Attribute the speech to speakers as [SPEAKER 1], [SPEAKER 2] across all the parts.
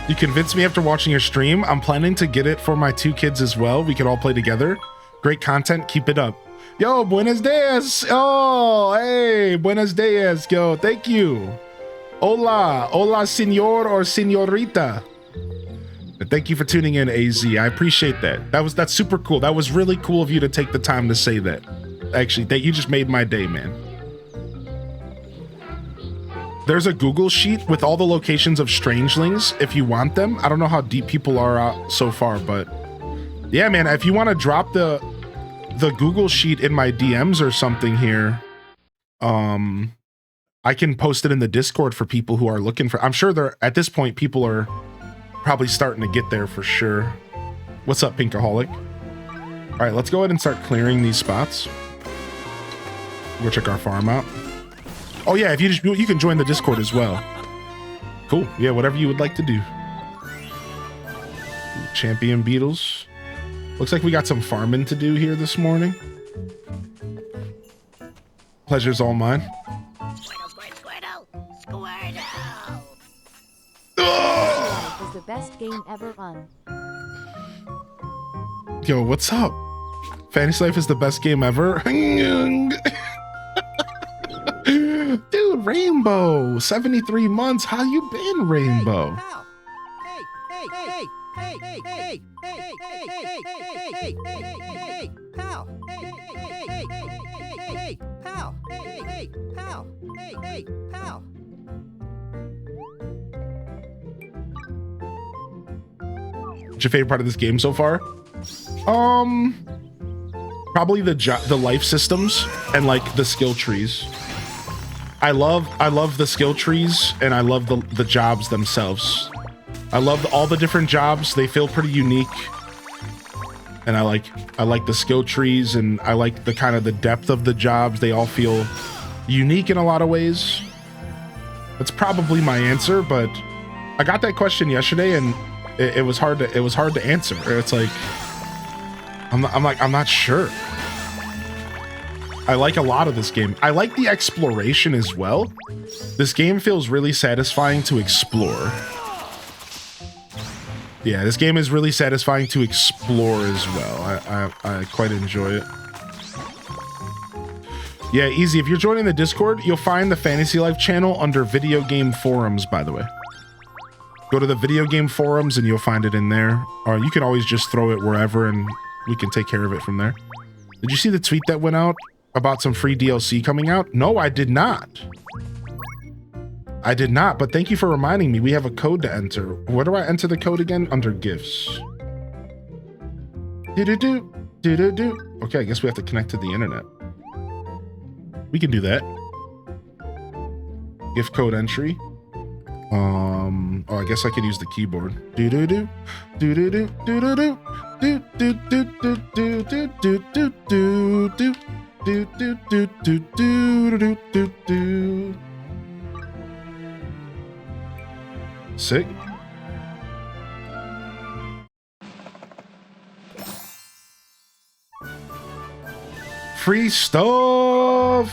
[SPEAKER 1] You convinced me after watching your stream. I'm planning to get it for my 2 kids as well. We could all play together. Great content. Keep it up. Yo, buenos dias. Oh, hey, buenos dias. Yo, thank you. Hola. Hola, senor or senorita. Thank you for tuning in, AZ. I appreciate that. That's super cool. That was really cool of you to take the time to say that. Actually, you just made my day, man. There's a Google sheet with all the locations of strangelings if you want them. I don't know how deep people are out so far, but yeah, man, if you want to drop the Google sheet in my DMs or something here, I can post it in the Discord for people who are looking for. I'm sure at this point people are probably starting to get there for sure. What's up, Pinkaholic? All right, let's go ahead and start clearing these spots. We'll check our farm out. Oh yeah, if you can join the Discord as well. Cool. Yeah, whatever you would like to do. Champion beetles. Looks like we got some farming to do here this morning. Pleasure's all mine.
[SPEAKER 2] Squirtle, Squirtle.
[SPEAKER 3] It was the best game ever on.
[SPEAKER 1] Yo, what's up? Fantasy Life is the best game ever. Dude, Rainbow, 73 months. How you been, Rainbow?
[SPEAKER 4] Hey, pal. Hey, pal.
[SPEAKER 1] What's your favorite part of this game so far? Probably the life systems and like the skill trees. I love the skill trees, and I love the jobs themselves. I love all the different jobs. They feel pretty unique. And I like the skill trees, and I like the kind of the depth of the jobs. They all feel unique in a lot of ways. That's probably my answer, but I got that question yesterday, and it was hard to answer. It's like I'm not sure. I like a lot of this game. I like the exploration as well. This game feels really satisfying to explore. Yeah, this game is really satisfying to explore as well. I quite enjoy it. Yeah, easy. If you're joining the Discord, you'll find the Fantasy Life channel under Video Game Forums, by the way. Go to the Video Game Forums and you'll find it in there. Or you can always just throw it wherever and we can take care of it from there. Did you see the tweet that went out about some free DLC coming out? No, I did not. I did not, but thank you for reminding me. We have a code to enter. Where do I enter the code again? Under gifts. Do-do-do. Okay, I guess we have to connect to the internet. We can do that. Gift code entry. Oh, I guess I could use the keyboard. Do-do-do. Do-do-do. Do-do-do. Do-do-do-do-do-do-do-do-do. Do-do-do-do-do-do-do-do. Sick. Free stuff.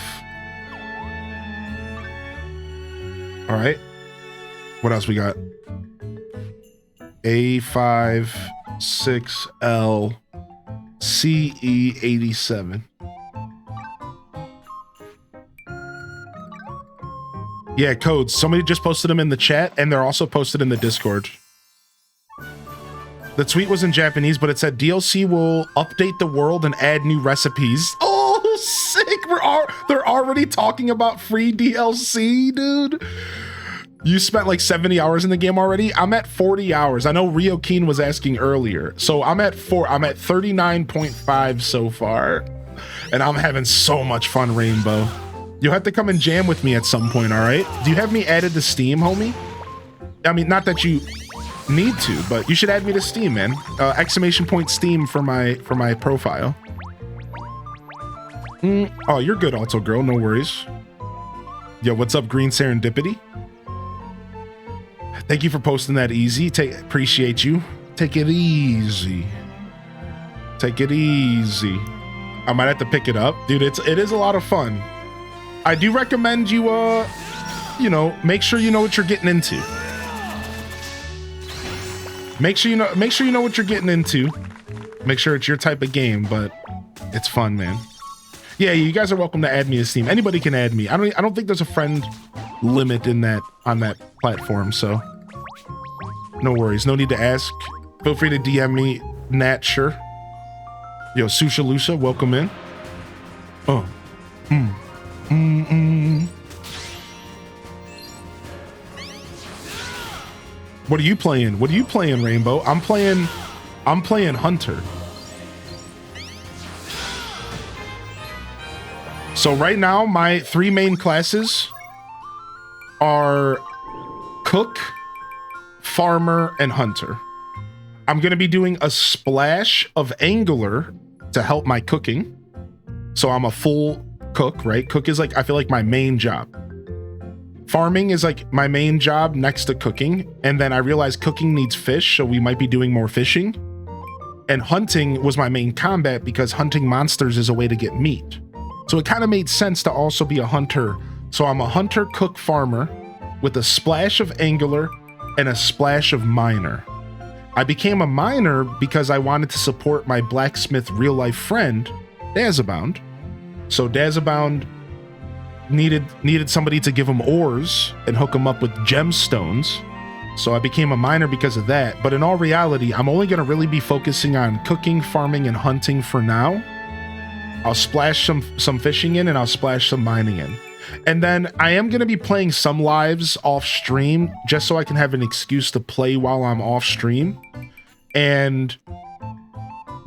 [SPEAKER 1] All right. What else we got? A56L CE87. Yeah, codes. Somebody just posted them in the chat, and they're also posted in the Discord. The tweet was in Japanese, but it said DLC will update the world and add new recipes. Oh, sick! They're already talking about free DLC, dude. You spent like 70 hours in the game already. I'm at 40 hours. I know Rio Keen was asking earlier, so I'm at 39.5 so far, and I'm having so much fun, Rainbow. You'll have to come and jam with me at some point, all right? Do you have me added to Steam, homie? I mean, not that you need to, but you should add me to Steam, man. Exclamation point Steam for my profile. Oh, you're good, Alto Girl. No worries. Yo, what's up, Green Serendipity? Thank you for posting that, Easy. Appreciate you. Take it easy. Take it easy. I might have to pick it up, dude. It is a lot of fun. I do recommend you, you know, make sure you know what you're getting into. Make sure you know what you're getting into. Make sure it's your type of game, but it's fun, man. Yeah, you guys are welcome to add me to Steam. Anybody can add me. I don't think there's a friend limit on that platform, so no worries. No need to ask. Feel free to DM me, Nat, sure. Yo, Susha Lusa, welcome in. What are you playing? What are you playing, Rainbow? I'm playing Hunter. So right now, my 3 main classes are Cook, Farmer, and Hunter. I'm going to be doing a splash of Angler to help my cooking. So I'm a full cook, right? Cook is like, I feel like my main job. Farming is like my main job next to cooking. And then I realized cooking needs fish, so we might be doing more fishing. And hunting was my main combat because hunting monsters is a way to get meat. So it kind of made sense to also be a hunter. So I'm a hunter, cook, farmer with a splash of Angler and a splash of Miner. I became a miner because I wanted to support my blacksmith real life friend, Dazabound. So Dazabound needed somebody to give him ores and hook him up with gemstones. So I became a miner because of that. But in all reality, I'm only going to really be focusing on cooking, farming, and hunting for now. I'll splash some fishing in and I'll splash some mining in. And then I am going to be playing some lives off stream just so I can have an excuse to play while I'm off stream. And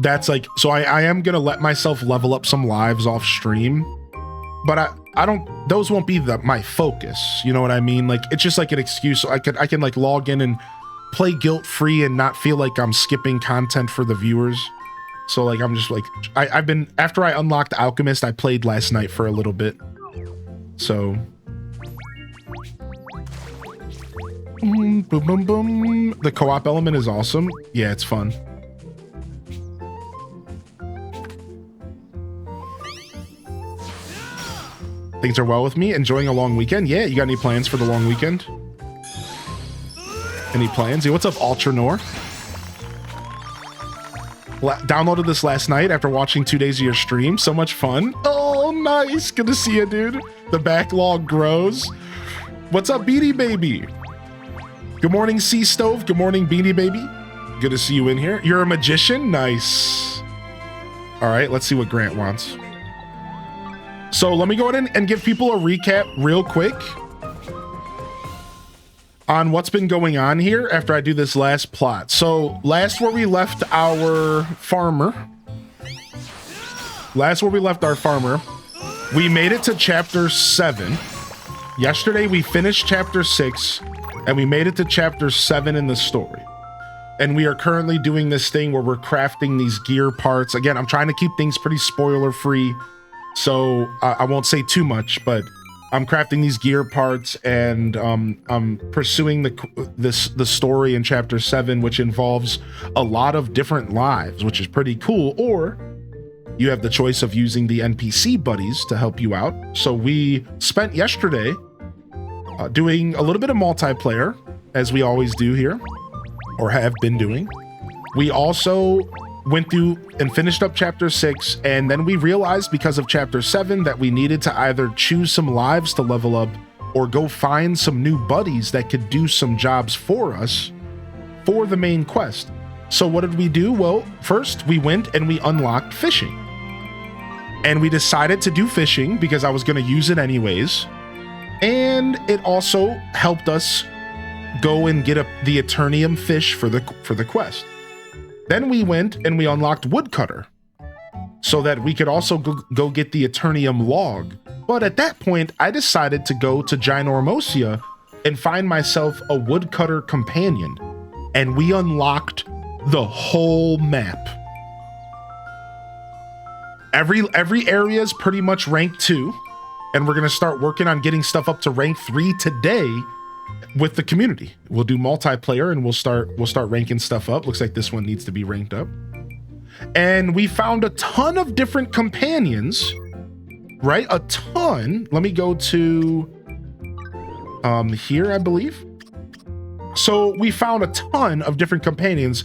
[SPEAKER 1] that's like, so I am going to let myself level up some lives off stream, but I don't, those won't be my focus. You know what I mean? Like, it's just like an excuse. So I can like log in and play guilt free and not feel like I'm skipping content for the viewers. So like, I'm just like, I've been, after I unlocked Alchemist, I played last night for a little bit. So, boom, boom, boom. The co-op element is awesome. Yeah, it's fun. Things are well with me. Enjoying a long weekend. Yeah, you got any plans for the long weekend? Any plans? Hey, what's up, Ultranor? Downloaded this last night after watching 2 days of your stream. So much fun. Oh, nice. Good to see you, dude. The backlog grows. What's up, Beanie Baby? Good morning, Sea Stove. Good morning, Beanie Baby. Good to see you in here. You're a magician? Nice. All right, let's see what Grant wants. So let me go ahead and give people a recap real quick on what's been going on here after I do this last plot. So last where we left our farmer, we made it to chapter 7. Yesterday we finished chapter 6 and we made it to chapter 7 in the story. And we are currently doing this thing where we're crafting these gear parts. Again, I'm trying to keep things pretty spoiler free, so I won't say too much, but I'm crafting these gear parts and I'm pursuing the story in chapter 7, which involves a lot of different lives, which is pretty cool. Or you have the choice of using the NPC buddies to help you out. So we spent yesterday doing a little bit of multiplayer, as we always do here, or have been doing. We also went through and finished up chapter 6, and then we realized because of chapter 7 that we needed to either choose some lives to level up or go find some new buddies that could do some jobs for us for the main quest. So what did we do? Well, first we went and we unlocked fishing. And we decided to do fishing because I was going to use it anyways. And it also helped us go and get the Eternium fish for the quest. Then we went and we unlocked Woodcutter so that we could also go get the Eternium log. But at that point, I decided to go to Ginormosia and find myself a Woodcutter companion. And we unlocked the whole map. Every area is pretty much rank 2. And we're going to start working on getting stuff up to rank 3 today with the community. We'll do multiplayer and we'll start ranking stuff up. Looks like this one needs to be ranked up. And we found a ton of different companions, right? A ton. Let me go to here, I believe. So we found a ton of different companions.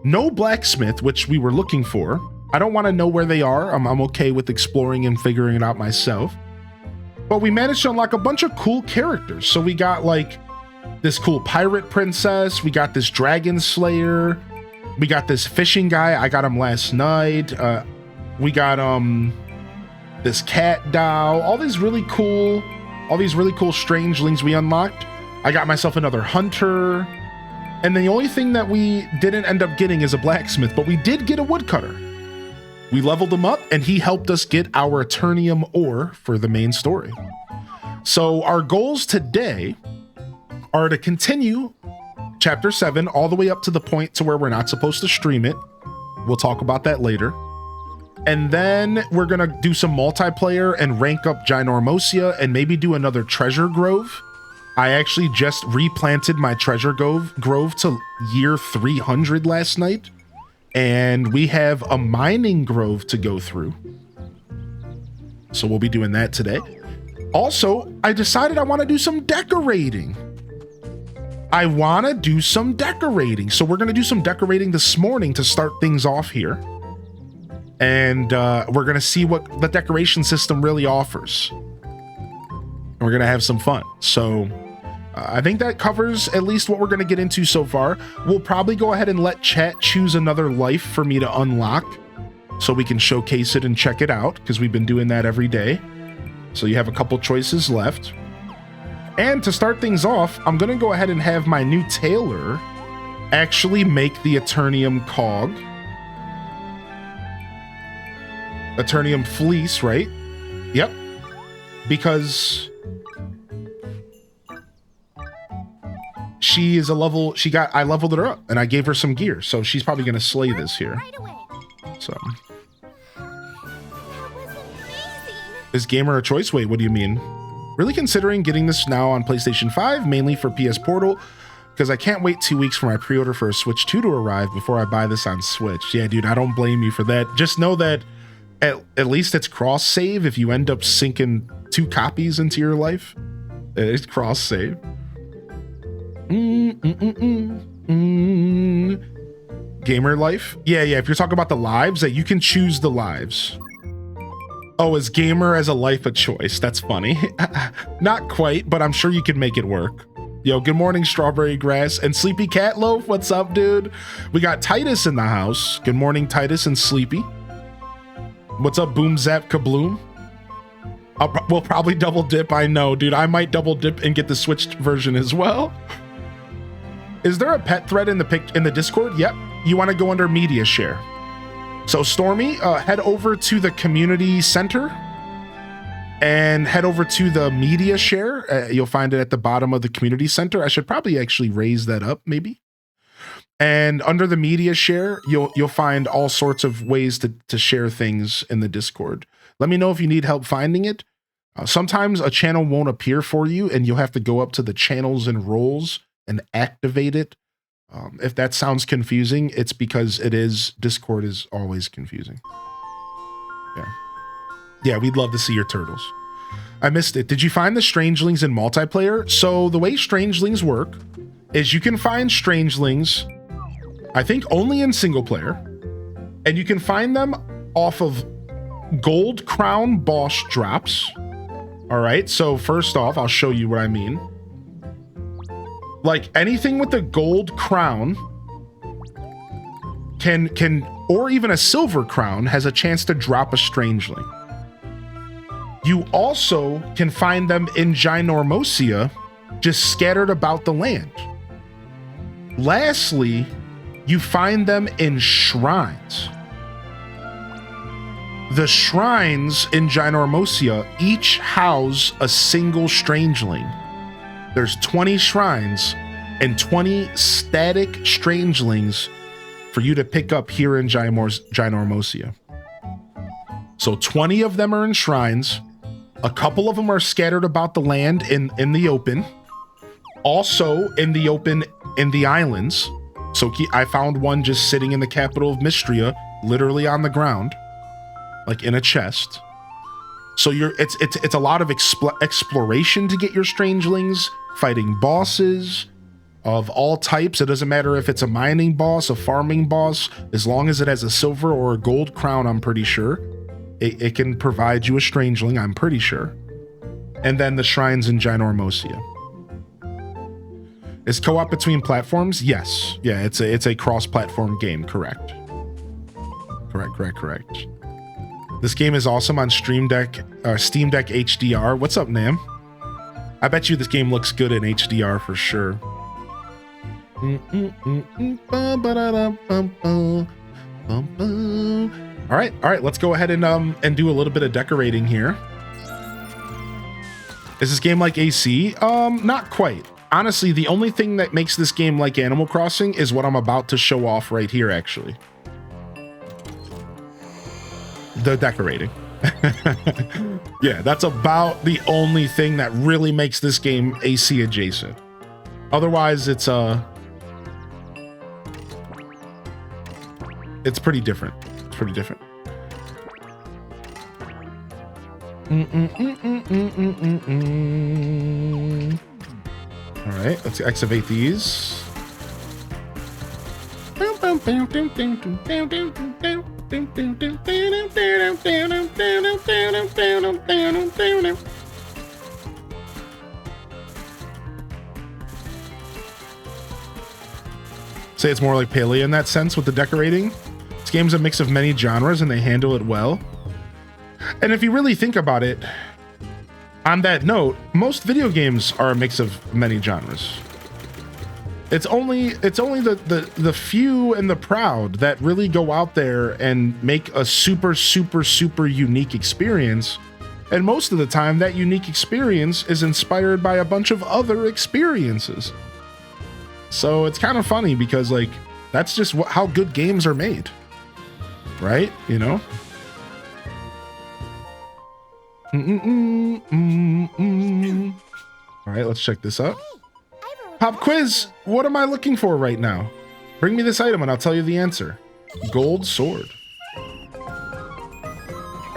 [SPEAKER 1] No blacksmith, which we were looking for. I don't want to know where they are. I'm okay with exploring and figuring it out myself. But we managed to unlock a bunch of cool characters. So we got like this cool pirate princess. We got this dragon slayer. We got this fishing guy. I got him last night. We got this cat doll. All these really cool strangelings we unlocked. I got myself another hunter. And the only thing that we didn't end up getting is a blacksmith, but we did get a woodcutter. We leveled him up and he helped us get our Eternium ore for the main story. So our goals today are to continue chapter 7 all the way up to the point to where we're not supposed to stream it. We'll talk about that later. And then we're gonna do some multiplayer and rank up Ginormosia and maybe do another treasure grove. I actually just replanted my treasure grove to year 300 last night. And we have a mining grove to go through. So we'll be doing that today. Also, I decided I want to do some decorating. So we're going to do some decorating this morning to start things off here. And we're going to see what the decoration system really offers. And we're going to have some fun. So I think that covers at least what we're going to get into so far. We'll probably go ahead and let chat choose another life for me to unlock so we can showcase it and check it out, because we've been doing that every day. So you have a couple choices left. And to start things off, I'm going to go ahead and have my new tailor actually make the Eternium cog. Eternium fleece, right? Yep. Because she is a level, I leveled her up and I gave her some gear. So she's probably going to slay this here.
[SPEAKER 2] Right away.
[SPEAKER 1] So
[SPEAKER 2] That was amazing.
[SPEAKER 1] is Gamer a choice? Wait, what do you mean? Really considering getting this now on PlayStation 5, mainly for PS Portal, because I can't wait 2 weeks for my pre-order for a Switch 2 to arrive before I buy this on Switch. Yeah, dude, I don't blame you for that. Just know that at least it's cross-save if you end up syncing 2 copies into your life. It's cross-save. Gamer life? Yeah, if you're talking about the lives, that you can choose the lives. Oh, is gamer as a life a choice? That's funny. Not quite, but I'm sure you can make it work. Yo, good morning, Strawberry Grass and Sleepy Cat Loaf. What's up, dude? We got Titus in the house. Good morning, Titus and Sleepy. What's up, Boom Zap Kabloom? We'll probably double dip. I know, dude. I might double dip and get the Switched version as well. Is there a pet thread in the Discord? Yep. You want to go under media share. So Stormy, head over to the community center and head over to the media share. You'll find it at the bottom of the community center. I should probably actually raise that up, maybe. And under the media share, you'll find all sorts of ways to share things in the Discord. Let me know if you need help finding it. Sometimes a channel won't appear for you, and you'll have to go up to the channels and roles and activate it. If that sounds confusing, it's because Discord is always confusing. Yeah, we'd love to see your turtles. I missed it. Did you find the Strangelings in multiplayer? So the way Strangelings work is you can find Strangelings, I think only in single player, and you can find them off of Gold Crown boss drops. All right, so first off, I'll show you what I mean. Like anything with a gold crown can or even a silver crown has a chance to drop a Strangeling. You also can find them in Ginormosia, just scattered about the land. Lastly, you find them in shrines. The shrines in Ginormosia each house a single Strangeling. There's 20 shrines and 20 static Strangelings for you to pick up here in Ginormosia. So 20 of them are in shrines. A couple of them are scattered about the land in the open. Also in the open in the islands. So I found one just sitting in the capital of Mystria, literally on the ground, like in a chest. So it's a lot of exploration to get your Strangelings, fighting bosses, of all types. It doesn't matter if it's a mining boss, a farming boss, as long as it has a silver or a gold crown, I'm pretty sure. It can provide you a strangeling, I'm pretty sure. And then the shrines in Ginormosia. Is co-op between platforms? Yes. Yeah, it's a cross-platform game, correct. Correct. This game is awesome on Steam Deck HDR. What's up, Nam? I bet you this game looks good in HDR for sure. All right, let's go ahead and do a little bit of decorating here. Is this game like AC? Not quite. Honestly, the only thing that makes this game like Animal Crossing is what I'm about to show off right here, actually. The decorating. Yeah, that's about the only thing that really makes this game AC adjacent. Otherwise, it's pretty different. It's pretty different. All right, let's activate these. Say it's more like Palea in that sense with the decorating. This game's a mix of many genres and they handle it well. And if you really think about it, on that note, most video games are a mix of many genres. It's only the few and the proud that really go out there and make a super unique experience. And most of the time, that unique experience is inspired by a bunch of other experiences. So it's kind of funny because, like, that's just how good games are made, right? You know? All right, let's check this out. Pop quiz. What am I looking for right now? Bring me this item and I'll tell you the answer. Gold sword.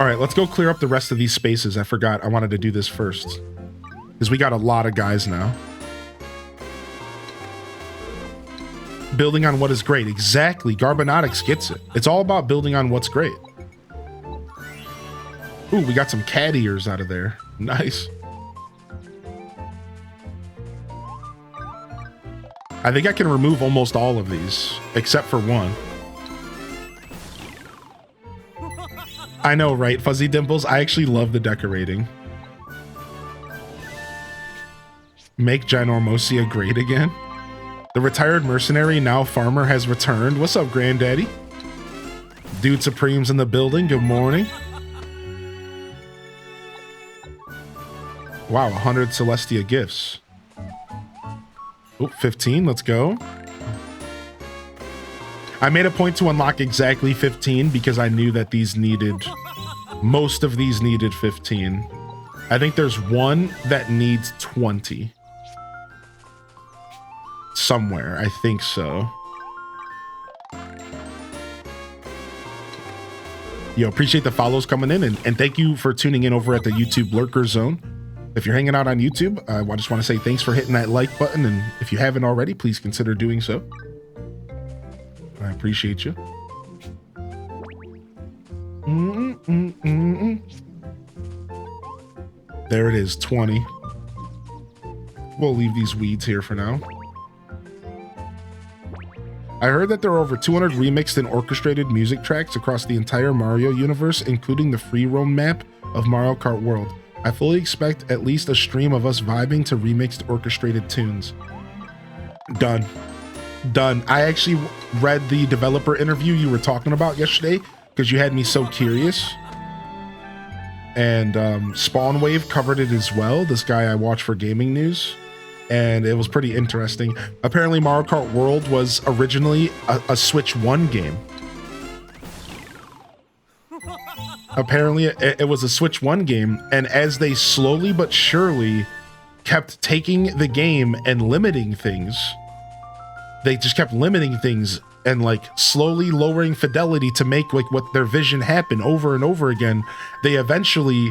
[SPEAKER 1] All right, let's go clear up the rest of these spaces. I forgot I wanted to do this first because we got a lot of guys now. Building on what is great. Exactly. Garbonautics gets it. It's all about building on what's great. Ooh, we got some cat ears out of there. Nice. I think I can remove almost all of these, except for one. I know, right, Fuzzy Dimples? I actually love the decorating. Make Ginormosia great again. The retired mercenary, now farmer, has returned. What's up, Granddaddy? Dude Supreme's in the building. Good morning. Wow, 100 Celestia gifts. Oh, 15, let's go. I made a point to unlock exactly 15 because I knew that most of these needed 15. I think there's one that needs 20. Somewhere, I think so. Yo, appreciate the follows coming in and thank you for tuning in over at the YouTube Lurker Zone. If you're hanging out on YouTube, I just want to say thanks for hitting that like button. And if you haven't already, please consider doing so. I appreciate you. There it is, 20. We'll leave these weeds here for now. I heard that there are over 200 remixed and orchestrated music tracks across the entire Mario universe, including the free roam map of Mario Kart World. I fully expect at least a stream of us vibing to remixed orchestrated tunes. Done. I actually read the developer interview you were talking about yesterday because you had me so curious. And Spawnwave covered it as well, this guy I watch for gaming news. And it was pretty interesting. Apparently Mario Kart World was originally a Switch 1 game. Apparently it was a Switch 1 game, and as they slowly but surely kept taking the game and limiting things, they just kept limiting things and like slowly lowering fidelity to make like what their vision happen over and over again. They eventually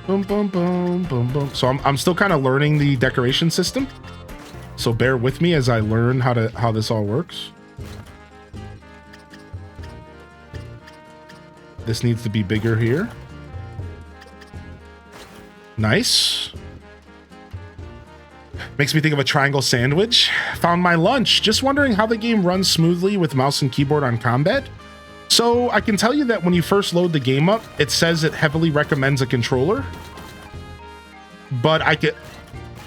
[SPEAKER 1] Boom, boom, boom, boom, boom. So I'm still kind of learning the decoration system. So bear with me as I learn how this all works. This needs to be bigger here. Nice. Makes me think of a triangle sandwich. Found my lunch. Just wondering how the game runs smoothly with mouse and keyboard on combat. So I can tell you that when you first load the game up, it says it heavily recommends a controller. But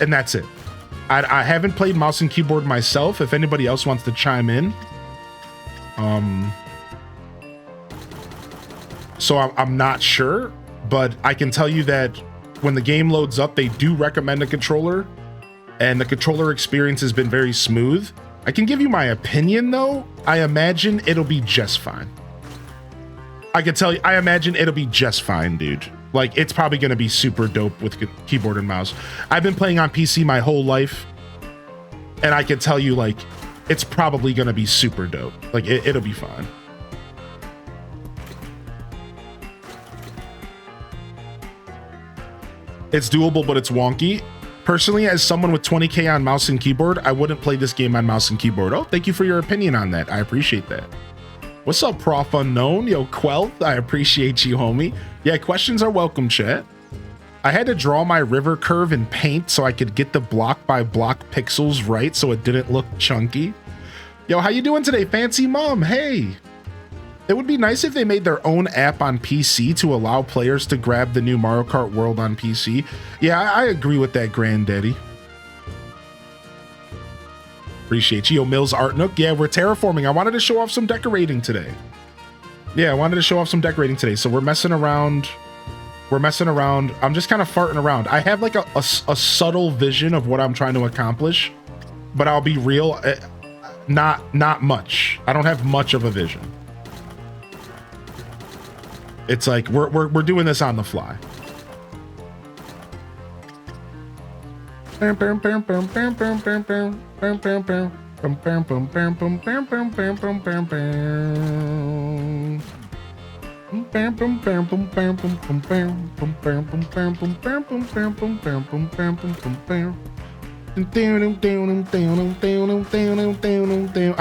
[SPEAKER 1] and that's it. I haven't played mouse and keyboard myself. If anybody else wants to chime in. So I'm not sure, but I can tell you that when the game loads up, they do recommend a controller, and the controller experience has been very smooth. I can give you my opinion though. I imagine it'll be just fine. I can tell you, I imagine it'll be just fine, dude. Like, it's probably going to be super dope with keyboard and mouse. I've been playing on PC my whole life, and I can tell you, like, it's probably going to be super dope. Like, it'll be fine. It's doable, but it's wonky. Personally, as someone with 20K on mouse and keyboard, I wouldn't play this game on mouse and keyboard. Oh, thank you for your opinion on that. I appreciate that. What's up, Prof Unknown? Yo, Quell, I appreciate you, homie. Yeah, questions are welcome, chat. I had to draw my river curve in paint so I could get the block by block pixels right so it didn't look chunky. Yo, how you doing today, Fancy Mom? Hey. It would be nice if they made their own app on PC to allow players to grab the new Mario Kart World on PC. Yeah, I agree with that, Granddaddy. Appreciate you. Yo, Mills Art Nook. Yeah, we're terraforming. I wanted to show off some decorating today. Yeah, I wanted to show off some decorating today. So we're messing around. We're messing around. I'm just kind of farting around. I have like a subtle vision of what I'm trying to accomplish, but I'll be real, not much. I don't have much of a vision. It's like we're doing this on the fly. I'm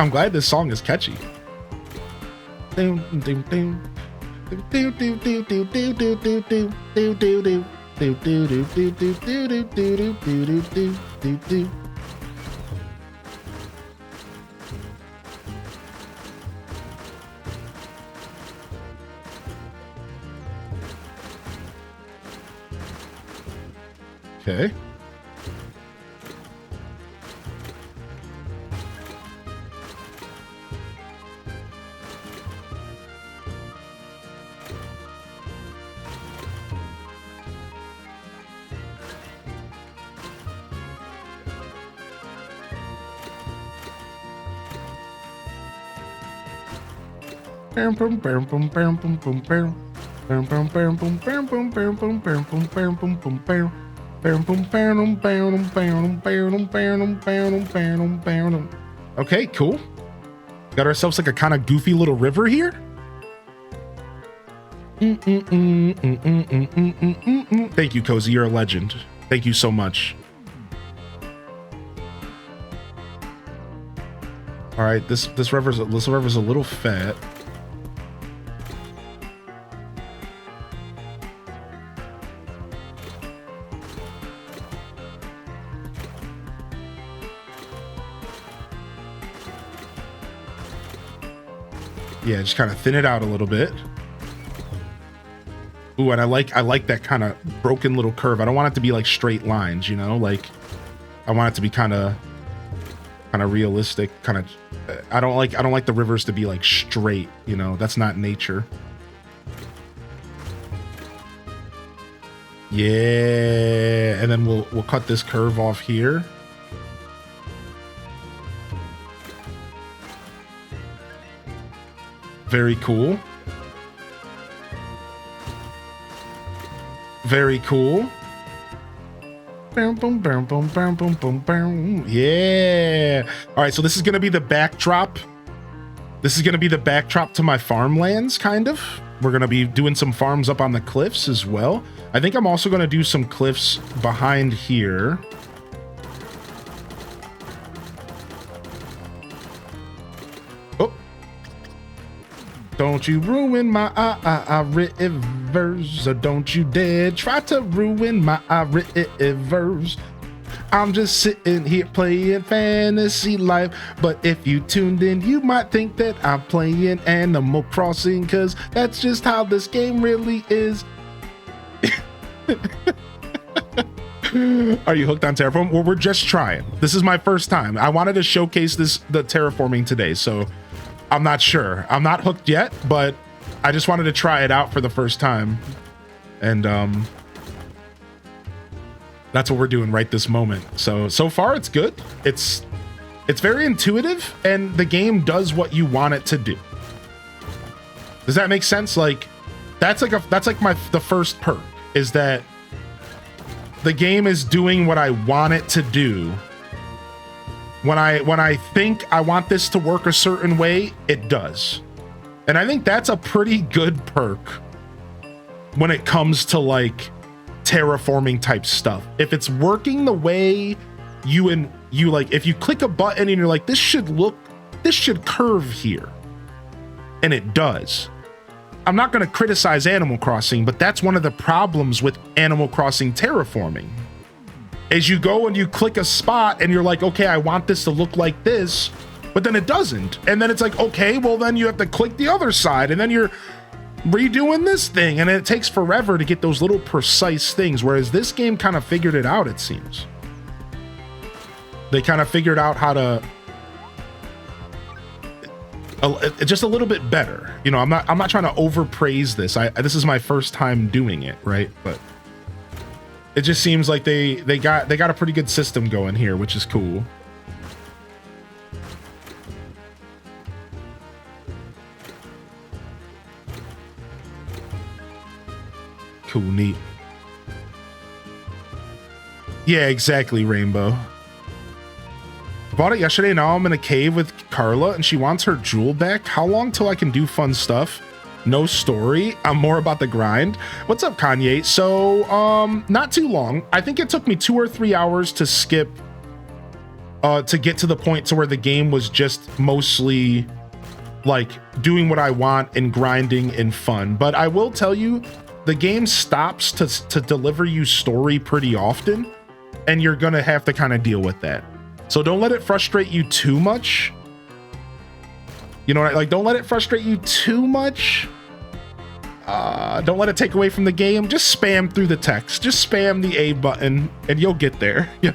[SPEAKER 1] glad this song is catchy. Okay. Okay, cool. Got ourselves like a kind of goofy little river here. Thank you, Cozy. You're a legend. Thank you so much. All right, this river's a little fat. Yeah, just kind of thin it out a little bit. Ooh, and I like that kind of broken little curve. I don't want it to be like straight lines, you know? Like, I want it to be kind of realistic, kind of. I don't like the rivers to be like straight, you know? That's not nature. Yeah, and then we'll cut this curve off here. Very cool. Very cool. Yeah. All right, so this is going to be the backdrop. This is going to be the backdrop to my farmlands, kind of. We're going to be doing some farms up on the cliffs as well. I think I'm also going to do some cliffs behind here. Oh. Don't you ruin my rivers, or don't you dare try to ruin my rivers. I'm just sitting here playing Fantasy Life, but if you tuned in, you might think that I'm playing Animal Crossing, cause that's just how this game really is. Are you hooked on terraform? Well, we're just trying. This is my first time. I wanted to showcase the terraforming today, so I'm not sure. I'm not hooked yet, but I just wanted to try it out for the first time. And that's what we're doing right this moment. So far it's good. It's very intuitive, and the game does what you want it to do. Does that make sense? Like that's like the first perk is that the game is doing what I want it to do. When I think I want this to work a certain way, it does. And I think that's a pretty good perk when it comes to like terraforming type stuff. If it's working the way you like, if you click a button and you're like, this should curve here, and it does. I'm not going to criticize Animal Crossing, but that's one of the problems with Animal Crossing terraforming. Is you go and you click a spot and you're like, okay, I want this to look like this, but then it doesn't. And then it's like, okay, well then you have to click the other side, and then you're redoing this thing, and it takes forever to get those little precise things. Whereas this game kind of figured it out, it seems. They kind of figured out how to just a little bit better. You know, I'm not trying to overpraise this. This is my first time doing it, right? But it just seems like they got a pretty good system going here, which is cool. Cool, neat. Yeah, exactly, Rainbow. I bought it yesterday. Now I'm in a cave with Carla and she wants her jewel back. How long till I can do fun stuff? No story. I'm more about the grind. What's up, Kanye? So, not too long. I think it took me 2 or 3 hours to skip, to get to the point to where the game was just mostly like doing what I want and grinding and fun. But I will tell you, the game stops to deliver you story pretty often, and you're gonna have to kind of deal with that. So don't let it frustrate you too much. You know, like, don't let it frustrate you too much. Don't let it take away from the game. Just spam through the text. Just spam the A button and you'll get there. All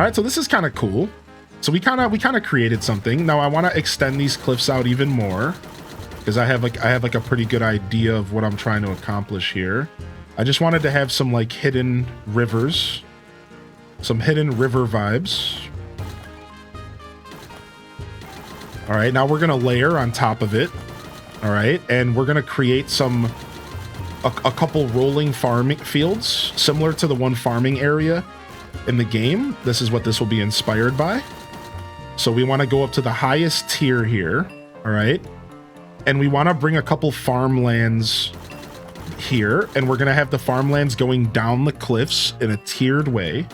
[SPEAKER 1] right, so this is kind of cool. So we kind of created something. Now I want to extend these cliffs out even more, because I have like a pretty good idea of what I'm trying to accomplish here. I just wanted to have some like hidden rivers, some hidden river vibes. All right, now we're gonna layer on top of it. All right, and we're gonna create a couple rolling farming fields similar to the one farming area in the game. This is what this will be inspired by. So we want to go up to the highest tier here. All right, and we want to bring a couple farmlands here, and we're gonna have the farmlands going down the cliffs in a tiered way.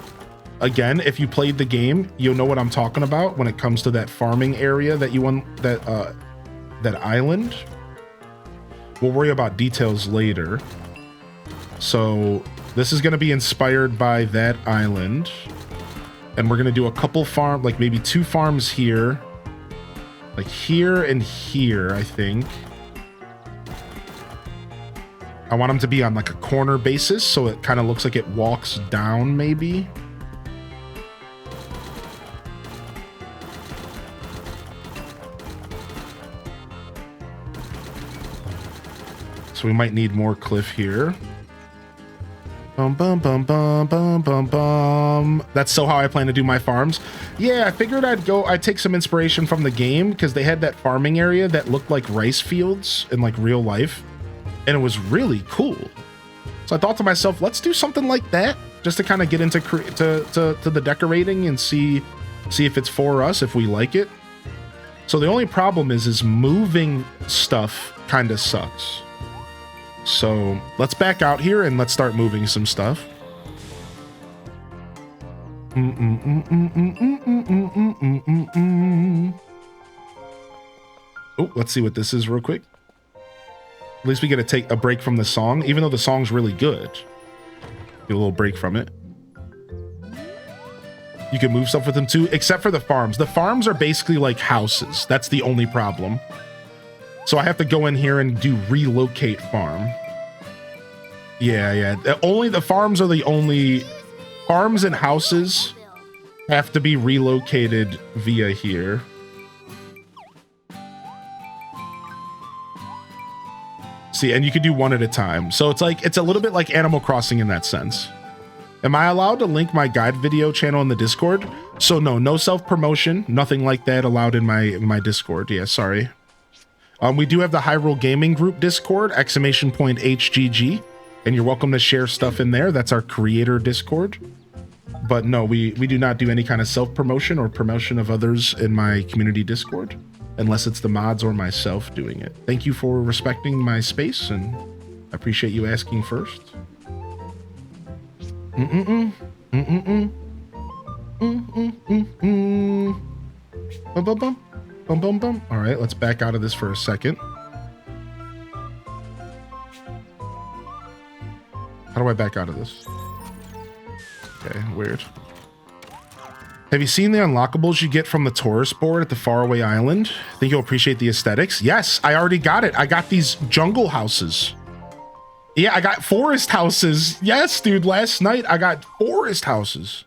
[SPEAKER 1] Again, if you played the game, you'll know what I'm talking about when it comes to that farming area that you want, that island. We'll worry about details later. So this is going to be inspired by that island, and we're going to do a couple like maybe 2 farms here, like here and here. I think I want them to be on like a corner basis, so it kind of looks like it walks down maybe. So we might need more cliff here. Bum, bum, bum, bum, bum, bum, bum. That's so how I plan to do my farms. Yeah, I figured I'd take some inspiration from the game, because they had that farming area that looked like rice fields in like real life. and it was really cool. So I thought to myself, let's do something like that just to kind of get into to the decorating and see if it's for us, if we like it. So the only problem is moving stuff kind of sucks. So let's back out here and let's start moving some stuff. Oh, let's see what this is real quick. At least we get to take a break from the song, even though the song's really good. Get a little break from it. You can move stuff with them too, except for the farms. The farms are basically like houses. That's the only problem. So I have to go in here and do relocate farm. Yeah. Only the farms are the only... Farms and houses have to be relocated via here. See, and you can do one at a time. So it's a little bit like Animal Crossing in that sense. Am I allowed to link my guide video channel in the Discord? So no self-promotion, nothing like that allowed in my Discord. Yeah, sorry. We do have the Hyrule Gaming Group Discord, !HGG, and you're welcome to share stuff in there. That's our creator Discord. But no, we do not do any kind of self-promotion or promotion of others in my community Discord, unless it's the mods or myself doing it. Thank you for respecting my space, and I appreciate you asking first. Bum, bum, bum. Bum, bum, bum. All right, let's back out of this for a second. How do I back out of this? Okay, weird. Have you seen the unlockables you get from the tourist board at the faraway island? Think you'll appreciate the aesthetics? Yes, I already got it. I got these jungle houses. Yeah, I got forest houses. Yes, dude, last night I got forest houses.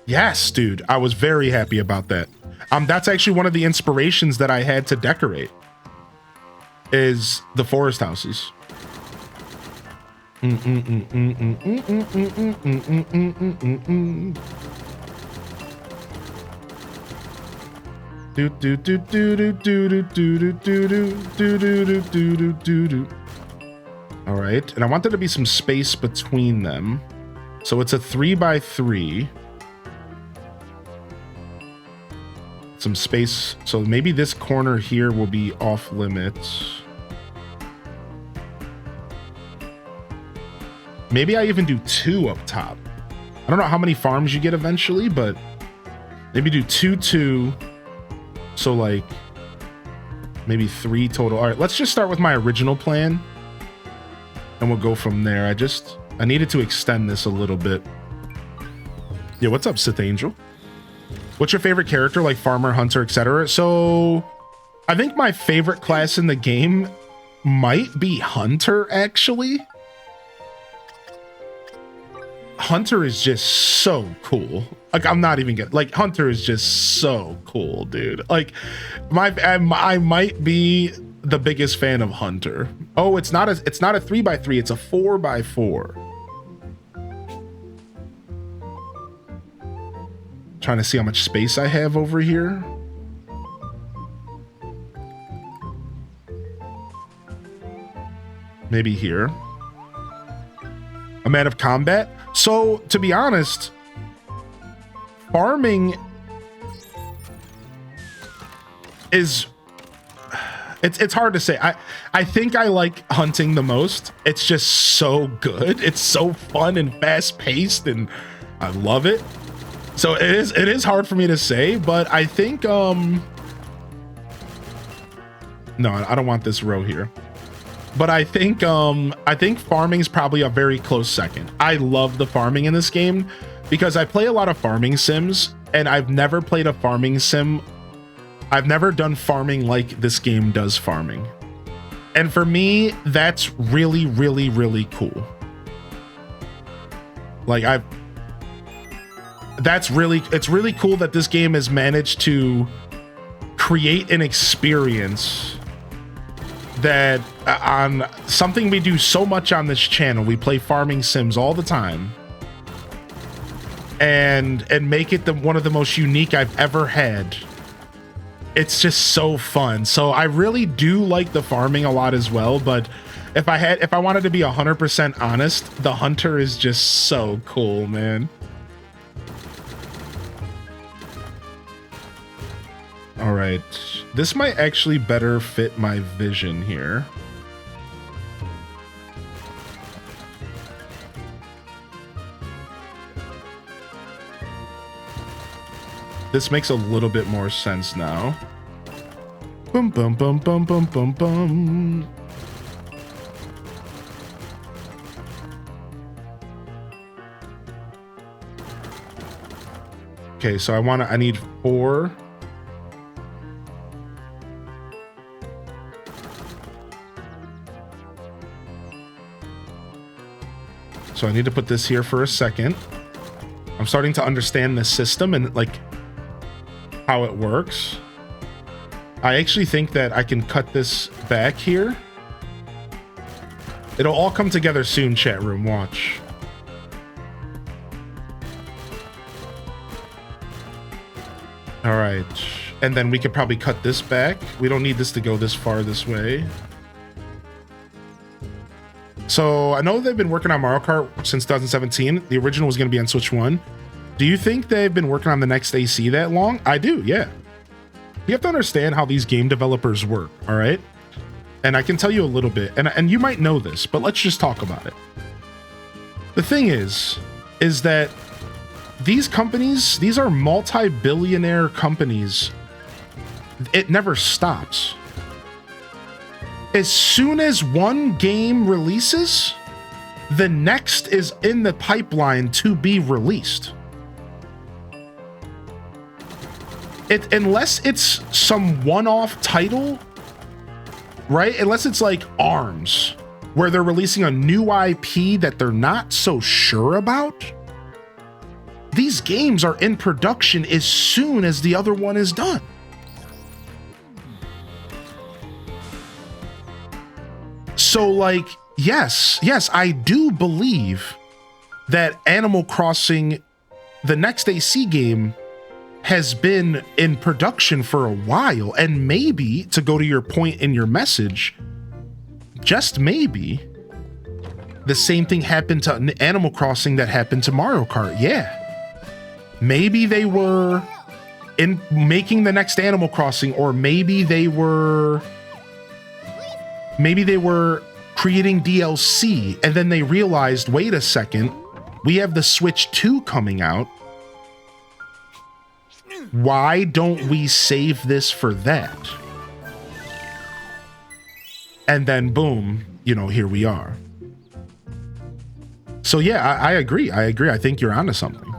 [SPEAKER 1] Yes, dude, I was very happy about that. That's actually one of the inspirations that I had to decorate is the forest houses. All right, and I want there to be some space between them. So it's a 3x3. Some space, so maybe this corner here will be off limits. Maybe I even do 2 up top. I don't know how many farms you get eventually, but maybe do 2. So like maybe 3 total. All right, let's just start with my original plan and we'll go from there. I needed to extend this a little bit. Yeah, what's up, Sith Angel? What's your favorite character, like farmer, hunter, etc.? So I think my favorite class in the game might be hunter, actually. Hunter is just so cool. Like, I'm not even getting, like, hunter is just so cool, dude. Like, I might be the biggest fan of hunter. Oh, it's not a 3x3, it's a 4x4. Trying to see how much space I have over here. Maybe here. A man of combat. So, to be honest, farming is... It's hard to say. I think I like hunting the most. It's just so good. It's so fun and fast-paced, and I love it. So it is hard for me to say, but I think no, I don't want this row here. But I think farming is probably a very close second. I love the farming in this game because I play a lot of farming sims, and I've never played a farming sim. I've never done farming like this game does farming. And for me, that's really, really, really cool. Like it's really cool that this game has managed to create an experience that on something we do so much on this channel. We play farming sims all the time, and make it one of the most unique I've ever had it's just so fun. So I really do like the farming a lot as well, but if I wanted to be 100% honest, the hunter is just so cool, man. All right, this might actually better fit my vision here. This makes a little bit more sense now. Boom, boom, boom, boom, boom, boom, boom. Okay, so I need 4. So I need to put this here for a second. I'm starting to understand the system and like how it works. I actually think that I can cut this back here. It'll all come together soon, chat room, watch. All right, and then we could probably cut this back. We don't need this to go this far this way. So I know they've been working on Mario Kart since 2017. The original was going to be on Switch 1. Do you think they've been working on the next AC that long? I do, yeah. You have to understand how these game developers work, all right? And I can tell you a little bit, and you might know this, but let's just talk about it. The thing is that these companies, these are multi-billionaire companies. It never stops. As soon as one game releases, the next is in the pipeline to be released. Unless it's some one-off title, right? Unless it's like ARMS, where they're releasing a new IP that they're not so sure about. These games are in production as soon as the other one is done. So like, yes, I do believe that Animal Crossing, the next AC game, has been in production for a while. And maybe, to go to your point in your message, just maybe, the same thing happened to Animal Crossing that happened to Mario Kart. Yeah. Maybe they were in making the next Animal Crossing, or maybe they were creating DLC, and then they realized, wait a second, we have the Switch 2 coming out. Why don't we save this for that? And then boom, you know, here we are. So yeah, I agree. I think you're onto something.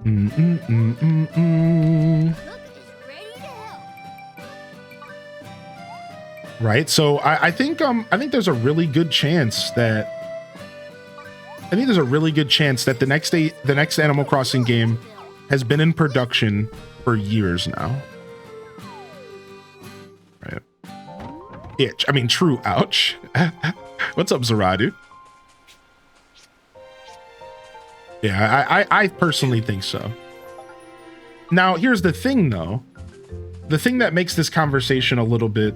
[SPEAKER 2] Look is ready to help.
[SPEAKER 1] Right. So I think there's a really good chance that the next Animal Crossing game has been in production for years now. Right. Itch. I mean, true. Ouch. What's up, Zaradu? Yeah, I personally think so. Now, here's the thing, though. The thing that makes this conversation a little bit...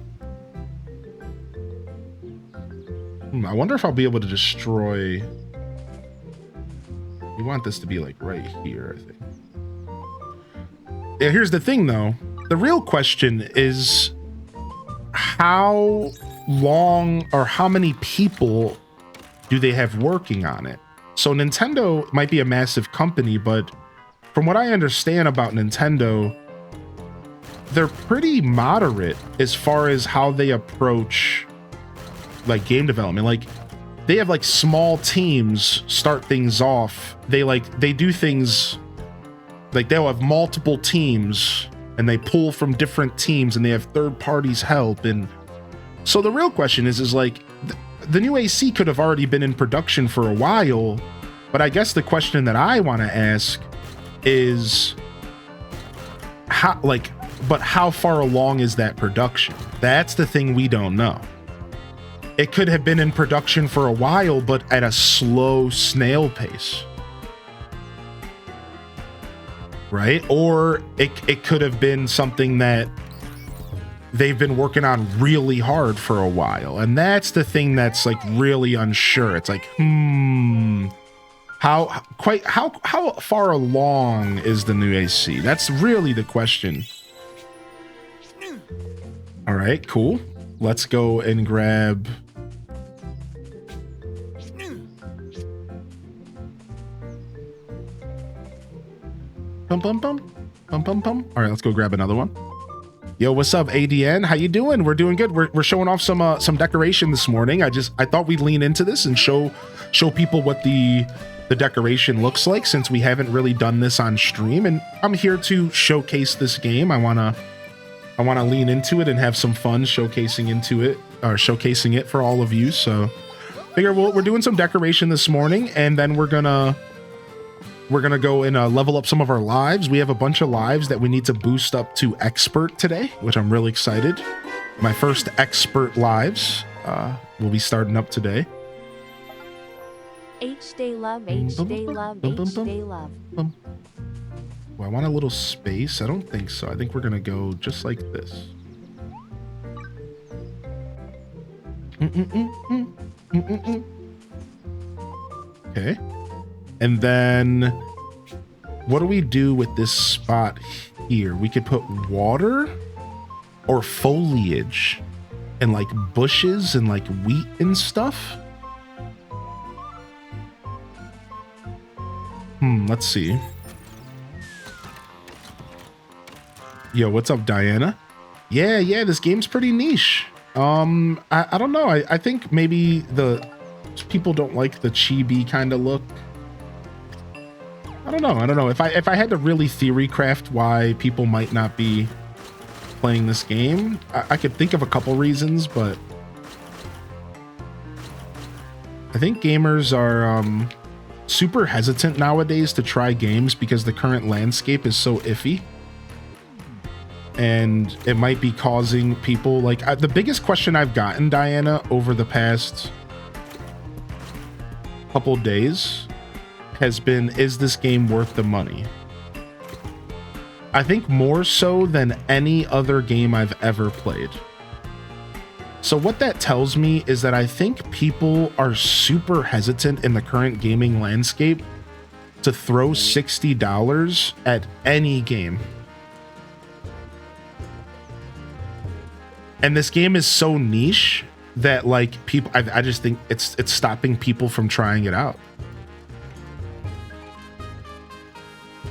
[SPEAKER 1] I wonder if I'll be able to destroy... We want this to be, like, right here, I think. Yeah, here's the thing, though. The real question is how long or how many people do they have working on it? So Nintendo might be a massive company, but from what I understand about Nintendo, they're pretty moderate as far as how they approach like game development. Like they have like small teams start things off. They do things like they'll have multiple teams and they pull from different teams and they have third parties help. And so the real question is like the new AC could have already been in production for a while, but I guess the question that I want to ask is how far along is that production? That's the thing we don't know. It could have been in production for a while, but at a slow snail pace. right? Or it could have been something that they've been working on really hard for a while. And that's the thing that's like really unsure. It's like, how far along is the new AC? That's really the question. All right, cool. Let's go and grab. Bum, bum, bum. Bum, bum, bum. All right, let's go grab another one. Yo, what's up, ADN? How you doing? We're doing good. We're showing off some decoration this morning. I thought we'd lean into this and show people what the decoration looks like, since we haven't really done this on stream, and I'm here to showcase this game. I wanna lean into it and have some fun showcasing it for all of you. So figure we're doing some decoration this morning, and then we're gonna go and level up some of our lives. We have a bunch of lives that we need to boost up to expert today, which I'm really excited. My first expert lives will be starting up today.
[SPEAKER 3] H-Day love, H-Day love, H-Day love.
[SPEAKER 1] Well, I want a little space. I don't think so. I think we're gonna go just like this. Okay. And then what do we do with this spot here? We could put water or foliage and like bushes and like wheat and stuff. Let's see. Yo, what's up, Diana? Yeah, this game's pretty niche. I don't know. I think maybe the people don't like the chibi kind of look. I don't know. If I had to really theory craft why people might not be playing this game, I could think of a couple reasons, but I think gamers are super hesitant nowadays to try games because the current landscape is so iffy. And it might be causing people like the biggest question I've gotten, Diana, over the past couple days has been, is this game worth the money? I think more so than any other game I've ever played. So what that tells me is that I think people are super hesitant in the current gaming landscape to throw $60 at any game. And this game is so niche that like people, I just think it's stopping people from trying it out.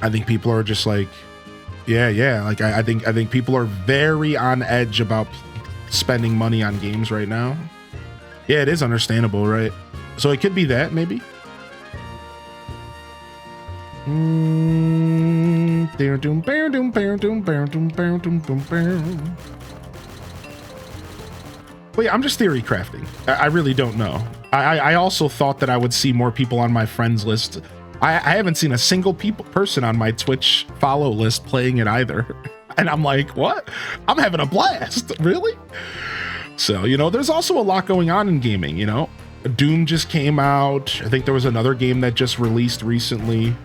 [SPEAKER 1] I think people are just like, yeah. Like I think people are very on edge about spending money on games right now. Yeah, it is understandable, right? So it could be that maybe. But yeah, I'm just theory crafting. I really don't know. I also thought that I would see more people on my friends list. I haven't seen a single person on my Twitch follow list playing it either. And I'm like, what? I'm having a blast. Really? So, there's also a lot going on in gaming, Doom just came out. I think there was another game that just released recently.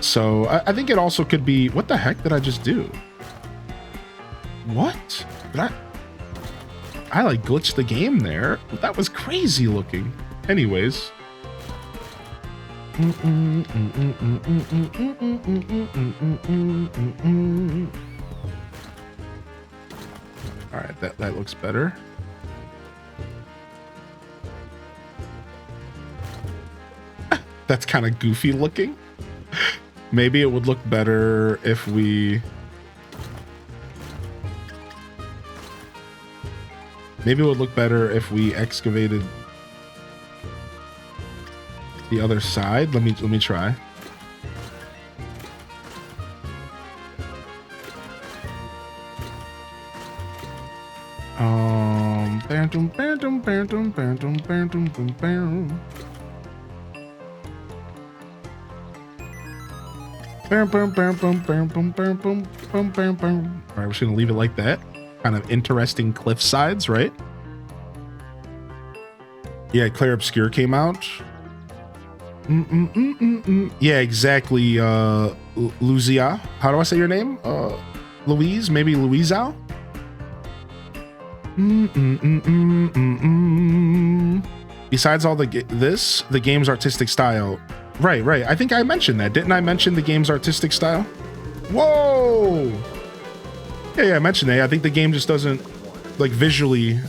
[SPEAKER 1] So I think it also could be, what the heck did I just do? What? Did I like glitched the game there? That was crazy looking. Anyways. All right, that looks better. That's kind of goofy looking. Maybe it would look better if we... Maybe it would look better if we excavated the other side. Let me try. Alright, we're just gonna leave it like that. Kind of interesting cliff sides, right? Yeah, Clair Obscure came out. Yeah, exactly. Luzia. How do I say your name? Louise? Maybe Louisao? Besides all the the game's artistic style. Right. I think I mentioned that. Didn't I mention the game's artistic style? Whoa! Yeah, I mentioned that. I think the game just doesn't, like, visually.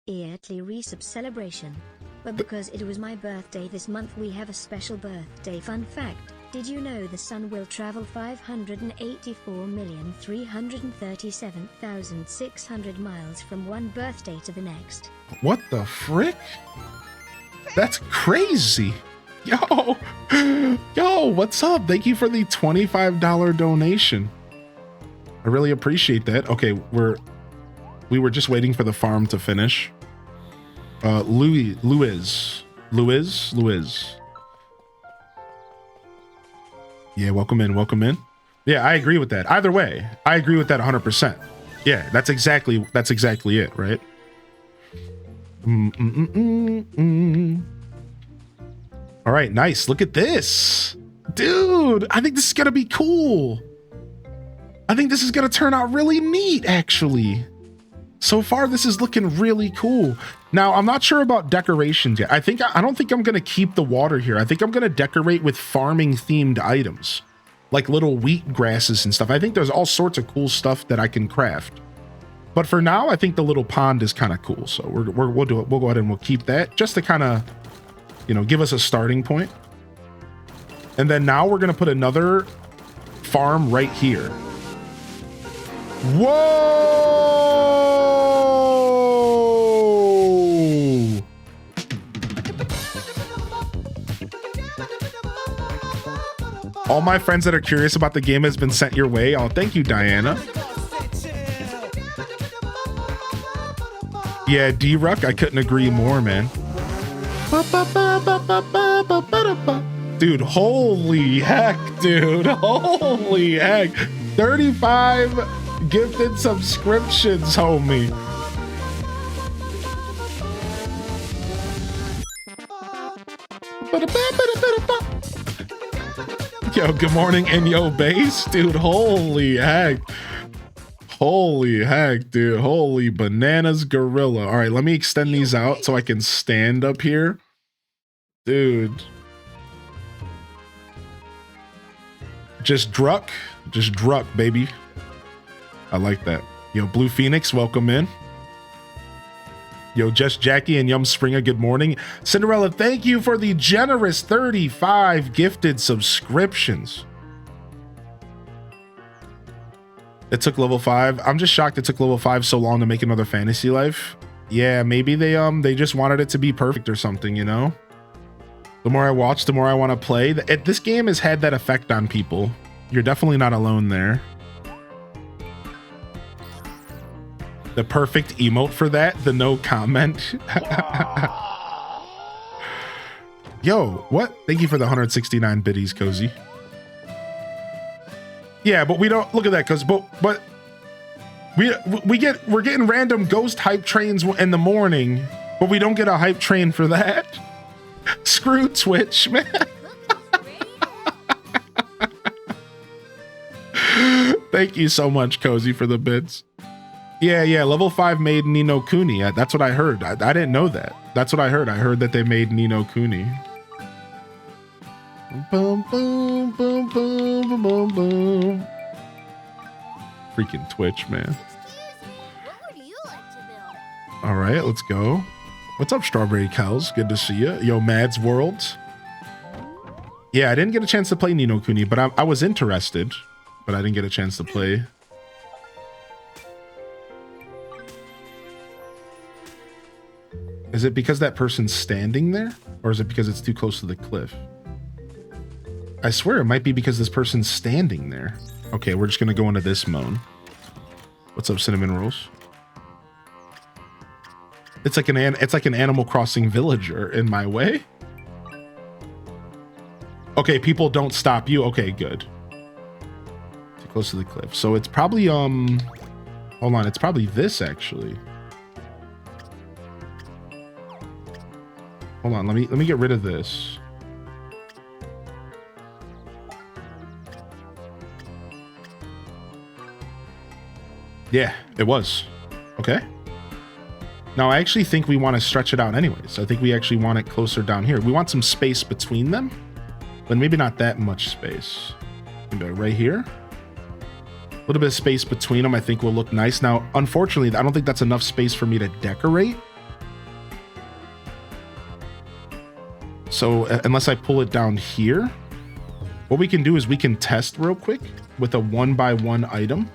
[SPEAKER 5] Yearly resub celebration. But because it was my birthday this month, we have a special birthday fun fact. Did you know the sun will travel 584,337,600 miles from one birthday to the next?
[SPEAKER 1] What the frick? That's crazy. Yo, what's up? Thank you for the $25 donation. I really appreciate that. Okay, we were just waiting for the farm to finish. Louis. Yeah, welcome in. Yeah, I agree with that. Either way, I agree with that 100%. Yeah, that's exactly it, right? All right, nice. Look at this. Dude, I think this is gonna be cool. I think this is gonna turn out really neat, actually. So far, this is looking really cool. Now, I'm not sure about decorations yet. I don't think I'm gonna keep the water here. I think I'm gonna decorate with farming themed items, like little wheat grasses and stuff. I think there's all sorts of cool stuff that I can craft. But for now, I think the little pond is kind of cool. So we'll do it. We'll go ahead and we'll keep that just to kind of, give us a starting point. And then now we're gonna put another farm right here. Whoa! All my friends that are curious about the game has been sent your way. Oh, thank you, Diana. Yeah, D-Ruck, I couldn't agree more, man. Dude, holy heck, dude. Holy heck. 35 gifted subscriptions, homie. Yo, good morning in yo base, dude. Holy heck. Holy heck, dude. Holy bananas gorilla. All right, let me extend these out so I can stand up here. Dude. Just druck, baby. I like that. Yo, Blue Phoenix, welcome in. Yo, Just Jackie and Yum Springer, good morning. Cinderella, thank you for the generous 35 gifted subscriptions. It took level 5. I'm just shocked it took level 5 so long to make another Fantasy Life. Yeah, maybe they just wanted it to be perfect or something, The more I watch, the more I want to play. This game has had that effect on people. You're definitely not alone there. The perfect emote for that, the no comment. Yo, what? Thank you for the 169 biddies, Cozy. Yeah, but we don't look at that because but we're getting random ghost hype trains in the morning, but we don't get a hype train for that. Screw Twitch, man. Thank you so much, Cozy, for the bits. Yeah, level 5 made Ni no Kuni. That's what I heard. I didn't know that. That's what I heard. I heard that they made Ni no Kuni. Boom, boom, boom, boom, boom, boom, boom. Freaking Twitch, man.
[SPEAKER 2] What would you like to build?
[SPEAKER 1] All right, let's go. What's up, Strawberry Cows? Good to see you. Yo, Mad's World. Yeah, I didn't get a chance to play Ni no Kuni, but I was interested, but I didn't get a chance to play. Is it because that person's standing there? Or is it because it's too close to the cliff? I swear it might be because this person's standing there. Okay, we're just gonna go into this mode. What's up, Cinnamon Rolls? It's like an Animal Crossing villager in my way. Okay, people don't stop you. Okay, good. Too close to the cliff. So it's probably hold on, it's probably this actually. Hold on, let me get rid of this. Yeah, it was. Okay. Now I actually think we want to stretch it out anyways. I think we actually want it closer down here. We want some space between them, but maybe not that much space. Maybe right here. A little bit of space between them I think will look nice. Now, unfortunately, I don't think that's enough space for me to decorate. So unless I pull it down here, what we can do is we can test real quick with a 1x1 item.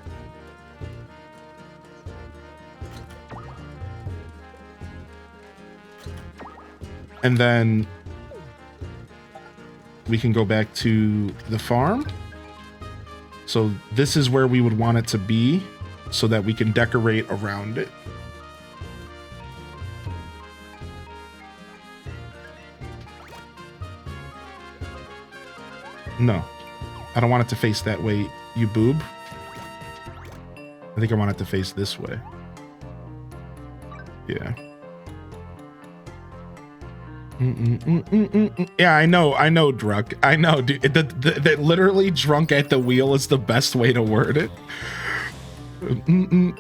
[SPEAKER 1] And then we can go back to the farm. So this is where we would want it to be so that we can decorate around it. No, I don't want it to face that way, you boob. I think I want it to face this way. Yeah. Yeah, I know, drunk. I know, dude. The literally drunk at the wheel is the best way to word it.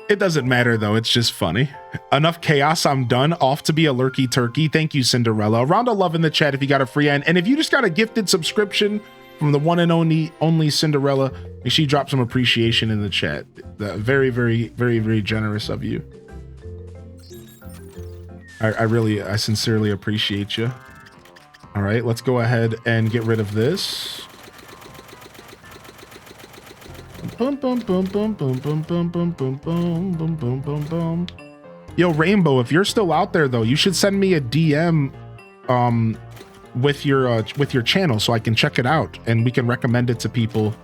[SPEAKER 1] It doesn't matter though. It's just funny. Enough chaos. I'm done. Off to be a lurky turkey. Thank you, Cinderella. Round of love in the chat if you got a free end, and if you just got a gifted subscription from the one and only Cinderella, make sure you drop some appreciation in the chat. Very, very, very, very generous of you. I sincerely appreciate you. All right, let's go ahead and get rid of this. Yo, Rainbow, if you're still out there though, you should send me a DM with your channel so I can check it out and we can recommend it to people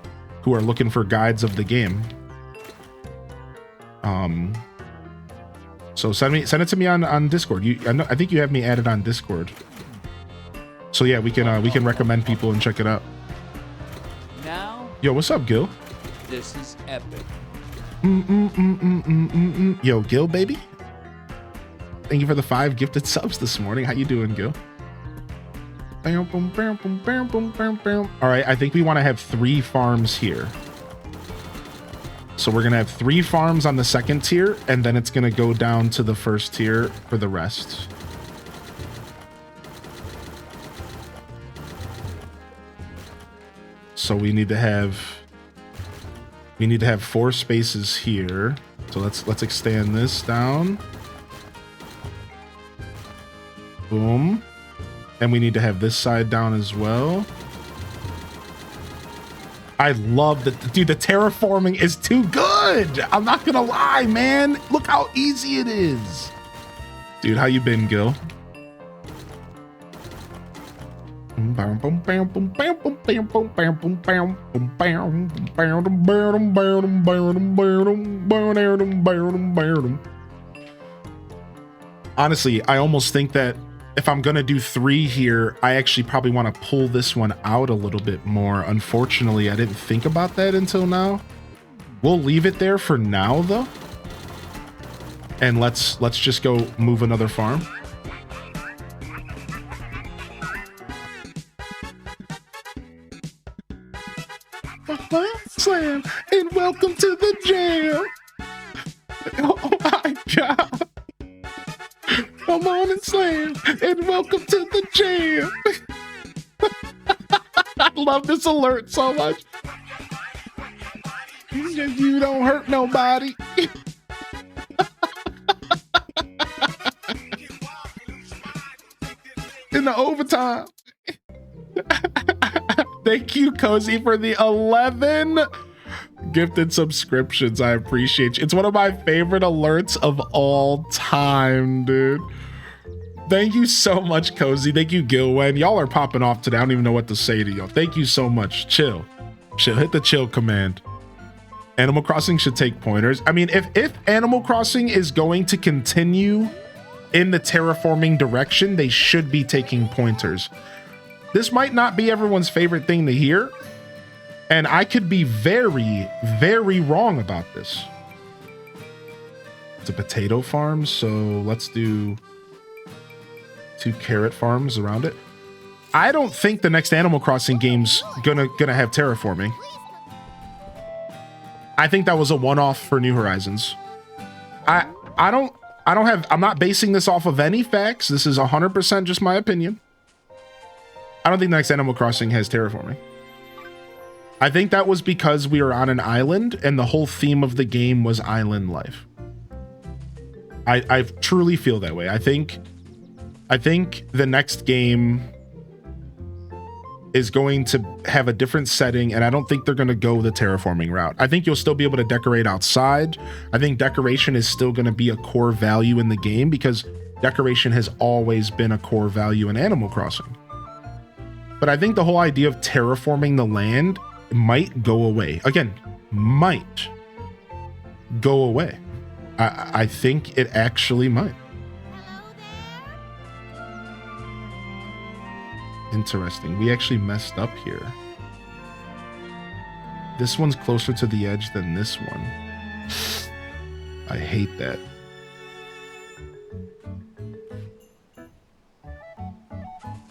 [SPEAKER 1] who are looking for guides of the game. So send it to me on Discord. I think you have me added on Discord. So yeah, we can recommend people and check it out.
[SPEAKER 6] Now,
[SPEAKER 1] yo, what's up, Gil?
[SPEAKER 6] this is epic.
[SPEAKER 1] Yo, Gil, baby. Thank you for the 5 gifted subs this morning. How you doing, Gil? All right, I think we want to have 3 farms here. So we're gonna have 3 farms on the second tier, and then it's gonna go down to the first tier for the rest. So we need to have 4 spaces here. So let's extend this down. Boom. And we need to have this side down as well. I love that, dude. The terraforming is too good. I'm not gonna lie, man. Look how easy it is, dude. How you been, Gil? Honestly, I almost think that if I'm gonna do 3 here, I actually probably want to pull this one out a little bit more. Unfortunately, I didn't think about that until now. We'll leave it there for now though. And let's just go move another farm. Slam, and welcome to the jam. Oh my God. Come on and slam, and welcome to the jam. I love this alert so much. You don't hurt nobody. In the overtime. Thank you, Cozy, for the 11 gifted subscriptions. I appreciate you. It's one of my favorite alerts of all time, dude. Thank you so much, Cozy. Thank you, Gilwen. Y'all are popping off today. I don't even know what to say to y'all. Thank you so much. Chill. Hit the chill command. Animal Crossing should take pointers. I mean, if Animal Crossing is going to continue in the terraforming direction, they should be taking pointers. This might not be everyone's favorite thing to hear, and I could be very, very wrong about this. It's a potato farm, so let's do 2 carrot farms around it. I don't think the next Animal Crossing game's gonna have terraforming. I think that was a one-off for New Horizons. I'm not basing this off of any facts. This is 100% just my opinion. I don't think the next Animal Crossing has terraforming. I think that was because we were on an island and the whole theme of the game was island life. I truly feel that way. I think the next game is going to have a different setting, and I don't think they're going to go the terraforming route. I think you'll still be able to decorate outside. I think decoration is still going to be a core value in the game because decoration has always been a core value in Animal Crossing. But I think the whole idea of terraforming the land might go away. Again, might go away. I think it actually might. Interesting. We actually messed up here. This one's closer to the edge than this one. I hate that.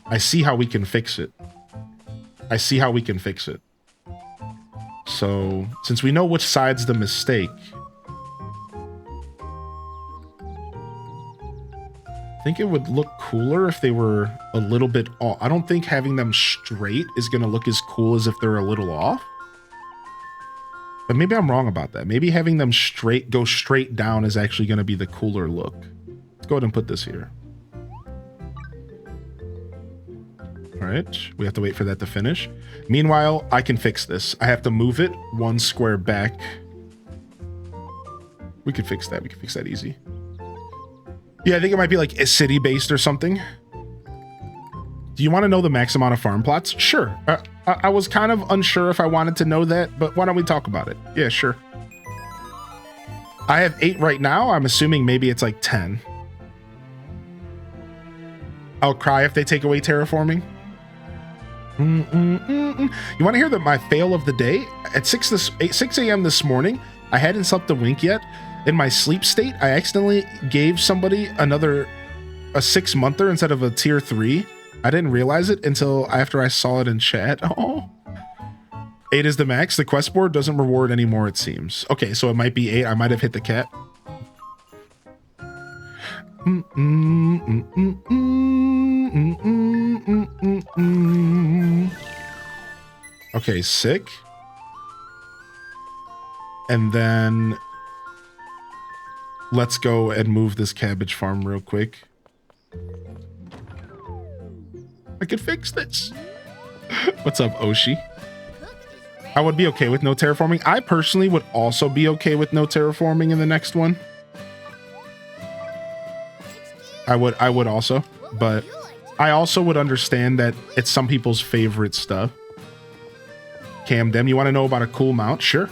[SPEAKER 1] I see how we can fix it. So, since we know which side's the mistake, I think it would look cooler if they were a little bit off. I don't think having them straight is going to look as cool as if they're a little off. But maybe I'm wrong about that. Maybe having them go straight down is actually going to be the cooler look. Let's go ahead and put this here. All right, we have to wait for that to finish. Meanwhile, I can fix this. I have to move it 1 square back. We could fix that. We can fix that easy. Yeah, I think it might be like a city-based or something. Do you want to know the max amount of farm plots? Sure. I was kind of unsure if I wanted to know that, but why don't we talk about it? Yeah, sure. I have 8 right now. I'm assuming maybe it's like 10. I'll cry if they take away terraforming. You want to hear my fail of the day? At 6 a.m. this morning, I hadn't slept a wink yet. In my sleep state, I accidentally gave somebody a 6-monther instead of a tier 3. I didn't realize it until after I saw it in chat. Oh, 8 is the max. The quest board doesn't reward anymore, it seems. Okay, so it might be 8. I might have hit the cat. Okay, sick. And then let's go and move this cabbage farm real quick. I could fix this. What's up, Oshi? I would be okay with no terraforming. I personally would also be okay with no terraforming in the next one. I would also, but I also would understand that it's some people's favorite stuff. Camden, you want to know about a cool mount? Sure.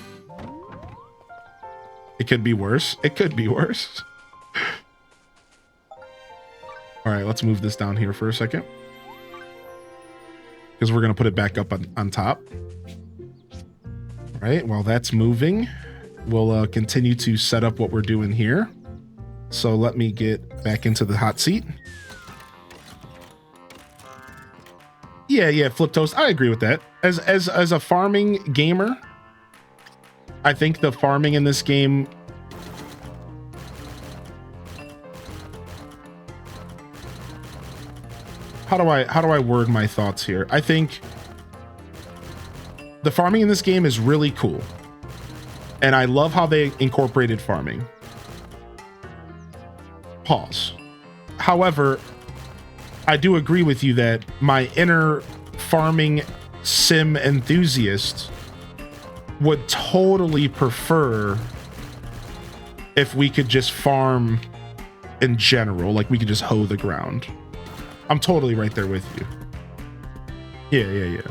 [SPEAKER 1] It could be worse. It could be worse. All right, let's move this down here for a second, because we're going to put it back up on top. All right, while that's moving, we'll continue to set up what we're doing here. So let me get back into the hot seat. Yeah, Flip Toast. I agree with that. As a farming gamer, I think the farming in this game how do I word my thoughts here? I think the farming in this game is really cool. And I love how they incorporated farming. Pause. However, I do agree with you that my inner farming sim enthusiast would totally prefer if we could just farm in general, like we could just hoe the ground. I'm totally right there with you. Yeah.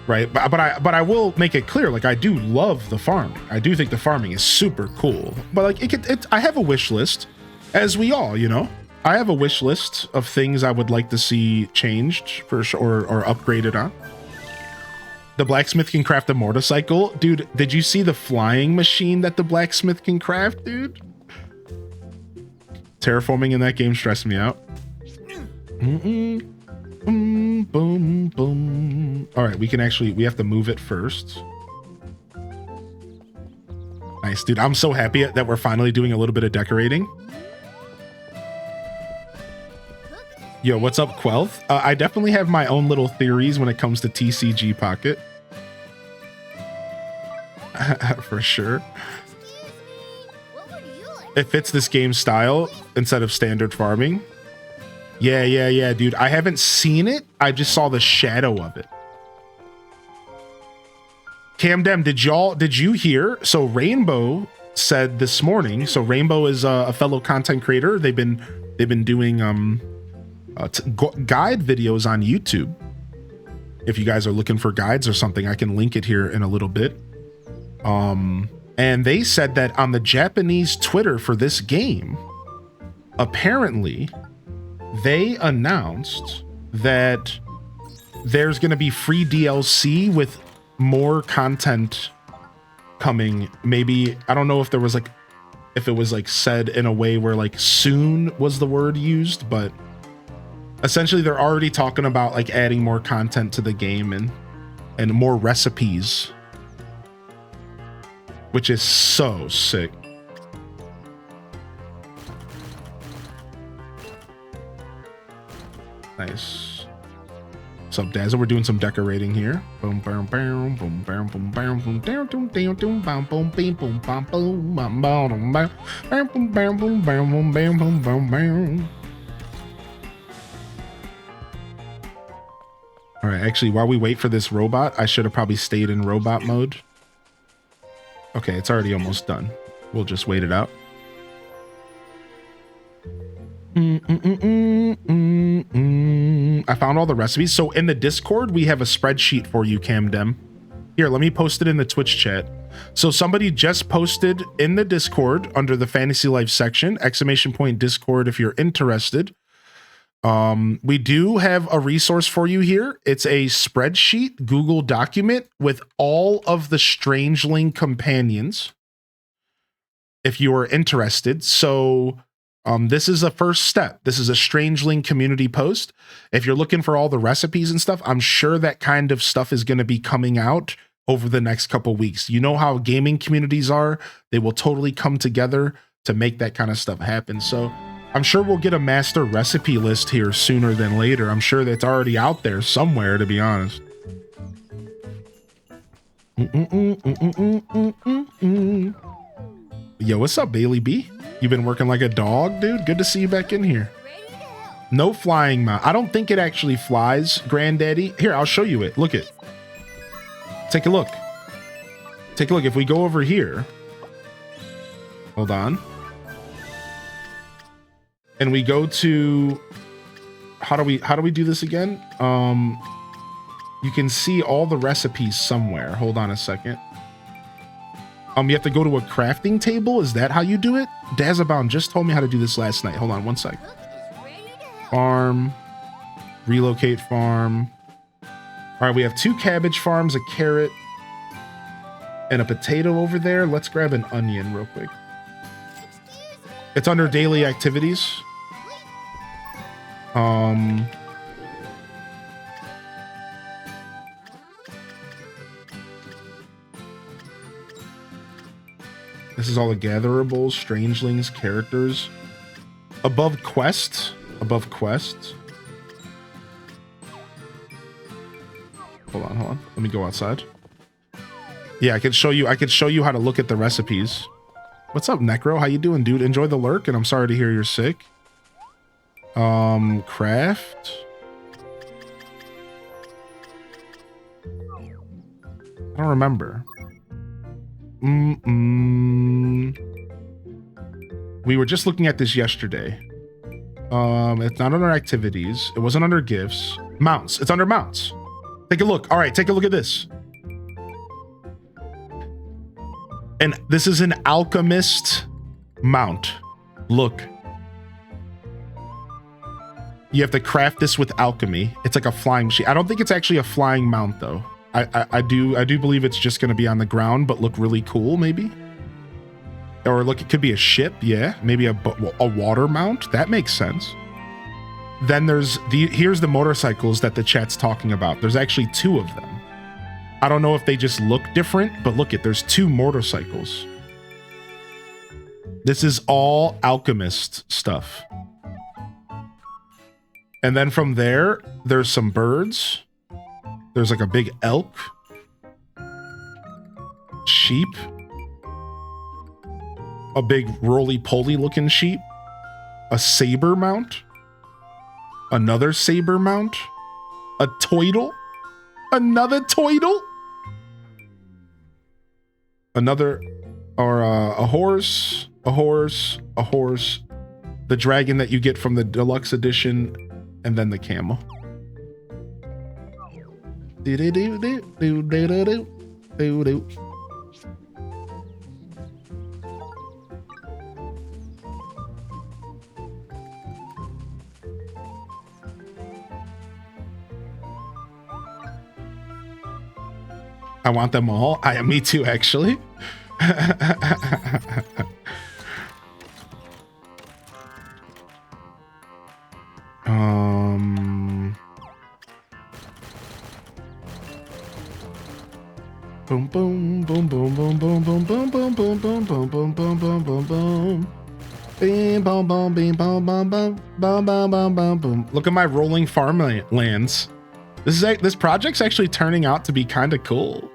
[SPEAKER 1] Right, but I will make it clear, like I do love the farming. I do think the farming is super cool, but like I have a wish list, as we all, you know. I have a wish list of things I would like to see changed for sure or upgraded on. The blacksmith can craft a motorcycle. Dude, did you see the flying machine that the blacksmith can craft, dude? Terraforming in that game stressed me out. Boom, boom, boom. All right, we have to move it first. Nice, dude. I'm so happy that we're finally doing a little bit of decorating. Yo, what's up, Quelth? I definitely have my own little theories when it comes to TCG Pocket. For sure.
[SPEAKER 2] What would you like?
[SPEAKER 1] It fits this game's style instead of standard farming. Yeah, dude. I haven't seen it. I just saw the shadow of it. Camdem, did you hear? So Rainbow said this morning. So Rainbow is a fellow content creator. They've been doing guide videos on YouTube. If you guys are looking for guides or something, I can link it here in a little bit. And they said that on the Japanese Twitter for this game, apparently they announced that there's going to be free DLC with more content coming. Maybe, I don't know if it was said in a way where like soon was the word used, but essentially they're already talking about like adding more content to the game and more recipes, which is so sick. Nice. What's up, Dazzle? We're doing some decorating here. Boom, boom, boom, boom, boom, boom, boom, boom, down, doom, down, doom, bam, boom, beam, boom, bam, boom, bam, bam, bam, bam, boom, bam, boom, bam, boom, bam, boom, bam, bam. All right, actually, while we wait for this robot, I should have probably stayed in robot mode. Okay, it's already almost done. We'll just wait it out. I found all the recipes. So in the Discord, we have a spreadsheet for you, Camdem. Here, let me post it in the Twitch chat. So somebody just posted in the Discord under the Fantasy Life section, !Discord if you're interested. We do have a resource for you here. It's a spreadsheet Google document with all of the Strangeling companions, if you are interested. So this is the first step. This is a Strangeling community post. If you're looking for all the recipes and stuff, I'm sure that kind of stuff is going to be coming out over the next couple weeks. You know how gaming communities are. They will totally come together to make that kind of stuff happen. So I'm sure we'll get a master recipe list here sooner than later. I'm sure that's already out there somewhere, to be honest. Yo, what's up, Bailey B? You've been working like a dog, dude. Good to see you back in here.
[SPEAKER 2] Ready to help.
[SPEAKER 1] No flying mount. I don't think it actually flies, Granddaddy. Here, I'll show you it. Look it. Take a look. Take a look. If we go over here, hold on. And we go to, how do we do this again? You can see all the recipes somewhere. Hold on a second. You have to go to a crafting table. Is that how you do it? Dazabound just told me how to do this last night. Hold on one sec.
[SPEAKER 2] Cook is ready to help.
[SPEAKER 1] Farm, relocate farm. All right, we have 2 cabbage farms, a carrot, and a potato over there. Let's grab an onion real quick.
[SPEAKER 2] Excuse me.
[SPEAKER 1] It's under daily activities. This is all the gatherables, strangelings, characters. Above quest. Above quest. Hold on. Let me go outside. Yeah, I could show you how to look at the recipes. What's up, Necro? How you doing, dude? Enjoy the lurk, and I'm sorry to hear you're sick. Craft. I don't remember. We were just looking at this yesterday. It's not under activities. It wasn't under gifts. Mounts. It's under mounts. Take a look. All right, take a look at this. And this is an alchemist mount. Look. You have to craft this with alchemy. It's like a flying machine. I don't think it's actually a flying mount though. I do believe it's just going to be on the ground, but look really cool maybe. Or look, it could be a ship. Yeah, maybe a water mount. That makes sense. Then here's the motorcycles that the chat's talking about. There's actually 2 of them. I don't know if they just look different, but look there's 2 motorcycles. This is all alchemist stuff. And then from there, there's some birds. There's like a big elk. Sheep. A big roly-poly looking sheep. A saber mount. Another saber mount. A toidle. Another toidle. Another, or a horse. A horse. A horse. The dragon that you get from the deluxe edition. And then the camel. I want them all. Me too, actually. Boom boom boom boom boom boom boom boom boom boom boom boom boom boom boom boom boom. Bing boom boom bing boom boom boom boom boom boom boom boom. Look at my rolling farmlands. This project's actually turning out to be kind of cool.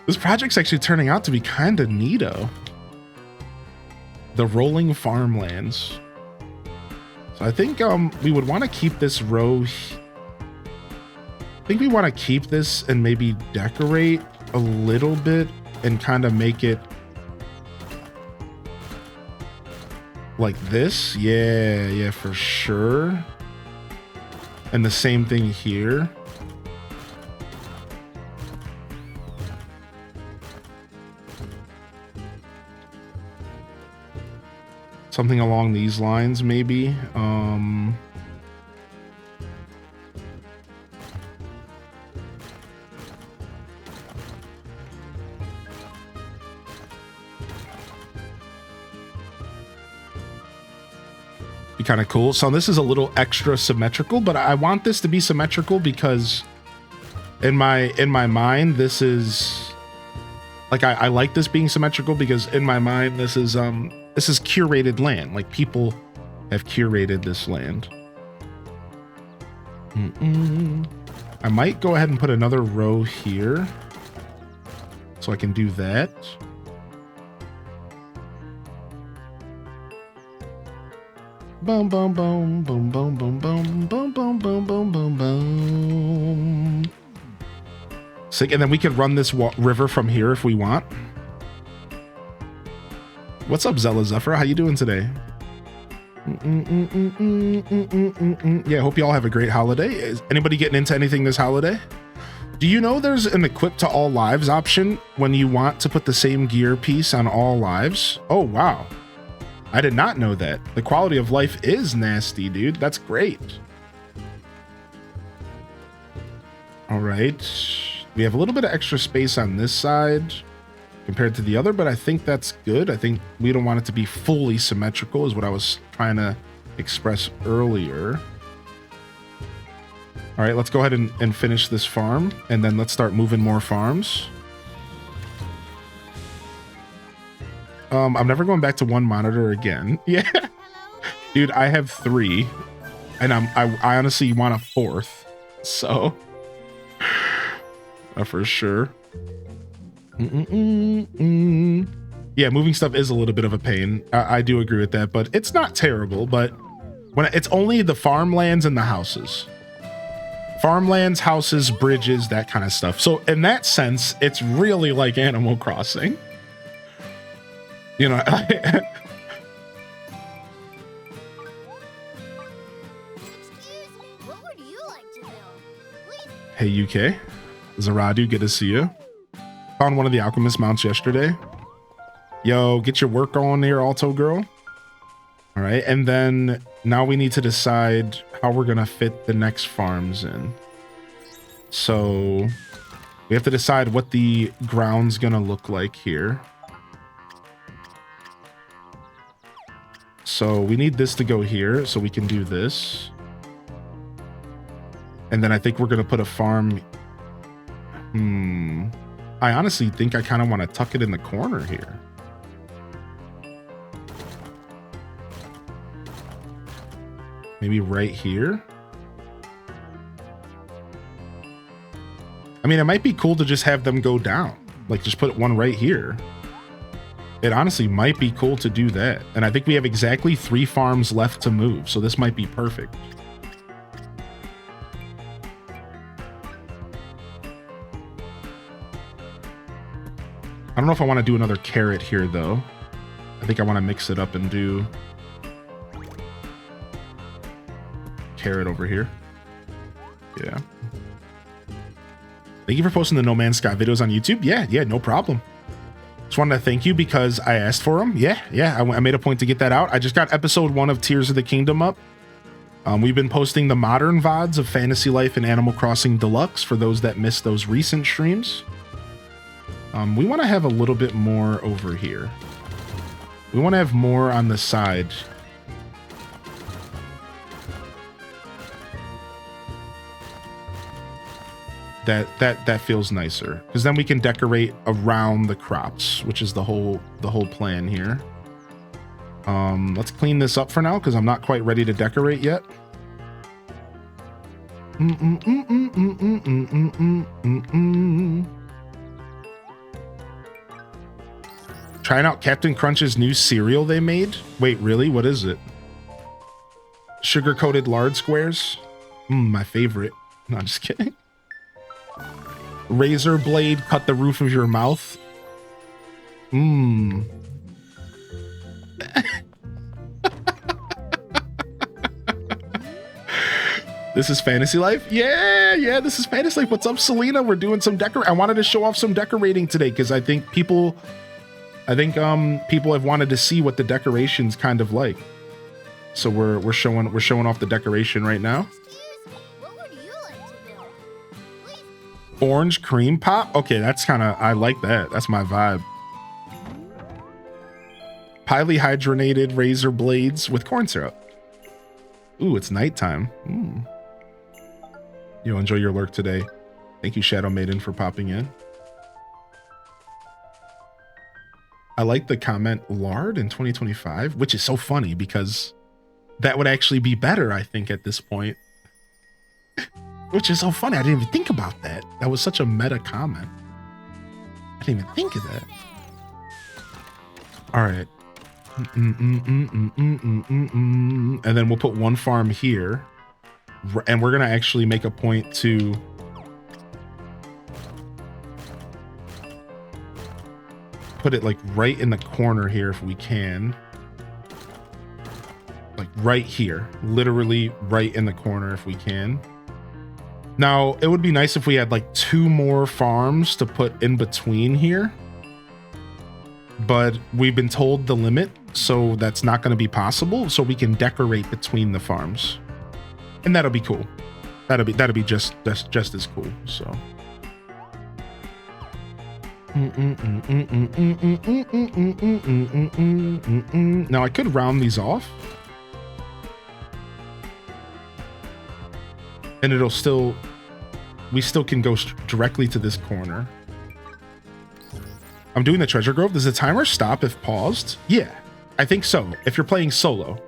[SPEAKER 1] This project's actually turning out to be kind of neato. The rolling farmlands. So I think we would want to keep this row. I think we want to keep this and maybe decorate a little bit and kind of make it like this. Yeah, for sure. And the same thing here. Something along these lines, maybe. Be kind of cool. So this is a little extra symmetrical, but I want this to be symmetrical because in my mind, this is like, I like this being symmetrical because in my mind, this is curated land. Like people have curated this land. I might go ahead and put another row here so I can do that. Boom, boom, boom, boom, boom, boom, boom, boom, boom, boom, boom, boom, boom. Sick. And then we could run this river from here if we want. What's up, Zella Zephyr? How you doing today? Yeah, hope you all have a great holiday. Is anybody getting into anything this holiday? Do you know there's an equip to all lives option when you want to put the same gear piece on all lives? Oh, wow. I did not know that. The quality of life is nasty, dude. That's great. All right. We have a little bit of extra space on this side compared to the other, but I think that's good. I think we don't want it to be fully symmetrical is what I was trying to express earlier. All right, let's go ahead and finish this farm, and then let's start moving more farms. I'm never going back to one monitor again. Yeah, dude, I have 3, and I honestly want a 4th, so for sure. Yeah, moving stuff is a little bit of a pain. I do agree with that, but it's not terrible. But when it's only the farmlands and the houses, farmlands, houses, bridges, that kind of stuff. So in that sense, it's really like Animal Crossing. You know,
[SPEAKER 2] Excuse me, what would you like to know? Please.
[SPEAKER 1] Hey, UK. Zaradu, good to see you. Found one of the alchemist mounts yesterday. Yo, get your work on there, Alto girl. All right, and then now we need to decide how we're gonna fit the next farms in. So we have to decide what the ground's gonna look like here. So we need this to go here so we can do this. And then I think we're gonna put a farm. I honestly think I kind of want to tuck it in the corner here. Maybe right here. I mean, it might be cool to just have them go down. Like, just put one right here. It honestly might be cool to do that. And I think we have exactly 3 farms left to move, so this might be perfect. I don't know if I want to do another carrot here, though. I think I want to mix it up and do carrot over here. Yeah. Thank you for posting the No Man's Sky videos on YouTube. Yeah, no problem. Just wanted to thank you because I asked for them. Yeah, I made a point to get that out. I just got episode 1 of Tears of the Kingdom up. We've been posting the modern VODs of Fantasy Life and Animal Crossing Deluxe for those that missed those recent streams. We want to have a little bit more over here. We want to have more on the side. That feels nicer because then we can decorate around the crops, which is the whole plan here. Let's clean this up for now because I'm not quite ready to decorate yet. Trying out Captain Crunch's new cereal they made. Wait, really? What is it? Sugar-coated lard squares? My favorite. No, I'm just kidding. Razor blade cut the roof of your mouth. This is Fantasy Life? Yeah, this is Fantasy Life. What's up, Selena? We're doing some I wanted to show off some decorating today because I think people have wanted to see what the decoration's kind of like. So we're showing off the decoration right now. Orange cream pop? Okay, that's kind of, I like that. That's my vibe. Polyhydronated razor blades with corn syrup. Ooh, it's nighttime. You'll enjoy your lurk today. Thank you, Shadow Maiden, for popping in. I like the comment lard in 2025, which is so funny because that would actually be better, I think, at this point. Which is so funny. I didn't even think about that. That was such a meta comment. I didn't even think of that. All right. And then we'll put one farm here. And we're going to actually make a point to put it like right in the corner here if we can. Like right here. Literally right in the corner if we can. Now, it would be nice if we had like 2 more farms to put in between here. But we've been told the limit, so that's not going to be possible. So we can decorate between the farms. And that'll be cool. That'll be just as cool. So now I could round these off. And it'll still, we still can go directly to this corner. I'm doing the treasure grove. Does the timer stop if paused? Yeah, I think so. If you're playing solo,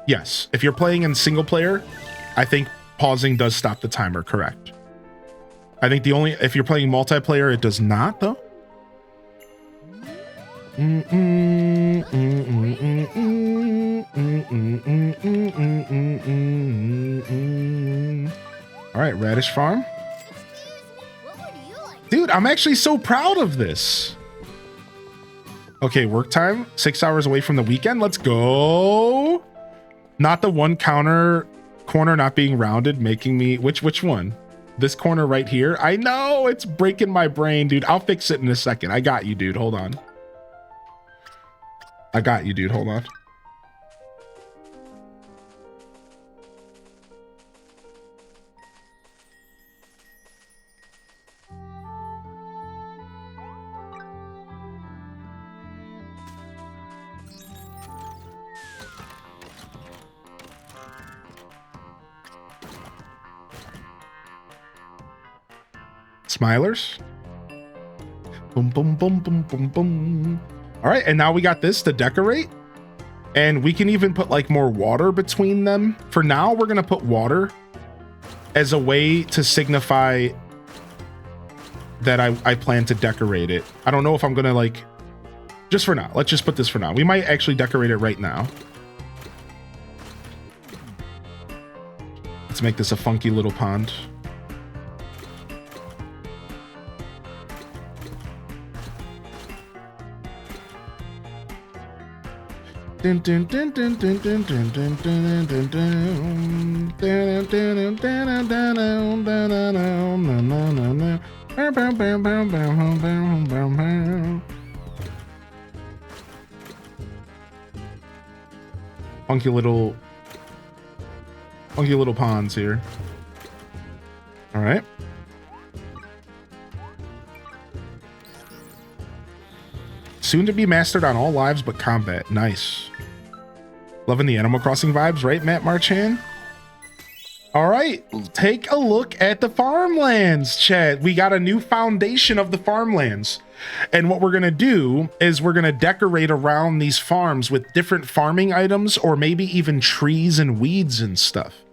[SPEAKER 1] yes. If you're playing in single player, I think pausing does stop the timer, correct. I think if you're playing multiplayer, it does not though. All right, Radish Farm. Dude, I'm actually so proud of this. Okay, work time, 6 hours away from the weekend. Let's go. Not the one corner not being rounded, making me, which one? This corner right here. I know, it's breaking my brain, dude. I'll fix it in a second. I got you, dude. Hold on. I got you, dude. Hold on. Smilers. Boom, boom, boom, boom, boom, boom. All right, and now we got this to decorate. And we can even put like more water between them. For now, we're gonna put water as a way to signify that I plan to decorate it. I don't know if I'm gonna like, just for now. Let's just put this for now. We might actually decorate it right now. Let's make this a funky little pond. Dun, dun, dun, dun, dun, dun, dun, dun, dun, dun, dun, dun, dun, dun, dun, dun. Funky little ponds here. All right. Soon to be mastered on all lives but combat. Nice. Loving the Animal Crossing vibes, right, Matt Marchand? All right, take a look at the farmlands, chat. We got a new foundation of the farmlands. And what we're gonna do is we're gonna decorate around these farms with different farming items or maybe even trees and weeds and stuff.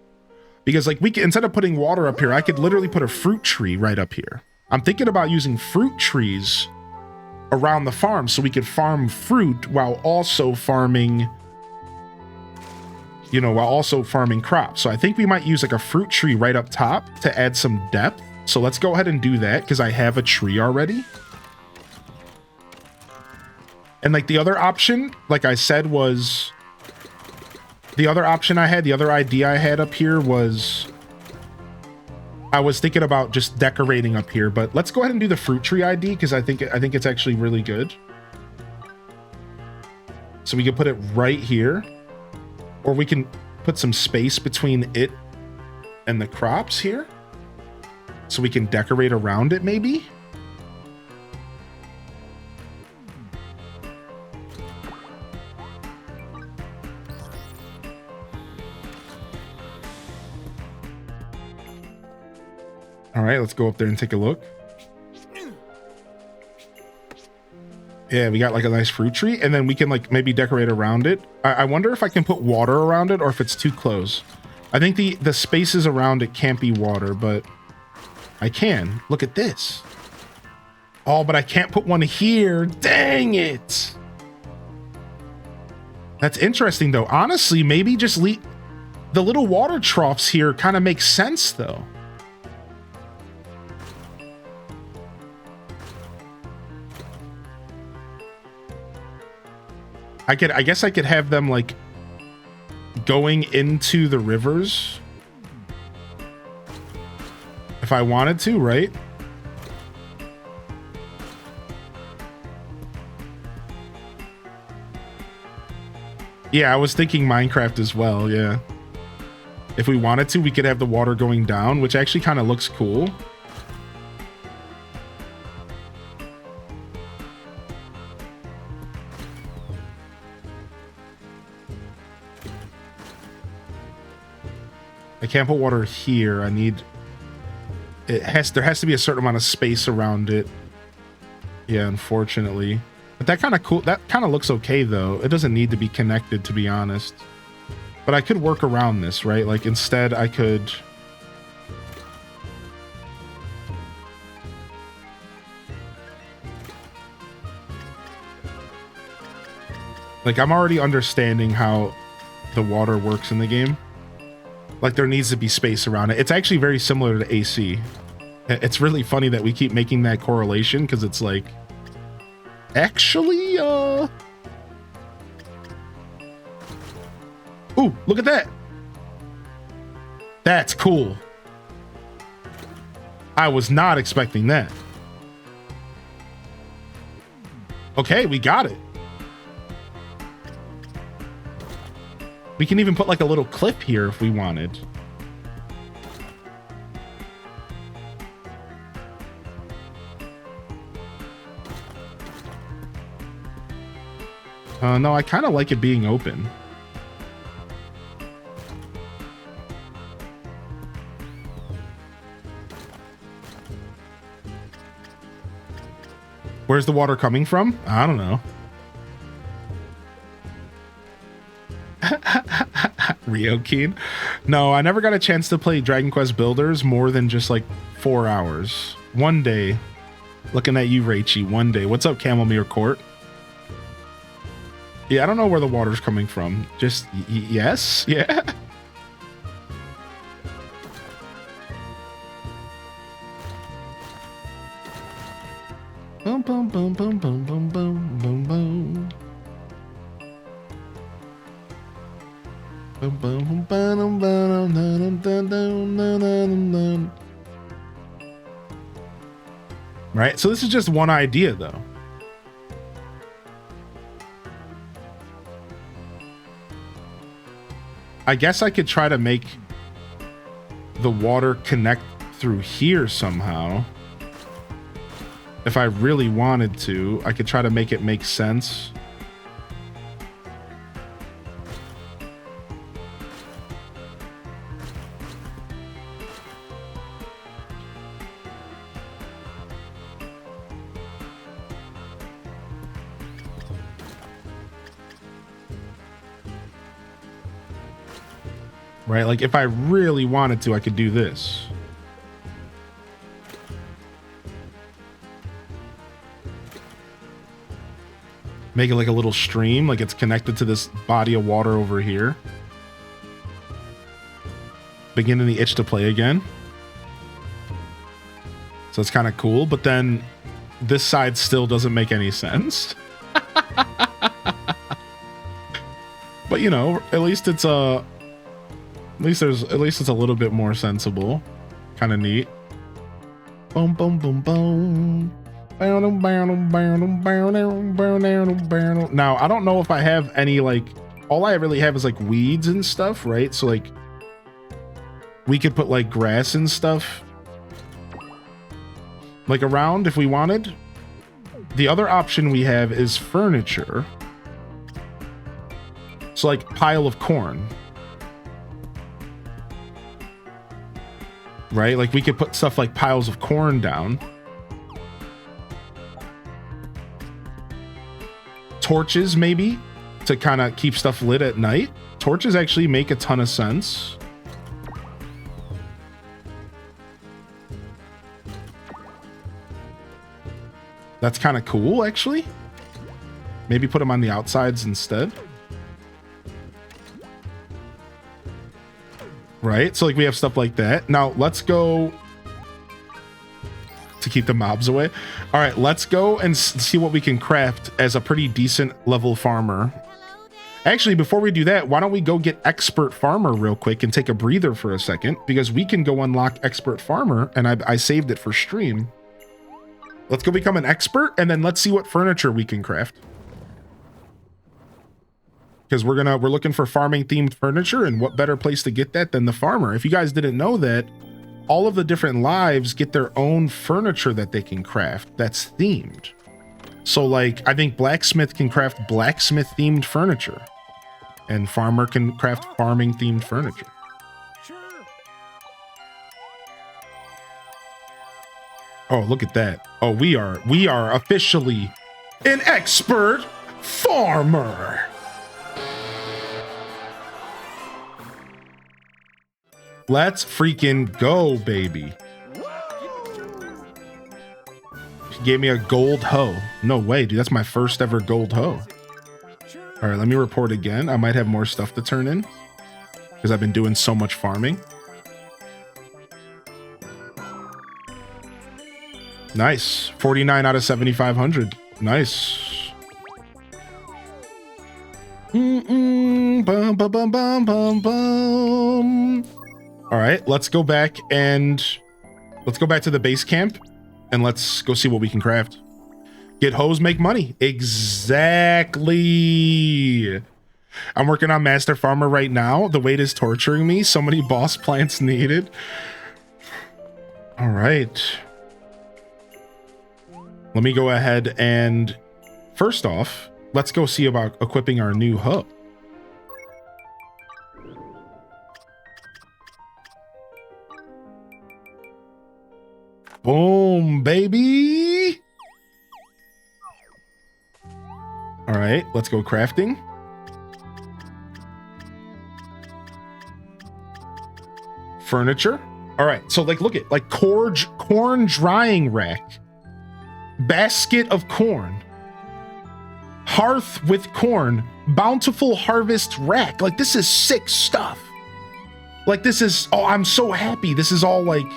[SPEAKER 1] Because like we can, instead of putting water up here, I could literally put a fruit tree right up here. I'm thinking about using fruit trees around the farm so we could farm fruit while also farming, you know, while also farming crops. So I think we might use like a fruit tree right up top to add some depth. So let's go ahead and do that because I have a tree already. And like the other option, like I said, was the other option I had, the other idea I had up here was I was thinking about just decorating up here, but let's go ahead and do the fruit tree ID because I think it's actually really good. So we can put it right here, or we can put some space between it and the crops here so we can decorate around it maybe. All right, let's go up there and take a look. Yeah, we got like a nice fruit tree, and then we can like maybe decorate around it. I wonder if I can put water around it or if it's too close. I think the spaces around it can't be water, but I can. Look at this. Oh, but I can't put one here. Dang it. That's interesting though. Honestly, maybe just leave the little water troughs here kind of makes sense though. I guess I could have them like going into the rivers if I wanted to, right? Yeah, I was thinking Minecraft as well, yeah. If we wanted to, we could have the water going down, which actually kind of looks cool. I can't put water here. I need there has to be a certain amount of space around it. Yeah, unfortunately. But that kind of cool. That kind of looks okay though. It doesn't need to be connected, to be honest. But I could work around this, right? Like instead I could like I'm already understanding how the water works in the game. Like there needs to be space around it. It's actually very similar to AC. It's really funny that we keep making that correlation because it's like, actually, ooh, look at that. That's cool. I was not expecting that. Okay, we got it. We can even put like a little cliff here if we wanted. No, I kind of like it being open. Where's the water coming from? I don't know. Rio Keen? No, I never got a chance to play Dragon Quest Builders more than just like 4 hours. One day. Looking at you, Raichi, one day. What's up, Camomere Court? Yeah, I don't know where the water's coming from. Just, yes? Yeah? Boom, boom, boom, boom, boom, boom, boom, boom, boom. Boom, boom, boom, boom, boom, boom, boom, boom, boom. Right? So this is just one idea, though. I guess I could try to make the water connect through here somehow. If I really wanted to, I could try to make it make sense. Right? Like if I really wanted to, I could do this. Make it like a little stream, like it's connected to this body of water over here. Beginning the itch to play again. So it's kind of cool, but then this side still doesn't make any sense. But you know, at least it's a at least it's a little bit more sensible. Kind of neat. Boom, boom, boom, boom. Now, I don't know if I have any, like, all I really have is like weeds and stuff, right? So like we could put like grass and stuff like around if we wanted. The other option we have is furniture. So like pile of corn. Right? Like we could put stuff like piles of corn down. Torches maybe to kind of keep stuff lit at night. Torches actually make a ton of sense. That's kind of cool actually. Maybe put them on the outsides instead. Right? So like we have stuff like that. Now let's go to keep the mobs away. All right, let's go and see what we can craft as a pretty decent level farmer. Actually, before we do that, why don't we go get expert farmer real quick and take a breather for a second, because we can go unlock expert farmer, and I saved it for stream. Let's go become an expert, and then let's see what furniture we can craft. Because we're looking for farming themed furniture, and what better place to get that than the farmer? If you guys didn't know that, all of the different lives get their own furniture that they can craft that's themed. So like, I think blacksmith can craft blacksmith themed furniture, and farmer can craft farming themed furniture.
[SPEAKER 4] Sure.
[SPEAKER 1] Oh, look at that. Oh, we are officially an expert farmer. Let's freaking go, baby. She gave me a gold hoe. No way, dude. That's my first ever gold hoe. All right, let me report again. I might have more stuff to turn in because I've been doing so much farming. Nice. 49 out of 7,500. Nice. Bum, bum, bum, bum, bum, bum. All right, let's go back to the base camp and let's go see what we can craft. Get hoes, make money. Exactly. I'm working on Master Farmer right now. The wait is torturing me. So many boss plants needed. All right. Let me go ahead and first off, let's go see about equipping our new hoe. Boom, baby. All right, let's go crafting. Furniture. All right, so like look at like corn drying rack, basket of corn, hearth with corn, bountiful harvest rack. Like this is sick stuff. Like this is, oh, I'm so happy. This is all like,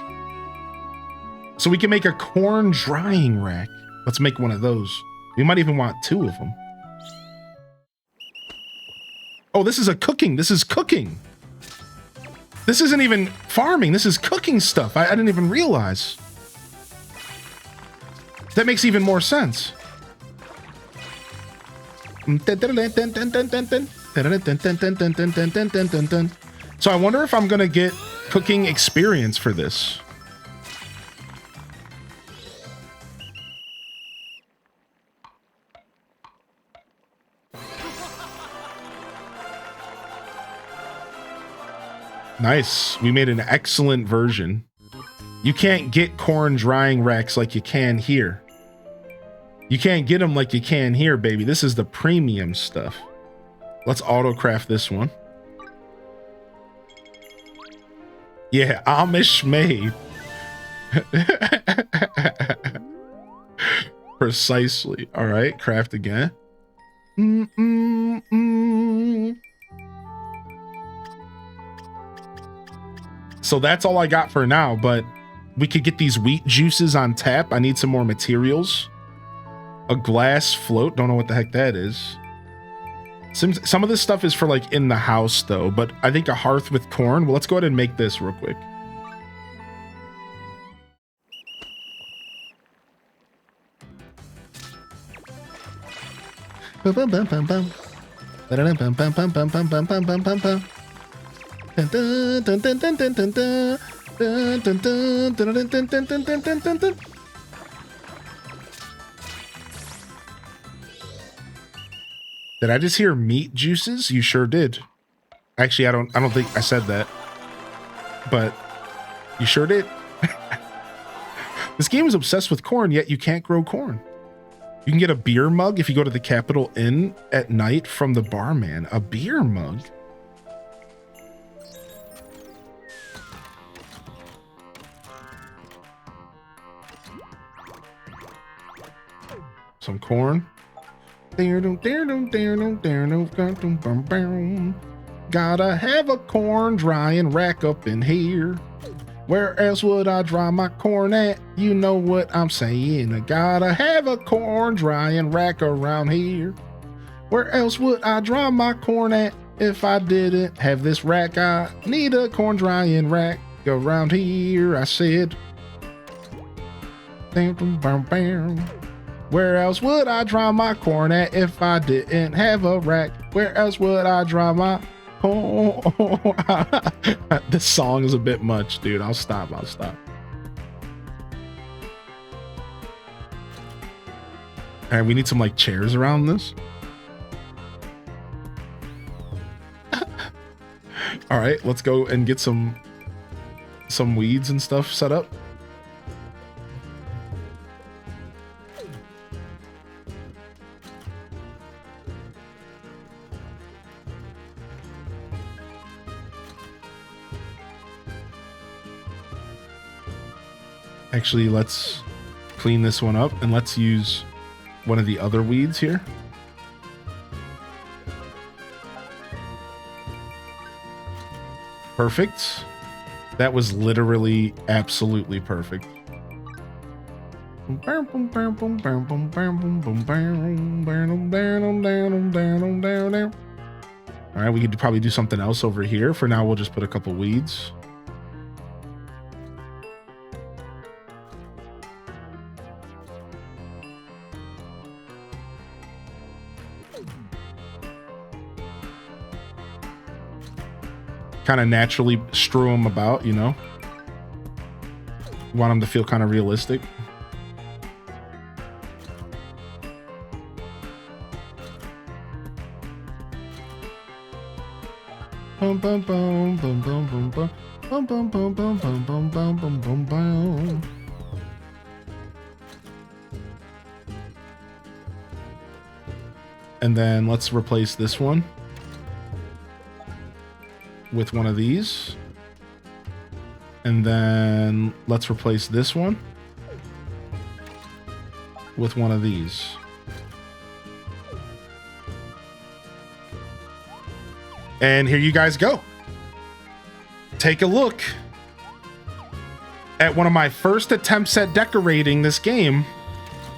[SPEAKER 1] so we can make a corn drying rack. Let's make one of those. We might even want 2 of them. Oh, this is a cooking. This is cooking. This isn't even farming. This is cooking stuff. I didn't even realize. That makes even more sense. So I wonder if I'm gonna get cooking experience for this. Nice. We made an excellent version. You can't get corn drying racks like you can here. You can't get them like you can here, baby. This is the premium stuff. Let's auto-craft this one. Yeah, Amish made. Precisely. All right, craft again. So that's all I got for now, but we could get these wheat juices on tap. I need some more materials. A glass float. Don't know what the heck that is. Some of this stuff is for like in the house though, but I think a hearth with corn. Well, let's go ahead and make this real quick. Did I just hear meat juices? You sure did. Actually, I don't think I said that. But you sure did. This game is obsessed with corn, yet you can't grow corn. You can get a beer mug if you go to the Capitol Inn at night from the barman. A beer mug? Some corn. Gotta have a corn drying rack up in here. Where else would I dry my corn at? You know what I'm saying. I gotta have a corn drying rack around here. Where else would I dry my corn at if I didn't have this rack? I need a corn drying rack around here, I said. Where else would I dry my corn at if I didn't have a rack? Where else would I dry my corn? This song is a bit much, dude. I'll stop. All right, we need some like chairs around this. All right, let's go and get some weeds and stuff set up. Actually, let's clean this one up and let's use one of the other weeds here. Perfect. That was literally absolutely perfect. All right, we could probably do something else over here. For now, we'll just put a couple weeds. Kind of naturally strew them about, you know. Want them to feel kind of realistic. Bum bum bum bum bum bum bum bum bum bum bum bum bum bum bum bum bum. And then let's replace this one with one of these. And then let's replace this one with one of these. And here you guys go. Take a look at one of my first attempts at decorating this game.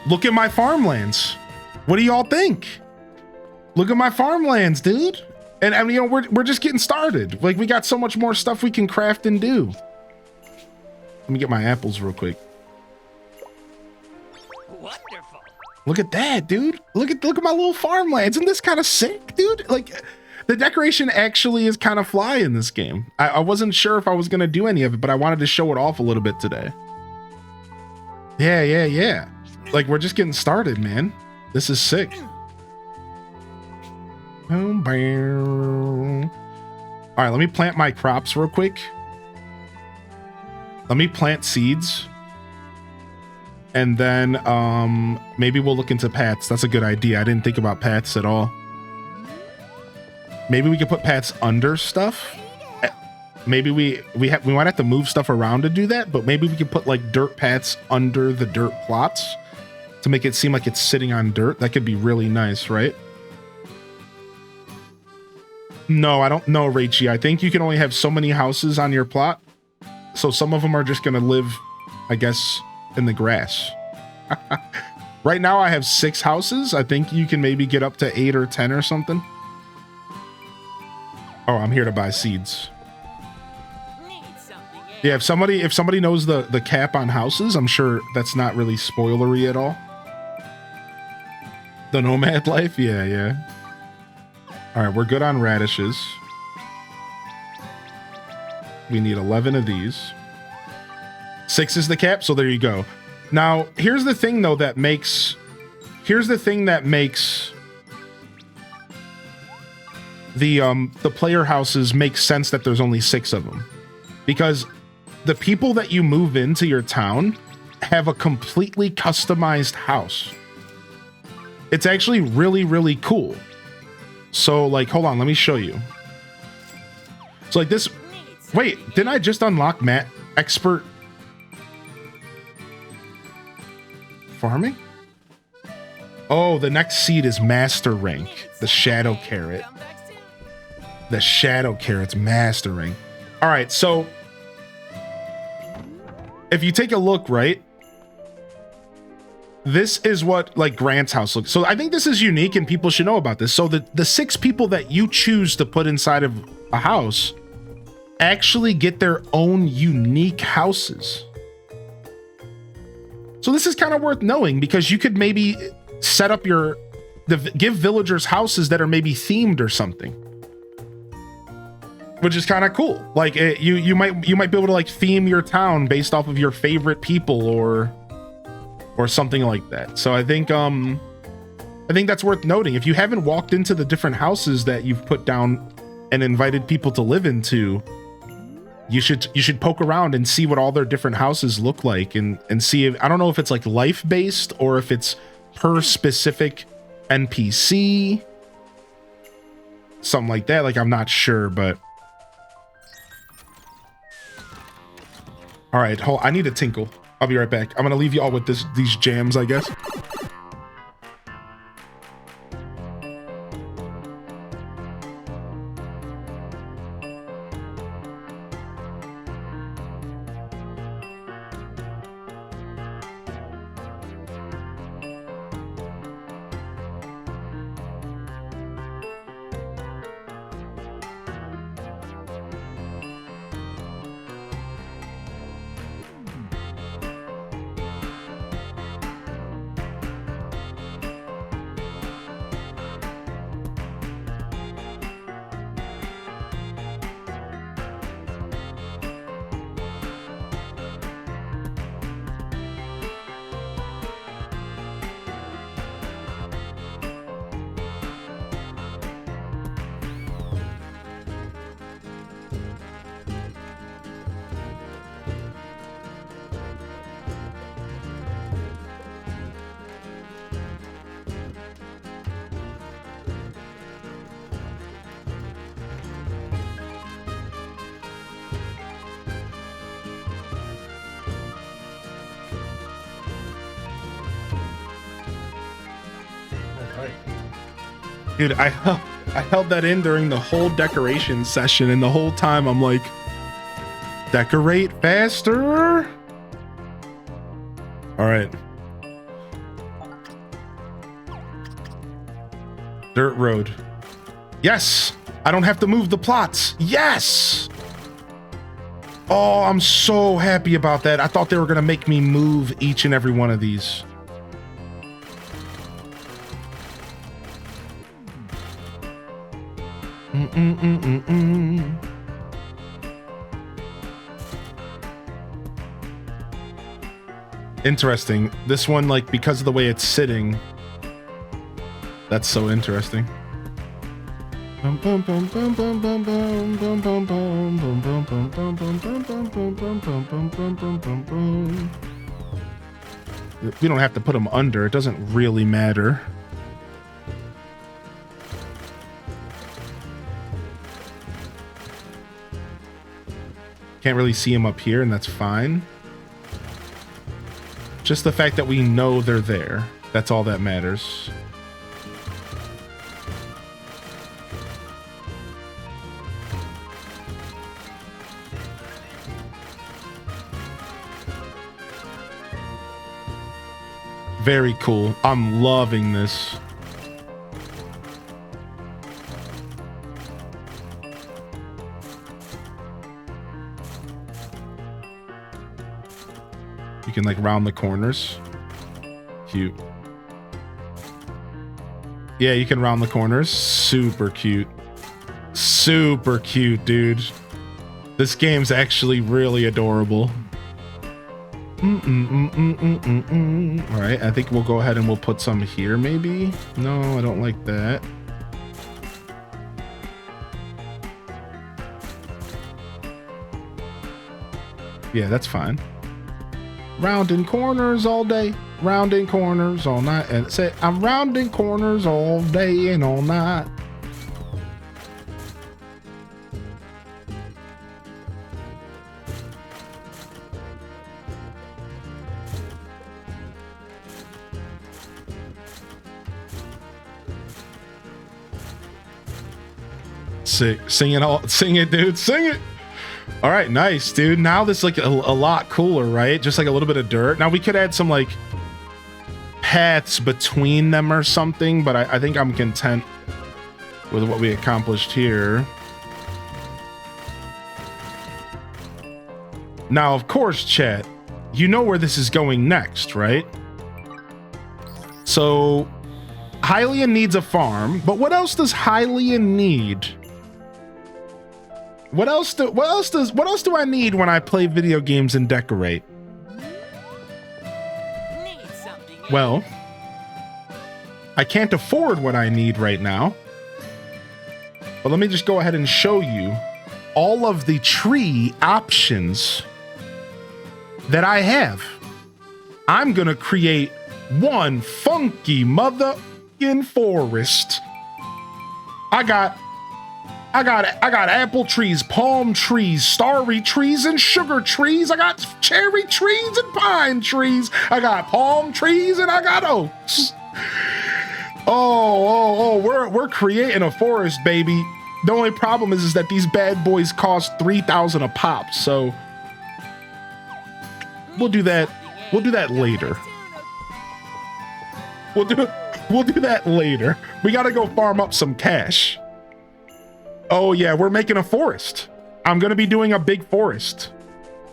[SPEAKER 1] Look at my farmlands. What do y'all think? Look at my farmlands, dude. And I mean, you know, we're just getting started. Like, we got so much more stuff we can craft and do. Let me get my apples real quick.
[SPEAKER 4] Wonderful.
[SPEAKER 1] Look at that, dude. Look at my little farmlands. Isn't this kind of sick, dude? Like, the decoration actually is kind of fly in this game. I wasn't sure if I was going to do any of it, but I wanted to show it off a little bit today. Yeah. Like, we're just getting started, man. This is sick. All right, let me plant my crops real quick. Let me plant seeds. And then maybe we'll look into paths. That's a good idea. I didn't think about paths at all. Maybe we could put paths under stuff. Maybe we might have to move stuff around to do that, but maybe we could put like dirt paths under the dirt plots to make it seem like it's sitting on dirt. That could be really nice, right? No, I don't know, Rachie. I think you can only have so many houses on your plot. So some of them are just going to live, I guess, in the grass. Right now I have 6 houses. I think you can maybe get up to 8 or 10 or something. Oh, I'm here to buy seeds. Yeah, if somebody knows the cap on houses, I'm sure that's not really spoilery at all. The nomad life? Yeah. All right, we're good on radishes. We need 11 of these. 6 is the cap, so there you go. Now, here's the thing though that makes the player houses make sense that there's only 6 of them. Because the people that you move into your town have a completely customized house. It's actually really, really cool. So like, hold on, let me show you. So like this, wait, didn't I just unlock expert farming? Oh, the next seed is master rank, the shadow carrot. The shadow carrot's master rank. All right, so if you take a look, right, this is what like Grant's house looks. So I think this is unique and people should know about this. So the 6 people that you choose to put inside of a house actually get their own unique houses. So this is kind of worth knowing because you could maybe set up give villagers houses that are maybe themed or something, which is kind of cool. Like you might be able to like theme your town based off of your favorite people or something like that. So I think that's worth noting. If you haven't walked into the different houses that you've put down and invited people to live into, you should poke around and see what all their different houses look like and see if, I don't know if it's like life based or if it's per specific NPC, something like that. Like, I'm not sure, but all right, I need a tinkle. I'll be right back. I'm gonna leave you all with these jams, I guess. Dude, I held that in during the whole decoration session, and the whole time I'm like, decorate faster. All right. Dirt road. Yes, I don't have to move the plots. Yes. Oh, I'm so happy about that. I thought they were gonna make me move each and every one of these. Interesting. This one, like, because of the way it's sitting, that's so interesting. We don't have to put them under. It doesn't really matter. Can't really see them up here, and that's fine. Just the fact that we know they're there. That's all that matters. Very cool. I'm loving this. You can like round the corners. Cute. Yeah, you can round the corners. Super cute. Super cute, dude. This game's actually really adorable. All right, I think we'll go ahead and we'll put some here maybe. No, I don't like that. Yeah, that's fine. Rounding corners all day, rounding corners all night. And say, I'm rounding corners all day and all night. Sing it, dude. Sing it. All right, nice, dude. Now this is like a lot cooler, right? Just like a little bit of dirt. Now we could add some like paths between them or something, but I think I'm content with what we accomplished here. Now, of course, chat, you know where this is going next, right? So Hylian needs a farm, but what else does Hylian need? What else do I need when I play video games and decorate? Well, I can't afford what I need right now. But let me just go ahead and show you all of the tree options that I have. I'm gonna create one funky motherfucking forest. I got apple trees, palm trees, starry trees, and sugar trees. I got cherry trees and pine trees. I got palm trees and I got oaks. We're creating a forest, baby. The only problem is that these bad boys cost 3,000 a pop, so we'll do that. We'll do that later. We'll do that later. We gotta go farm up some cash. Oh yeah, we're making a forest. I'm gonna be doing a big forest.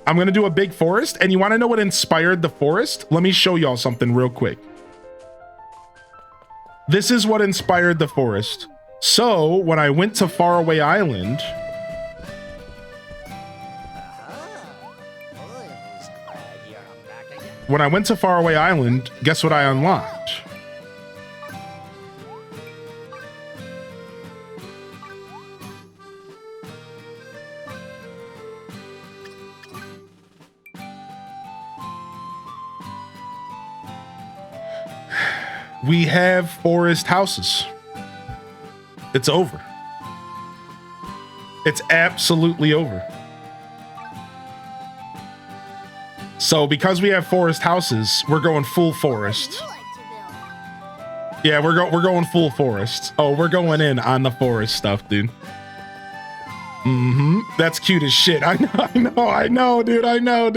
[SPEAKER 1] I'm gonna do a big forest, and you wanna know what inspired the forest? Let me show y'all something real quick. This is what inspired the forest. So when I went to Faraway Island, guess what I unlocked? We have forest houses. It's over. It's absolutely over. So because we have forest houses, we're going full forest. Yeah, we're going full forest. Oh, we're going in on the forest stuff, dude. Mm-hmm. That's cute as shit. I know, dude. I know.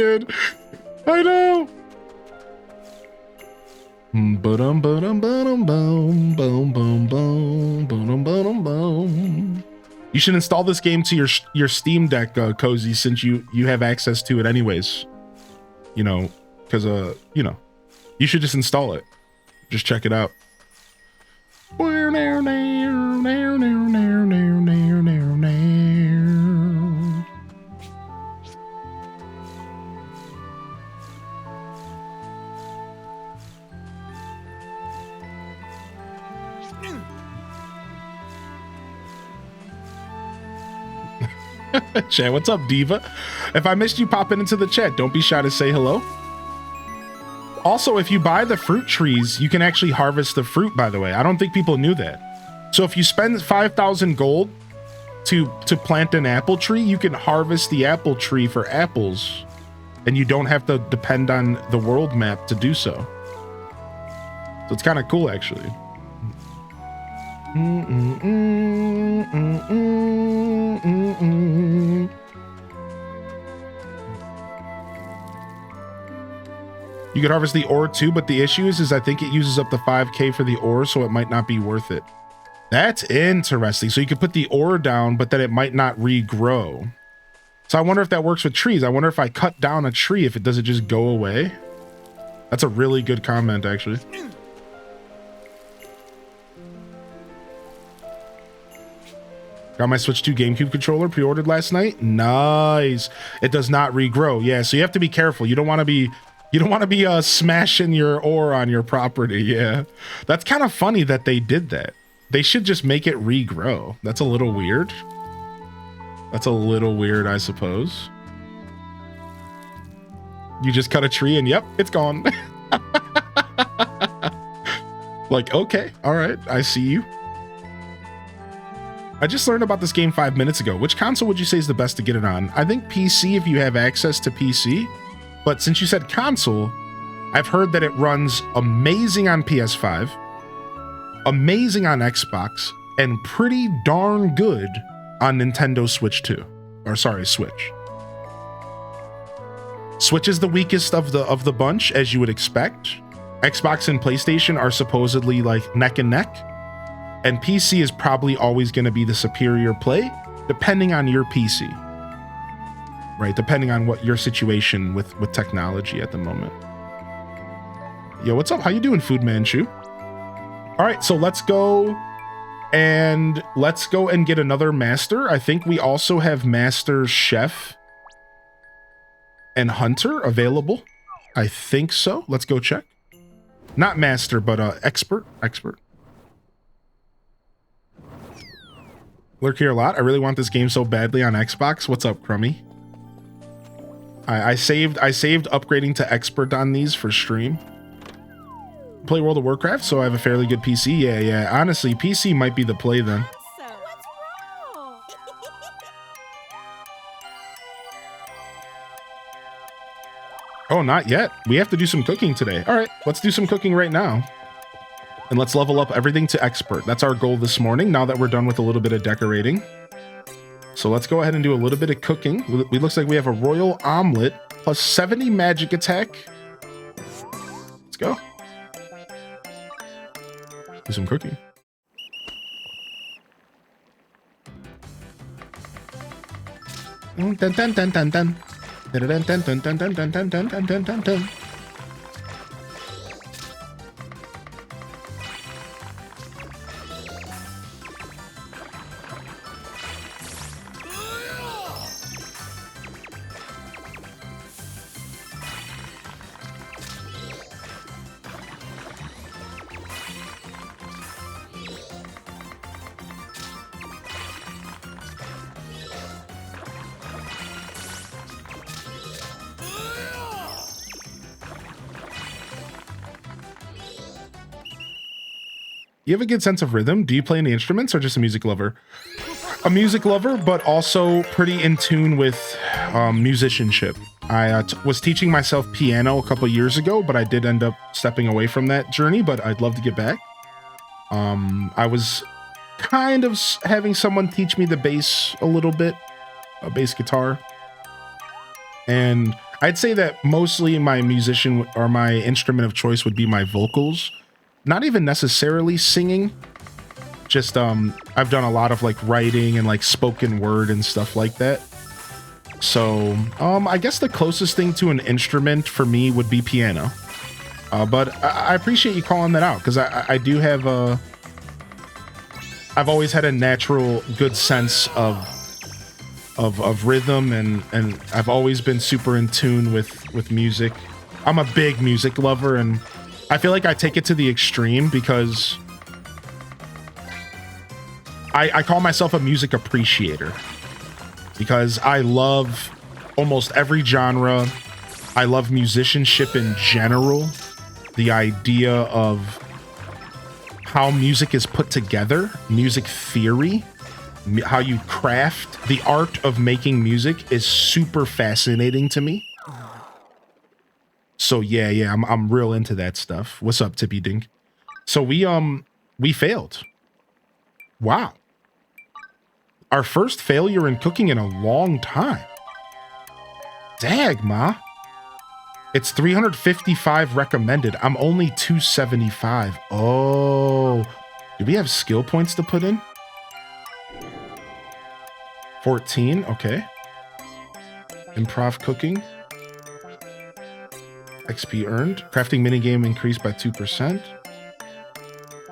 [SPEAKER 1] Ba-dum, ba-dum, ba-dum, boom, boom, boom, boom, boom, boom, boom. You should install this game to your Steam Deck, Cozy, since you have access to it anyways. You know, because you know, you should just install it. Just check it out. Chat, what's up, Diva? If I missed you popping into the chat, don't be shy to say hello. Also, if you buy the fruit trees, you can actually harvest the fruit, by the way. I don't think people knew that. So if you spend 5,000 gold to plant an apple tree, you can harvest the apple tree for apples, and you don't have to depend on the world map to do so. So it's kind of cool, actually. You could harvest the ore too, but the issue is I think it uses up the 5k for the ore, so it might not be worth it. That's interesting. So you could put the ore down, but then it might not regrow. So I wonder if that works with trees. I wonder if I cut down a tree, if it doesn't just go away. That's a really good comment, actually. Got my Switch 2 GameCube controller pre-ordered last night. Nice. It does not regrow. Yeah, so you have to be careful. You don't want to be smashing your ore on your property. Yeah, that's kind of funny that they did that. They should just make it regrow. That's a little weird. That's a little weird, I suppose. You just cut a tree and yep, it's gone. Like, okay, all right, I see you. I just learned about this game 5 minutes ago. Which console would you say is the best to get it on? I think PC if you have access to PC. But since you said console, I've heard that it runs amazing on PS5, amazing on Xbox, and pretty darn good on Nintendo Switch 2. Or sorry, Switch. Switch is the weakest of the bunch, as you would expect. Xbox and PlayStation are supposedly like neck and neck. And PC is probably always going to be the superior play, depending on your PC. Right, depending on what your situation with technology at the moment. Yo, what's up? How you doing, Food Manchu? All right, so let's go and get another master. I think we also have Master Chef and Hunter available. I think so. Let's go check. Not master, but expert. Lurk here a lot. I really want this game so badly on Xbox. What's up, Crummy? I saved upgrading to expert on these for stream. Play World of Warcraft, so I have a fairly good PC. Yeah. Honestly, PC might be the play then.
[SPEAKER 2] What's wrong?
[SPEAKER 1] Oh, not yet. We have to do some cooking today. All right, let's do some cooking right now. And let's level up everything to expert. That's our goal this morning, now that we're done with a little bit of decorating. So let's go ahead and do a little bit of cooking. It looks like we have a royal omelet plus 70 magic attack. Let's go. Do some cooking. Dun dun dun dun dun dun. Dun dun dun dun dun dun dun dun dun dun dun dun. You have a good sense of rhythm. Do you play any instruments or just a music lover? A music lover, but also pretty in tune with musicianship. I was teaching myself piano a couple years ago, but I did end up stepping away from that journey, but I'd love to get back. I was kind of having someone teach me the bass a little bit, a bass guitar. And I'd say that mostly my musician or my instrument of choice would be my vocals. Not even necessarily singing. Just I've done a lot of like writing and like spoken word and stuff like that. So I guess the closest thing to an instrument for me would be piano. But I appreciate you calling that out, because I do have I've always had a natural good sense of rhythm, and I've always been super in tune with music. I'm a big music lover, and I feel like I take it to the extreme because I call myself a music appreciator, because I love almost every genre. I love musicianship in general. The idea of how music is put together, music theory, how you craft the art of making music is super fascinating to me. So yeah, I'm real into that stuff. What's up, Tippy Dink? So we failed. Wow. Our first failure in cooking in a long time. Dag, ma. It's 355 recommended. I'm only 275. Oh, do we have skill points to put in? 14, okay. Improv cooking. XP earned. Crafting minigame increased by 2%.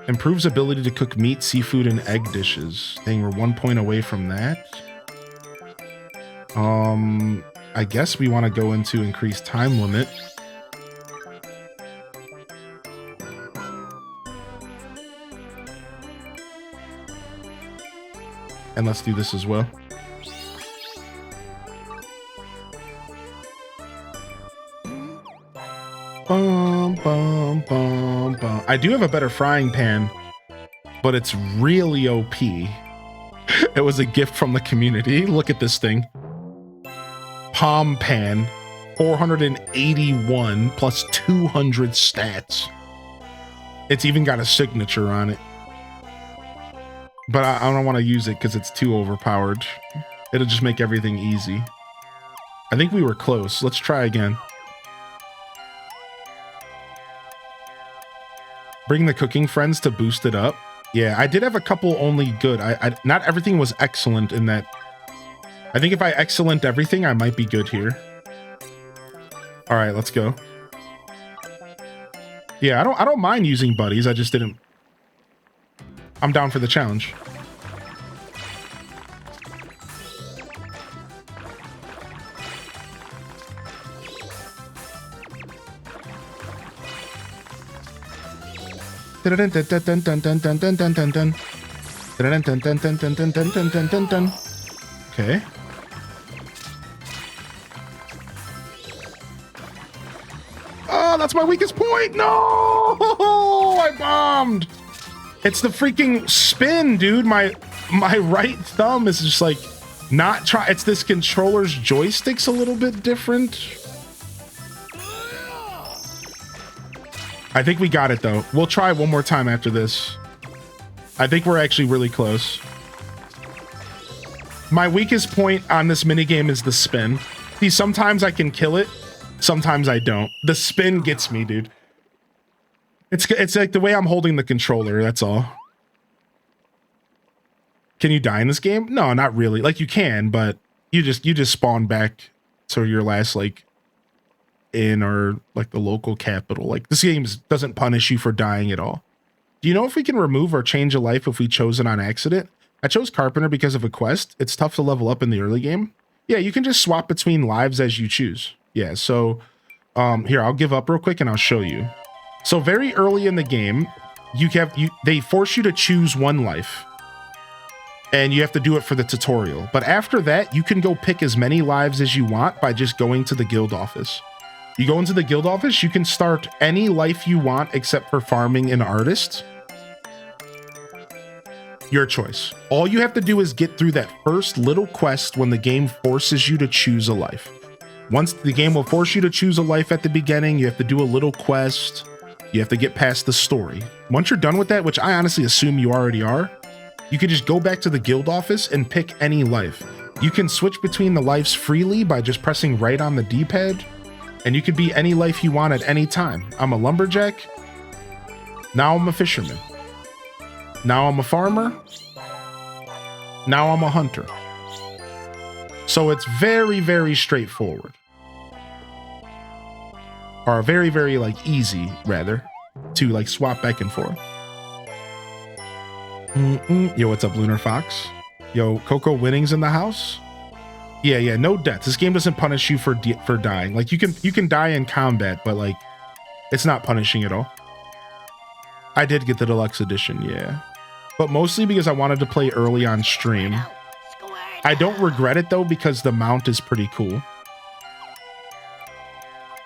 [SPEAKER 1] Improves ability to cook meat, seafood, and egg dishes. Dang, we're 1 point away from that. I guess we want to go into increased time limit. And let's do this as well. Bum, bum, bum, bum. I do have a better frying pan, but it's really OP. It was a gift from the community. Look at this thing. Palm pan, 481 plus 200 stats. It's even got a signature on it. But I don't want to use it because it's too overpowered. It'll just make everything easy. I think we were close. Let's try again. Bring the cooking friends to boost it up. Yeah, I did have a couple only good. Not everything was excellent in that. I think if I excellent everything, I might be good here. All right, let's go. Yeah, I don't mind using buddies. I just didn't. I'm down for the challenge. Okay. Oh, that's my weakest point. No, I bombed. It's the freaking spin, dude. My right thumb is just like not try. It's this controller's joystick's a little bit different. I think we got it though. We'll try one more time after this. I think we're actually really close. My weakest point on this minigame is the spin. See, sometimes I can kill it. Sometimes I don't. The spin gets me, dude. It's like the way I'm holding the controller, that's all. Can you die in this game? No, not really. Like you can, but you just spawn back to your last like inn or like the local capital. Like this game doesn't punish you for dying at all. Do you know if we can remove or change a life if we chose it on accident? I chose Carpenter because of a quest. It's tough to level up in the early game. Yeah, you can just swap between lives as you choose. Yeah, so here, I'll give up real quick and I'll show you. So very early in the game, they force you to choose one life. And you have to do it for the tutorial. But after that, you can go pick as many lives as you want by just going to the guild office. You go into the guild office, you can start any life you want except for farming and artist. Your choice. All you have to do is get through that first little quest when the game forces you to choose a life. Once the game will force you to choose a life at the beginning, you have to do a little quest. You have to get past the story. Once you're done with that, which I honestly assume you already are, you can just go back to the guild office and pick any life. You can switch between the lives freely by just pressing right on the D-pad, and you can be any life you want at any time. I'm a lumberjack. Now I'm a fisherman. Now I'm a farmer. Now I'm a hunter. So it's very, very straightforward. Or very, very like easy, rather, to like swap back and forth. Yo, what's up, Lunar Fox? Yo, Coco Winnings in the house? Yeah, no death. This game doesn't punish you for dying. Like you can die in combat, but like it's not punishing at all. I did get the deluxe edition, yeah. But mostly because I wanted to play early on stream. I don't regret it though, because the mount is pretty cool.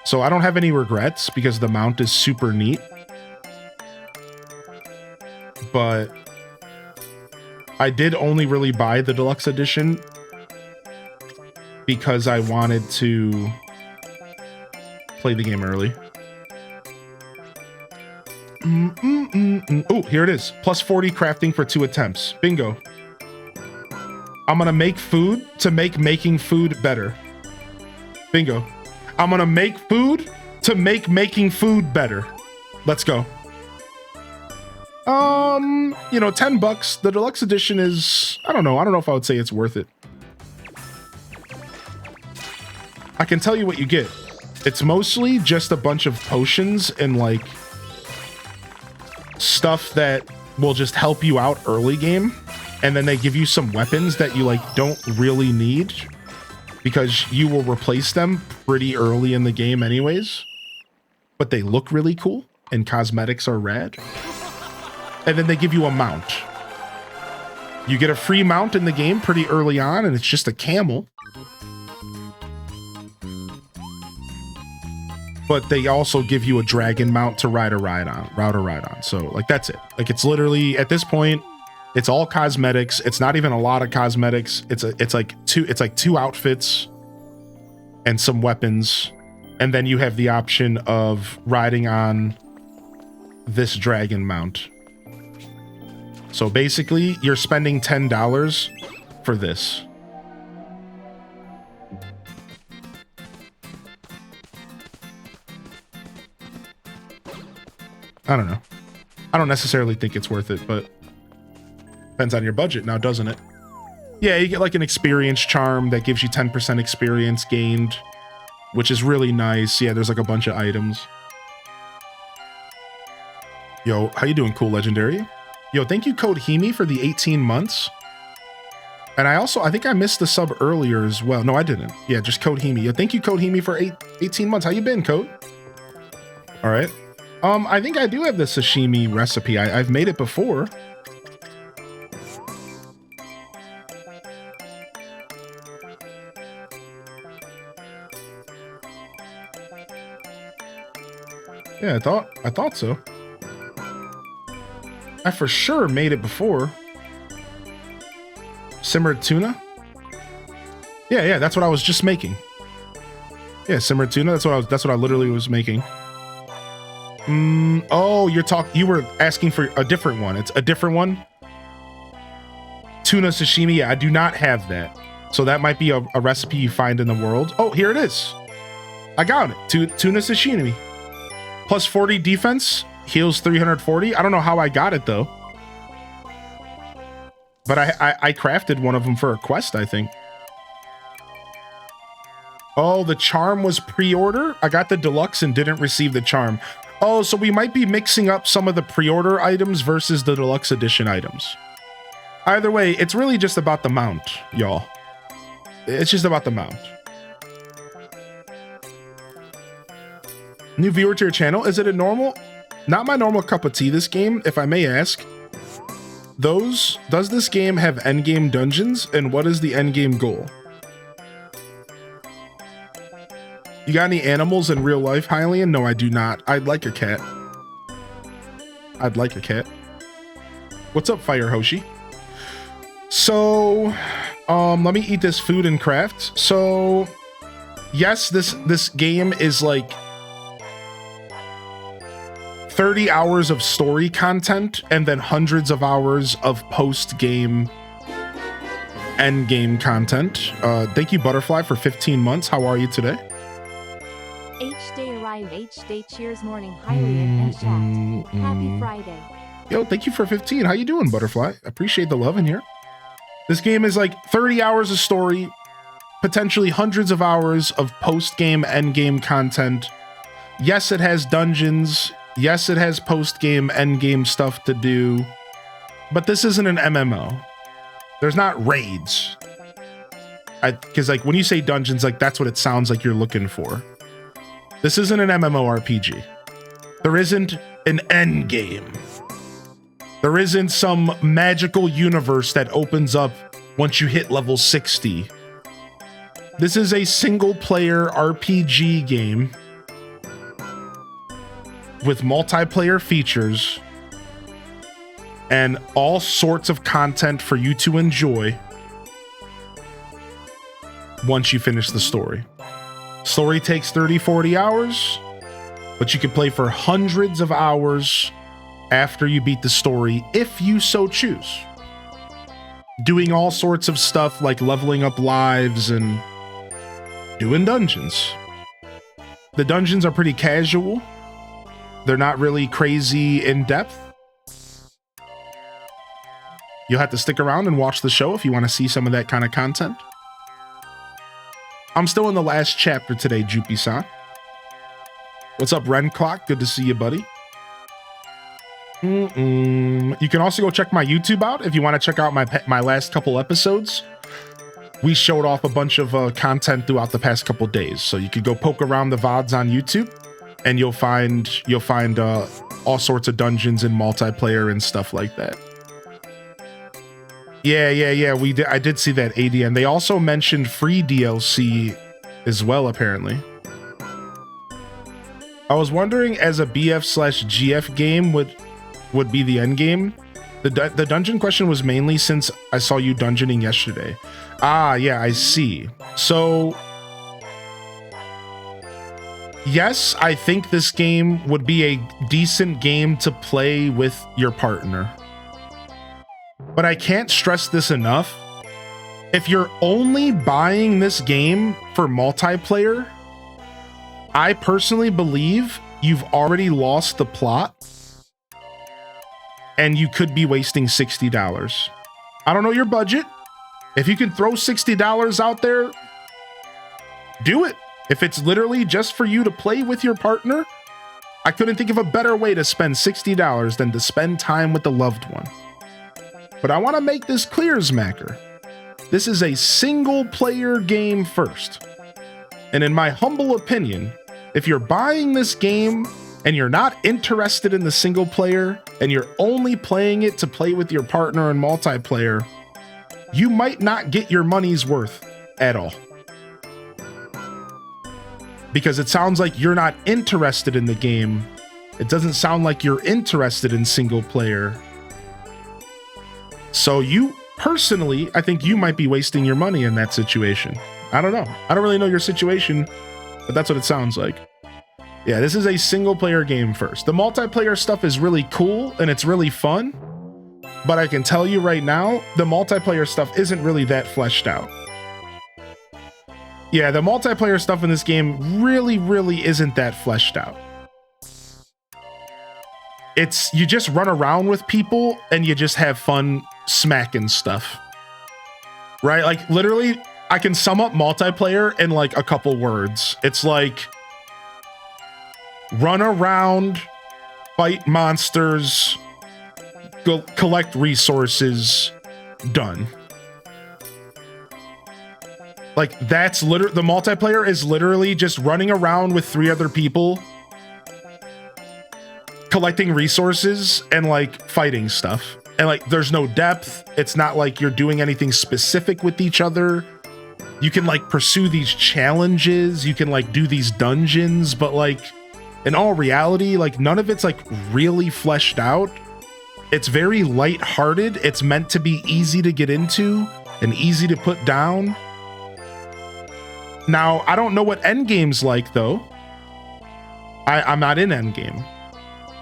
[SPEAKER 1] So I don't have any regrets because the mount is super neat. But I did only really buy the deluxe edition because I wanted to play the game early. Oh, here it is. Plus 40 crafting for 2 attempts. Bingo. I'm gonna make food to make making food better. Bingo. I'm gonna make food to make making food better. Let's go. You know, $10. The deluxe edition is, I don't know if I would say it's worth it. I can tell you what you get. It's mostly just a bunch of potions and like stuff that will just help you out early game. And then they give you some weapons that you like don't really need because you will replace them pretty early in the game anyways. But they look really cool and cosmetics are rad. And then they give you a mount. You get a free mount in the game pretty early on, and it's just a camel. But they also give you a dragon mount to ride a ride on. So like that's it. Like it's literally at this point, it's all cosmetics. It's not even a lot of cosmetics. It's like two outfits and some weapons. And then you have the option of riding on this dragon mount. So basically, you're spending $10 for this. I don't know. I don't necessarily think it's worth it, but depends on your budget now, doesn't it? Yeah, you get like an experience charm that gives you 10% experience gained, which is really nice. Yeah, there's like a bunch of items. Yo, how you doing, Cool Legendary? Yo, thank you, Code Hemi, for the 18 months. And I think I missed the sub earlier as well. No, I didn't. Yeah, just Code Hemi. Yo, thank you, Code Hemi, for 18 months. How you been, Code? All right. I think I do have the sashimi recipe. I've made it before. Yeah, I thought so. I for sure made it before. Simmered tuna? Yeah, that's what I was just making. Yeah, simmered tuna. That's what I literally was making. Oh, you were asking for a different one. It's a different one. Tuna sashimi. Yeah, I do not have that. So that might be a recipe you find in the world. Oh, here it is. I got it. Tuna sashimi. Plus 40 defense. Heals 340. I don't know how I got it though. But I crafted one of them for a quest, I think. Oh, the charm was pre-order? I got the deluxe and didn't receive the charm. Oh, so we might be mixing up some of the pre-order items versus the deluxe edition items. Either way, it's really just about the mount, y'all. It's just about the mount. New viewer to your channel. Is it a normal? Not my normal cup of tea, this game, if I may ask. Does this game have endgame dungeons, and what is the endgame goal? You got any animals in real life, Hylian? No, I do not. I'd like a cat. I'd like a cat. What's up, Fire Hoshi? So, let me eat this food and craft. So, yes, this game is like 30 hours of story content and then hundreds of hours of post-game end game content. Thank you, Butterfly, for 15 months. How are you today?
[SPEAKER 3] H-Day arrive. H-Day cheers morning Hylian and chat. Happy Friday.
[SPEAKER 1] Yo, thank you for 15. How you doing, Butterfly? Appreciate the love in here. This game is like 30 hours of story, potentially hundreds of hours of post-game, end-game content. Yes, it has dungeons. Yes, it has post-game, end-game stuff to do. But this isn't an MMO. There's not raids. Because like when you say dungeons, like that's what it sounds like you're looking for. This isn't an MMORPG. There isn't an end game. There isn't some magical universe that opens up once you hit level 60. This is a single player RPG game with multiplayer features and all sorts of content for you to enjoy once you finish the story. Story takes 30, 40 hours, but you can play for hundreds of hours after you beat the story if you so choose. Doing all sorts of stuff like leveling up lives and doing dungeons. The dungeons are pretty casual. They're not really crazy in depth. You'll have to stick around and watch the show if you want to see some of that kind of content. I'm still in the last chapter today, Jupi-san. What's up, Ren Clock? Good to see you, buddy. You can also go check my YouTube out if you want to check out my last couple episodes. We showed off a bunch of content throughout the past couple days, so you could go poke around the VODs on YouTube, and you'll find all sorts of dungeons and multiplayer and stuff like that. Yeah. I did see that ADN. They also mentioned free DLC as well, apparently. I was wondering, as a BF/GF game would be the end game. The dungeon question was mainly since I saw you dungeoning yesterday. Ah, yeah, I see. So yes, I think this game would be a decent game to play with your partner. But I can't stress this enough. If you're only buying this game for multiplayer, I personally believe you've already lost the plot and you could be wasting $60. I don't know your budget. If you can throw $60 out there, do it. If it's literally just for you to play with your partner, I couldn't think of a better way to spend $60 than to spend time with the loved one. But I want to make this clear, Zmacker. This is a single player game first. And in my humble opinion, if you're buying this game and you're not interested in the single player and you're only playing it to play with your partner in multiplayer, you might not get your money's worth at all. Because it sounds like you're not interested in the game. It doesn't sound like you're interested in single player. So you personally, I think you might be wasting your money in that situation. I don't know. I don't really know your situation, but that's what it sounds like. Yeah, this is a single player game first. The multiplayer stuff is really cool and it's really fun, but I can tell you right now, the multiplayer stuff isn't really that fleshed out. Yeah, the multiplayer stuff in this game really isn't that fleshed out. It's, you just run around with people and you just have fun smacking stuff. Right? Like literally, I can sum up multiplayer in like a couple words. It's like run around, fight monsters, go collect resources, done. Like that's literally, the multiplayer is literally just running around with 3 other people, collecting resources and like fighting stuff. And like there's no depth. It's not like you're doing anything specific with each other. You can like pursue these challenges, you can like do these dungeons, but like in all reality, like none of it's like really fleshed out. It's very lighthearted. It's meant to be easy to get into and easy to put down. Now, I don't know what Endgame's like though. I'm not in Endgame.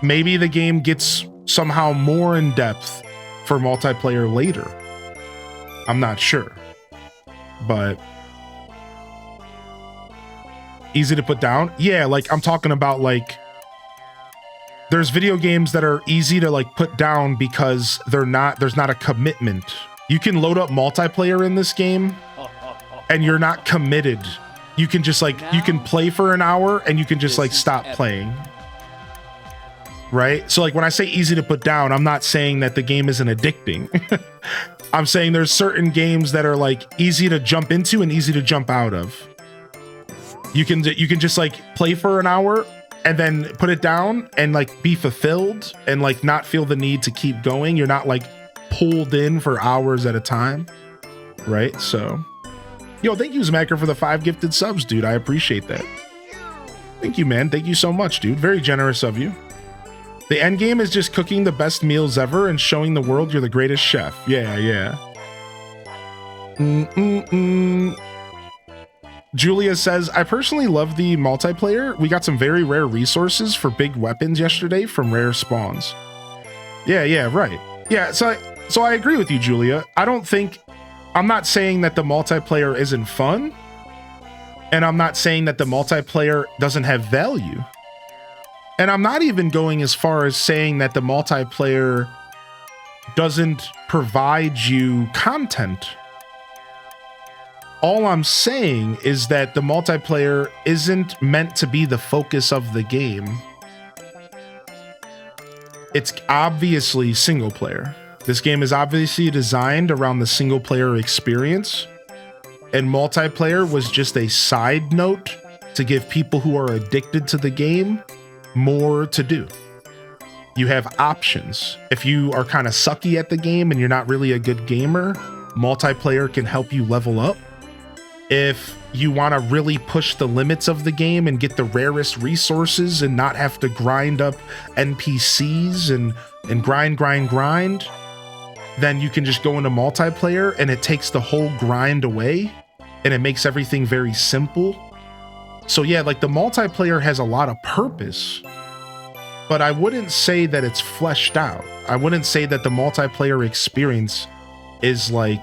[SPEAKER 1] maybe the game gets somehow more in depth for multiplayer later. I'm not sure, but easy to put down. Yeah, like I'm talking about, like there's video games that are easy to like put down because there's not a commitment. You can load up multiplayer in this game and you're not committed. You can just like, you can play for an hour and you can just like stop playing. Right? So like when I say easy to put down, I'm not saying that the game isn't addicting. I'm saying there's certain games that are like easy to jump into and easy to jump out of. You can just like play for an hour and then put it down and like be fulfilled and like not feel the need to keep going. You're not like pulled in for hours at a time. Right? So, yo, thank you, Zmacker, for the 5 gifted subs, dude. I appreciate that. Thank you, man. Thank you so much, dude. Very generous of you. The end game is just cooking the best meals ever and showing the world you're the greatest chef. Yeah, yeah. Julia says, I personally love the multiplayer. We got some very rare resources for big weapons yesterday from rare spawns. Yeah, right. Yeah, so I agree with you, Julia. I'm not saying that the multiplayer isn't fun, and I'm not saying that the multiplayer doesn't have value. And I'm not even going as far as saying that the multiplayer doesn't provide you content. All I'm saying is that the multiplayer isn't meant to be the focus of the game. It's obviously single player. This game is obviously designed around the single player experience, and multiplayer was just a side note to give people who are addicted to the game more to do. You have options. If you are kind of sucky at the game and you're not really a good gamer, multiplayer can help you level up. If you want to really push the limits of the game and get the rarest resources and not have to grind up NPCs and grind, then you can just go into multiplayer and it takes the whole grind away and it makes everything very simple. So yeah, like the multiplayer has a lot of purpose, but I wouldn't say that it's fleshed out. I wouldn't say that the multiplayer experience is like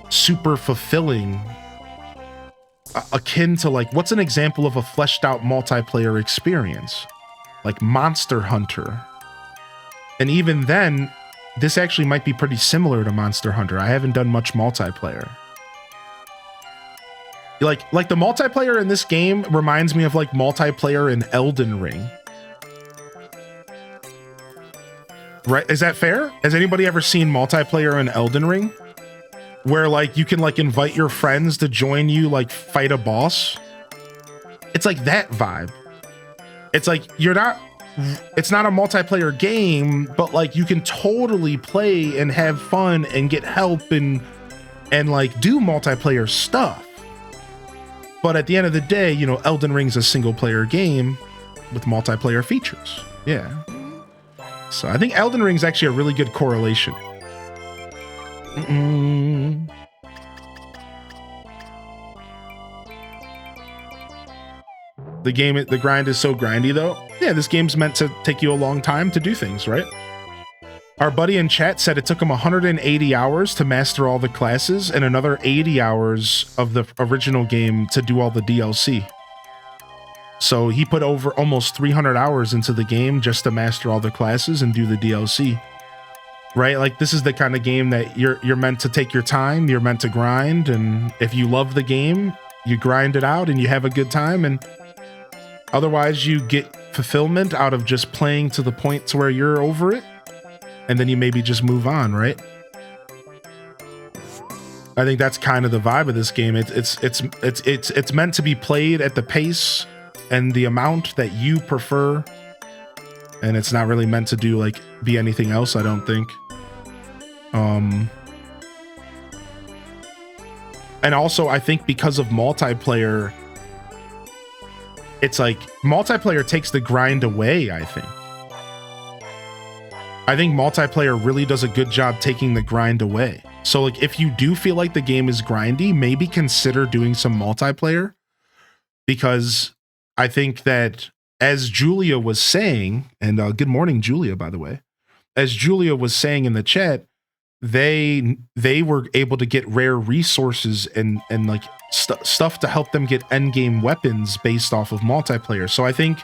[SPEAKER 1] super fulfilling, akin to like, what's an example of a fleshed out multiplayer experience? Like Monster Hunter. And even then, this actually might be pretty similar to Monster Hunter. I haven't done much multiplayer. Like the multiplayer in this game reminds me of like multiplayer in Elden Ring. Right? Is that fair? Has anybody ever seen multiplayer in Elden Ring? Where like you can like invite your friends to join you, like fight a boss. It's like that vibe. It's like it's not a multiplayer game, but like you can totally play and have fun and get help and like do multiplayer stuff. But at the end of the day, you know, Elden Ring's a single player game with multiplayer features. Yeah. So I think Elden Ring's actually a really good correlation. The grind is so grindy though. Yeah, this game's meant to take you a long time to do things, right? Our buddy in chat said it took him 180 hours to master all the classes and another 80 hours of the original game to do all the DLC. So he put over almost 300 hours into the game just to master all the classes and do the DLC. Right? Like this is the kind of game that you're meant to take your time, you're meant to grind, and if you love the game, you grind it out and you have a good time, and otherwise you get fulfillment out of just playing to the point to where you're over it. And then you maybe just move on, right? I think that's kind of the vibe of this game. It's meant to be played at the pace and the amount that you prefer, and it's not really meant to do like be anything else, I don't think. And also I think because of multiplayer, it's like multiplayer takes the grind away, I think. I think multiplayer really does a good job taking the grind away. So like if you do feel like the game is grindy, maybe consider doing some multiplayer, because I think that as Julia was saying, and good morning, Julia, by the way. As Julia was saying in the chat, they were able to get rare resources and like stuff to help them get endgame weapons based off of multiplayer. So I think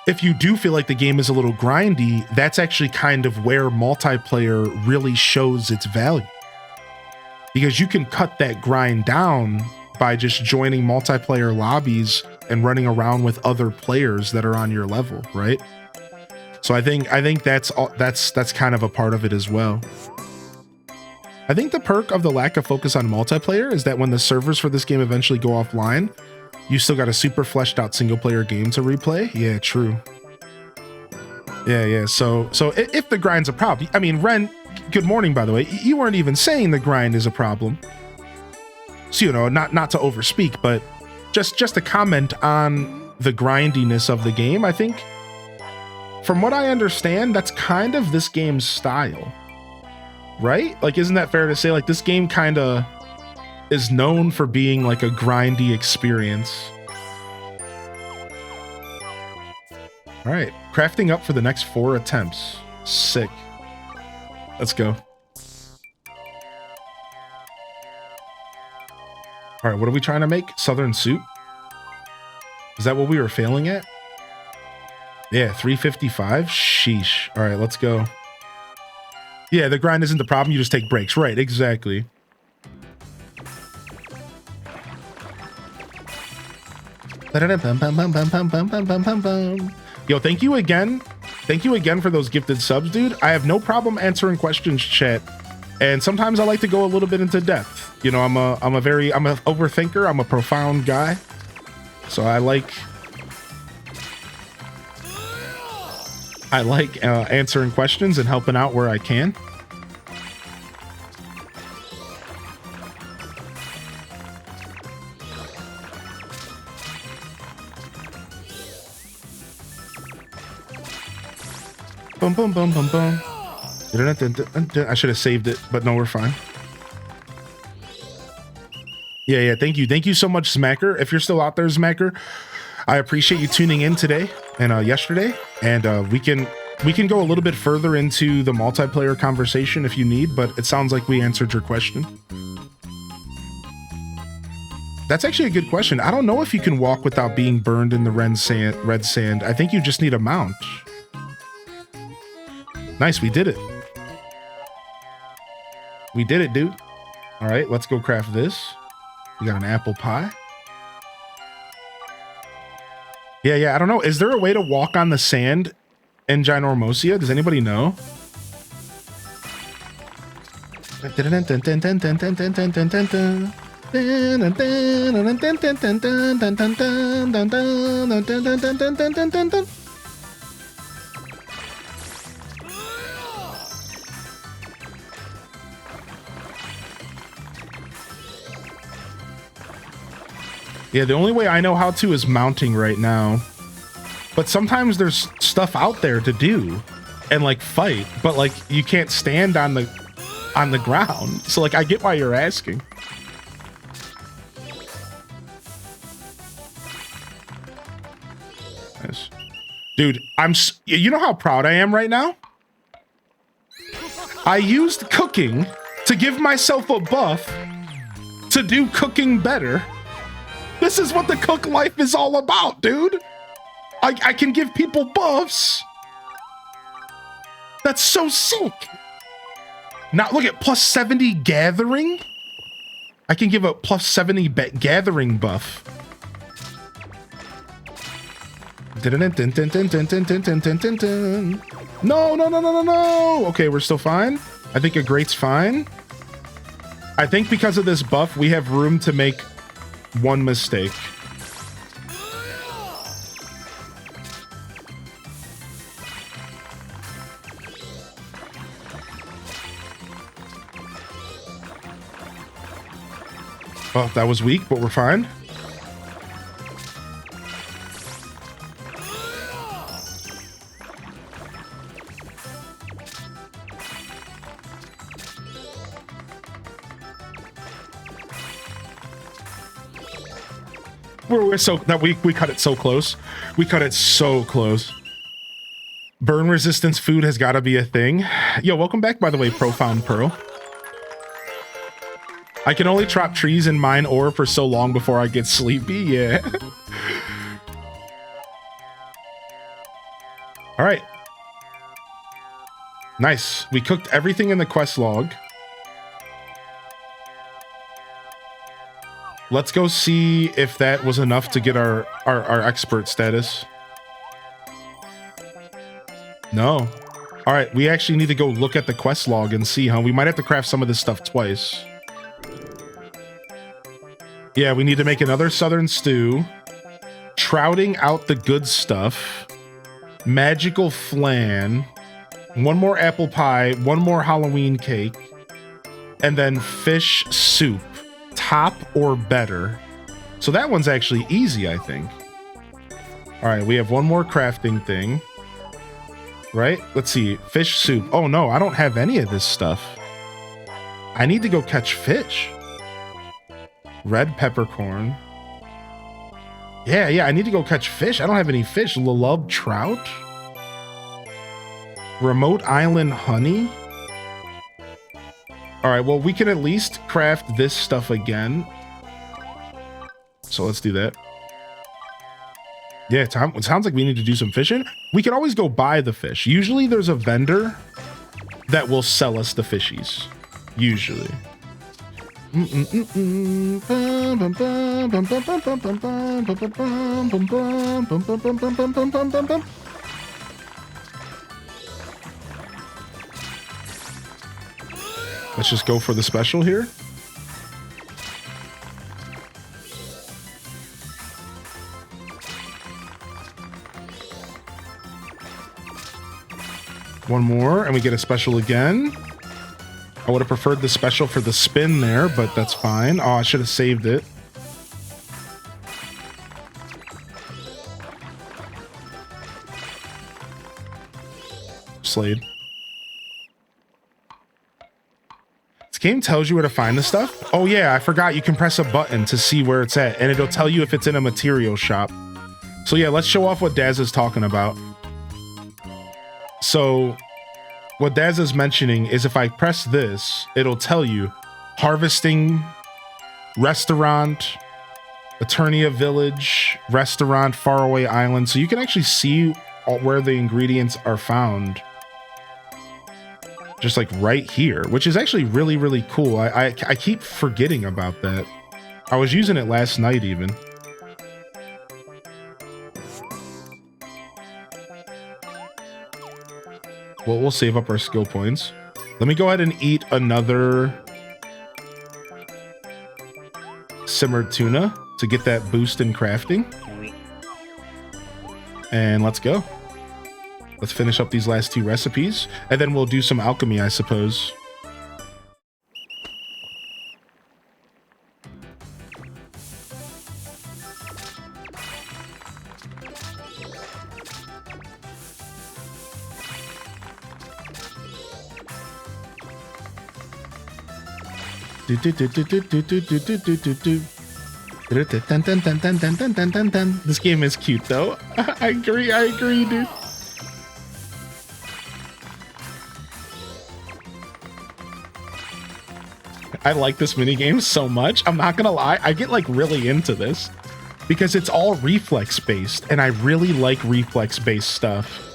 [SPEAKER 1] if you do feel like the game is a little grindy, that's actually kind of where multiplayer really shows its value. Because you can cut that grind down by just joining multiplayer lobbies and running around with other players that are on your level, right? So I think that's kind of a part of it as well. I think the perk of the lack of focus on multiplayer is that when the servers for this game eventually go offline, you still got a super fleshed out single player game to replay. Yeah, true. Yeah. So if the grind's a problem, I mean, Ren, good morning, by the way. You weren't even saying the grind is a problem. So, you know, not to overspeak, but just to comment on the grindiness of the game. I think from what I understand, that's kind of this game's style, right? Like, isn't that fair to say? Like, this game kind of is known for being like a grindy experience. All right, crafting up for the next 4 attempts. Sick. Let's go. All right, what are we trying to make? Southern soup? Is that what we were failing at? Yeah, 355. Sheesh. All right, let's go. Yeah, the grind isn't the problem. You just take breaks. Right, exactly. Yo, thank you again. Thank you again for those gifted subs, dude. I have no problem answering questions, chat. And sometimes I like to go a little bit into depth. You know, I'm a overthinker. I'm a profound guy. So I like answering questions and helping out where I can. Boom, boom, boom, boom, boom. I should have saved it, but no, we're fine. Yeah. Thank you so much, Smacker. If you're still out there, Smacker, I appreciate you tuning in today and yesterday. And we can go a little bit further into the multiplayer conversation if you need, but it sounds like we answered your question. That's actually a good question. I don't know if you can walk without being burned in the red sand. I think you just need a mount. Nice, we did it. We did it, dude. All right, let's go craft this. We got an apple pie. Yeah, I don't know. Is there a way to walk on the sand in Ginormosia? Does anybody know? Yeah, the only way I know how to is mounting right now. But sometimes there's stuff out there to do and like fight, but like you can't stand on the ground. So like I get why you're asking. Nice. Dude, you know how proud I am right now? I used cooking to give myself a buff to do cooking better. This is what the cook life is all about, dude. I can give people buffs. That's so sick. Now look at plus 70 gathering. I can give a plus 70 gathering buff. No. Okay, we're still fine. I think a great's fine. I think because of this buff, we have room to make one mistake. Oh, that was weak, but we're fine. We're so that we cut it so close. We cut it so close. Burn resistance food has got to be a thing. Yo, welcome back, by the way, Profound Pearl. I can only chop trees and mine ore for so long before I get sleepy. Yeah. All right. Nice. We cooked everything in the quest log. Let's go see if that was enough to get our expert status. No. All right, we actually need to go look at the quest log and see, huh? We might have to craft some of this stuff twice. Yeah, we need to make another southern stew. Trouting out the good stuff. Magical flan. One more apple pie. One more Halloween cake. And then fish soup. Top or better. So that one's actually easy, I think. All right, we have one more crafting thing. Right? Let's see. Fish soup. Oh no, I don't have any of this stuff. I need to go catch fish. Red peppercorn. Yeah, I need to go catch fish. I don't have any fish. Lulub trout. Remote island honey. All right, well, we can at least craft this stuff again. So let's do that. Yeah, it sounds like we need to do some fishing. We can always go buy the fish. Usually there's a vendor that will sell us the fishies. Usually. Let's just go for the special here. One more, and we get a special again. I would have preferred the special for the spin there, but that's fine. Oh, I should have saved it. Slade. This game tells you where to find the stuff. Oh yeah, I forgot you can press a button to see where it's at, and it'll tell you if it's in a material shop. So yeah, let's show off what Daz is talking about. So what Daz is mentioning is if I press this, it'll tell you harvesting, restaurant, Eternia Village, restaurant, faraway island. So you can actually see where the ingredients are found. Just like right here, which is actually really, really cool. I keep forgetting about that. I was using it last night even. Well, we'll save up our skill points. Let me go ahead and eat another simmered tuna to get that boost in crafting. And let's go. Let's finish up these last two recipes, and then we'll do some alchemy, I suppose. This game is cute though. I agree, dude. I like this minigame so much. I'm not gonna lie, I get like really into this because it's all reflex based, and I really like reflex based stuff.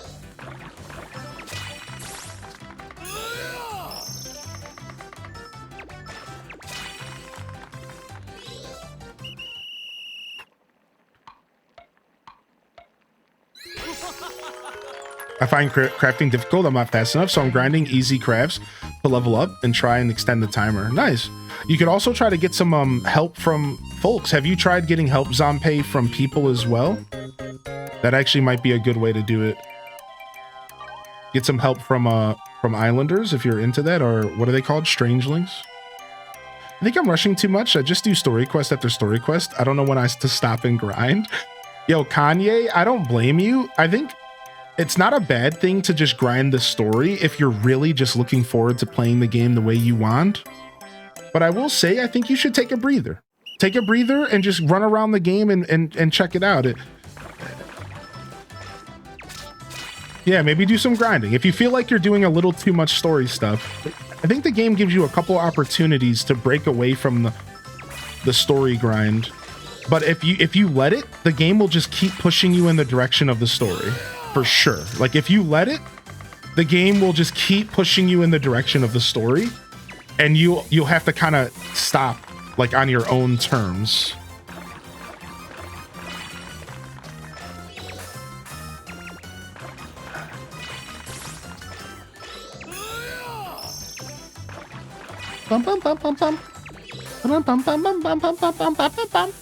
[SPEAKER 1] I find crafting difficult. I'm not fast enough, so I'm grinding easy crafts to level up and try and extend the timer. Nice. You could also try to get some help from folks. Have you tried getting help, Zompay, from people as well? That actually might be a good way to do it. Get some help from islanders if you're into that, or what are they called? Strangelings? I think I'm rushing too much. I just do story quest after story quest. I don't know when to stop and grind. Yo, Kanye, I don't blame you. I think it's not a bad thing to just grind the story if you're really just looking forward to playing the game the way you want. But I will say, I think you should take a breather. take a breather and just run around the game and check it out. Yeah, maybe do some grinding. If you feel like you're doing a little too much story stuff, I think the game gives you a couple opportunities to break away from the story grind. But if you let it, the game will just keep pushing you in the direction of the story, for sure. Like if you let it, the game will just keep pushing you in the direction of the story, and you'll have to kind of stop like on your own terms. Bum bum bum bum bum. Bum bum bum bum bum bum bum bum bum bum.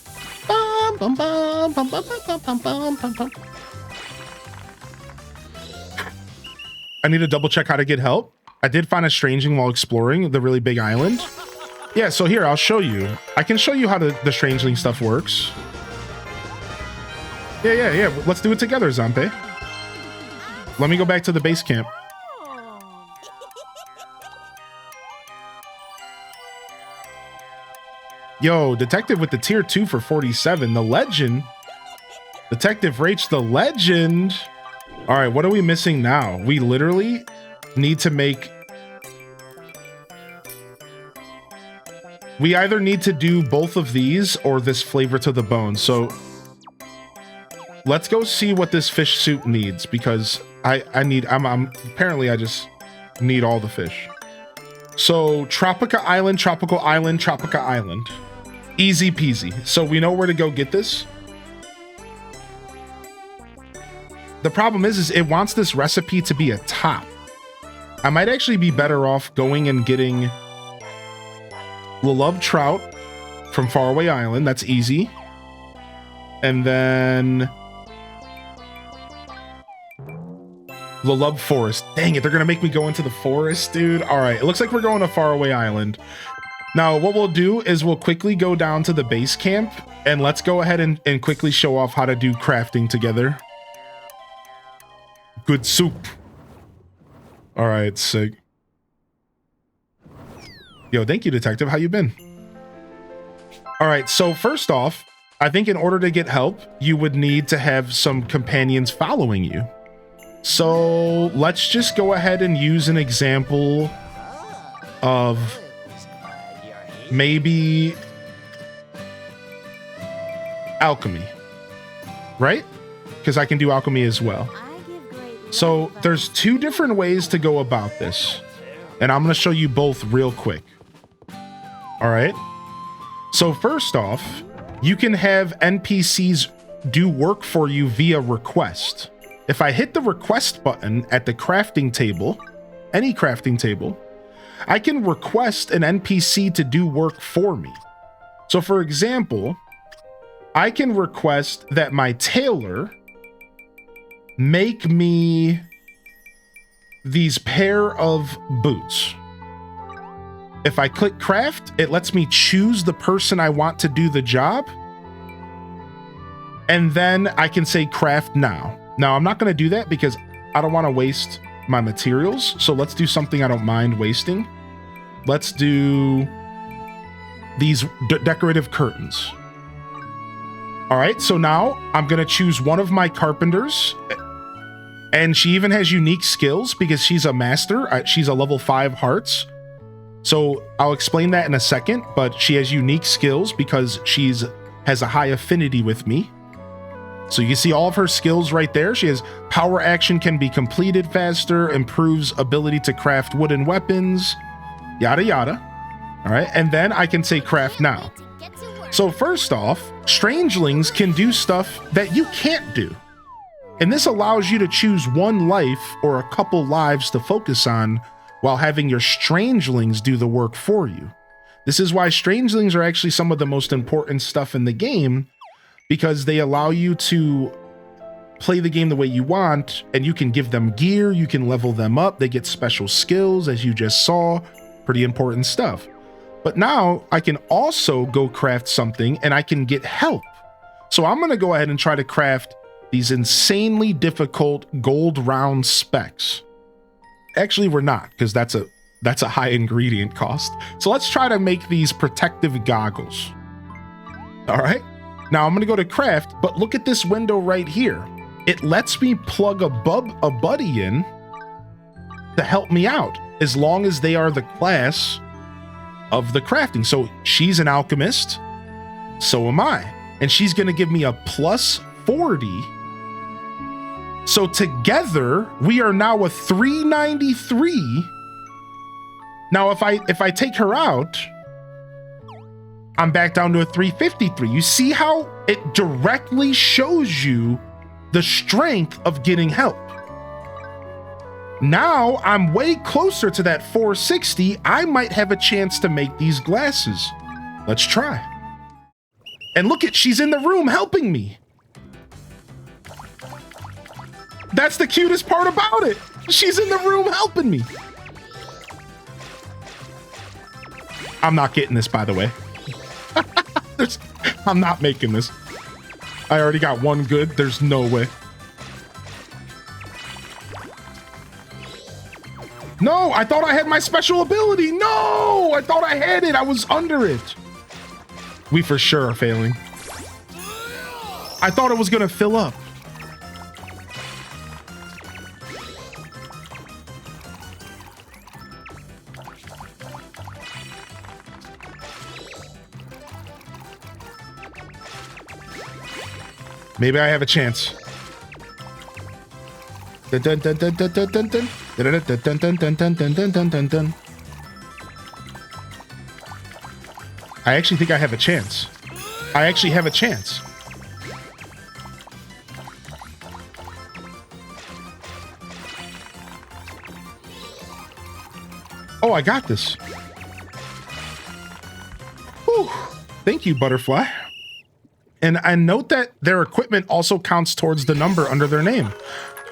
[SPEAKER 1] Bum bum bum bum bum bum bum bum bum bum. I need to double check how to get help. I did find a strangeling while exploring the really big island. Yeah, so here, I'll show you. I can show you how the strangeling stuff works. Yeah. Let's do it together, Zampe. Let me go back to the base camp. Yo, detective with the tier 2 for 47. The legend. Detective Rach, the legend. All right, what are we missing now? We literally need to make... We either need to do both of these or this flavor to the bone. So let's go see what this fish soup needs, because apparently I just need all the fish. So Tropica Island, Tropical Island, Tropica Island. Easy peasy. So we know where to go get this. The problem is it wants this recipe to be a top. I might actually be better off going and getting Lulub Trout from Faraway Island. That's easy. And then Lulub Forest. Dang it, they're gonna make me go into the forest, dude. All right, it looks like we're going to Faraway Island. Now, what we'll do is we'll quickly go down to the base camp, and let's go ahead and quickly show off how to do crafting together. Good soup. All right, sick. Yo, thank you, detective. How you been? All right, so first off, I think in order to get help, you would need to have some companions following you. So let's just go ahead and use an example of maybe alchemy, right? Because I can do alchemy as well. So there's two different ways to go about this, and I'm going to show you both real quick. All right. So first off, you can have NPCs do work for you via request. If I hit the request button at the crafting table, any crafting table, I can request an NPC to do work for me. So for example, I can request that my tailor make me these pair of boots. If I click craft, it lets me choose the person I want to do the job. And then I can say craft now. Now, I'm not going to do that because I don't want to waste my materials. So let's do something I don't mind wasting. Let's do these decorative curtains. All right, so now I'm going to choose one of my carpenters. And she even has unique skills because she's a master. She's a level 5 hearts. So I'll explain that in a second, but she has unique skills because has a high affinity with me. So you can see all of her skills right there. She has power action can be completed faster, improves ability to craft wooden weapons, yada yada. All right, and then I can say craft now. So first off, strangelings can do stuff that you can't do. And this allows you to choose one life or a couple lives to focus on while having your strangelings do the work for you. This is why strangelings are actually some of the most important stuff in the game, because they allow you to play the game the way you want, and you can give them gear, you can level them up, they get special skills, as you just saw, pretty important stuff. But now I can also go craft something and I can get help. So I'm gonna go ahead and try to craft these insanely difficult gold round specs. Actually, we're not, because that's a high ingredient cost. So let's try to make these protective goggles. All right. Now I'm going to go to craft, but look at this window right here. It lets me plug a buddy in to help me out as long as they are the class of the crafting. So she's an alchemist. So am I. And she's going to give me a plus 40. So together we are now a 393. Now, if I take her out, I'm back down to a 353. You see how it directly shows you the strength of getting help. Now I'm way closer to that 460. I might have a chance to make these glasses. Let's try. And look at, she's in the room helping me. That's the cutest part about it. She's in the room helping me. I'm not getting this, by the way. I'm not making this. I already got one good. There's no way. No, I thought I had my special ability. No, I thought I had it. I was under it. We for sure are failing. I thought it was going to fill up. Maybe I have a chance. Dun, dun, dun, dun, dun, dun, dun, dun. Dun, dun, dun, dun, dun, dun, dun, dun, dun, dun, dun. I actually think I have a chance. I actually have a chance. Oh, I got this. Whew. Thank you, Butterfly. And I note that their equipment also counts towards the number under their name.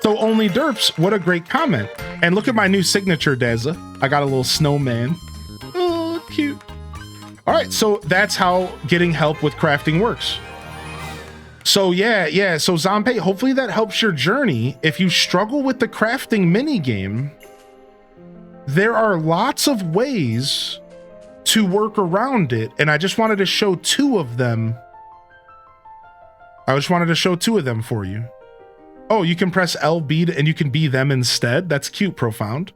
[SPEAKER 1] So only derps, what a great comment. And look at my new signature, Deza. I got a little snowman. Oh, cute. All right, so that's how getting help with crafting works. So yeah. So Zampe, hopefully that helps your journey. If you struggle with the crafting minigame, there are lots of ways to work around it. And I just wanted to show two of them. I just wanted to show two of them for you. Oh, you can press LB and you can be them instead. That's cute, Profound.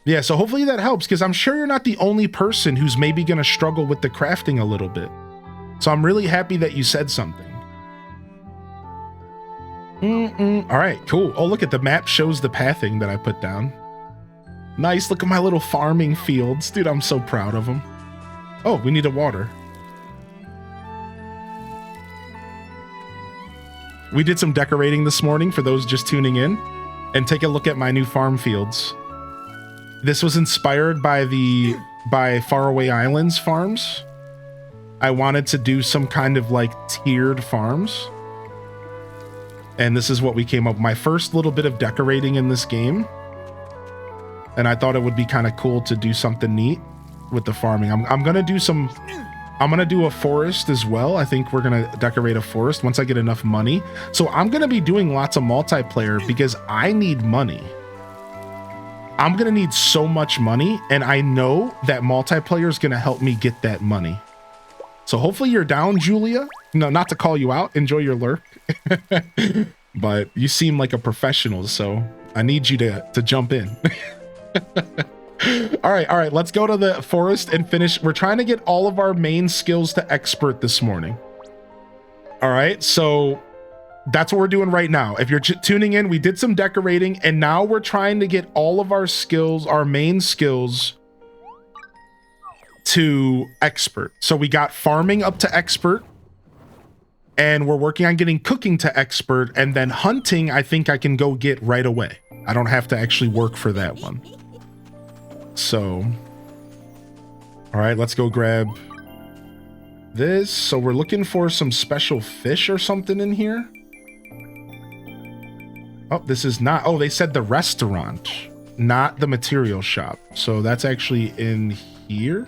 [SPEAKER 1] Yeah, so hopefully that helps because I'm sure you're not the only person who's maybe going to struggle with the crafting a little bit. So I'm really happy that you said something. All right, cool. Oh, look at the map shows the pathing that I put down. Nice. Look at my little farming fields. Dude, I'm so proud of them. Oh, we need a water. We did some decorating this morning for those just tuning in, and take a look at my new farm fields. This was inspired by Faraway Islands farms. I wanted to do some kind of like tiered farms. And this is what we came up with. My first little bit of decorating in this game. And I thought it would be kind of cool to do something neat with the farming. I'm gonna do a forest as well. I think we're gonna decorate a forest once I get enough money. So I'm gonna be doing lots of multiplayer because I need money. I'm gonna need so much money, and I know that multiplayer is gonna help me get that money. So hopefully you're down, Julia. No, not to call you out. Enjoy your lurk. But you seem like a professional, so I need you to jump in. All right, let's go to the forest and finish. We're trying to get all of our main skills to expert this morning. All right, so that's what we're doing right now. If you're tuning in, we did some decorating, and now we're trying to get all of our skills, our main skills, to expert. So we got farming up to expert, and we're working on getting cooking to expert, and then hunting, I think I can go get right away. I don't have to actually work for that one. So, all right, let's go grab this. So we're looking for some special fish or something in here. Oh, this is not, oh, they said the restaurant, not the material shop. So that's actually in here.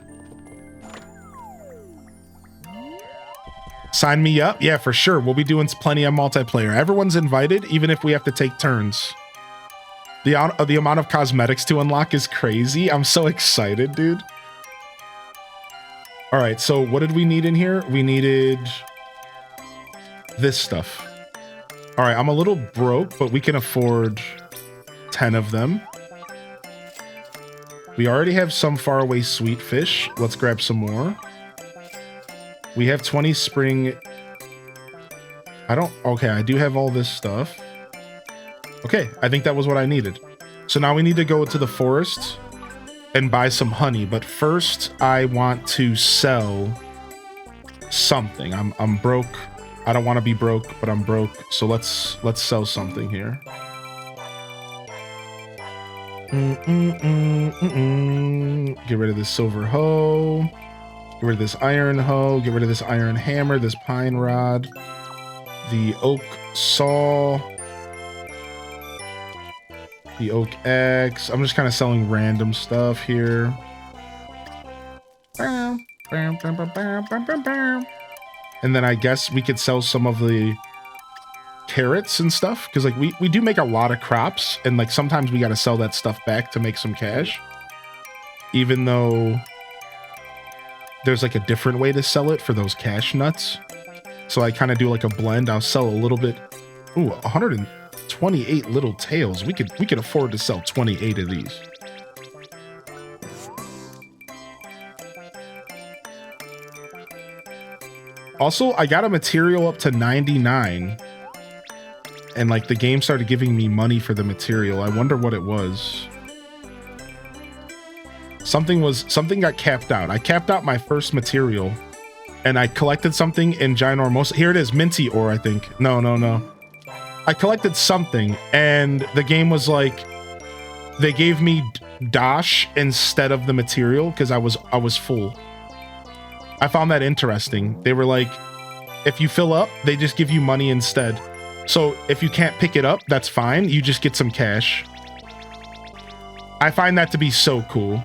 [SPEAKER 1] Sign me up. Yeah, for sure. We'll be doing plenty of multiplayer. Everyone's invited, even if we have to take turns. The amount of cosmetics to unlock is crazy. I'm so excited, dude. All right, so what did we need in here? We needed this stuff. All right, I'm a little broke, but we can afford 10 of them. We already have some faraway sweet fish. Let's grab some more. We have 20 spring. Okay, I do have all this stuff. Okay, I think that was what I needed. So now we need to go to the forest and buy some honey. But first, I want to sell something. I'm broke. I don't want to be broke, but I'm broke. So let's sell something here. Get rid of this silver hoe. Get rid of this iron hoe. Get rid of this iron hammer, this pine rod, the oak saw, the oak axe. I'm just kind of selling random stuff here. And then I guess we could sell some of the carrots and stuff, because like we do make a lot of crops, and like sometimes we got to sell that stuff back to make some cash, even though there's like a different way to sell it for those cash nuts. So I kind of do like a blend. I'll sell a little bit. Ooh, 128 little tails. We could afford to sell 28 of these. Also, I got a material up to 99, and like the game started giving me money for the material. I wonder what it was. Something got capped out. I capped out my first material, and I collected something in Ginormosa. Here it is, minty ore, I think. No. I collected something, and the game was like, they gave me dash instead of the material because I was full. I found that interesting. They were like, if you fill up, they just give you money instead. So if you can't pick it up, that's fine. You just get some cash. I find that to be so cool.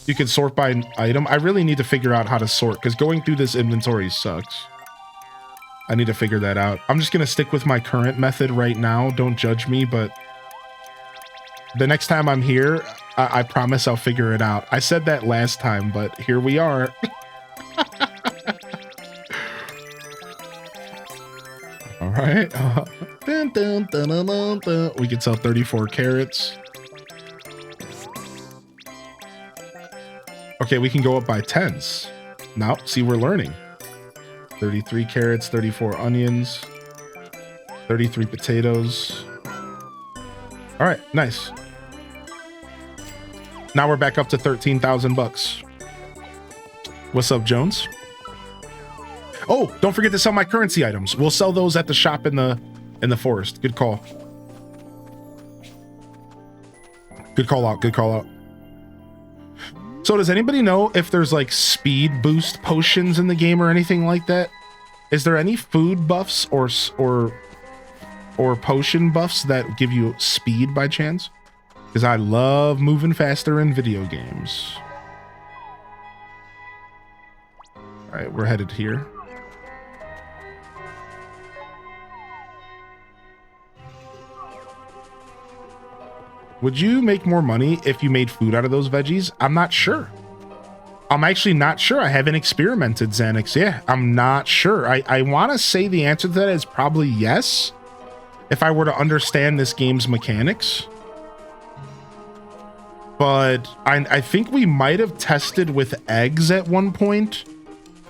[SPEAKER 1] You can sort by an item. I really need to figure out how to sort, because going through this inventory sucks. I need to figure that out. I'm just going to stick with my current method right now. Don't judge me, but the next time I'm here, I promise I'll figure it out. I said that last time, but here we are. All right. We can sell 34 carrots. Okay, we can go up by 10s. Now, see, we're learning. 33 carrots, 34 onions, 33 potatoes. All right, nice. Now we're back up to 13,000 bucks. What's up, Jones? Oh, don't forget to sell my currency items. We'll sell those at the shop in the forest. Good call. Good call out. Good call out. So does anybody know if there's like speed boost potions in the game or anything like that? Is there any food buffs or potion buffs that give you speed by chance? Because I love moving faster in video games. All right, we're headed here. Would you make more money if you made food out of those veggies? I'm not sure. I'm actually not sure. I haven't experimented, Xanax. Yeah, I'm not sure. I want to say the answer to that is probably yes, if I were to understand this game's mechanics. But I think we might have tested with eggs at one point,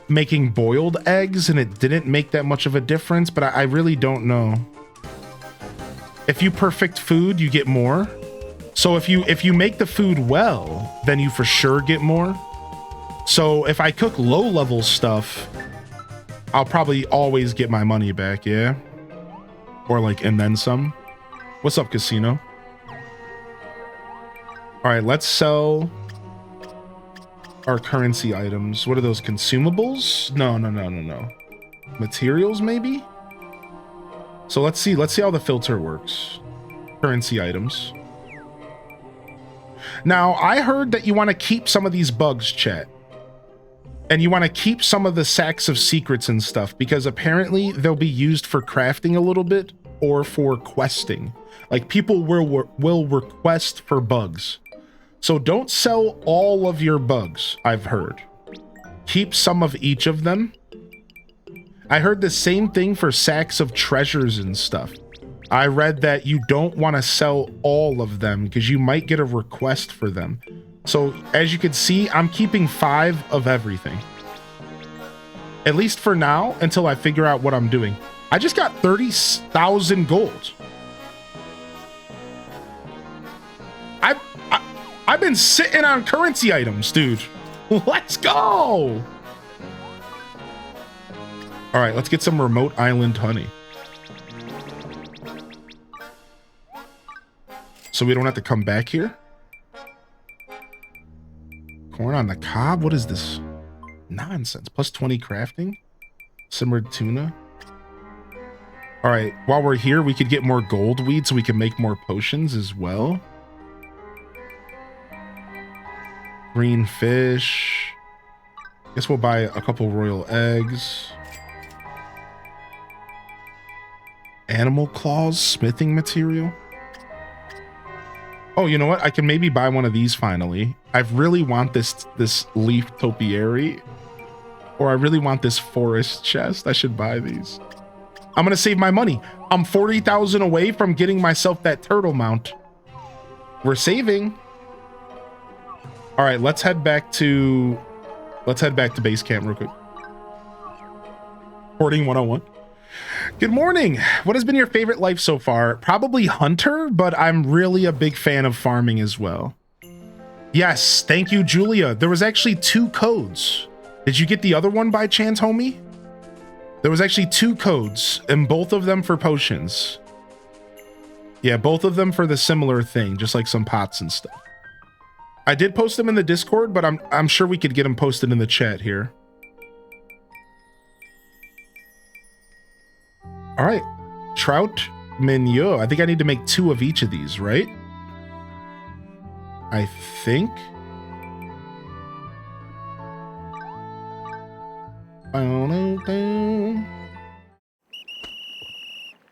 [SPEAKER 1] making boiled eggs, and it didn't make that much of a difference, but I really don't know. If you perfect food, you get more. So if you make the food well, then you for sure get more. So if I cook low level stuff, I'll probably always get my money back, yeah? Or like, and then some. What's up, casino? All right, let's sell our currency items. What are those, consumables? No. Materials, maybe? So let's see how the filter works. Currency items. Now, I heard that you want to keep some of these bugs, chat. And you want to keep some of the sacks of secrets and stuff, because apparently they'll be used for crafting a little bit or for questing. Like, people will request for bugs. So don't sell all of your bugs, I've heard. Keep some of each of them. I heard the same thing for sacks of treasures and stuff. I read that you don't want to sell all of them because you might get a request for them. So as you can see, I'm keeping 5 of everything. At least for now, until I figure out what I'm doing. I just got 30,000 gold. I've been sitting on currency items, dude. Let's go. All right, let's get some remote island honey. So we don't have to come back here. Corn on the cob? What is this? Nonsense. Plus 20 crafting. Simmered tuna. All right, while we're here, we could get more gold weed so we can make more potions as well. Green fish. Guess we'll buy a couple royal eggs. Animal claws, smithing material. Oh, you know what? I can maybe buy one of these finally. I really want this leaf topiary. Or I really want this forest chest. I should buy these. I'm gonna save my money. I'm 40,000 away from getting myself that turtle mount. We're saving. All right, let's head back to base camp real quick. Hoarding 101. Good morning. What has been your favorite life so far? Probably Hunter, but I'm really a big fan of farming as well. Yes, thank you, Julia. There was actually 2 codes. Did you get the other one by chance, homie? There was actually 2 codes, and both of them for potions. Yeah, both of them for the similar thing, just like some pots and stuff. I did post them in the Discord, but I'm sure we could get them posted in the chat here. All right, trout menu. I think I need to make 2 of each of these, right? I think.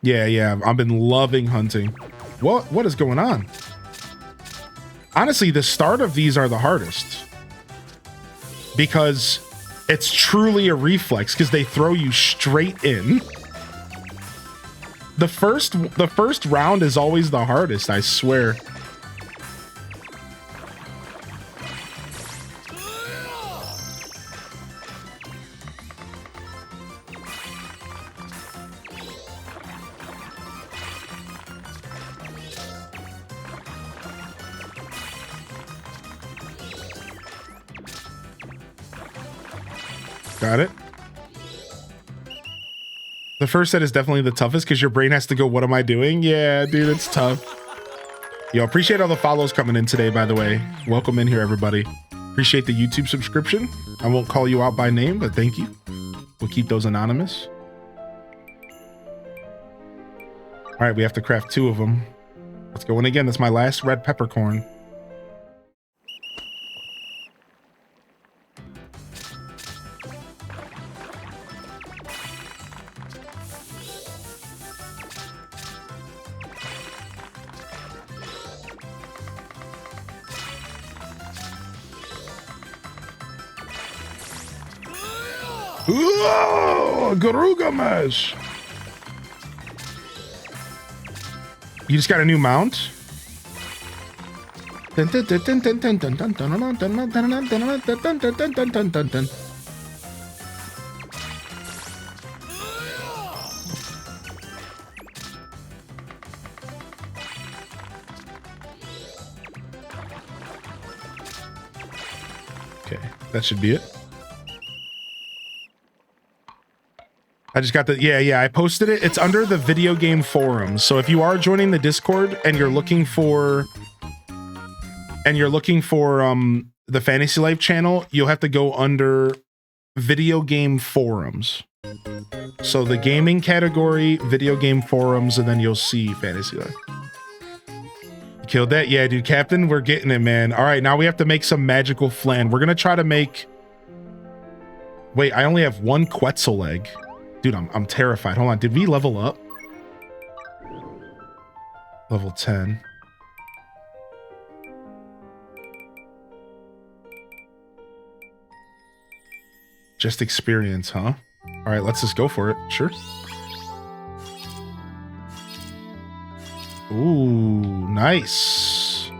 [SPEAKER 1] Yeah, I've been loving hunting. What is going on? Honestly, the start of these are the hardest because it's truly a reflex because they throw you straight in. The first round is always the hardest, I swear. Got it. The first set is definitely the toughest because your brain has to go, what am I doing? Yeah, dude, it's tough. Yo, appreciate all the follows coming in today, by the way. Welcome in here, everybody. Appreciate the YouTube subscription. I won't call you out by name, but thank you. We'll keep those anonymous. All right, we have to craft 2 of them. Let's go in again. That's my last red peppercorn. Whoa, Garuga Mesh. You just got a new mount? Okay, that should be it. I just got the, yeah, I posted it. It's under the video game forums. So if you are joining the Discord and you're looking for the Fantasy Life channel, you'll have to go under video game forums. So the gaming category, video game forums, and then you'll see Fantasy Life. Killed that? Yeah, dude, Captain, we're getting it, man. All right, now we have to make some magical flan. We're gonna try to make, wait, I only have 1 Quetzal egg. Dude, I'm terrified. Hold on. Did we level up? Level 10. Just experience, huh? All right, let's just go for it. Sure. Ooh, nice.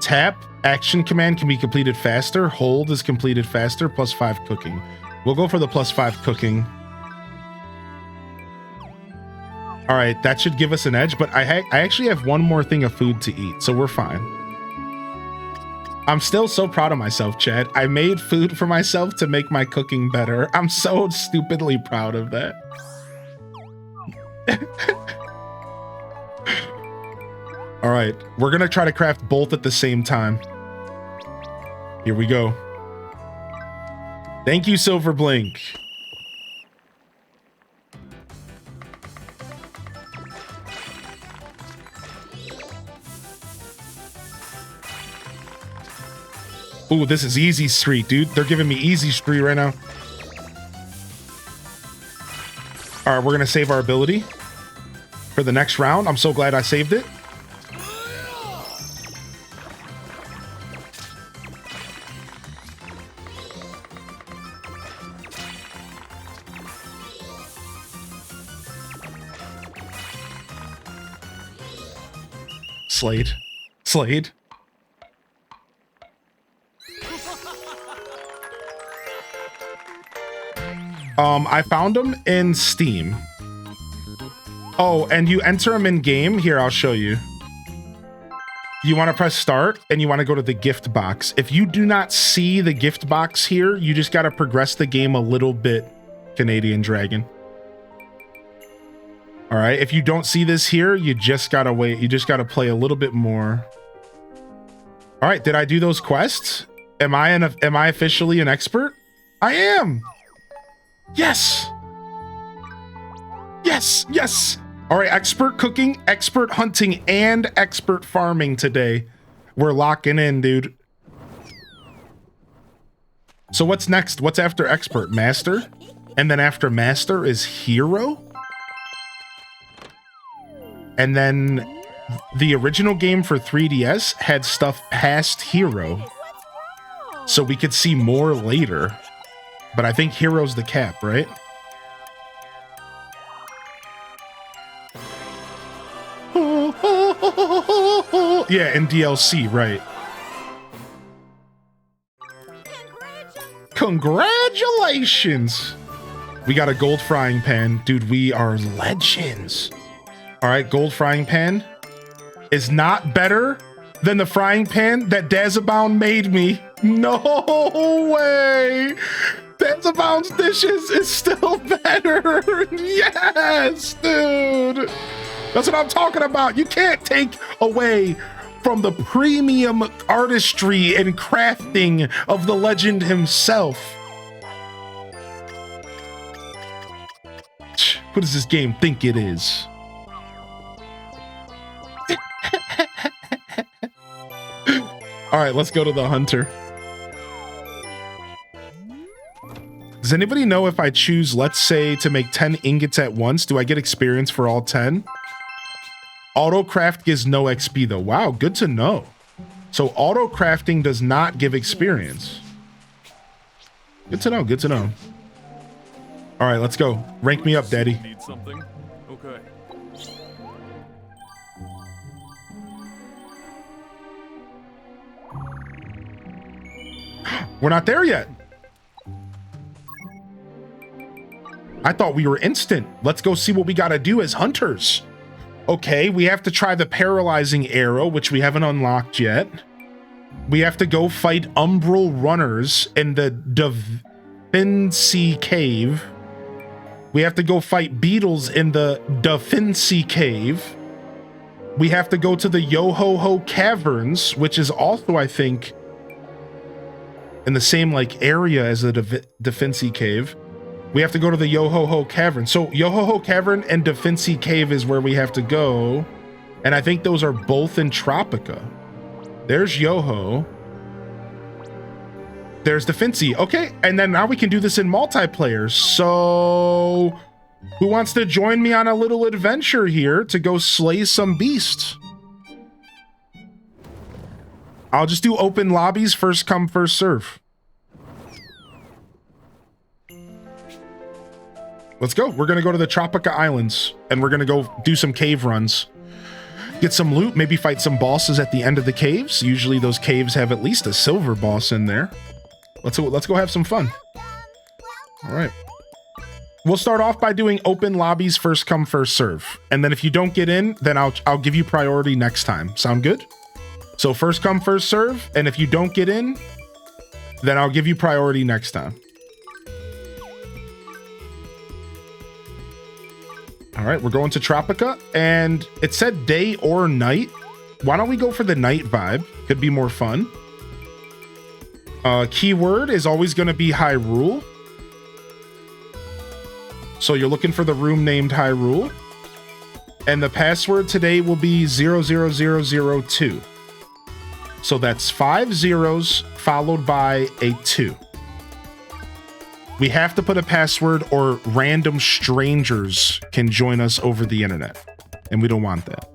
[SPEAKER 1] Tap, action command can be completed faster. Hold is completed faster, +5 cooking. We'll go for the +5 cooking. All right, that should give us an edge, but I actually have one more thing of food to eat, so we're fine. I'm still so proud of myself, Chad. I made food for myself to make my cooking better. I'm so stupidly proud of that. All right, we're gonna try to craft both at the same time. Here we go. Thank you, Silver Blink. Ooh, this is easy street, dude. They're giving me easy street right now. All right, we're gonna save our ability for the next round. I'm so glad I saved it. Slade. Slade. I found them in Steam. Oh, and you enter them in game. Here, I'll show you. You want to press start and you want to go to the gift box. If you do not see the gift box here, you just got to progress the game a little bit, Canadian Dragon. All right, if you don't see this here, you just got to wait. You just got to play a little bit more. All right, did I do those quests? Am I officially an expert? I am. Yes. Yes, yes. All right, expert cooking, expert hunting, and expert farming today. We're locking in, dude. So what's next? What's after expert? Master? And then after master is hero? And then the original game for 3DS had stuff past hero. So we could see more later. But I think hero's the cap, right? Yeah, in DLC, right. Congratulations! We got a gold frying pan. Dude, we are legends. All right, gold frying pan is not better than the frying pan that Dazabound made me. No way! Dazabound's dishes is still better. Yes, dude. That's what I'm talking about. You can't take away from the premium artistry and crafting of the legend himself. What does this game think it is? All right, let's go to the hunter. Does anybody know if I choose, let's say, to make 10 ingots at once, do I get experience for all 10? Auto craft gives no XP though. Wow, good to know. So auto crafting does not give experience. Good to know, good to know. All right, let's go. Rank me up, daddy.
[SPEAKER 7] Need something? Okay.
[SPEAKER 1] We're not there yet. I thought we were instant. Let's go see what we gotta do as hunters. Okay, we have to try the paralyzing arrow, which we haven't unlocked yet. We have to go fight umbral runners in the Da Vinci Cave. We have to go fight beetles in the Da Vinci Cave. We have to go to the Yo-Ho-Ho Caverns, which is also, I think, in the same like area as the Da Vinci Cave. We have to go to the Yo-Ho-Ho Cavern. So Yo-Ho-Ho Cavern and Da Vinci Cave is where we have to go. And I think those are both in Tropica. There's Yo-Ho. There's Da Vinci. Okay, and then now we can do this in multiplayer. So who wants to join me on a little adventure here to go slay some beasts? I'll just do open lobbies, first come, first serve. let's go. We're gonna go to the Tropica Islands and we're gonna go do some cave runs. Get some loot, maybe fight some bosses at the end of the caves. Usually those caves have at least a silver boss in there. Let's go have some fun. All right. We'll start off by doing open lobbies, first come, first serve. And then if you don't get in, then I'll give you priority next time. Sound good? So first come, first serve. And if you don't get in, then I'll give you priority next time. All right, we're going to Tropica, and it said day or night. Why don't we go for the night vibe? Could be more fun. Keyword is always going to be Hyrule. So you're looking for the room named Hyrule. And the password today will be 00002. So that's 5 zeros followed by a 2. We have to put a password or random strangers can join us over the internet. And we don't want that.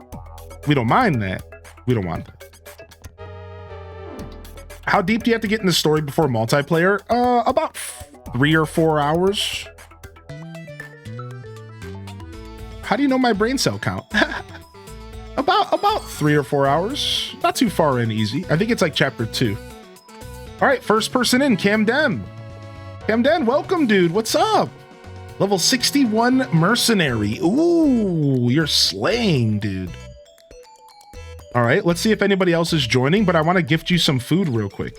[SPEAKER 1] We don't mind that. We don't want that. How deep do you have to get in the story before multiplayer? About 3 or 4 hours. How do you know my brain cell count? about 3 or 4 hours. Not too far in, easy. I think it's like chapter 2. All right, first person in, Camden. Camden, welcome, dude. What's up? Level 61 mercenary. Ooh, you're slaying, dude. All right, let's see if anybody else is joining, but I want to gift you some food real quick.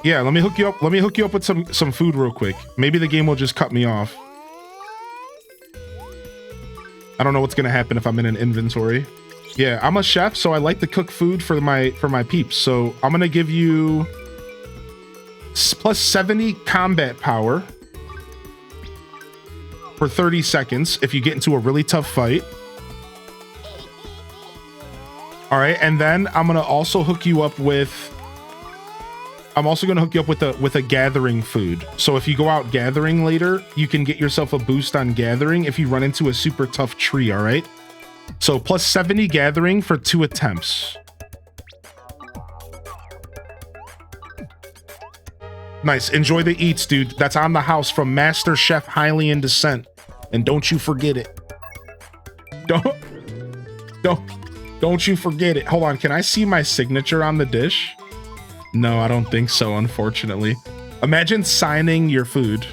[SPEAKER 1] Yeah, let me hook you up. Let me hook you up with some food real quick. Maybe the game will just cut me off. I don't know what's gonna happen if I'm in an inventory. Yeah, I'm a chef, so I like to cook food for my peeps. So I'm gonna give you plus 70 combat power for 30 seconds if you get into a really tough fight. All right, and then I'm gonna also hook you up with. I'm also gonna hook you up with a gathering food. So if you go out gathering later, you can get yourself a boost on gathering if you run into a super tough tree. All right. So plus 70 gathering for 2 attempts. Nice. Enjoy the eats, dude. That's on the house from Master Chef Hylian Descent. And don't you forget it. Don't you forget it. Hold on. Can I see my signature on the dish? No, I don't think so, unfortunately. Imagine signing your food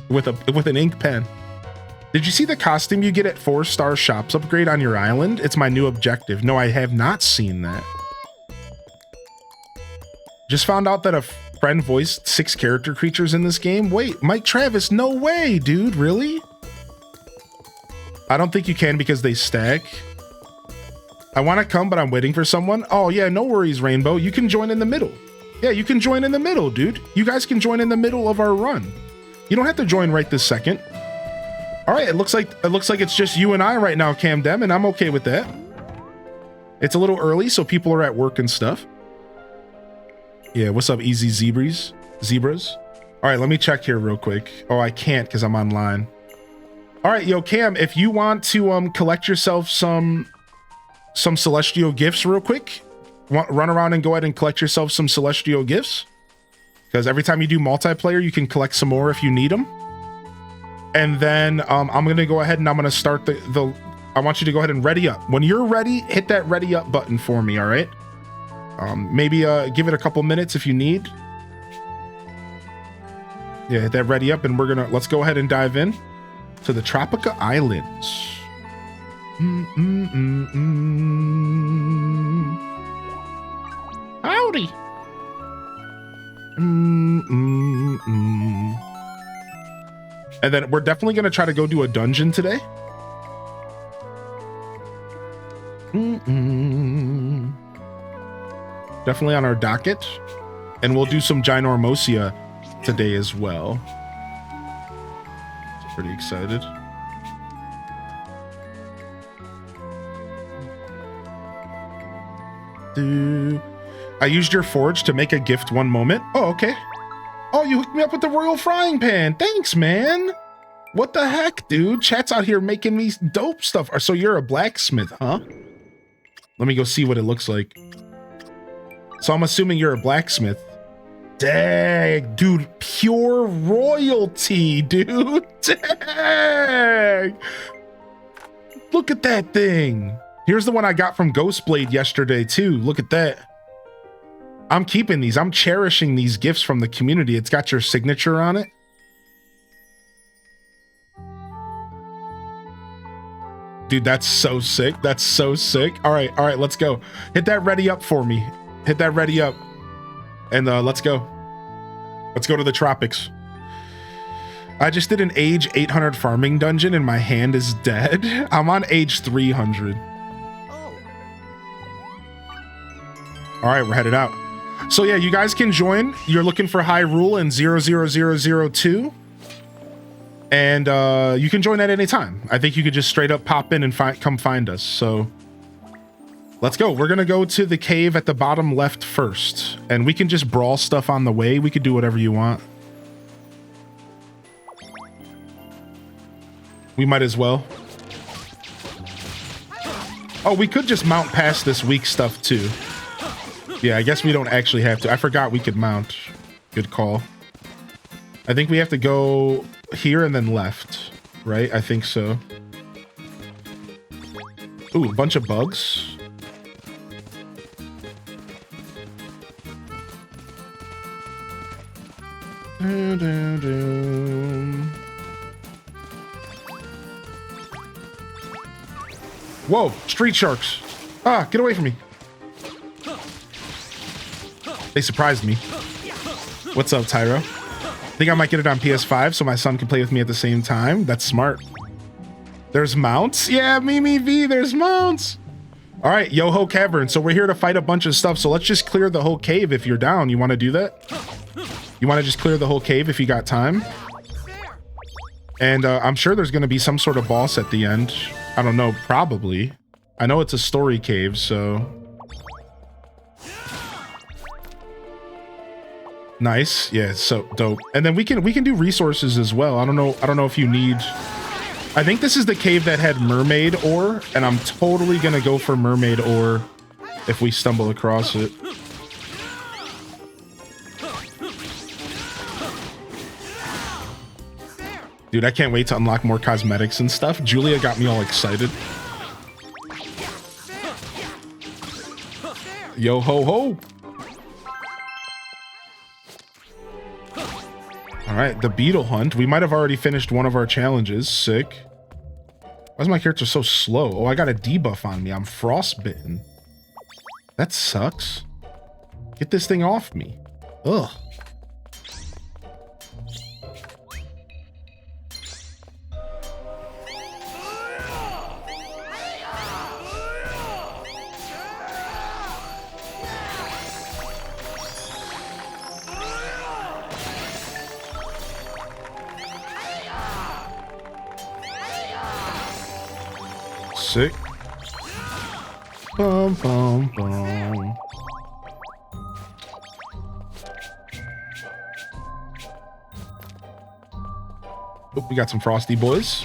[SPEAKER 1] with an ink pen. Did you see the costume you get at 4-star shops upgrade on your island? It's my new objective. No, I have not seen that. Just found out that a friend voiced 6 character creatures in this game. Wait, Mike Travis, no way, dude, really? I don't think you can because they stack. I want to come, but I'm waiting for someone. Oh yeah, no worries, Rainbow. You can join in the middle. Yeah, you can join in the middle, dude. You guys can join in the middle of our run. You don't have to join right this second. All right, it looks like it's just you and I right now, Camden, and I'm okay with that. It's a little early, so people are at work and stuff. Yeah, what's up, easy zebras? All right, let me check here real quick. Oh, I can't because I'm online. All right, yo, Cam, if you want to collect yourself some celestial gifts real quick, run around and go ahead and collect yourself some celestial gifts. Because every time you do multiplayer, you can collect some more if you need them. And then I'm going to go ahead and I'm going to start I want you to go ahead and ready up. When you're ready, hit that ready up button for me, all right? Maybe give it a couple minutes if you need. Yeah, hit that ready up and let's go ahead and dive in to the Tropica Islands. Howdy. And then we're definitely going to try to go do a dungeon today. Definitely on our docket. And we'll do some Ginormosia today as well. Pretty excited. I used your forge to make a gift one moment. Oh, okay. Oh, you hooked me up with the royal frying pan. Thanks, man. What the heck, dude? Chat's out here making me dope stuff. So you're a blacksmith, huh? Let me go see what it looks like. So I'm assuming you're a blacksmith. Dang, dude, pure royalty, dude. Dang. Look at that thing. Here's the one I got from Ghostblade yesterday too. Look at that. I'm keeping these. I'm cherishing these gifts from the community. It's got your signature on it. Dude, that's so sick. That's so sick. All right, let's go. Hit that ready up for me. Hit that ready up. And let's go. Let's go to the tropics. I just did an age 800 farming dungeon and my hand is dead. I'm on age 300.
[SPEAKER 4] Oh.
[SPEAKER 1] All right, we're headed out. So yeah, you guys can join. You're looking for Hyrule in 00002. And you can join at any time. I think you could just straight up pop in and come find us. So let's go. We're gonna go to the cave at the bottom left first, and we can just brawl stuff on the way. We could do whatever you want. We might as well. Oh, we could just mount past this weak stuff too. Yeah, I guess we don't actually have to. I forgot we could mount. Good call. I think we have to go here and then left, right? I think so. Ooh, a bunch of bugs. Whoa, street sharks. Ah, get away from me. They surprised me. What's up, Tyro? I think I might get it on PS5 so my son can play with me at the same time. That's smart. There's mounts? Yeah, Mimi V, there's mounts. All right, Yoho Cavern. So we're here to fight a bunch of stuff. So let's just clear the whole cave if you're down. You want to do that? You want to just clear the whole cave if you got time? And I'm sure there's going to be some sort of boss at the end. I don't know, probably. I know it's a story cave, so... Nice. Yeah, it's so dope. And then we can do resources as well. I don't know if you need... I think this is the cave that had mermaid ore, and I'm totally gonna go for mermaid ore if we stumble across it. Dude, I can't wait to unlock more cosmetics and stuff. Julia got me all excited. Yo ho ho! All right, the beetle hunt. We might have already finished one of our challenges. Sick. Why is my character so slow? Oh, I got a debuff on me. I'm frostbitten. That sucks. Get this thing off me. Ugh. Sick. Bum, bum, bum. Oh, we got some frosty boys.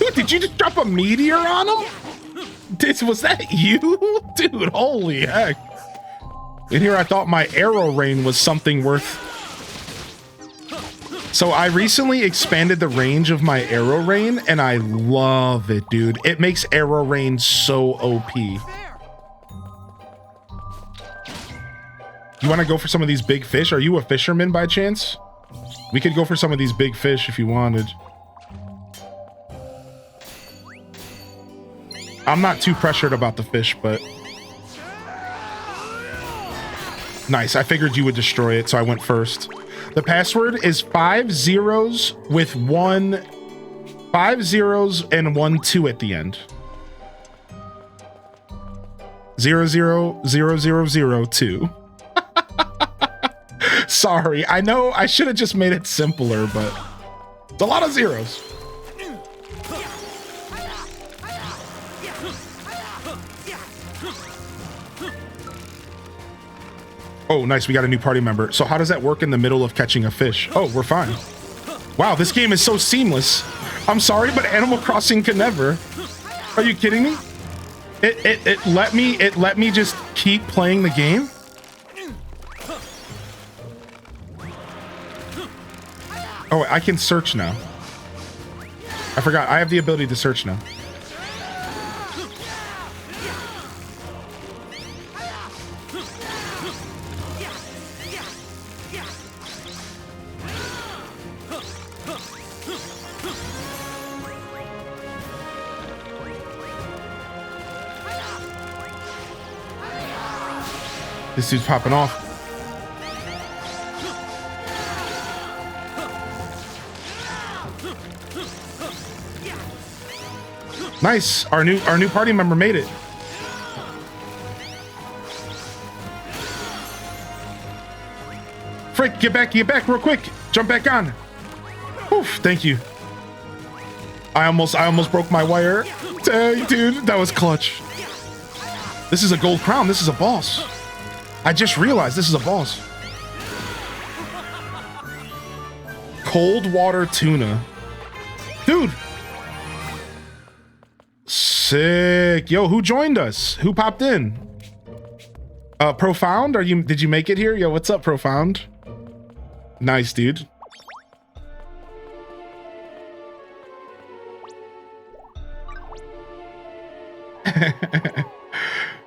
[SPEAKER 1] Dude, did you just drop a meteor on him? Was that you? Dude, holy heck. In here, I thought my arrow rain was something worth... So I recently expanded the range of my arrow rain, and I love it, dude. It makes arrow rain so OP. You want to go for some of these big fish? Are you a fisherman by chance? We could go for some of these big fish if you wanted. I'm not too pressured about the fish, but... Nice, I figured you would destroy it, so I went first. The password is 5 zeros with 5 zeros and 1 2 at the end. 000002. Sorry, I know I should have just made it simpler, but it's a lot of zeros. Oh, nice. We got a new party member. So how does that work in the middle of catching a fish? Oh, we're fine. Wow, this game is so seamless. I'm sorry, but Animal Crossing can never. Are you kidding me? It let me just keep playing the game. Oh, I can search now. I forgot. I have the ability to search now. This dude's popping off. Nice. Our new party member made it. Frick, get back real quick. Jump back on. Oof, thank you. I almost broke my wire. Dang, dude, that was clutch. This is a gold crown. This is a boss. I just realized this is a boss. Cold water tuna. Dude. Sick. Yo, who joined us? Who popped in? Profound? Did you make it here? Yo, what's up, Profound? Nice, dude.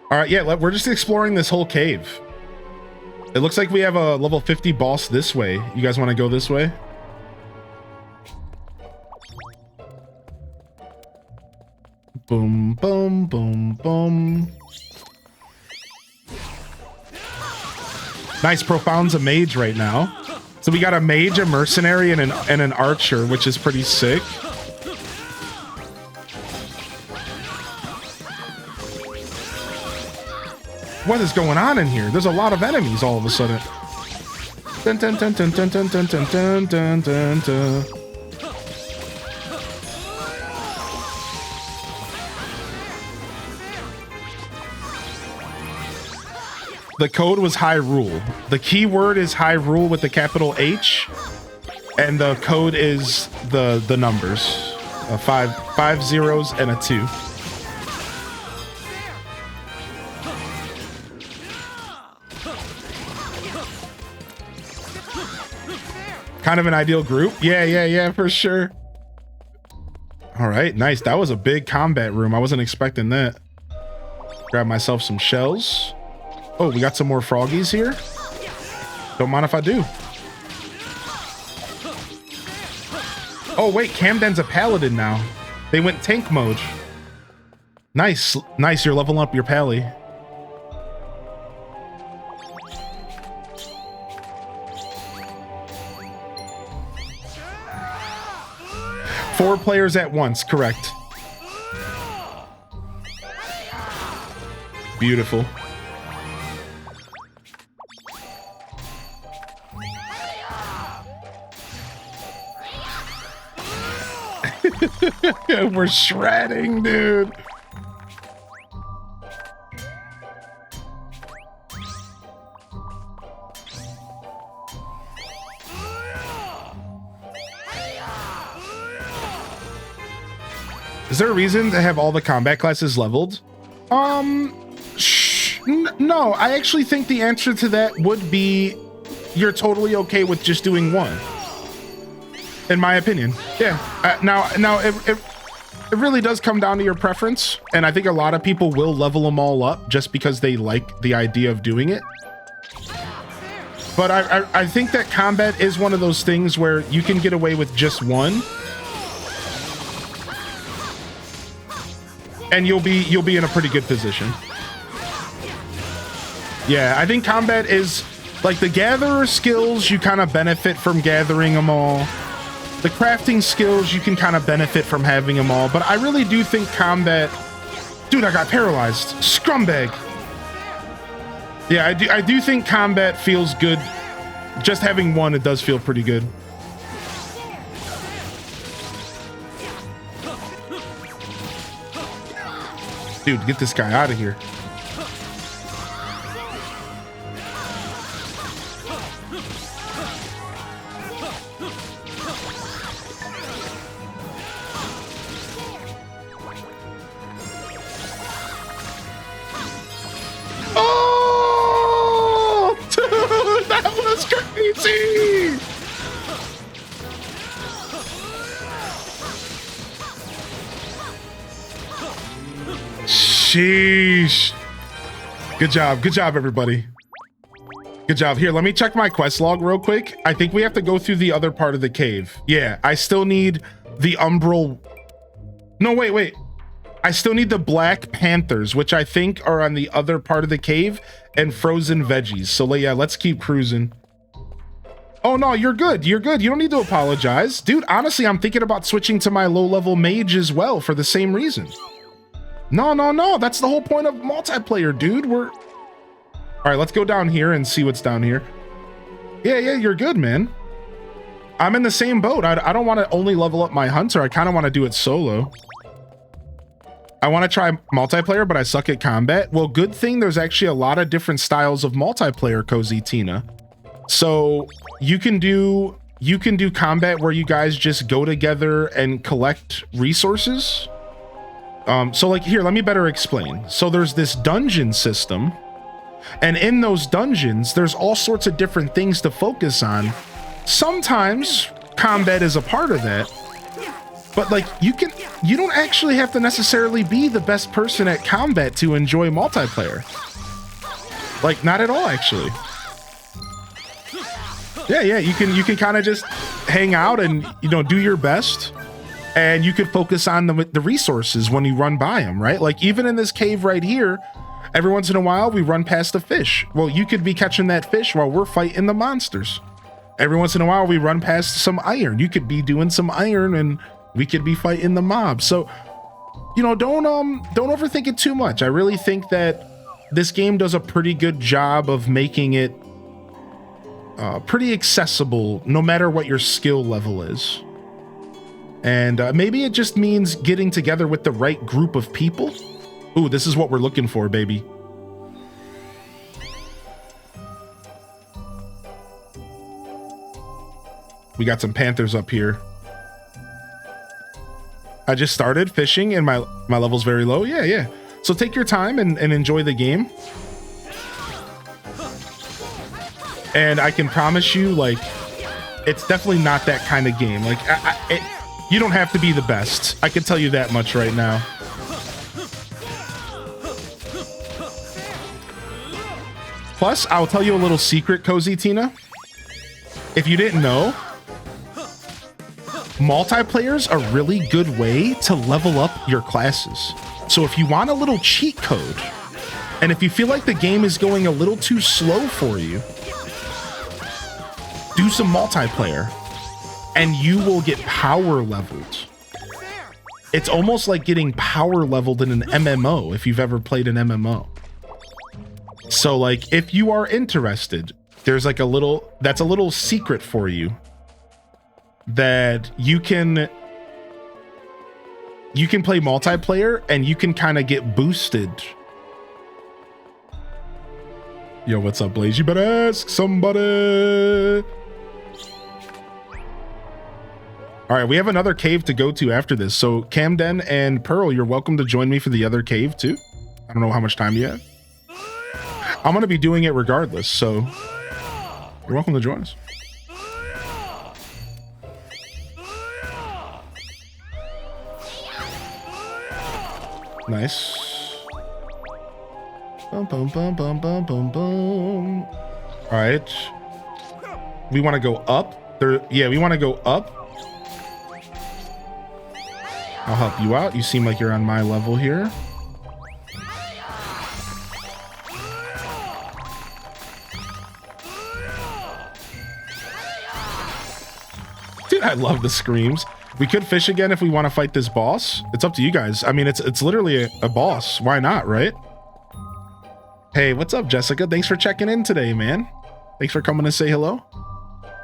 [SPEAKER 1] All right, yeah, we're just exploring this whole cave. It looks like we have a level 50 boss this way. You guys want to go this way? Boom, boom, boom, boom. Nice. Profound's a mage right now. So we got a mage, a mercenary, and an archer, which is pretty sick. What is going on in here? There's a lot of enemies all of a sudden. Dun, dun, dun, dun, dun, dun, dun, dun, dun, dun, dun, dun. The code was Hyrule. The keyword is Hyrule with the capital H, and the code is the numbers, five zeros and a 2. Kind of an ideal group. Yeah, for sure. All right, nice. That was a big combat room. I wasn't expecting that. Grab myself some shells. Oh, we got some more froggies here. Don't mind if I do. Oh, wait, Camden's a paladin now. They went tank mode. Nice, nice. You're leveling up your pally. Four players at once, correct. Beautiful. We're shredding, dude. Is there a reason to have all the combat classes leveled? No, I actually think the answer to that would be you're totally okay with just doing one. In my opinion. Yeah. Now it really does come down to your preference, and I think a lot of people will level them all up just because they like the idea of doing it. But I think that combat is one of those things where you can get away with just one, and you'll be in a pretty good position. Yeah, I think combat is like the gatherer skills. You kind of benefit from gathering them all. The crafting skills, you can kind of benefit from having them all. But I really do think combat... Dude, I got paralyzed. Scumbag. Yeah, I do think combat feels good. Just having one, it does feel pretty good. Dude, get this guy out of here. See? Sheesh. Good job, everybody. Good job. Here, let me check my quest log real quick. I think we have to go through the other part of the cave. Yeah, I still need the umbral. No, wait. I still need the Black Panthers, which I think are on the other part of the cave, and frozen veggies. So yeah, let's keep cruising. Oh no, you're good. You're good. You don't need to apologize. Dude, honestly, I'm thinking about switching to my low-level mage as well for the same reason. No. That's the whole point of multiplayer, dude. All right, let's go down here and see what's down here. Yeah, you're good, man. I'm in the same boat. I don't want to only level up my hunter. I kind of want to do it solo. I want to try multiplayer, but I suck at combat. Well, good thing there's actually a lot of different styles of multiplayer, Cozy Tina. So you can do combat where you guys just go together and collect resources. So like here, let me better explain. So there's this dungeon system, and in those dungeons, there's all sorts of different things to focus on. Sometimes combat is a part of that, but like you don't actually have to necessarily be the best person at combat to enjoy multiplayer. Like not at all, actually. Yeah, you can kind of just hang out and do your best. And you could focus on the resources when you run by them, right? Like even in this cave right here, every once in a while we run past a fish. Well, you could be catching that fish while we're fighting the monsters. Every once in a while we run past some iron. You could be doing some iron and we could be fighting the mob. So, don't overthink it too much. I really think that this game does a pretty good job of making it pretty accessible no matter what your skill level is. And maybe it just means getting together with the right group of people. Ooh, this is what we're looking for, baby. We got some panthers up here. I just started fishing and my level's very low. Yeah. So take your time and enjoy the game. And I can promise you, like, it's definitely not that kind of game. Like, you don't have to be the best. I can tell you that much right now. Plus, I'll tell you a little secret, Cozy Tina. If you didn't know, multiplayer's a really good way to level up your classes. So if you want a little cheat code, and if you feel like the game is going a little too slow for you, do some multiplayer. And you will get power leveled. It's almost like getting power leveled in an MMO if you've ever played an MMO. So like if you are interested, there's like a little secret for you that you can play multiplayer and you can kind of get boosted. Yo, what's up, Blaze? You better ask somebody. All right, we have another cave to go to after this. So Camden and Pearl, you're welcome to join me for the other cave too. I don't know how much time you have. I'm going to be doing it regardless, so you're welcome to join us. Nice. Boom, boom, boom, boom, boom, boom, boom. All right. We want to go up. Yeah, we want to go up. I'll help you out. You seem like you're on my level here. Dude, I love the screams. We could fish again if we want to fight this boss. It's up to you guys. I mean, it's literally a boss. Why not, right? Hey, what's up, Jessica? Thanks for checking in today, man. Thanks for coming to say hello.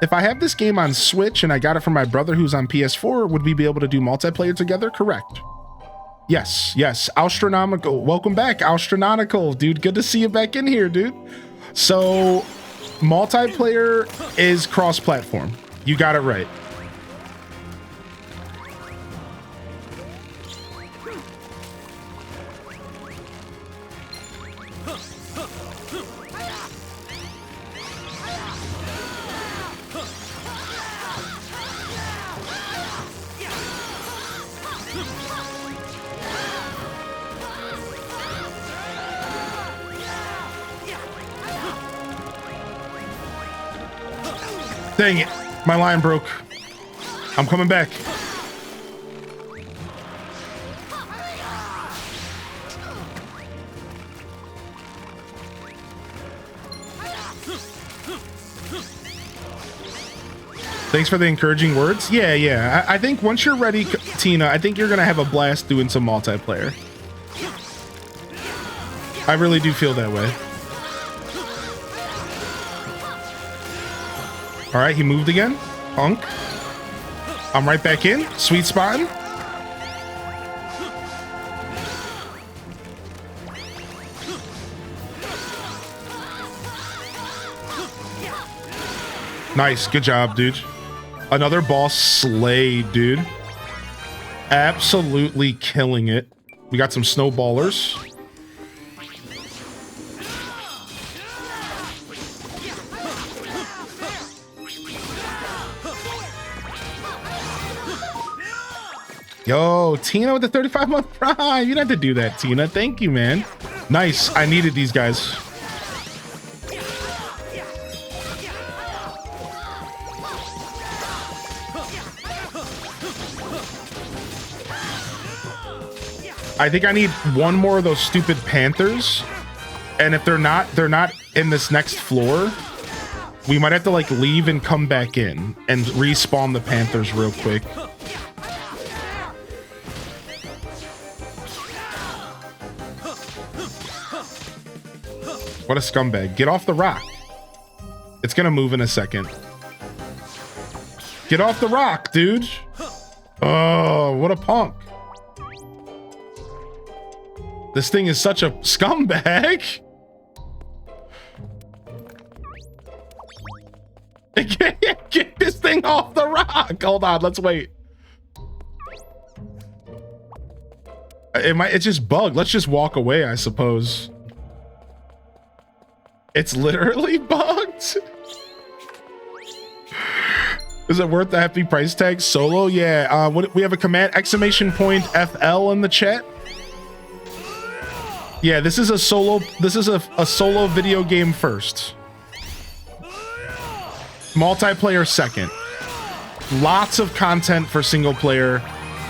[SPEAKER 1] If I have this game on Switch and I got it from my brother who's on PS4, would we be able to do multiplayer together? Correct. Yes. Astronomical. Welcome back, Astronomical. Dude, good to see you back in here, dude. So, multiplayer is cross-platform. You got it right. Dang it. My line broke. I'm coming back. Thanks for the encouraging words. Yeah. I think once you're ready, Tina, I think you're going to have a blast doing some multiplayer. I really do feel that way. All right, he moved again. Punk. I'm right back in. Sweet spotting. Nice. Good job, dude. Another boss slay, dude. Absolutely killing it. We got some snowballers. Yo, Tina with the 35-month prime. You didn't have to do that, Tina. Thank you, man. Nice. I needed these guys. I think I need one more of those stupid panthers. And if they're not in this next floor, we might have to like leave and come back in and respawn the panthers real quick. What a scumbag. Get off the rock. It's gonna move in a second. Get off the rock, dude. Oh, what a punk. This thing is such a scumbag. Get this thing off the rock. Hold on, let's wait. It's just bugged. Let's just walk away, I suppose. It's literally bugged. Is it worth the hefty price tag? Solo? Yeah. We have a command exclamation point FL in the chat. Yeah, this is a solo. This is a solo video game first. Multiplayer second. Lots of content for single player.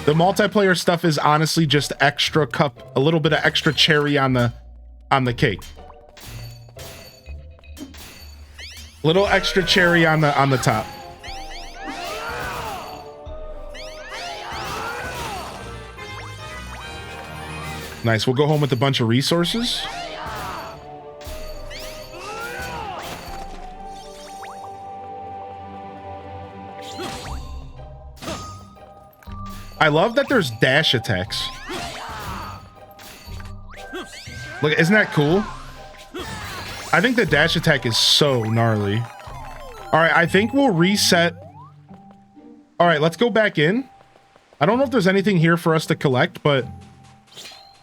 [SPEAKER 1] The multiplayer stuff is honestly just extra cup, a little bit of extra cherry on the cake. Little extra cherry on the top. Nice. We'll go home with a bunch of resources. I love that there's dash attacks. Look, isn't that cool? I think the dash attack is so gnarly. All right, I think we'll reset. All right, let's go back in. I don't know if there's anything here for us to collect, but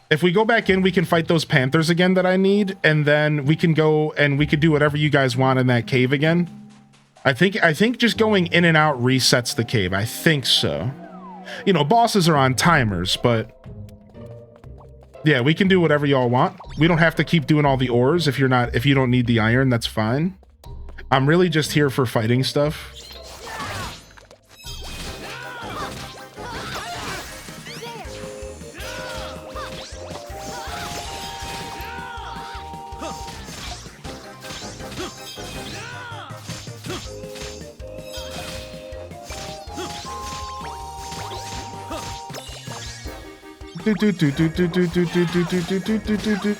[SPEAKER 1] if we go back in, we can fight those panthers again that I need, and then we can go and we could do whatever you guys want in that cave again. I think just going in and out resets the cave. I think so. You know, bosses are on timers, but yeah, we can do whatever y'all want. We don't have to keep doing all the ores if you don't need the iron, that's fine. I'm really just here for fighting stuff.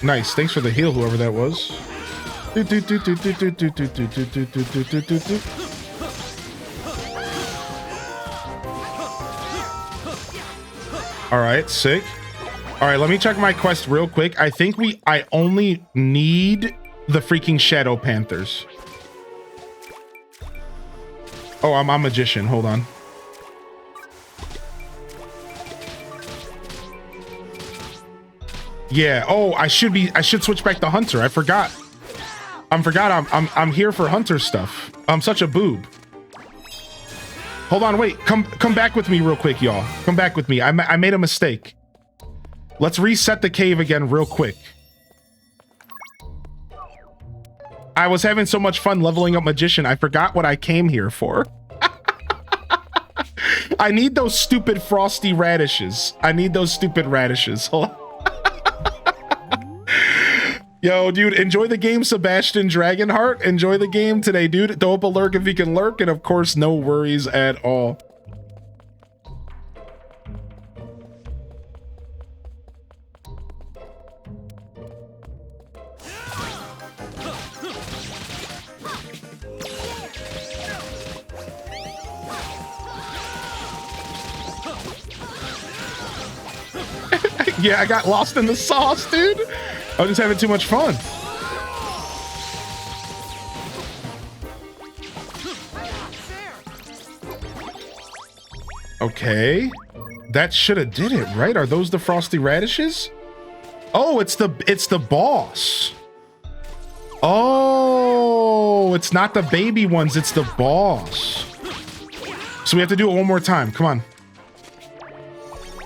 [SPEAKER 1] Nice, thanks for the heal, whoever that was. All right, sick. All right, let me check my quest real quick. I think I only need the freaking Shadow Panthers. Oh, I'm a magician. Hold on. Yeah. Oh, I should switch back to Hunter. I forgot. I'm here for Hunter stuff. I'm such a boob. Hold on, wait. Come back with me real quick, y'all. Come back with me. I made a mistake. Let's reset the cave again real quick. I was having so much fun leveling up Magician, I forgot what I came here for. I need those stupid frosty radishes. I need those stupid radishes. Hold on. Yo, dude, enjoy the game, Sebastian Dragonheart. Enjoy the game today, dude. Throw up a lurk if you can lurk, and of course, no worries at all. Yeah, I got lost in the sauce, dude. I was just having too much fun. Okay. That should have did it, right? Are those the frosty radishes? Oh, it's the boss. Oh, it's not the baby ones, it's the boss. So we have to do it one more time. Come on.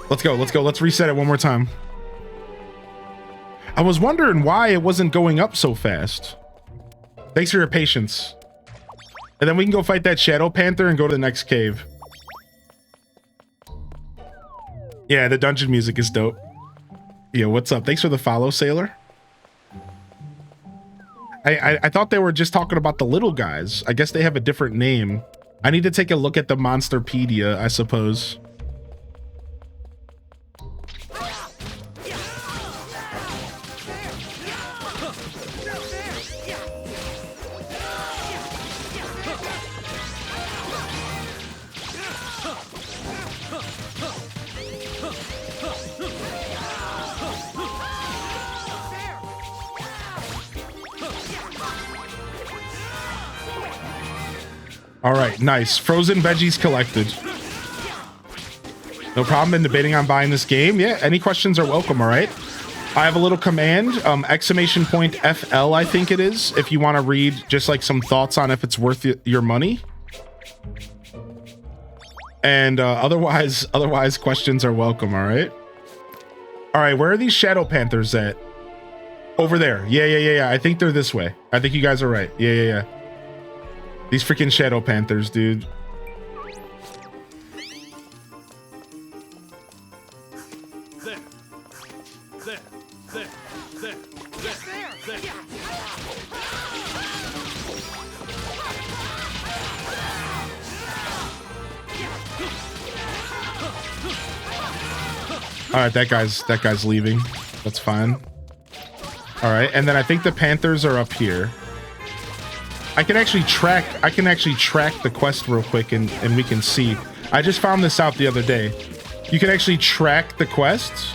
[SPEAKER 1] Let's go. Let's reset it one more time. I was wondering why it wasn't going up so fast. Thanks for your patience. And then we can go fight that Shadow Panther and go to the next cave. Yeah, the dungeon music is dope. Yeah, what's up? Thanks for the follow, Sailor. I thought they were just talking about the little guys. I guess they have a different name. I need to take a look at the Monsterpedia, I suppose. All right, nice. Frozen veggies collected. No problem in debating on buying this game. Yeah, any questions are welcome, all right? I have a little command, exclamation point FL, I think it is, if you want to read just like some thoughts on if it's worth your money. And otherwise questions are welcome, all right? All right, where are these Shadow Panthers at? Over there. Yeah. I think they're this way. I think you guys are right. Yeah. These freaking Shadow Panthers, dude. All right, that guy's leaving. That's fine. All right, and then I think the Panthers are up here. I can actually track the quest real quick and we can see. I just found this out the other day. You can actually track the quests.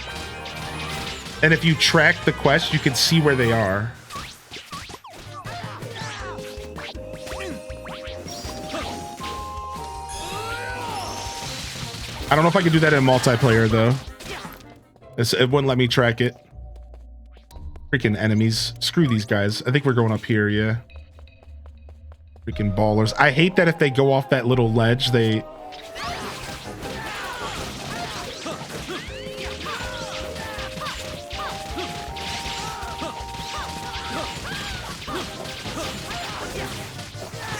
[SPEAKER 1] And if you track the quest, you can see where they are. I don't know if I can do that in multiplayer though. It wouldn't let me track it. Freaking enemies. Screw these guys. I think we're going up here, yeah. Freaking ballers. I hate that if they go off that little ledge, they...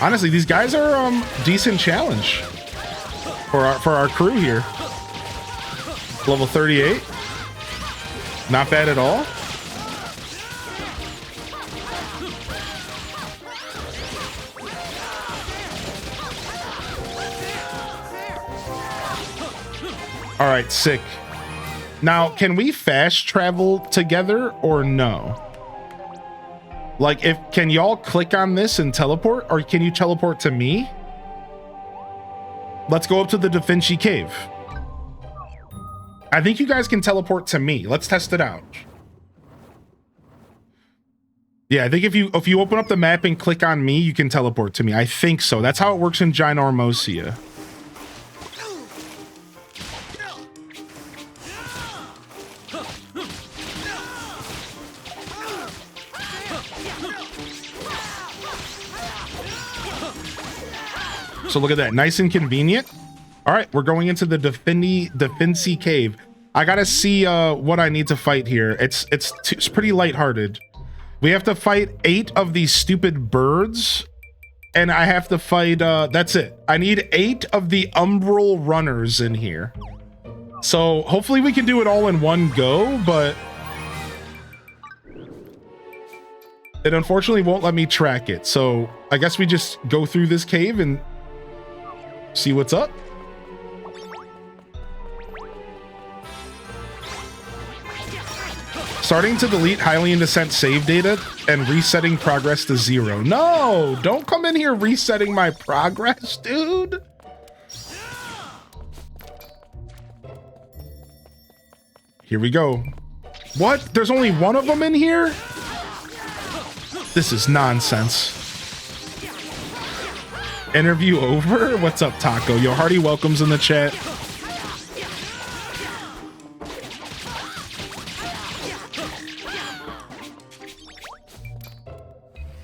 [SPEAKER 1] Honestly, these guys are decent challenge for our crew here. Level 38. Not bad at all. All right, sick. Now, can we fast travel together or no? Like, can y'all click on this and teleport, or can you teleport to me? Let's go up to the Da Vinci Cave. I think you guys can teleport to me. Let's test it out. Yeah, I think if you open up the map and click on me, you can teleport to me. I think so. That's how it works in Ginormosia. So look at that, nice and convenient. All right, we're going into the Da Vinci Cave. I gotta see what I need to fight here. It's pretty lighthearted. We have to fight 8 of these stupid birds. And I have to fight, that's it. I need 8 of the umbral runners in here. So hopefully we can do it all in one go, but it unfortunately won't let me track it. So I guess we just go through this cave and see what's up. Starting to delete Hylian Descent save data and resetting progress to 0. No, don't come in here resetting my progress, dude. Here we go. What? There's only one of them in here? This is nonsense. Interview over? What's up, Taco? Yo, hearty welcomes in the chat.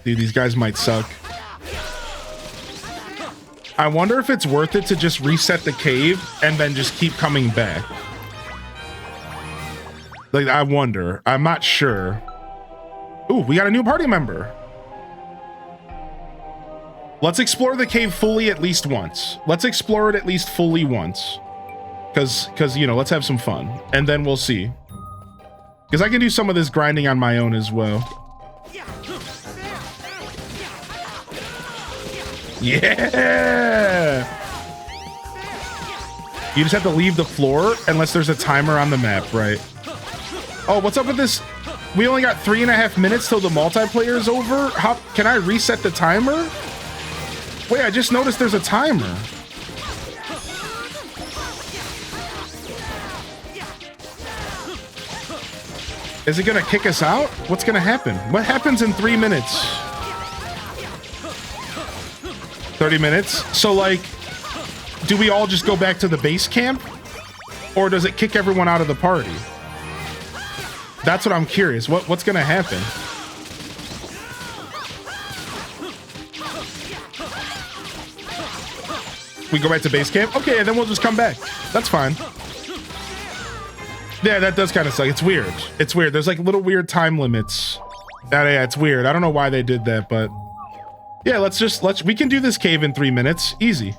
[SPEAKER 1] Dude, these guys might suck. I wonder if it's worth it to just reset the cave and then just keep coming back. Like, I wonder. I'm not sure. Ooh, we got a new party member. Let's explore the cave fully at least once. Let's explore it at least fully once. Because, you know, let's have some fun. And then we'll see. Because I can do some of this grinding on my own as well. Yeah! You just have to leave the floor unless there's a timer on the map, right? Oh, what's up with this? We only got 3.5 minutes till the multiplayer is over. How can I reset the timer? Wait, I just noticed there's a timer. Is it gonna kick us out? What's gonna happen? What happens in 3 minutes? 30 minutes. So like, do we all just go back to the base camp? Or does it kick everyone out of the party? That's what I'm curious. What's gonna happen? We go back to base camp? Okay, and then we'll just come back. That's fine. Yeah, that does kind of suck. It's weird. It's weird. There's like little weird time limits. Yeah, it's weird. I don't know why they did that, but yeah, we can do this cave in 3 minutes. Easy.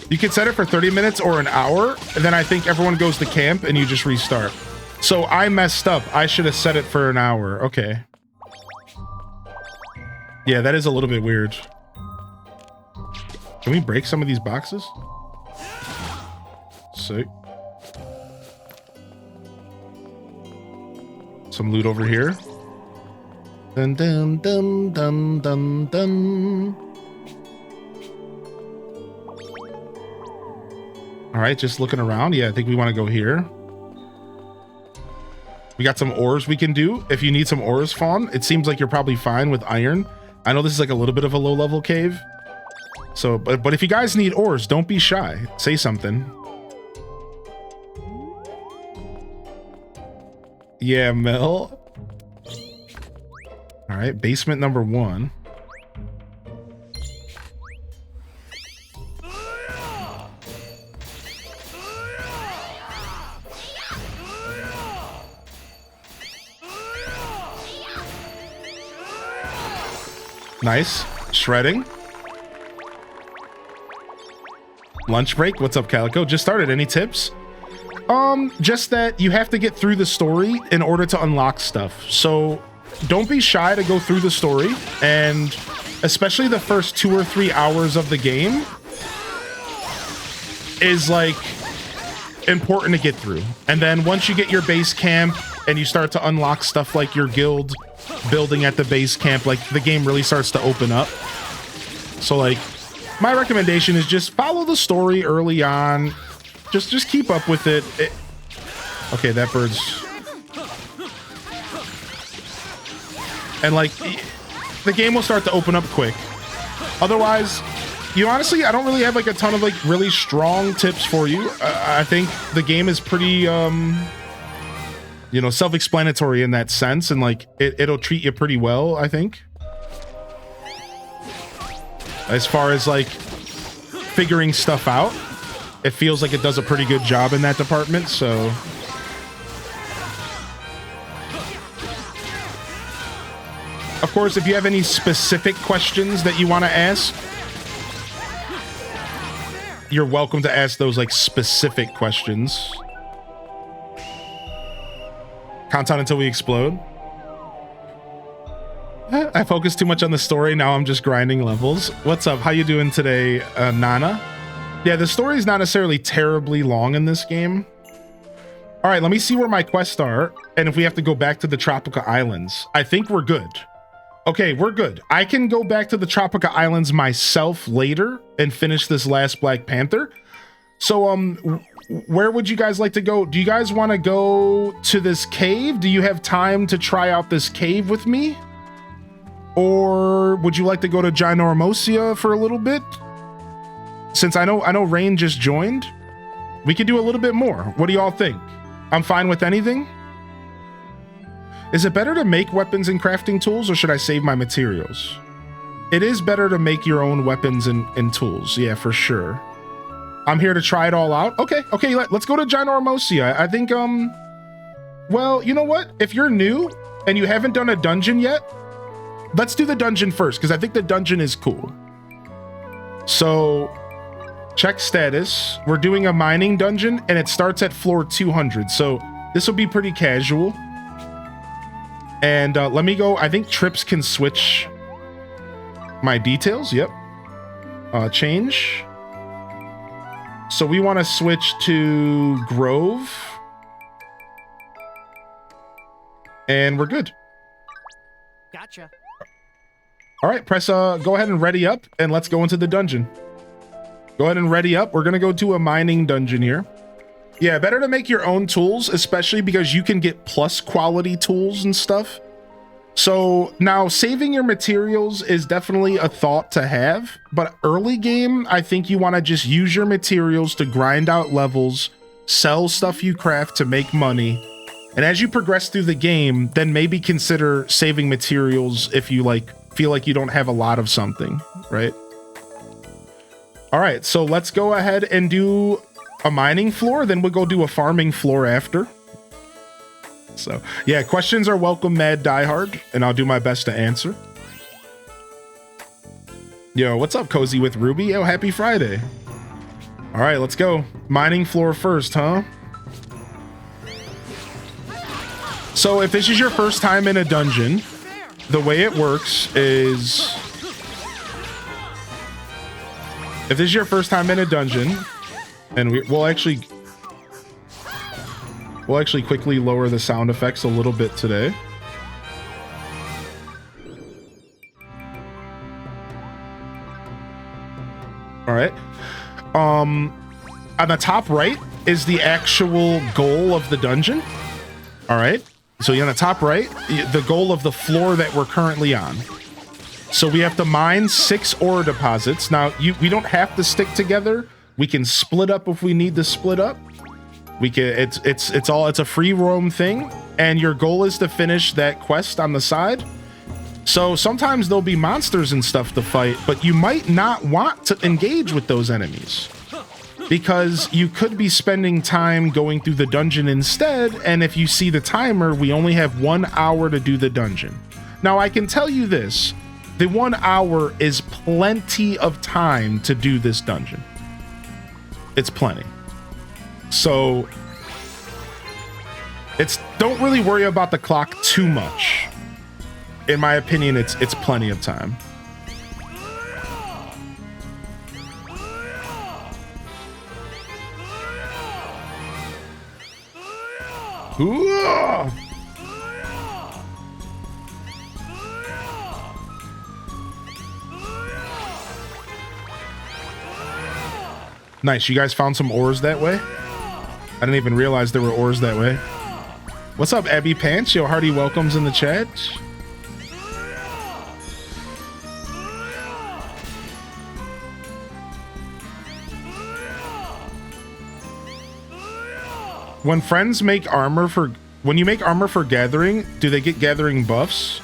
[SPEAKER 1] You can set it for 30 minutes or an hour, and then I think everyone goes to camp and you just restart. So I messed up. I should have set it for an hour. Okay. Yeah, that is a little bit weird. Can we break some of these boxes? Sick. Some loot over here. Dun dun dun dun dun dun. All right, just looking around. Yeah, I think we want to go here. We got some ores we can do. If you need some ores, Fawn, it seems like you're probably fine with iron. I know this is like a little bit of a low level cave. So, but if you guys need ores, don't be shy. Say something. Yeah, Mel. All right, basement number 1. Nice. Shredding. Lunch break. What's up, Calico? Just started. Any tips? Just that you have to get through the story in order to unlock stuff. So don't be shy to go through the story, and especially the first 2 or 3 hours of the game is like important to get through. And then once you get your base camp and you start to unlock stuff like your guild building at the base camp, like the game really starts to open up. So like my recommendation is just follow the story early on. Just keep up with it. Okay, that bird's... And like the game will start to open up quick. Otherwise, You honestly, I don't really have like a ton of like really strong tips for you. I think the game is pretty, you know, self-explanatory in that sense, and like it'll treat you pretty well, I think. As far as like figuring stuff out, it feels like it does a pretty good job in that department, so. Of course, if you have any specific questions that you want to ask, you're welcome to ask those like specific questions. Countdown until we explode. I focus too much on the story. Now I'm just grinding levels. What's up? How you doing today, Nana? Yeah, the story is not necessarily terribly long in this game. All right, let me see where my quests are. And if we have to go back to the Tropica Islands, I think we're good. Okay, we're good. I can go back to the Tropica Islands myself later and finish this last Black Panther. So, where would you guys like to go? Do you guys want to go to this cave? Do you have time to try out this cave with me? Or would you like to go to Ginormosia for a little bit? Since I know Rain just joined, we could do a little bit more. What do y'all think? I'm fine with anything. Is it better to make weapons and crafting tools, or should I save my materials? It is better to make your own weapons and tools. Yeah, for sure. I'm here to try it all out. Okay, let's go to Ginormosia. I think, well, you know what? If you're new and you haven't done a dungeon yet, let's do the dungeon first, because I think the dungeon is cool. So, check status. We're doing a mining dungeon, and it starts at floor 200. So, this will be pretty casual. And let me go. I think Trips can switch my details. Yep. Change. So we want to switch to Grove. And we're good.
[SPEAKER 4] Gotcha.
[SPEAKER 1] All right, press go ahead and ready up, and let's go into the dungeon. Go ahead and ready up. We're going to go to a mining dungeon here. Yeah, better to make your own tools, especially because you can get plus quality tools and stuff. So now saving your materials is definitely a thought to have, but early game, I think you want to just use your materials to grind out levels, sell stuff you craft to make money. And as you progress through the game, then maybe consider saving materials if you like feel like you don't have a lot of something, right? All right, so let's go ahead and do a mining floor, then we'll go do a farming floor after. So yeah, questions are welcome, Mad Diehard, and I'll do my best to answer. Yo, what's up, Cozy with Ruby? Yo, happy Friday. All right, let's go. Mining floor first, huh? So if this is your first time in a dungeon, the way it works is, if this is your first time in a dungeon, and we'll actually quickly lower the sound effects a little bit today. All right. On the top right is the actual goal of the dungeon. All right. So on the top right, the goal of the floor that we're currently on. So we have to mine 6 ore deposits. Now, we don't have to stick together. We can split up if we need to split up. We can. It's a free roam thing, and your goal is to finish that quest on the side. So sometimes there'll be monsters and stuff to fight, but you might not want to engage with those enemies because you could be spending time going through the dungeon instead. And if you see the timer, we only have 1 hour to do the dungeon. Now I can tell you this: the 1 hour is plenty of time to do this dungeon. It's plenty. So don't really worry about the clock too much. In my opinion, it's plenty of time. Ooh! Nice, you guys found some ores that way? I didn't even realize there were ores that way. What's up, Abby Pants? Yo, hearty welcomes in the chat. when friends make armor for, when you make armor for gathering, do they get gathering buffs?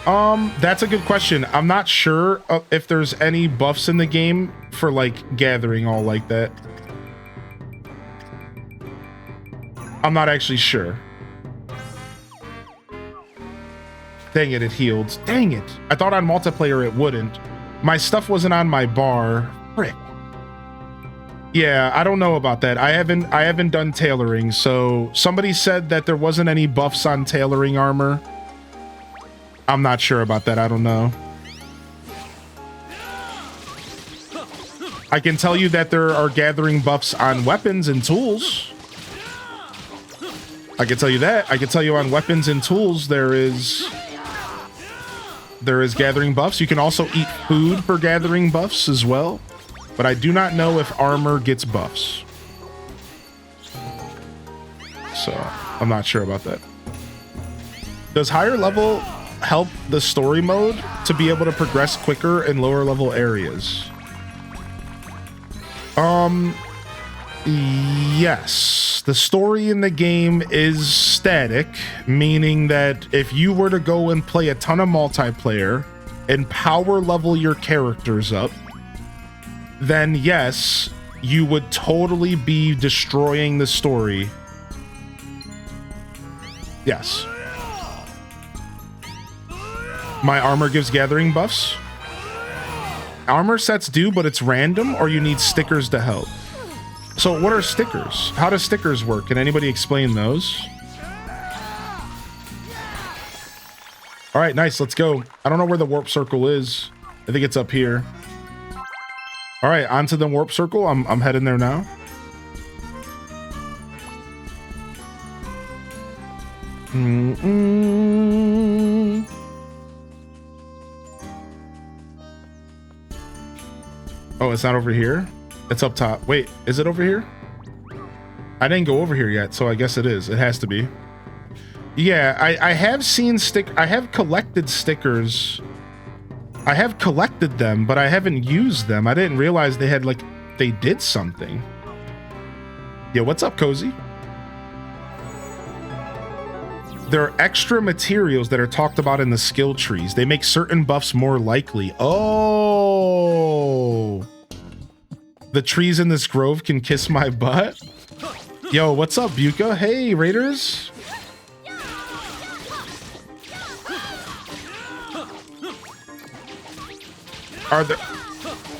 [SPEAKER 1] That's a good question. I'm not sure if there's any buffs in the game for like gathering all like that. I'm not actually sure. Dang it, it healed. Dang it. I thought on multiplayer it wouldn't. My stuff wasn't on my bar. Frick. Yeah, I don't know about that. I haven't done tailoring, so somebody said that there wasn't any buffs on tailoring armor. I'm not sure about that. I don't know. I can tell you that there are gathering buffs on weapons and tools. I can tell you that. I can tell you on weapons and tools there is gathering buffs. You can also eat food for gathering buffs as well. But I do not know if armor gets buffs. So, I'm not sure about that. Does higher level help the story mode to be able to progress quicker in lower level areas? Yes. The story in the game is static, meaning that if you were to go and play a ton of multiplayer and power level your characters up, then yes, you would totally be destroying the story. Yes. My armor gives gathering buffs. Armor sets do, but it's random, or you need stickers to help. So what are stickers? How do stickers work? Can anybody explain those? All right, nice, let's go. I don't know where the warp circle is. I think it's up here. All right, onto the warp circle. I'm heading there now. Oh, it's not over here? It's up top. Wait, is it over here? I didn't go over here yet, so I guess it is. It has to be. Yeah, I have seen I have collected stickers. I have collected them, but I haven't used them. I didn't realize they had they did something. Yeah, what's up, Cozy? There are extra materials that are talked about in the skill trees. They make certain buffs more likely. Oh. The trees in this grove can kiss my butt? Yo, what's up, Buka? Hey, Raiders. Are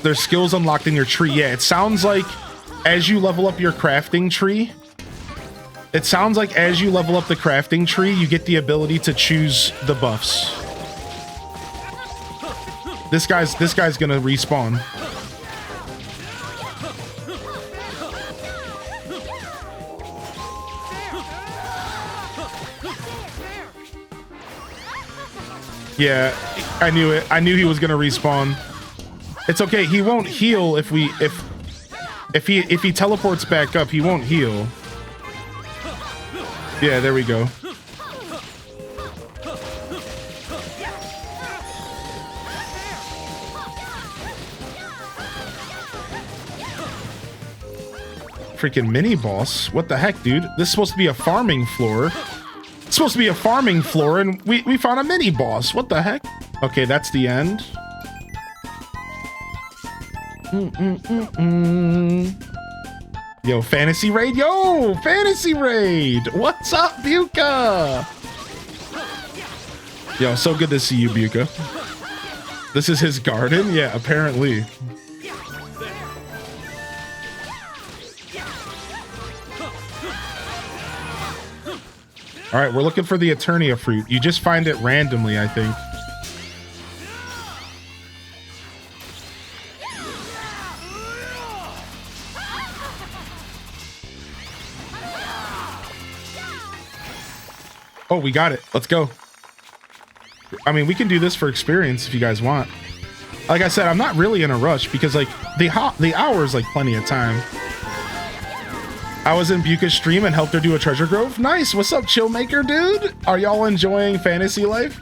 [SPEAKER 1] there skills unlocked in your tree? Yeah, it sounds like as you level up your crafting tree, it sounds like as you level up the crafting tree, you get the ability to choose the buffs. This guy's gonna respawn. Yeah, I knew it. I knew he was gonna respawn. It's okay. He won't heal if he teleports back up. He won't heal. Yeah, there we go. Freaking mini boss. What the heck, dude? This is supposed to be a farming floor. It's supposed to be a farming floor, and we found a mini boss. What the heck? Okay, that's the end. Yo, fantasy raid. Yo, fantasy raid. What's up, Buka? Yo, so good to see you, Buka. This is his garden? Yeah, apparently. All right, we're looking for the Eternia fruit. You just find it randomly, I think. Oh, we got it. Let's go. I mean, we can do this for experience if you guys want. Like I said, I'm not really in a rush because the hour is plenty of time. I was in Buka's stream and helped her do a treasure grove. Nice. What's up, Chillmaker, dude? Are y'all enjoying fantasy life?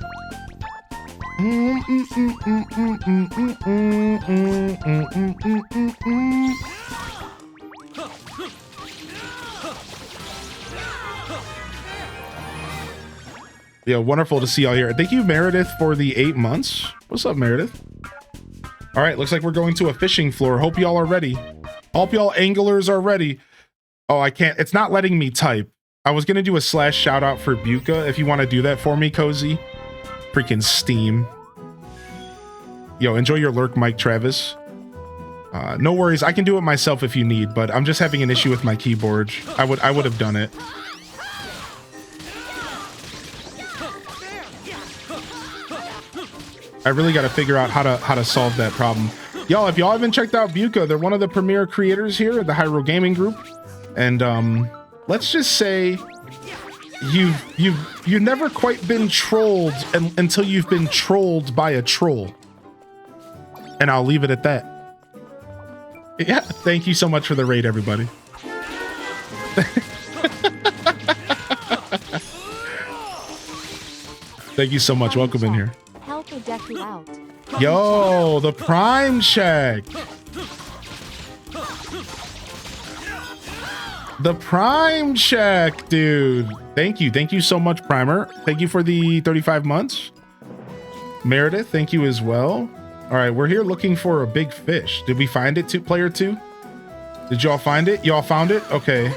[SPEAKER 1] Yeah, wonderful to see y'all here. Thank you, Meredith, for the 8 months. What's up, Meredith? All right, looks like we're going to a fishing floor. Hope y'all are ready. Hope y'all anglers are ready. Oh, I can't. It's not letting me type. I was going to do a slash shout out for Buka. If you want to do that for me, Cozy. Freaking Steam. Yo, enjoy your lurk, Mike Travis. No worries. I can do it myself if you need, but I'm just having an issue with my keyboard. I would have done it. I really got to figure out how to solve that problem. Y'all, if y'all haven't checked out Buka, they're one of the premier creators here at the Hyrule Gaming Group. And let's just say you've never quite been trolled until you've been trolled by a troll. And I'll leave it at that. Yeah, thank you so much for the raid, everybody. Thank you so much. Welcome in here.
[SPEAKER 3] Help a Deku out.
[SPEAKER 1] Yo, the Prime check. The Prime check, dude. Thank you. Thank you so much, Primer. Thank you for the 35 months. Meredith, thank you as well. All right, we're here looking for a big fish. Did we find it, player 2? Did y'all find it? Y'all found it? Okay.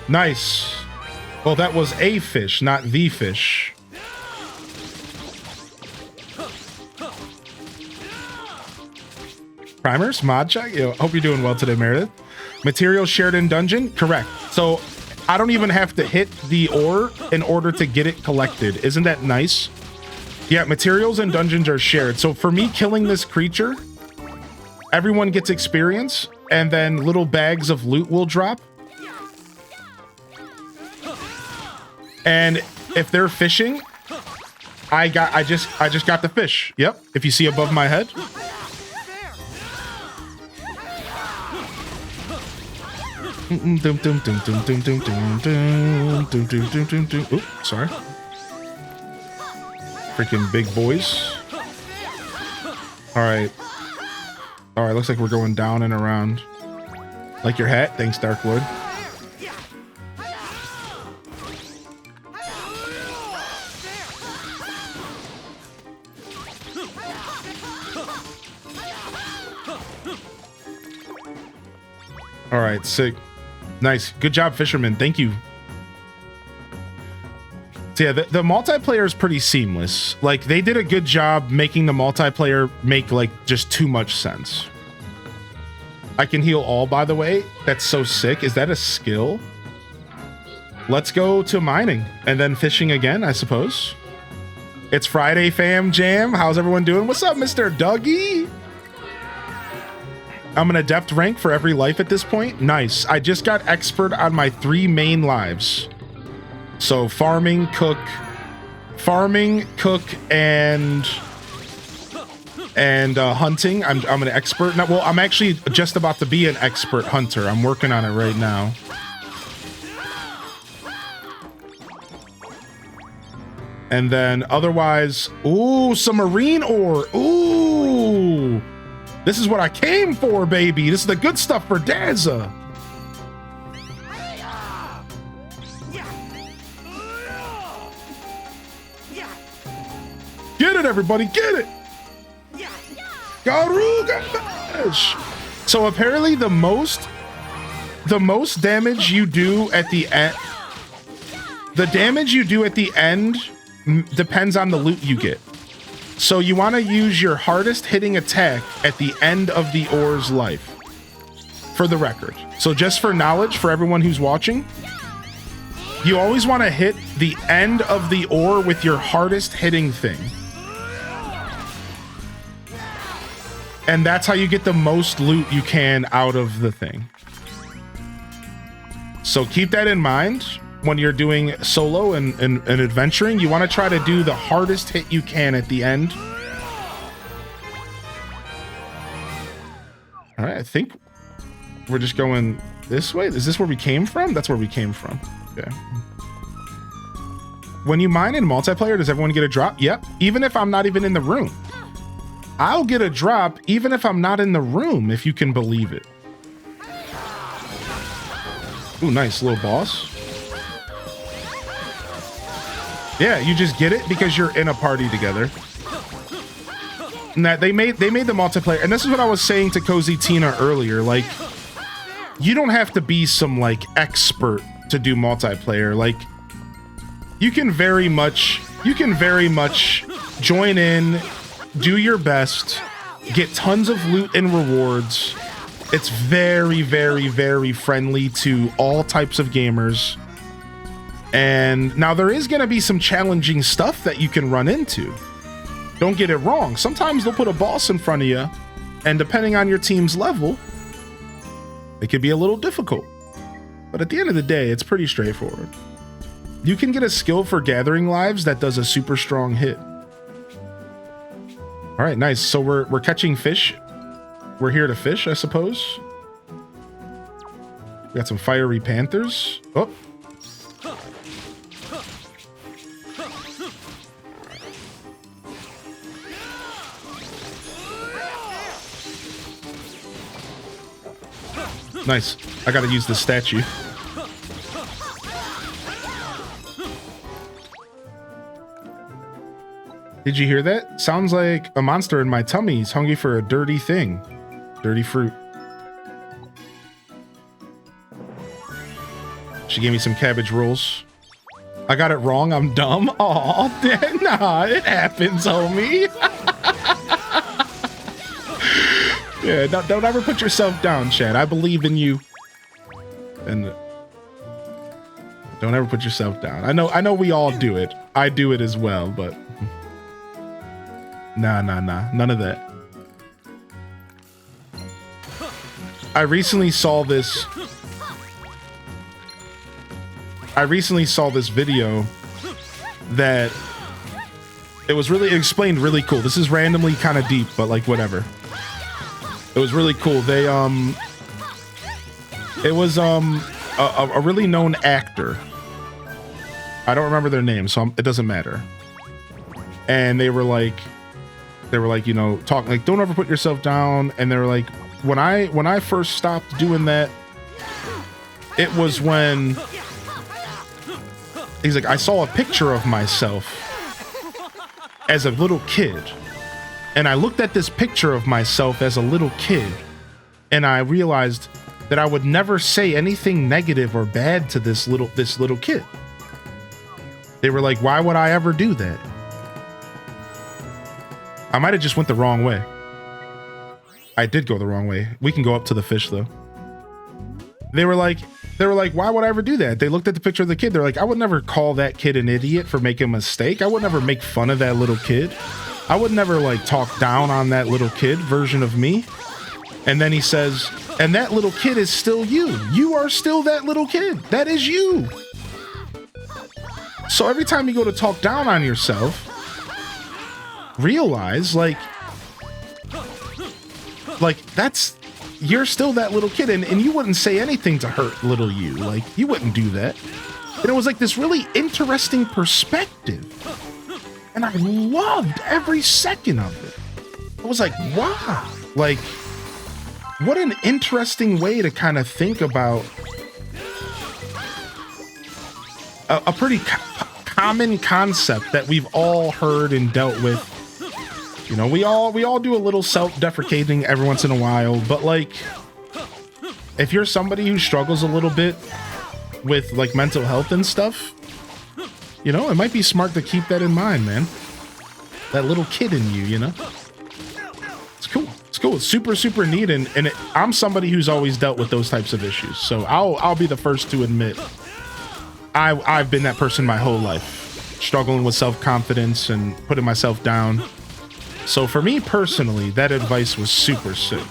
[SPEAKER 1] Nice. Well, that was a fish, not the fish. Primers, mod check. Yo, hope you're doing well today, Meredith. Materials shared in dungeon? Correct. So I don't even have to hit the ore in order to get it collected. Isn't that nice? Yeah, materials and dungeons are shared. So for me killing this creature, everyone gets experience, and then little bags of loot will drop. And if they're fishing, I just got the fish. Yep. If you see above my head. Oops, sorry. Freaking big boys. All right. Looks like we're going down and around. Like your hat. Thanks, Darkwood. All right, sick. Nice. Good job, Fisherman. Thank you. So yeah, the multiplayer is pretty seamless. Like, they did a good job making the multiplayer make, like, just too much sense. I can heal all, by the way. That's so sick. Is that a skill? Let's go to mining and then fishing again, I suppose. It's Friday, fam jam. How's everyone doing? What's up, Mr. Dougie? I'm an adept rank for every life at this point. Nice. I just got expert on my 3 main lives. So farming, cook, and hunting. I'm an expert now. Well, I'm actually just about to be an expert hunter. I'm working on it right now. And then otherwise, ooh, some marine ore. Ooh, this is what I came for, baby. This is the good stuff for Daza. Get it, everybody, get it. Garuga. So apparently the most damage you do at the end, depends on the loot you get. So you want to use your hardest hitting attack at the end of the ore's life, for the record. So just for knowledge for everyone who's watching, you always want to hit the end of the ore with your hardest hitting thing. And that's how you get the most loot you can out of the thing. So keep that in mind when you're doing solo and adventuring. You want to try to do the hardest hit you can at the end. All right, I think we're just going this way. Is this where we came from? That's where we came from. Okay. When you mine in multiplayer, does everyone get a drop? Yep. Even if I'm not even in the room. I'll get a drop even if I'm not in the room, if you can believe it. Ooh, nice little boss. Yeah, you just get it because you're in a party together. And that they made the multiplayer, and this is what I was saying to Cozy Tina earlier. Like, you don't have to be some like expert to do multiplayer. Like, you can very much join in, do your best, get tons of loot and rewards. It's very, very, very friendly to all types of gamers. And now there is going to be some challenging stuff that you can run into. Don't get it wrong. Sometimes they'll put a boss in front of you, and depending on your team's level, it could be a little difficult. But at the end of the day, it's pretty straightforward. You can get a skill for gathering lives that does a super strong hit. All right, nice. So we're catching fish. We're here to fish, I suppose. We got some fiery panthers. Oh. Nice. I gotta use the statue. Did you hear that? Sounds like a monster in my tummy is hungry for a dirty thing. Dirty fruit. She gave me some cabbage rolls. I got it wrong. I'm dumb. Aw, nah, it happens, homie. Yeah, don't ever put yourself down, Chad. I believe in you. And don't ever put yourself down. I know we all do it. I do it as well, but nah. None of that. I recently saw this video that it explained really cool. This is randomly kind of deep, but like whatever. It was really cool. They it was a really known actor. I don't remember their name, so it doesn't matter. And they were like, you know, talking like, don't ever put yourself down. And they were like, when I first stopped doing that, it was when he's like, I saw a picture of myself as a little kid. And I looked at this picture of myself as a little kid, and I realized that I would never say anything negative or bad to this little kid. They were like, why would I ever do that? I might have just went the wrong way. I did go the wrong way. We can go up to the fish though. They were like, why would I ever do that? They looked at the picture of the kid. They're like, I would never call that kid an idiot for making a mistake. I would never make fun of that little kid. I would never like talk down on that little kid version of me. And then he says, and that little kid is still you. You are still that little kid. That is you. So every time you go to talk down on yourself, realize like you're still that little kid, and you wouldn't say anything to hurt little you. Like, you wouldn't do that. And it was like this really interesting perspective. And I loved every second of it. I was like, wow. Like, what an interesting way to kind of think about a pretty common concept that we've all heard and dealt with. You know, we all do a little self-deprecating every once in a while, but like, if you're somebody who struggles a little bit with like mental health and stuff, you know, it might be smart to keep that in mind, man. That little kid in you, you know? It's cool. It's cool. It's super, super neat. And I'm somebody who's always dealt with those types of issues. So I'll be the first to admit I've been that person my whole life, struggling with self-confidence and putting myself down. So for me personally, that advice was super sick.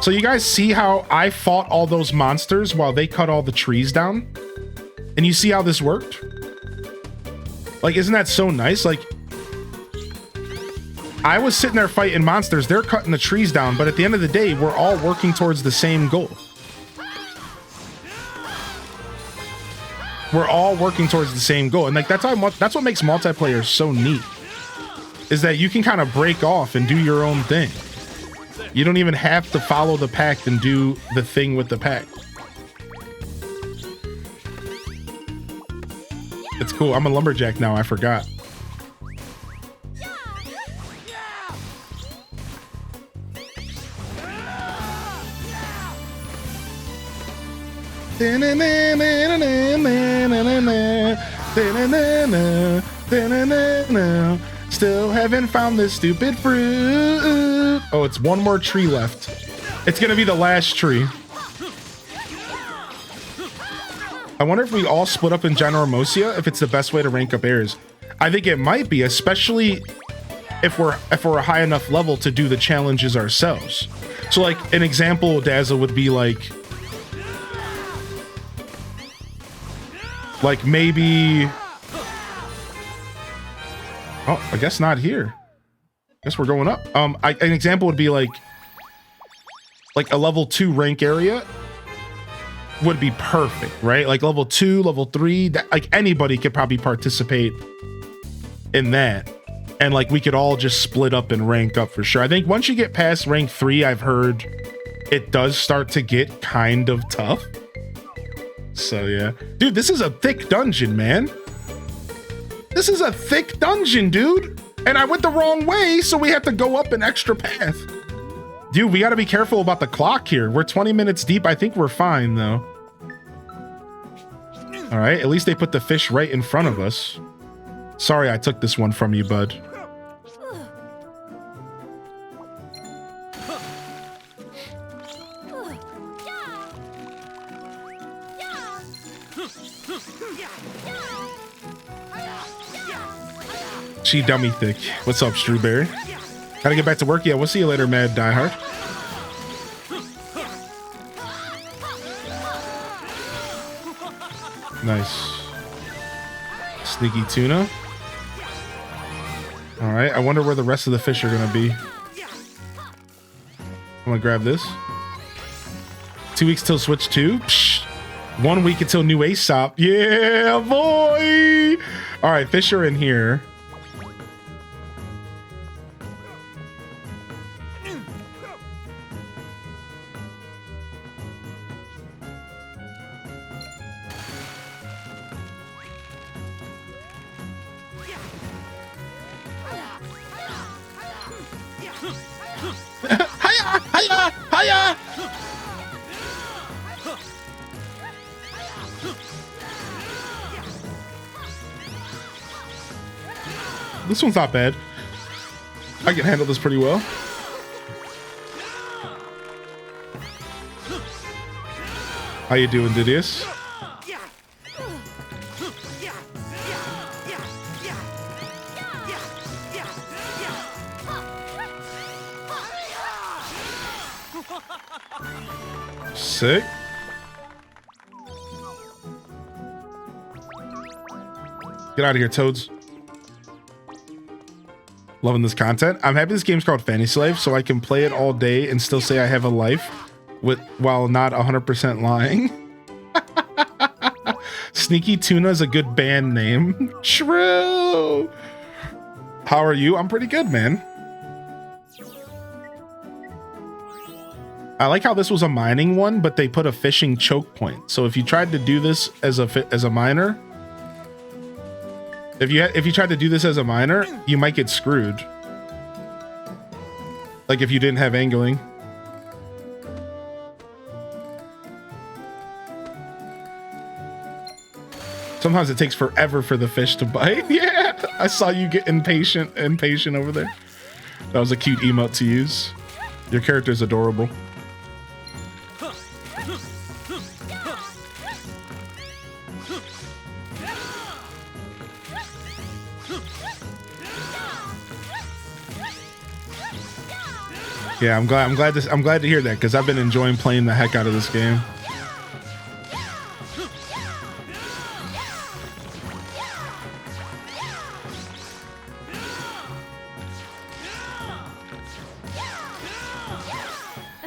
[SPEAKER 1] So you guys see how I fought all those monsters while they cut all the trees down? And you see how this worked? Like, isn't that so nice? Like, I was sitting there fighting monsters, they're cutting the trees down, but at the end of the day, we're all working towards the same goal. We're all working towards the same goal. And like, that's what makes multiplayer so neat, is that you can kind of break off and do your own thing. You don't even have to follow the pack and do the thing with the pack. It's cool. I'm a lumberjack now. I forgot. Still haven't found this stupid fruit. Oh, it's one more tree left. It's gonna be the last tree. I wonder if we all split up in Ginormosia, if it's the best way to rank up heirs. I think it might be, especially if we're a high enough level to do the challenges ourselves. So like an example, Dazzle, would be like maybe, oh, I guess not here. Guess we're going up. An example would be like a level 2 rank area would be perfect, right? Like level 2, level 3, that, like anybody could probably participate in that. And like we could all just split up and rank up for sure. I think once you get past rank 3, I've heard it does start to get kind of tough. So yeah. Dude, this is a thick dungeon, man. This is a thick dungeon, dude. And I went the wrong way, so we have to go up an extra path. Dude, we gotta be careful about the clock here. We're 20 minutes deep. I think we're fine, though. All right, at least they put the fish right in front of us. Sorry I took this one from you, bud. She dummy thick. What's up, Strawberry? Gotta get back to work. Yeah, we'll see you later, Mad Diehard. Nice. Sneaky tuna. All right, I wonder where the rest of the fish are gonna be. I'm gonna grab this. 2 weeks till Switch 2. Psh. 1 week until new Aesop. Yeah, boy. All right, fish are in here. This one's not bad. I can handle this pretty well. How you doing, Didius? Sick. Get out of here, Toads. Loving this content. I'm happy this game's called Fantasy Life, so I can play it all day and still say I have a life while not 100% lying. Sneaky Tuna is a good band name. True. How are you? I'm pretty good, man. I like how this was a mining one, but they put a fishing choke point. So if you tried to do this as a miner, if you tried to do this as a miner, you might get screwed. Like if you didn't have angling. Sometimes it takes forever for the fish to bite. Yeah, I saw you get impatient over there. That was a cute emote to use. Your character is adorable. Yeah, I'm glad to hear that because I've been enjoying playing the heck out of this game.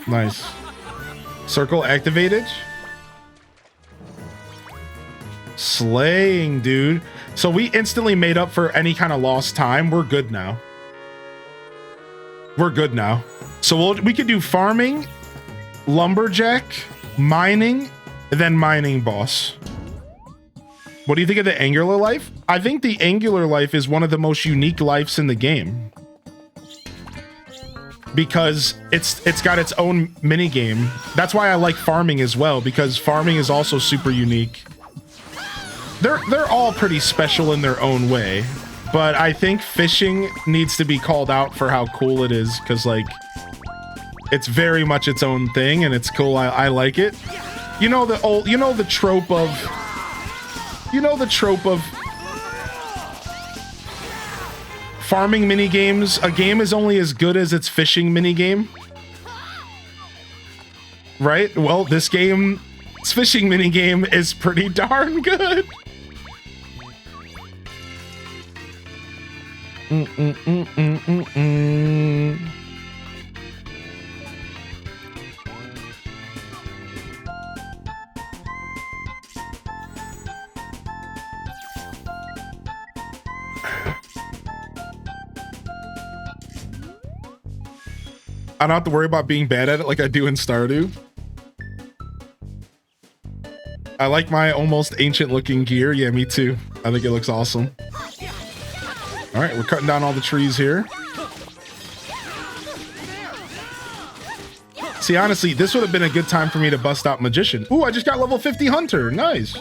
[SPEAKER 1] Nice. Circle activated. Slaying, dude. So we instantly made up for any kind of lost time. We're good now. We're good now. So we could do farming, lumberjack, mining, and then mining boss. What do you think of the angular life? I think the angular life is one of the most unique lives in the game. Because it's got its own mini game. That's why I like farming as well, because farming is also super unique. They're all pretty special in their own way, but I think fishing needs to be called out for how cool it is, because like it's very much its own thing and it's cool. I like it. You know the trope of farming mini games. A game is only as good as its fishing mini game, right? Well, this game's fishing mini game is pretty darn good. I don't have to worry about being bad at it like I do in Stardew. I like my almost ancient looking gear. Yeah, me too. I think it looks awesome. All right, we're cutting down all the trees here. See, honestly, this would have been a good time for me to bust out Magician. Ooh, I just got level 50 Hunter. Nice.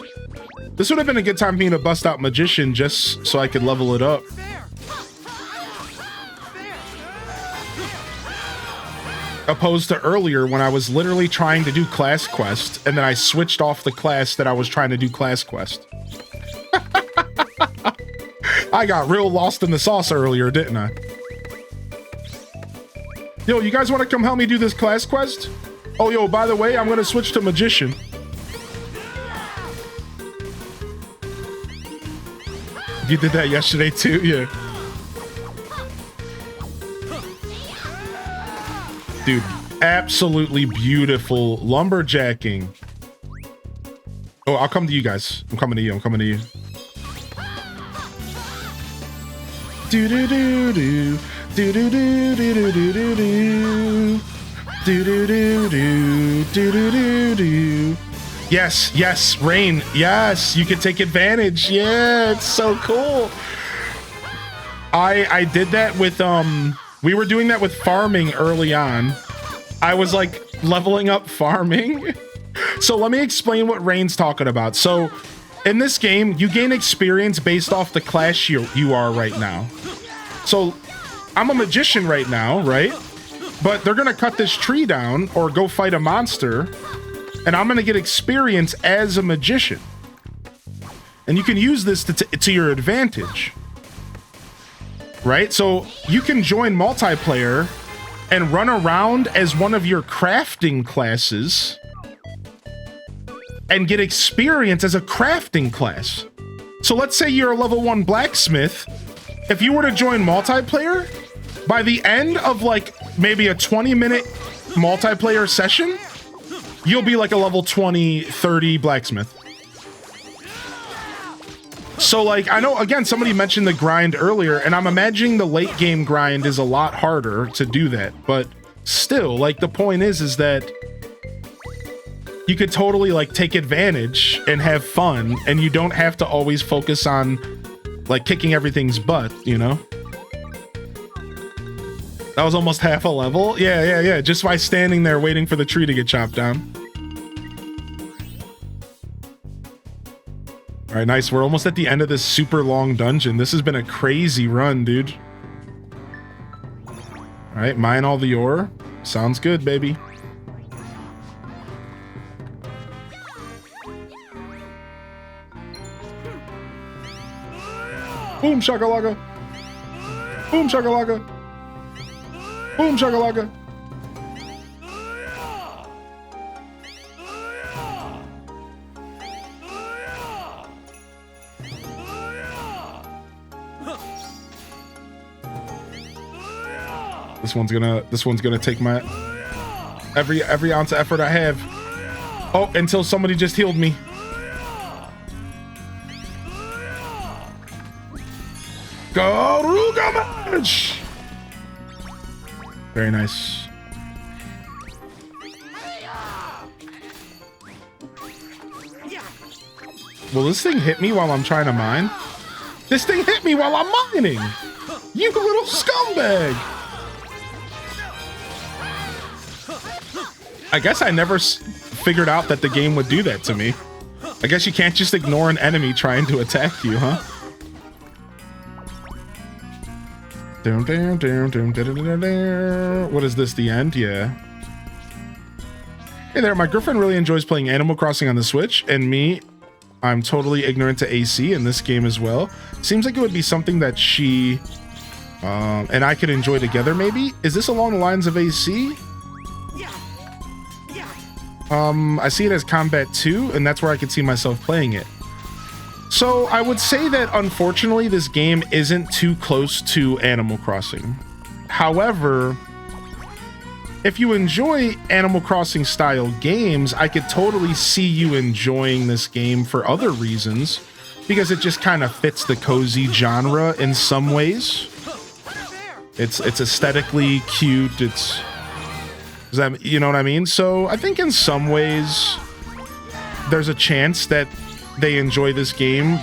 [SPEAKER 1] This would have been a good time for me to bust out Magician just so I could level it up. Opposed to earlier when I was literally trying to do class quest and then I switched off the class that I was trying to do class quest. I got real lost in the sauce earlier, didn't I? Yo, you guys want to come help me do this class quest? Oh, yo, by the way, I'm going to switch to Magician. You did that yesterday too? Yeah. Dude, absolutely beautiful lumberjacking. Oh, I'll come to you guys. I'm coming to you. I'm coming to you. Do do do do do do do do do do do do do do do do do do. Yes, yes, Rain. Yes, you can take advantage. Yeah, it's so cool. I did that with we were doing that with farming early on. I was like leveling up farming. So let me explain what Rain's talking about. So in this game, you gain experience based off the class you are right now. So I'm a magician right now, right? But they're gonna cut this tree down or go fight a monster, and I'm gonna get experience as a magician. And you can use this to your advantage. Right? So you can join multiplayer and run around as one of your crafting classes and get experience as a crafting class. So let's say you're a level 1 blacksmith. If you were to join multiplayer, by the end of like maybe a 20-minute multiplayer session, you'll be like a level 20, 30 blacksmith. So like, I know, again, somebody mentioned the grind earlier, and I'm imagining the late game grind is a lot harder to do that, but still, like, the point is that you could totally like take advantage and have fun, and you don't have to always focus on like kicking everything's butt, you know? That was almost half a level. Yeah. Just by standing there waiting for the tree to get chopped down. All right, nice. We're almost at the end of this super long dungeon. This has been a crazy run, dude. All right, mine all the ore. Sounds good, baby. Boom shakalaka. Boom shakalaka. Boom shakalaka. This one's gonna take my every ounce of effort I have. Oh, until somebody just healed me. Garuga match. Very nice. Will this thing hit me while I'm trying to mine? This thing hit me while I'm mining! You little scumbag! I guess I never figured out that the game would do that to me. I guess you can't just ignore an enemy trying to attack you, huh? What is this, the end? Yeah. Hey there, my girlfriend really enjoys playing Animal Crossing on the Switch, and me, I'm totally ignorant to AC in this game as well. Seems like it would be something that she and I could enjoy together, maybe? Is this along the lines of AC? I see it as Combat 2, and that's where I could see myself playing it. So I would say that, unfortunately, this game isn't too close to Animal Crossing. However, if you enjoy Animal Crossing style games, I could totally see you enjoying this game for other reasons, because it just kind of fits the cozy genre in some ways. It's aesthetically cute. It's, does that, you know what I mean? So I think in some ways there's a chance that they enjoy this game,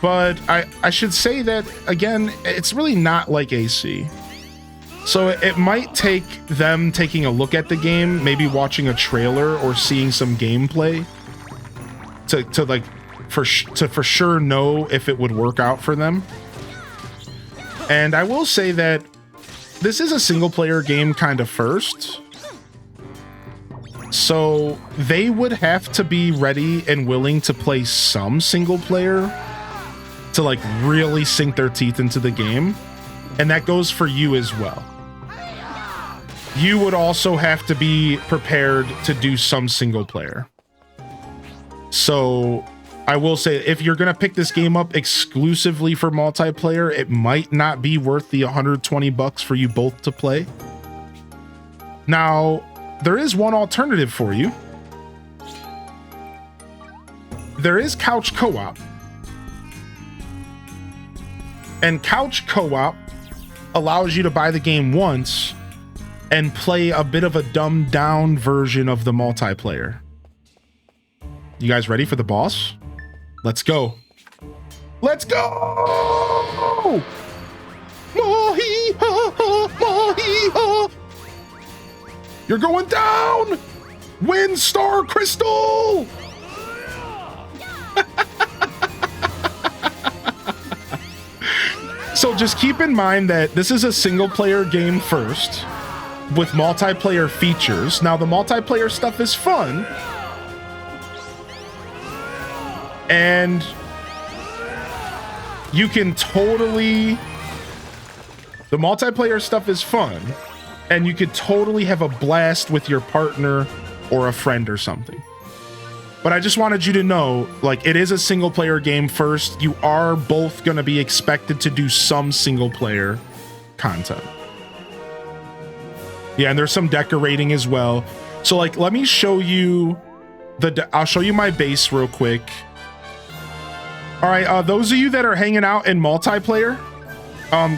[SPEAKER 1] but I should say that again, it's really not like AC. So it might take them taking a look at the game, maybe watching a trailer or seeing some gameplay to like for sure know if it would work out for them. And I will say that this is a single player game kind of first. So they would have to be ready and willing to play some single player to like really sink their teeth into the game. And that goes for you as well. You would also have to be prepared to do some single player. So I will say, if you're going to pick this game up exclusively for multiplayer, it might not be worth the $120 for you both to play. Now, there is one alternative for you. There is couch co-op. And couch co-op allows you to buy the game once and play a bit of a dumbed down version of the multiplayer. You guys ready for the boss? Let's go. Let's go! Mahi-ha-ha, you're going down! Wind Star Crystal! So just keep in mind that this is a single player game first with multiplayer features. Now the multiplayer stuff is fun. And you can totally, the multiplayer stuff is fun, and you could totally have a blast with your partner or a friend or something. But I just wanted you to know, like, it is a single player game first. You are both going to be expected to do some single player content. Yeah, and there's some decorating as well. So like, let me show you I'll show you my base real quick. All right, those of you that are hanging out in multiplayer,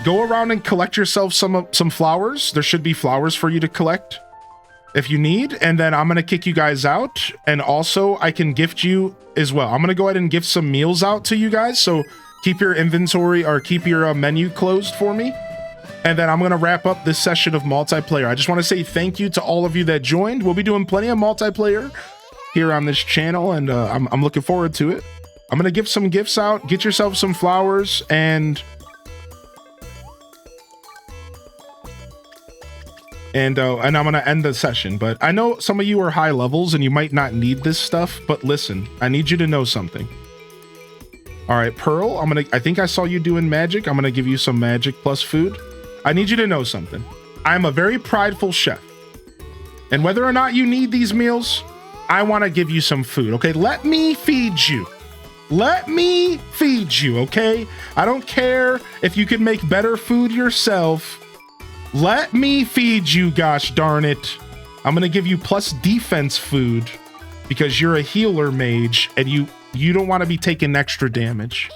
[SPEAKER 1] go around and collect yourself some flowers. There should be flowers for you to collect if you need, and then I'm gonna kick you guys out, and also I can gift you as well. I'm gonna go ahead and gift some meals out to you guys, so keep your inventory or keep your menu closed for me, and then I'm gonna wrap up this session of multiplayer. I just want to say thank you to all of you that joined. We'll be doing plenty of multiplayer here on this channel, and I'm looking forward to it. I'm gonna give some gifts out. Get yourself some flowers, and I'm gonna end the session. But I know some of you are high levels and you might not need this stuff, but listen, I need you to know something. All right, Pearl, I think I saw you doing magic. I'm gonna give you some magic plus food. I need you to know something. I'm a very prideful chef, and whether or not you need these meals, I want to give you some food. Okay, let me feed you. Let me feed you, okay? I don't care if you can make better food yourself. Let me feed you, gosh darn it. I'm gonna give you plus defense food because you're a healer mage and you don't want to be taking extra damage.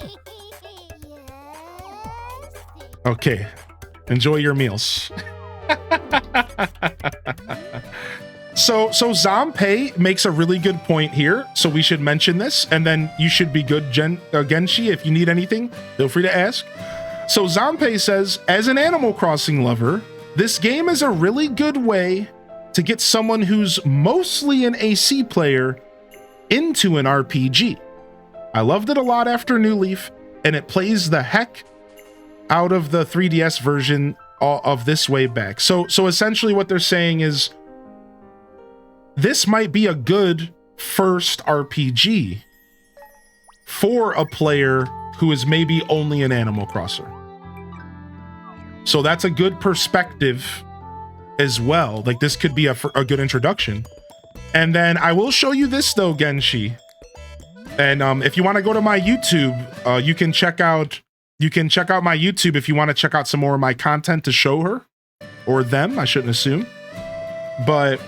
[SPEAKER 1] Okay, enjoy your meals. so Zampei makes a really good point here, so we should mention this, and then you should be good, Genshi. If you need anything, feel free to ask. So Zampei says, as an Animal Crossing lover, this game is a really good way to get someone who's mostly an AC player into an RPG. I loved it a lot after New Leaf, and it plays the heck out of the 3DS version of this way back. So essentially what they're saying is this might be a good first RPG for a player who is maybe only an Animal Crosser. So that's a good perspective as well. Like this could be a good introduction. And then I will show you this though, Genshi. And if you want to go to my YouTube, you can check out my YouTube if you want to check out some more of my content to show her or them. I shouldn't assume, but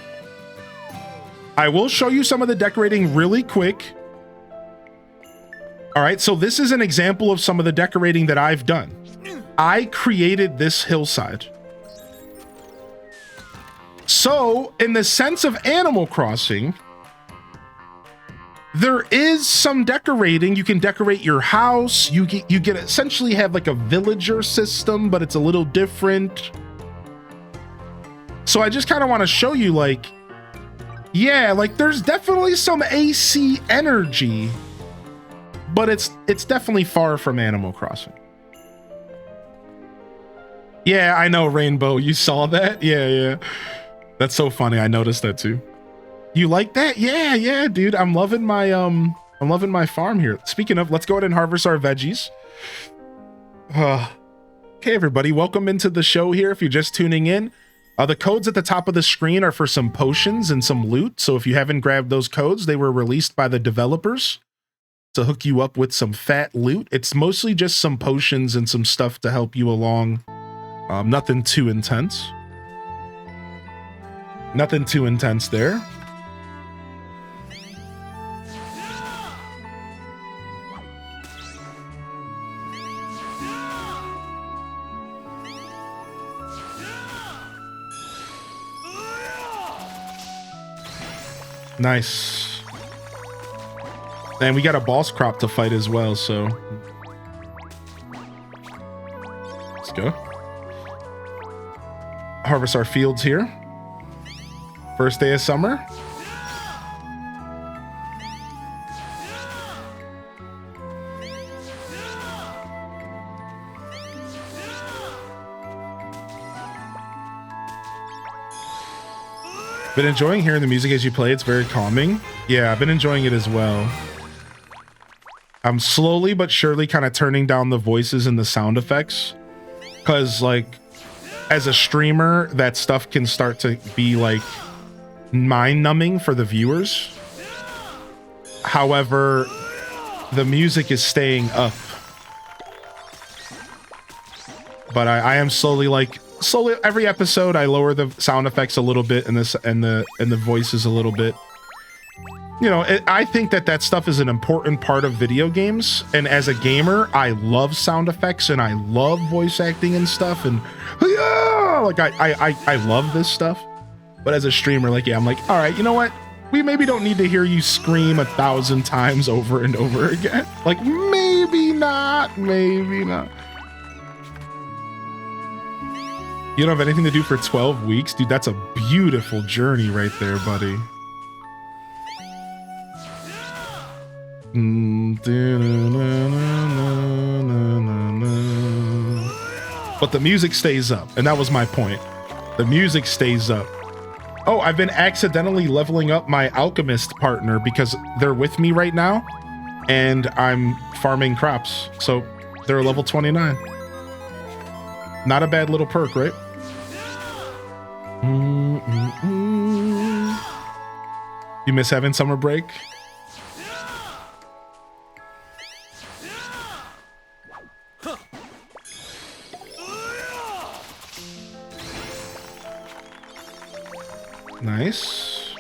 [SPEAKER 1] I will show you some of the decorating really quick. All right, so this is an example of some of the decorating that I've done. I created this hillside. So in the sense of Animal Crossing, there is some decorating. You can decorate your house. You get essentially have like a villager system, but it's a little different. So I just kind of want to show you like, yeah, like there's definitely some AC energy, but it's definitely far from Animal Crossing. Yeah, I know, Rainbow. You saw that? Yeah. That's so funny. I noticed that too. You like that? Yeah, dude. I'm loving my farm here. Speaking of, let's go ahead and harvest our veggies. Okay, everybody, welcome into the show here. If you're just tuning in, the codes at the top of the screen are for some potions and some loot. So if you haven't grabbed those codes, they were released by the developers to hook you up with some fat loot. It's mostly just some potions and some stuff to help you along. Nothing too intense. Nothing too intense there. Nice. And we got a boss crop to fight as well, so let's go. Harvest our fields here. First day of summer. Been enjoying hearing the music as you play. It's very calming. Yeah, I've been enjoying it as well. I'm slowly but surely kind of turning down the voices and the sound effects, because like as a streamer, that stuff can start to be like mind numbing for the viewers. However, the music is staying up, but I am slowly every episode I lower the sound effects a little bit and the voices a little bit. You know, I think that stuff is an important part of video games, and as a gamer I love sound effects and I love voice acting and stuff, and yeah, like I love this stuff. But as a streamer, like, yeah, I'm like, all right, you know what, we maybe don't need to hear you scream 1,000 times over and over again. Like, maybe not. You don't have anything to do for 12 weeks? Dude, that's a beautiful journey right there, buddy. But the music stays up, and that was my point. The music stays up. Oh, I've been accidentally leveling up my alchemist partner because they're with me right now, and I'm farming crops. So they're level 29. Not a bad little perk, right? You miss having summer break? Nice.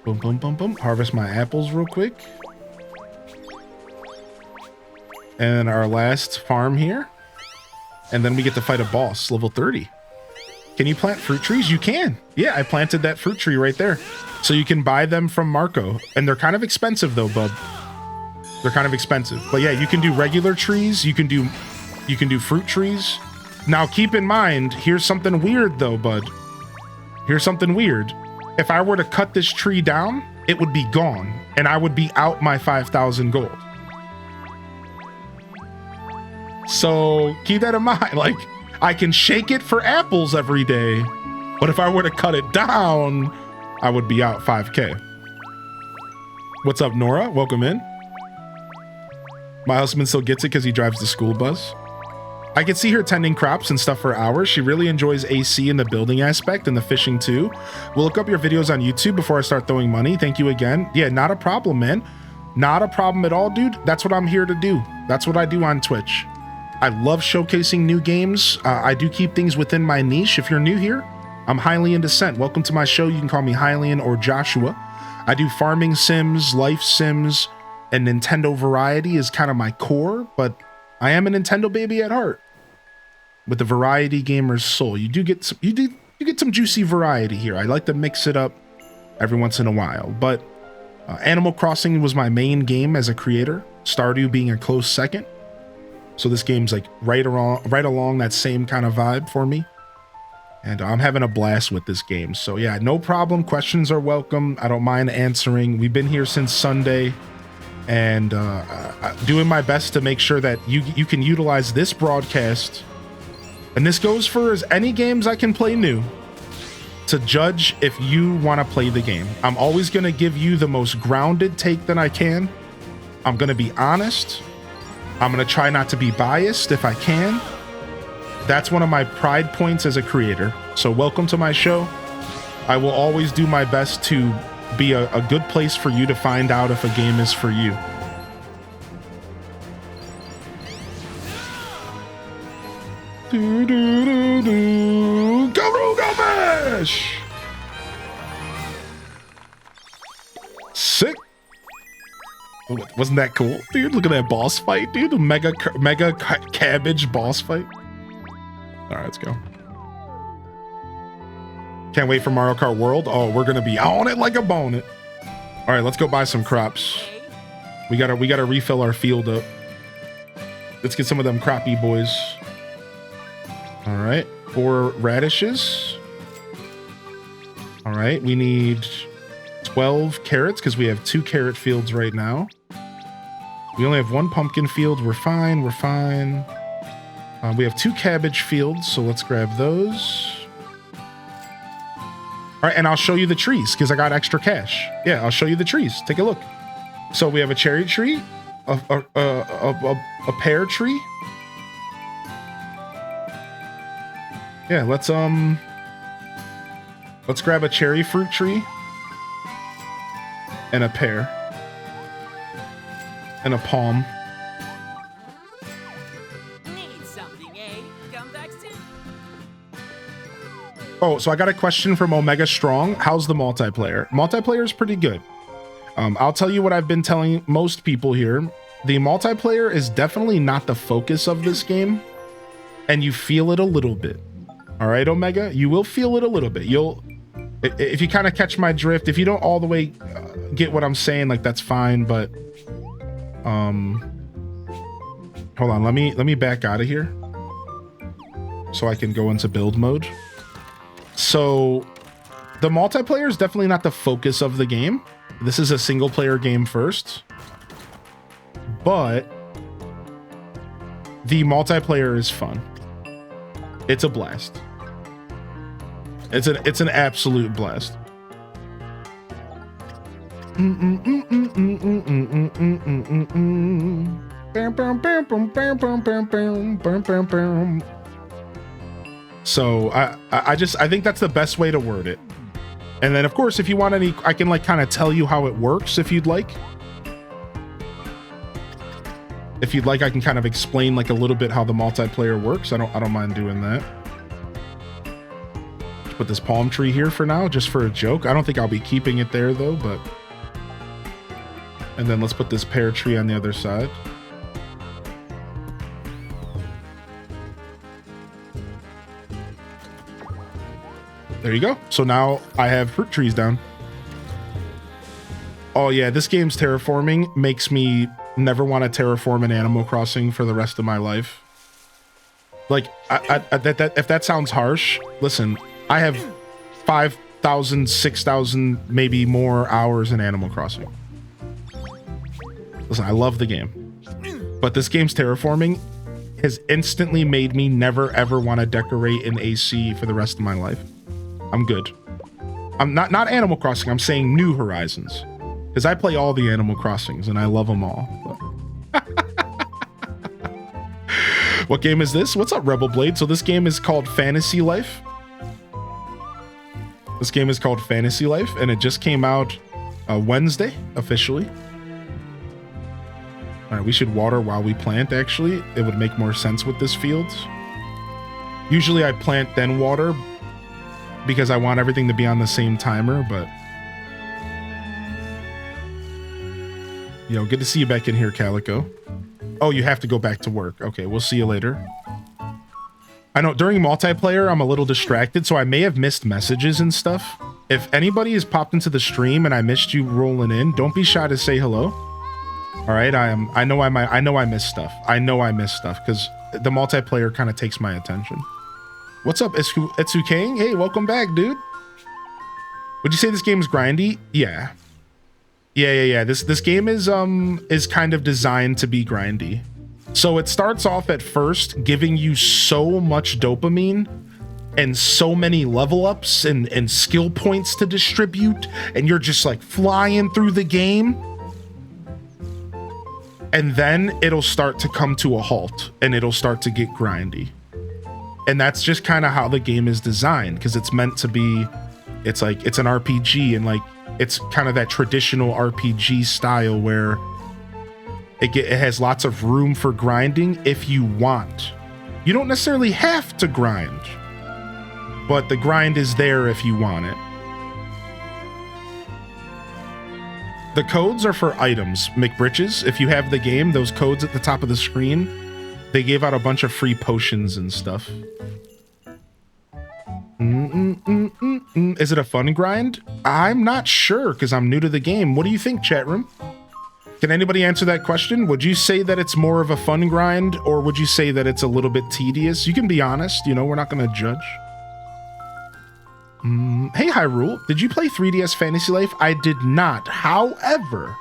[SPEAKER 1] Boom, boom, boom, boom. Harvest my apples real quick. And our last farm here. And then we get to fight a boss, level 30. Can you plant fruit trees? You can. Yeah, I planted that fruit tree right there. So you can buy them from Marco. And they're kind of expensive though, bub. They're kind of expensive. But yeah, you can do regular trees. You can do fruit trees. Now keep in mind, here's something weird though, bud. Here's something weird. If I were to cut this tree down, it would be gone. And I would be out my 5,000 gold. So keep that in mind. Like, I can shake it for apples every day, but if I were to cut it down, I would be out 5K. What's up, Nora? Welcome in. My husband still gets it because he drives the school bus. I could see her tending crops and stuff for hours. She really enjoys AC in the building aspect and the fishing too. We'll look up your videos on YouTube before I start throwing money. Thank you again. Yeah, not a problem, man. Not a problem at all, dude. That's what I'm here to do. That's what I do on Twitch. I love showcasing new games. I do keep things within my niche. If you're new here, I'm Hylian Descent. Welcome to my show. You can call me Hylian or Joshua. I do farming sims, life sims, and Nintendo variety is kind of my core, but I am a Nintendo baby at heart with the variety gamer's soul. You get some juicy variety here. I like to mix it up every once in a while, but Animal Crossing was my main game as a creator, Stardew being a close second. So this game's like right along that same kind of vibe for me. And I'm having a blast with this game. So yeah, no problem. Questions are welcome. I don't mind answering. We've been here since Sunday and doing my best to make sure that you can utilize this broadcast. And this goes for as any games I can play new to judge if you want to play the game. I'm always going to give you the most grounded take that I can. I'm going to be honest. I'm going to try not to be biased if I can. That's one of my pride points as a creator. So welcome to my show. I will always do my best to be a good place for you to find out if a game is for you. Do, do, do, do. Garugamesh! Sick. Wasn't that cool? Dude, look at that boss fight, dude. The mega cabbage boss fight. All right, let's go. Can't wait for Mario Kart World. Oh, we're gonna be on it like a bonnet. All right, let's go buy some crops. We gotta refill our field up. Let's get some of them crappie boys. All right, 4 radishes. All right, we need 12 carrots because we have 2 carrot fields right now. We only have 1 pumpkin field. We're fine. We're fine. We have 2 cabbage fields, so let's grab those. All right, and I'll show you the trees because I got extra cash. Yeah, I'll show you the trees. Take a look. So we have a cherry tree, a pear tree. Yeah, let's grab a cherry fruit tree and a pear and a palm. Oh, so I got a question from Omega Strong. How's the multiplayer? Multiplayer is pretty good. I'll tell you what I've been telling most people here. The multiplayer is definitely not the focus of this game, and you feel it a little bit. All right, Omega, you will feel it a little bit. If you kind of catch my drift, if you don't all the way get what I'm saying, like that's fine. But hold on, let me back out of here so I can go into build mode. So the multiplayer is definitely not the focus of the game. This is a single player game first, but the multiplayer is fun. It's a blast. It's an absolute blast. So I think that's the best way to word it. And then of course, if you want any, I can like kind of tell you how it works if you'd like. If you'd like, I can kind of explain like a little bit how the multiplayer works. I don't mind doing that. Let's put this palm tree here for now, just for a joke. I don't think I'll be keeping it there though, but. And then let's put this pear tree on the other side. There you go. So now I have fruit trees down. Oh yeah, this game's terraforming makes me never want to terraform in Animal Crossing for the rest of my life. Like, if that sounds harsh, listen, I have 5,000, 6,000, maybe more hours in Animal Crossing. Listen, I love the game, but this game's terraforming has instantly made me never ever want to decorate in AC for the rest of my life. I'm good. I'm not Animal Crossing. I'm saying New Horizons, because I play all the Animal Crossings and I love them all. What game is this? What's up, Rebel Blade? So this game is called Fantasy Life. This game is called Fantasy Life, and it just came out Wednesday officially. All right, we should water while we plant. Actually, it would make more sense with this field. Usually I plant then water because I want everything to be on the same timer, but yo, good to see you back in here, Calico. Oh, you have to go back to work. Okay, we'll see you later. I know during multiplayer, I'm a little distracted, so I may have missed messages and stuff. If anybody has popped into the stream and I missed you rolling in, don't be shy to say hello. All right, I know I missed stuff. I know I missed stuff because the multiplayer kind of takes my attention. What's up, Etsu King? Hey, welcome back, dude. Would you say this game is grindy? Yeah. Yeah. This game is kind of designed to be grindy. So it starts off at first giving you so much dopamine and so many level ups and skill points to distribute, and you're just like flying through the game. And then it'll start to come to a halt and it'll start to get grindy. And that's just kind of how the game is designed, because it's meant to be, it's like, it's an RPG, and like, it's kind of that traditional RPG style where it has lots of room for grinding if you want. You don't necessarily have to grind, but the grind is there if you want it. The codes are for items, McBritches. If you have the game, those codes at the top of the screen, they gave out a bunch of free potions and stuff. Is it a fun grind? I'm not sure because I'm new to the game. What do you think, chat room? Can anybody answer that question? Would you say that it's more of a fun grind, or would you say that it's a little bit tedious? You can be honest, you know, we're not going to judge. Hey, Hyrule, did you play 3DS Fantasy Life? I did not. However,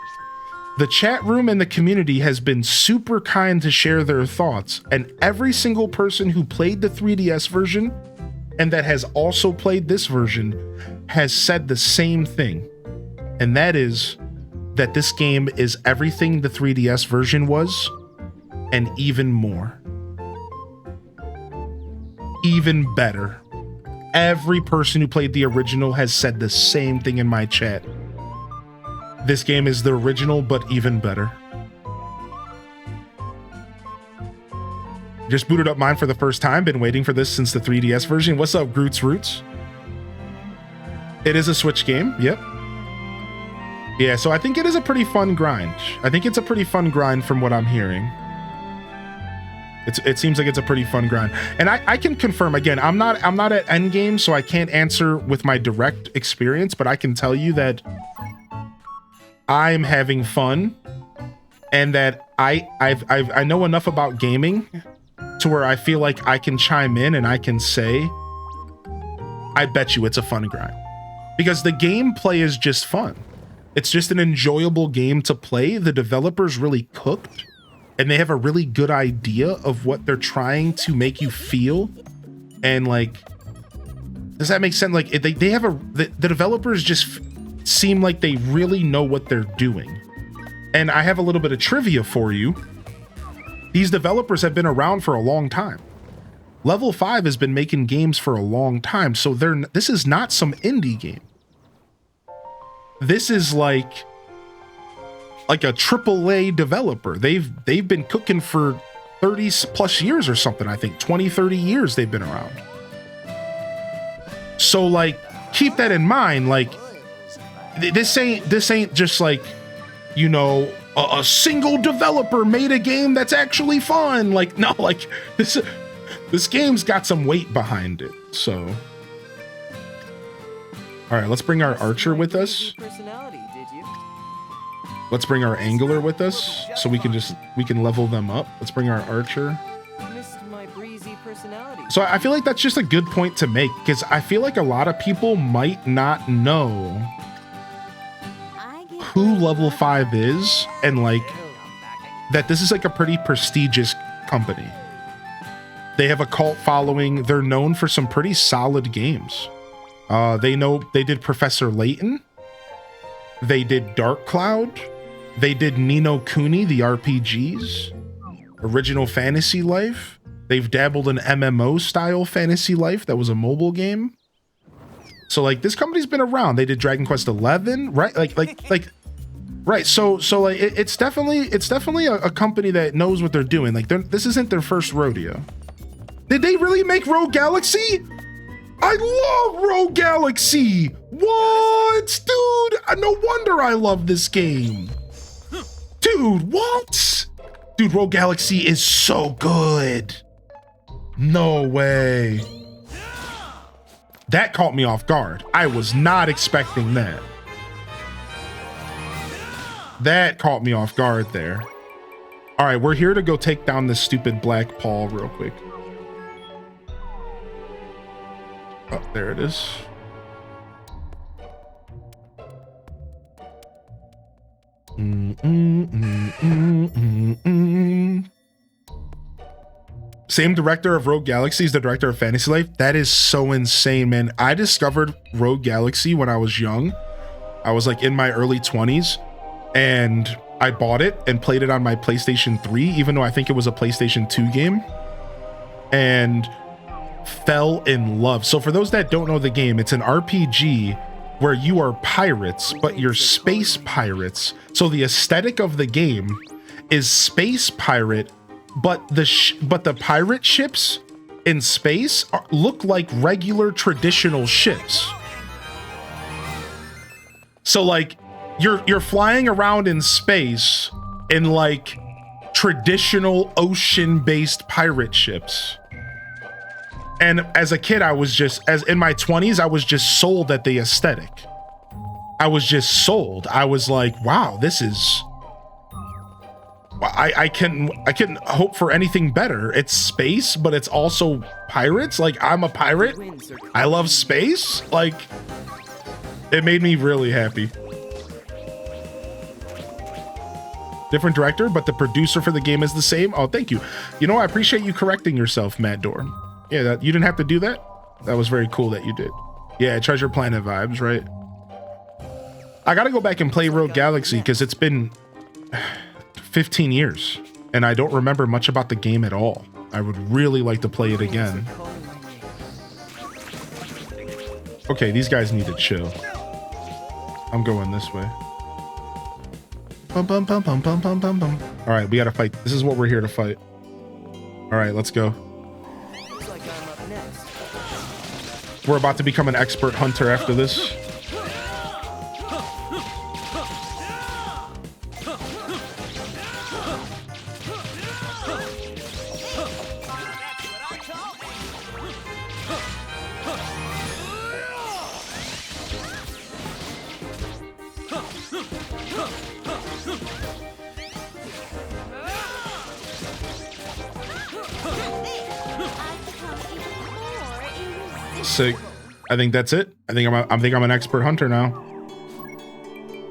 [SPEAKER 1] the chat room and the community has been super kind to share their thoughts, and every single person who played the 3DS version and that has also played this version has said the same thing, and that is that this game is everything the 3DS version was, and even more. Even better. Every person who played the original has said the same thing in my chat. This game is the original, but even better. Just booted up mine for the first time. Been waiting for this since the 3DS version. What's up, Groot's Roots? It is a Switch game. Yep. Yeah, so I think it is a pretty fun grind. I think it's a pretty fun grind from what I'm hearing. It seems like it's a pretty fun grind. And I can confirm, again, I'm not at endgame, so I can't answer with my direct experience, but I can tell you that I'm having fun, and that I know enough about gaming to where I feel like I can chime in and I can say, I bet you it's a fun grind. Because the gameplay is just fun. It's just an enjoyable game to play. The developers really cooked, and they have a really good idea of what they're trying to make you feel. And like, does that make sense? Like they have the developers just seem like they really know what they're doing. And I have a little bit of trivia for you. These developers have been around for a long time. Level 5 has been making games for a long time. So this is not some indie game. This is like a AAA developer. They've been cooking for 30 plus years or something. I think 20, 30 years they've been around. So like, keep that in mind. Like, this ain't just like, you know, a single developer made a game that's actually fun. Like, no, like this game's got some weight behind it. So All right, let's bring our archer with us.
[SPEAKER 4] Personality, did you?
[SPEAKER 1] Let's bring our angler with us so we can level them up. Let's bring our archer.
[SPEAKER 4] Missed my breezy personality.
[SPEAKER 1] So I feel like that's just a good point to make because I feel like a lot of people might not know who level 5 is and like that this is like a pretty prestigious company. They have a cult following. They're known for some pretty solid games. They did Professor Layton. They did Dark Cloud. They did Ni no Kuni, the RPGs. Original Fantasy Life. They've dabbled in MMO style Fantasy Life. That was a mobile game. So like this company's been around. They did Dragon Quest 11, right? Right. So like it's definitely a company that knows what they're doing. Like this isn't their first rodeo. Did they really make Rogue Galaxy? I love Rogue Galaxy. What, dude? No wonder I love this game. Dude, what? Dude, Rogue Galaxy is so good. No way. That caught me off guard. I was not expecting that. That caught me off guard there. All right, we're here to go take down this stupid Black Paul real quick. Oh, there it is. Same director of Rogue Galaxy is the director of Fantasy Life. That is so insane, man. I discovered Rogue Galaxy when I was young. I was like in my early 20s and I bought it and played it on my PlayStation 3, even though I think it was a PlayStation 2 game, and fell in love. So for those that don't know the game, it's an RPG where you are pirates, but you're space pirates. So the aesthetic of the game is space pirate, but the pirate ships in space look like regular traditional ships. So like you're flying around in space in like traditional ocean-based pirate ships. And as a kid, I was just, as in my 20s, I was just sold at the aesthetic. I was just sold. I was like, wow, this is, I couldn't hope for anything better. It's space, but it's also pirates. Like, I'm a pirate. I love space. Like, it made me really happy. Different director, but the producer for the game is the same. Oh, thank you. You know, I appreciate you correcting yourself, Matt Dorn. Yeah, you didn't have to do that. That was very cool that you did. Yeah, Treasure Planet vibes, right? I gotta go back and play Rogue Galaxy because it's been 15 years and I don't remember much about the game at all. I would really like to play it again. Okay, these guys need to chill. I'm going this way. Bum, bum, bum, bum, bum, bum, bum, bum. All right, we gotta fight. This is what we're here to fight. All right, let's go. We're about to become an expert hunter after this. Sick. I think that's it. I think I'm an expert hunter now.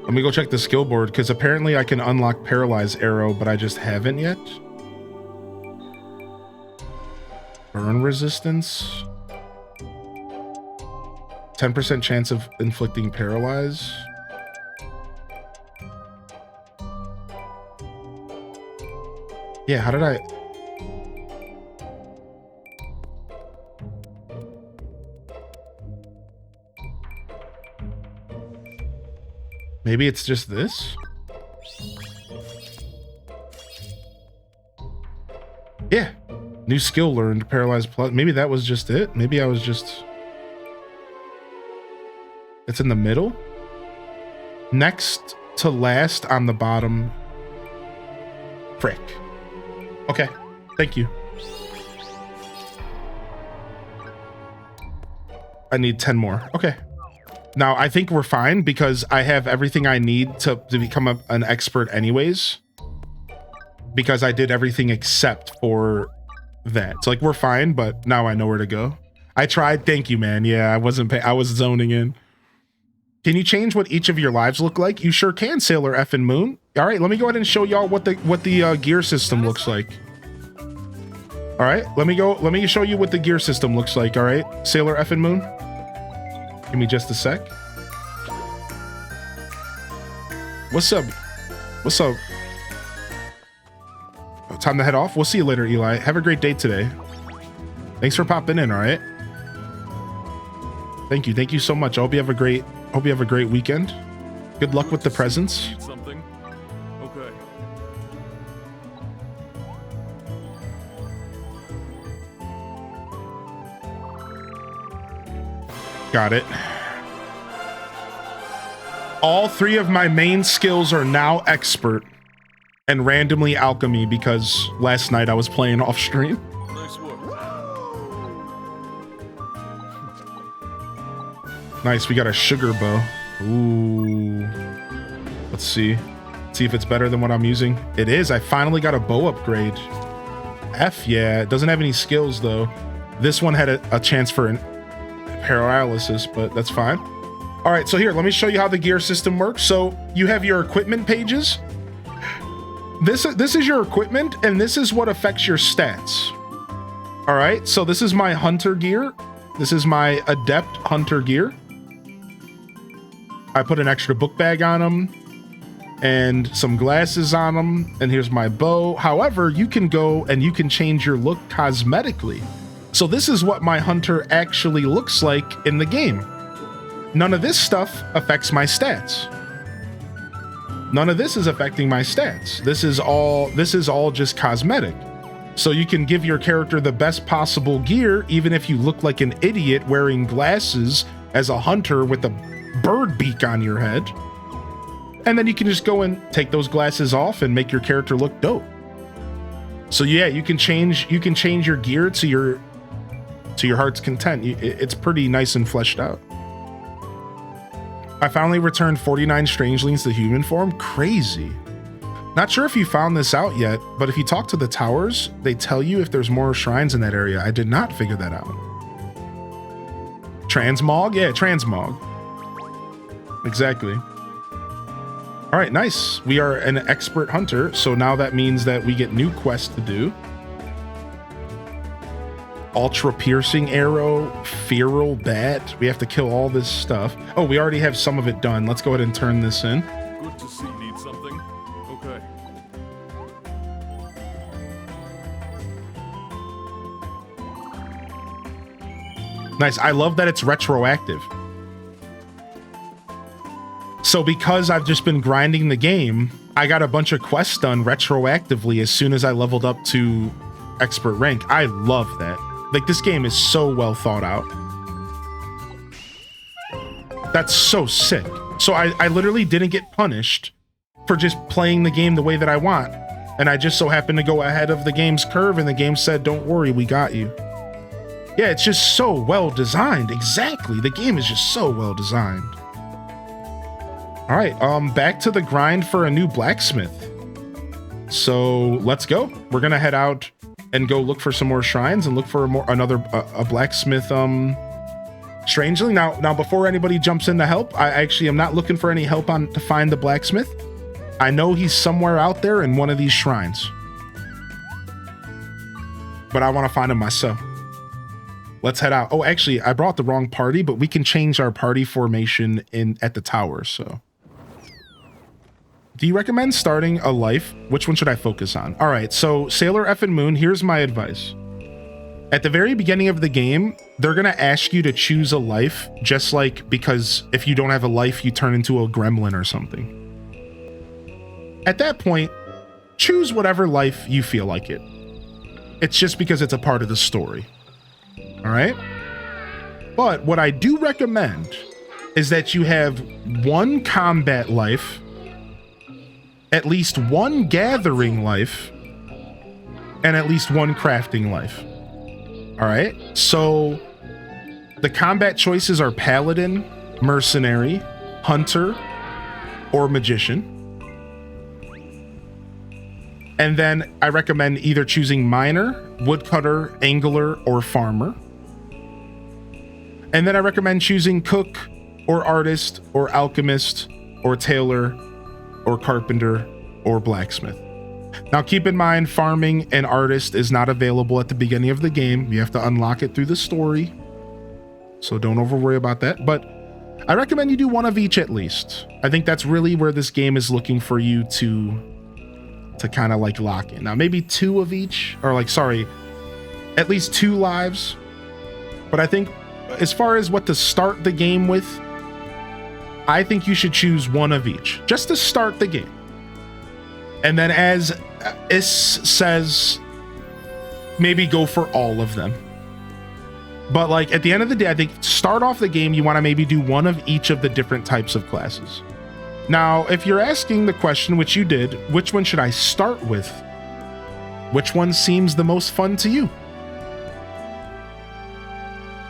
[SPEAKER 1] Let me go check the skill board because apparently I can unlock Paralyze Arrow, but I just haven't yet. Burn resistance. 10% chance of inflicting paralyze. Yeah, how did I... Maybe it's just this? Yeah. New skill learned, Paralyze Plus. Maybe that was just it. Maybe I was just... It's in the middle? Next to last on the bottom. Frick. Okay. Thank you. I need 10 more. Okay. Now, I think we're fine because I have everything I need to become an expert anyways. Because I did everything except for that. So like we're fine, but now I know where to go. I tried. Thank you, man. Yeah, I was zoning in. Can you change what each of your lives look like? You sure can, Sailor Effin Moon. All right, let me go ahead and show y'all what the gear system looks like. All right, let me show you what the gear system looks like. All right, Sailor Effin Moon. Give me just a sec. What's up? What's up? Oh, time to head off. We'll see you later, Eli. Have a great day today. Thanks for popping in. All right. Thank you. Thank you so much. I hope you have a great weekend. Good luck with the presents.
[SPEAKER 7] Something. Okay.
[SPEAKER 1] Got it. All 3 of my main skills are now expert and randomly alchemy because last night I was playing off stream.
[SPEAKER 7] Nice work.
[SPEAKER 1] Nice, we got a sugar bow. Ooh. Let's see. See if it's better than what I'm using. It is. I finally got a bow upgrade. F, yeah. It doesn't have any skills though. This one had a chance for an paralysis, but that's fine. All right, so here, let me show you how the gear system works. So you have your equipment pages. This is your equipment, and this is what affects your stats. All right, so this is my hunter gear. This is my adept hunter gear. I put an extra book bag on them and some glasses on them, and here's my bow. However, you can go and you can change your look cosmetically. So this is what my hunter actually looks like in the game. None of this stuff affects my stats. None of this is affecting my stats. This is all just cosmetic. So you can give your character the best possible gear, even if you look like an idiot wearing glasses as a hunter with a bird beak on your head. And then you can just go and take those glasses off and make your character look dope. So yeah, you can change your gear to your heart's content. It's pretty nice and fleshed out. I finally returned 49 strangelings to human form. Crazy. Not sure if you found this out yet, but if you talk to the towers, they tell you if there's more shrines in that area. I did not figure that out. Transmog? Yeah, transmog. Exactly. All right, nice. We are an expert hunter, so now that means that we get new quests to do. Ultra piercing arrow, feral bat. We have to kill all this stuff. Oh, we already have some of it done. Let's go ahead and turn this in.
[SPEAKER 7] Good to see. Need something? Okay.
[SPEAKER 1] Nice. I love that it's retroactive. So because I've just been grinding the game, I got a bunch of quests done retroactively as soon as I leveled up to expert rank. I love that. Like, this game is so well thought out. That's so sick. So I literally didn't get punished for just playing the game the way that I want. And I just so happened to go ahead of the game's curve, and the game said, don't worry, we got you. Yeah, it's just so well designed. Exactly. The game is just so well designed. All right, back to the grind for a new blacksmith. So let's go. We're gonna head out and go look for some more shrines and look for another blacksmith. Strangely, now before anybody jumps in to help, I actually am not looking for any help to find the blacksmith. I know he's somewhere out there in one of these shrines, but I want to find him myself. Let's head out. Oh, actually, I brought the wrong party, but we can change our party formation at the tower. So, do you recommend starting a life? Which one should I focus on? All right, so Sailor Effin Moon, here's my advice. At the very beginning of the game, they're gonna ask you to choose a life, just like, because if you don't have a life, you turn into a gremlin or something. At that point, choose whatever life you feel like it. It's just because it's a part of the story. All right? But what I do recommend is that you have one combat life, at least one gathering life, and at least one crafting life. All right? So the combat choices are Paladin, mercenary, hunter, or magician. And then I recommend either choosing miner, woodcutter, angler, or farmer. And then I recommend choosing cook, or artist, or alchemist, or tailor, or carpenter, or blacksmith. Now keep in mind, farming and artist is not available at the beginning of the game. You have to unlock it through the story. So don't over worry about that. But I recommend you do one of each at least. I think that's really where this game is looking for you to kind of like lock in. Now maybe two of each, or like, sorry, at least 2 lives. But I think as far as what to start the game with, I think you should choose one of each just to start the game. And then as Is says, maybe go for all of them. But like at the end of the day, I think start off the game, you want to maybe do one of each of the different types of classes. Now, if you're asking the question, which you did, which one should I start with? Which one seems the most fun to you?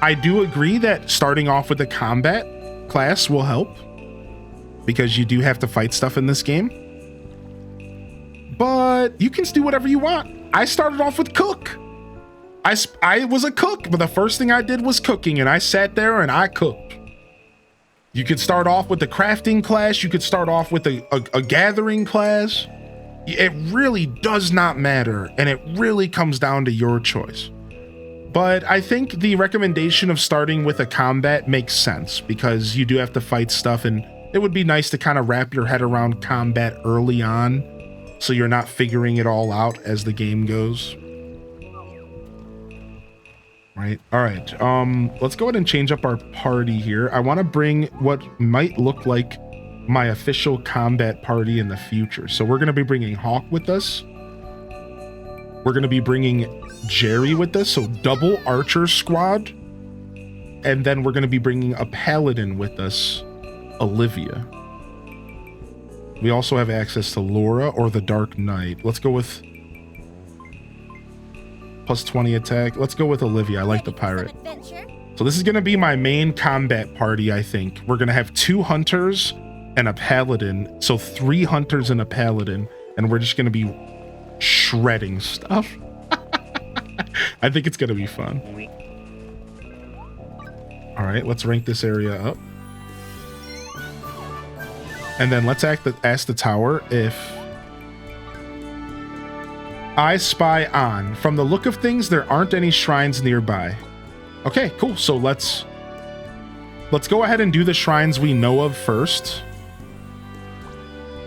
[SPEAKER 1] I do agree that starting off with the combat class will help, because you do have to fight stuff in this game. But you can do whatever you want. I started off with cook. I was a cook, but the first thing I did was cooking, and I sat there and I cooked. You could start off with the crafting class. You could start off with a gathering class. It really does not matter, and it really comes down to your choice. But I think the recommendation of starting with a combat makes sense, because you do have to fight stuff, and it would be nice to kind of wrap your head around combat early on, so you're not figuring it all out as the game goes. Right. All right. Let's go ahead and change up our party here. I want to bring what might look like my official combat party in the future. So we're going to be bringing Hawk with us. We're going to be bringing Jerry with us. So double archer squad. And then we're going to be bringing a paladin with us, Olivia. We also have access to Laura or the Dark Knight. Let's go with plus 20 attack. Let's go with Olivia. I like the pirate. So this is going to be my main combat party, I think. We're going to have 2 hunters and a paladin. So 3 hunters and a paladin. And we're just going to be shredding stuff. I think it's going to be fun. All right, let's rank this area up. And then let's ask the tower if I spy on. From the look of things, there aren't any shrines nearby. Okay, cool. So let's go ahead and do the shrines we know of first.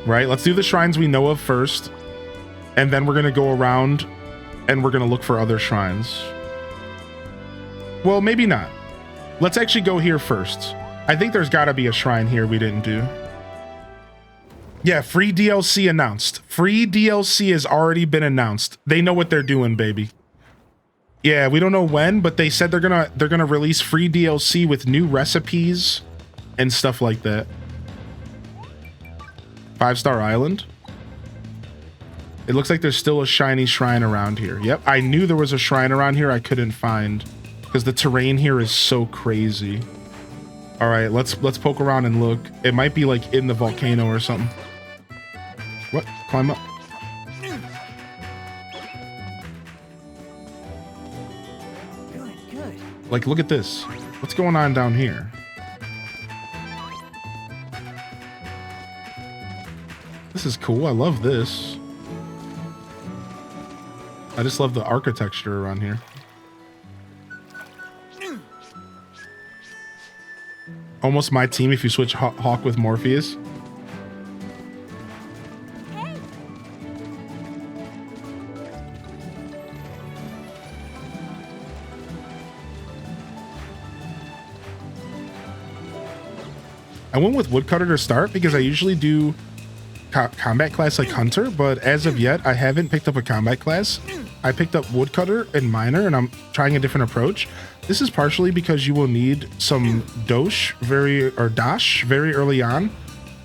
[SPEAKER 1] Right? Let's do the shrines we know of first. And then we're going to go around and we're going to look for other shrines. Well, maybe not. Let's actually go here first. I think there's got to be a shrine here we didn't do. Yeah, free DLC announced. Free DLC has already been announced. They know what they're doing, baby. Yeah, we don't know when, but they said they're gonna release free DLC with new recipes and stuff like that. 5-star Island. It looks like there's still a shiny shrine around here. Yep, I knew there was a shrine around here I couldn't find because the terrain here is so crazy. All right, let's poke around and look. It might be like in the volcano or something. What? Climb up.
[SPEAKER 4] Good.
[SPEAKER 1] Like, look at this. What's going on down here? This is cool. I love this. I just love the architecture around here. Almost my team if you switch Hawk with Morpheus. I went with Woodcutter to start because I usually do combat class like Hunter, but as of yet, I haven't picked up a combat class. I picked up Woodcutter and Miner, and I'm trying a different approach. This is partially because you will need some dash very early on,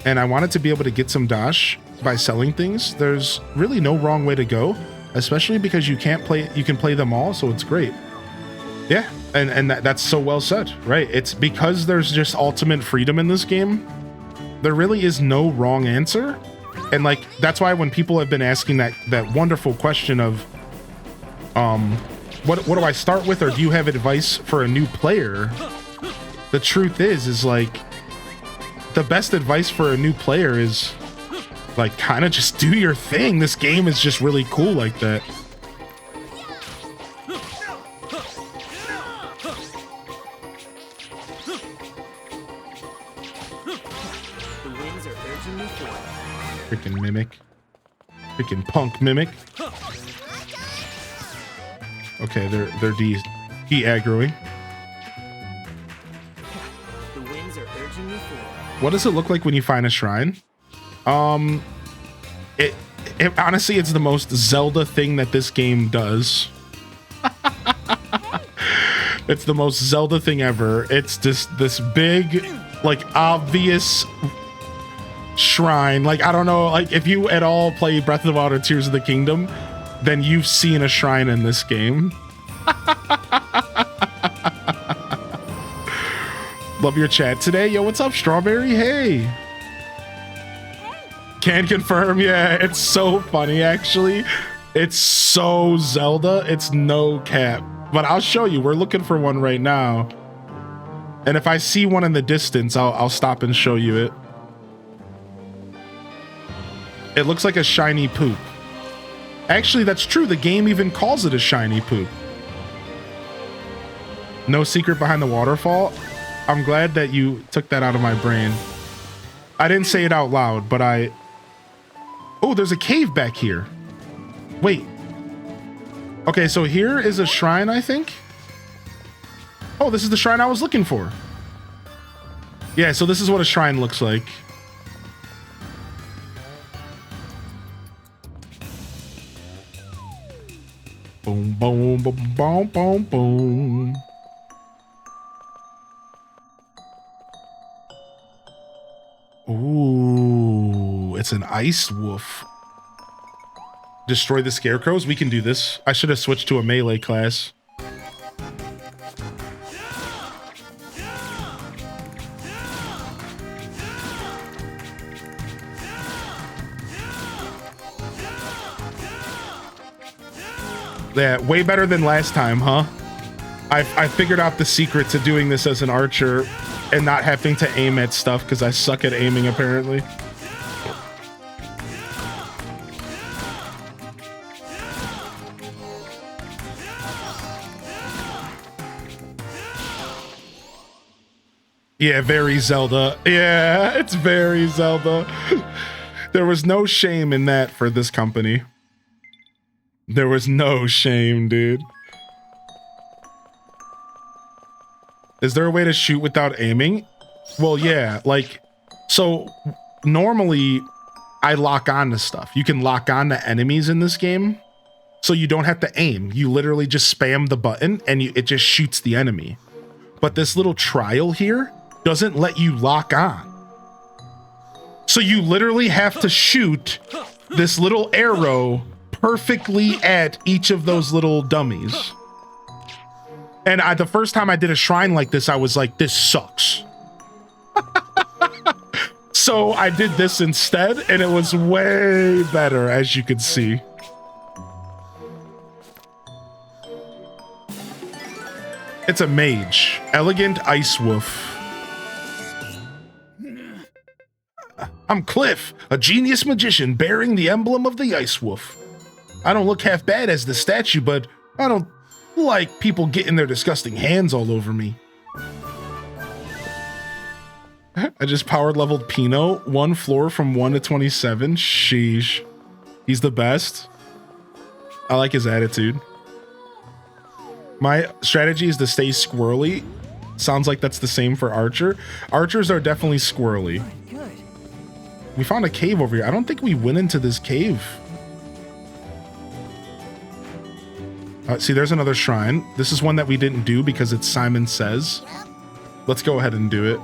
[SPEAKER 1] and I wanted to be able to get some dash by selling things. There's really no wrong way to go, especially because you can play them all, so it's great. Yeah, and that's so well said, right? It's because there's just ultimate freedom in this game. There really is no wrong answer. And like, that's why when people have been asking that wonderful question of, what do I start with, or do you have advice for a new player? The truth is like, the best advice for a new player is like, kind of just do your thing. This game is just really cool like that.
[SPEAKER 4] The winds are urging me forward.
[SPEAKER 1] Freaking Mimic. Freaking punk Mimic. Okay, they're de-aggroing.
[SPEAKER 4] The winds are urging me forward.
[SPEAKER 1] What does it look like when you find a shrine? It honestly, it's the most Zelda thing that this game does. It's the most Zelda thing ever. It's just this big, like, obvious shrine. Like, I don't know, like, if you at all play Breath of the Wild or Tears of the Kingdom, then you've seen a shrine in this game. Love your chat today. Yo, what's up, Strawberry? Hey. Can confirm. Yeah, it's so funny, actually. It's so Zelda. It's no cap. But I'll show you. We're looking for one right now. And if I see one in the distance, I'll stop and show you it. It looks like a shiny poop. Actually, that's true. The game even calls it a shiny poop. No secret behind the waterfall. I'm glad that you took that out of my brain. I didn't say it out loud, but I... Oh, there's a cave back here. Wait. Okay, so here is a shrine, I think. Oh, this is the shrine I was looking for. Yeah, so this is what a shrine looks like. Boom, boom, boom, boom, boom, boom. Ooh, it's an ice wolf. Destroy the scarecrows? We can do this. I should have switched to a melee class. Yeah, way better than last time, huh? I figured out the secret to doing this as an archer and not having to aim at stuff because I suck at aiming, apparently. Yeah, very Zelda. Yeah, it's very Zelda. There was no shame in that for this company. There was no shame, dude. Is there a way to shoot without aiming? Well, yeah, like, so normally I lock on to stuff. You can lock on to enemies in this game, so you don't have to aim. You literally just spam the button and it just shoots the enemy. But this little trial here doesn't let you lock on. So you literally have to shoot this little arrow perfectly at each of those little dummies. And the first time I did a shrine like this, I was like, this sucks. So I did this instead, and it was way better, as you can see. It's a mage. Elegant Ice Wolf. I'm Cliff, a genius magician bearing the emblem of the Ice Wolf. I don't look half bad as the statue, but I don't like people getting their disgusting hands all over me. I just power leveled Pino, 1 floor from 1 to 27. Sheesh. He's the best. I like his attitude. My strategy is to stay squirrely. Sounds like that's the same for Archer. Archers are definitely squirrely.
[SPEAKER 4] Good.
[SPEAKER 1] We found a cave over here. I don't think we went into this cave. See, there's another shrine. This is one that we didn't do because it's Simon Says. Let's go ahead and do it.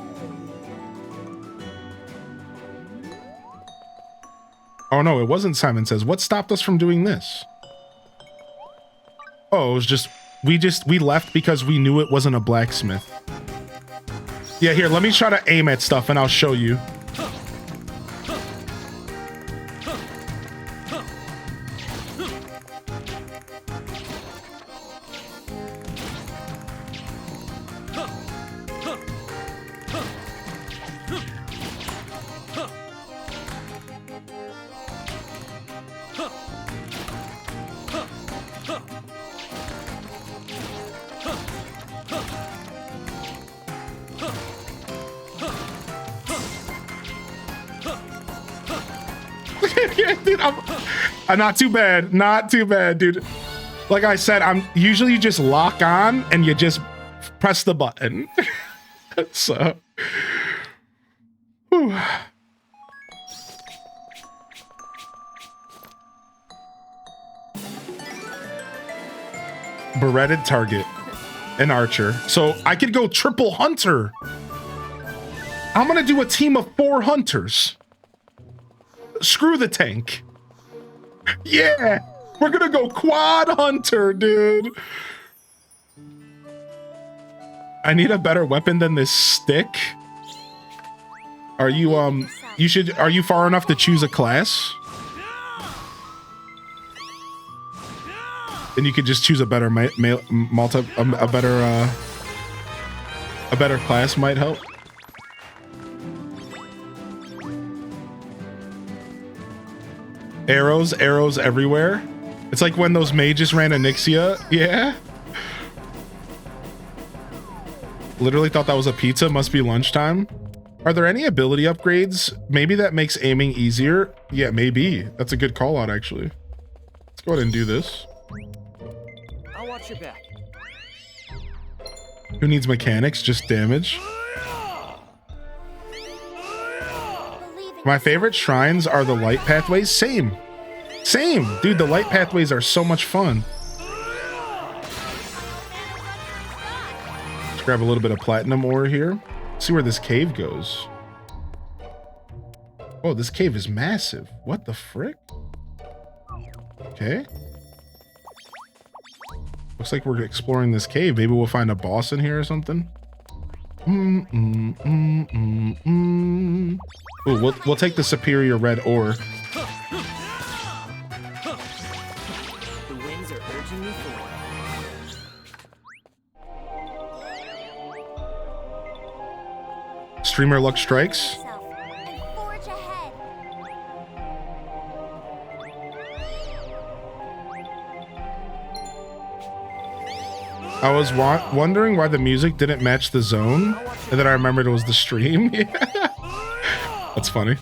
[SPEAKER 1] Oh no, it wasn't Simon Says. What stopped us from doing this? Oh, it was just we left because we knew it wasn't a blacksmith. Yeah, here, let me try to aim at stuff and I'll show you. Dude, I'm not too bad. Not too bad, dude. Like I said, I'm usually you just lock on and you just press the button. So, whew. Beretted target, an archer. So I could go triple hunter. I'm gonna do a team of 4 hunters. Screw the tank. Yeah, we're gonna go quad hunter, dude. I need a better weapon than this stick. Are you are you far enough to choose a class? Then you could just choose a better a better class might help. Arrows everywhere. It's like when those mages ran Onyxia. Yeah. Literally thought that was a pizza. Must be lunchtime. Are there any ability upgrades? Maybe that makes aiming easier. Yeah, maybe. That's a good call out, actually. Let's go ahead and do this.
[SPEAKER 4] I'll watch your back.
[SPEAKER 1] Who needs mechanics? Just damage. My favorite shrines are the light pathways. Same. Dude, the light pathways are so much fun. Let's grab a little bit of platinum ore here. See where this cave goes. Oh, this cave is massive. What the frick? Okay. Looks like we're exploring this cave. Maybe we'll find a boss in here or something. Ooh, we'll take the superior red ore.
[SPEAKER 4] The winds are urging me forward.
[SPEAKER 1] Streamer luck strikes.
[SPEAKER 2] And forge ahead.
[SPEAKER 1] I was wondering why the music didn't match the zone, and then I remembered it was the stream. Yeah. That's funny.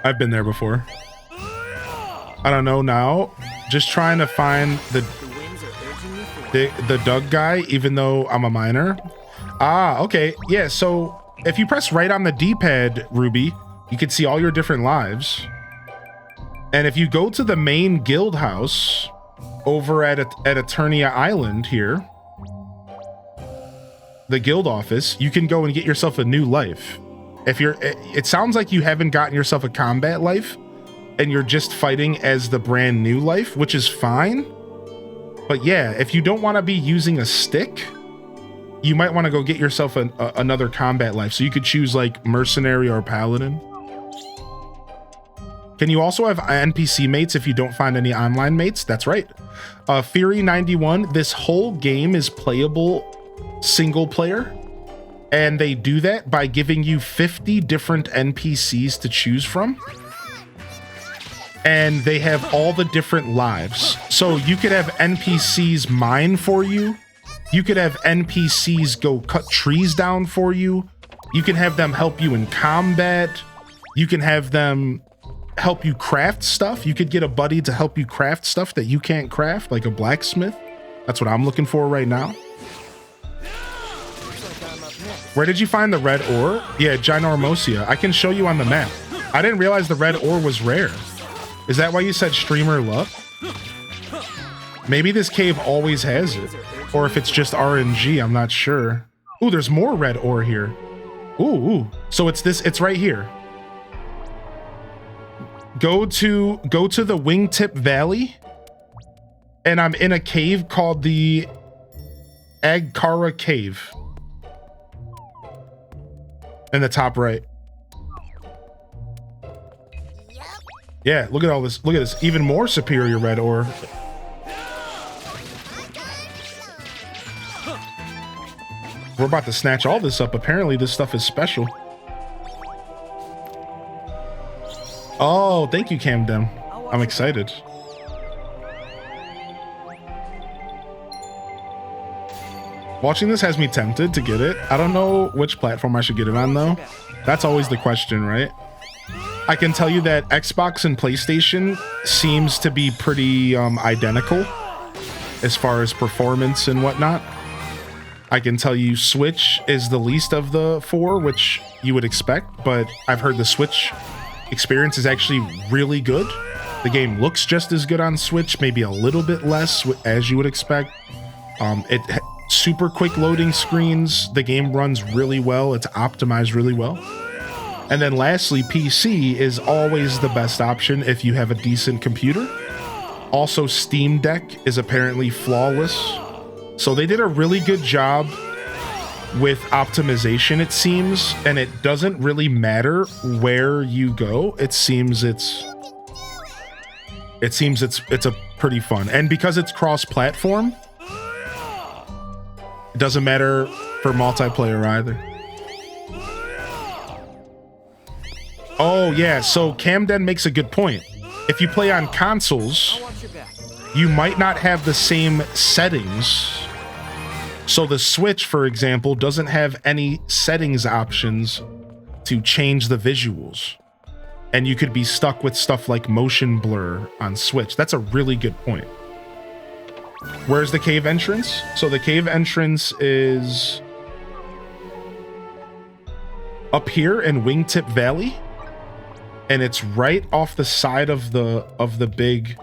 [SPEAKER 1] I've been there before. I don't know now. Just trying to find the Doug guy, even though I'm a miner. Ah, okay. Yeah, so if you press right on the D-pad, Ruby, you can see all your different lives. And if you go to the main guild house over at Eternia Island here, the guild office, you can go and get yourself a new life. If you're, it sounds like you haven't gotten yourself a combat life and you're just fighting as the brand new life, which is fine. But yeah, if you don't want to be using a stick, you might want to go get yourself another combat life. So you could choose like mercenary or paladin. Can you also have NPC mates if you don't find any online mates? That's right. Fury91, this whole game is playable single player. And they do that by giving you 50 different NPCs to choose from. And they have all the different lives. So you could have NPCs mine for you. You could have NPCs go cut trees down for you. You can have them help you in combat. You can have them help you craft stuff. You could get a buddy to help you craft stuff that you can't craft, like a blacksmith. That's what I'm looking for right now. Where did you find the red ore? Yeah, Ginormosia. I can show you on the map. I didn't realize the red ore was rare. Is that why you said streamer luck? Maybe this cave always has it. Or if it's just RNG, I'm not sure. Ooh, there's more red ore here. Ooh. So it's right here. Go to the Wingtip Valley. and I'm in a cave called the Agkara Cave. In the top right.
[SPEAKER 2] Yep.
[SPEAKER 1] Yeah, look at all this. Look at this. Even more superior red ore. We're about to snatch all this up. Apparently this stuff is special. Oh, thank you, Camden. I'm excited. Watching this has me tempted to get it. I don't know which platform I should get it on though. That's always the question, right? I can tell you that Xbox and PlayStation seems to be pretty identical as far as performance and whatnot. I can tell you Switch is the least of the four, which you would expect, but I've heard the Switch experience is actually really good. The game looks just as good on Switch, maybe a little bit less, as you would expect. Super quick loading screens. The game runs really well. It's optimized really well. And then lastly, PC is always the best option if you have a decent computer. Also, Steam Deck is apparently flawless. So they did a really good job with optimization, it seems, and it doesn't really matter where you go. It seems it's a pretty fun. And because it's cross-platform, it doesn't matter for multiplayer either. Oh yeah, so Camden makes a good point. If you play on consoles, you might not have the same settings. So the Switch, for example, doesn't have any settings options to change the visuals. And you could be stuck with stuff like motion blur on Switch. That's a really good point. Where's the cave entrance? So the cave entrance is up here in Wingtip Valley. And it's right off the side of the big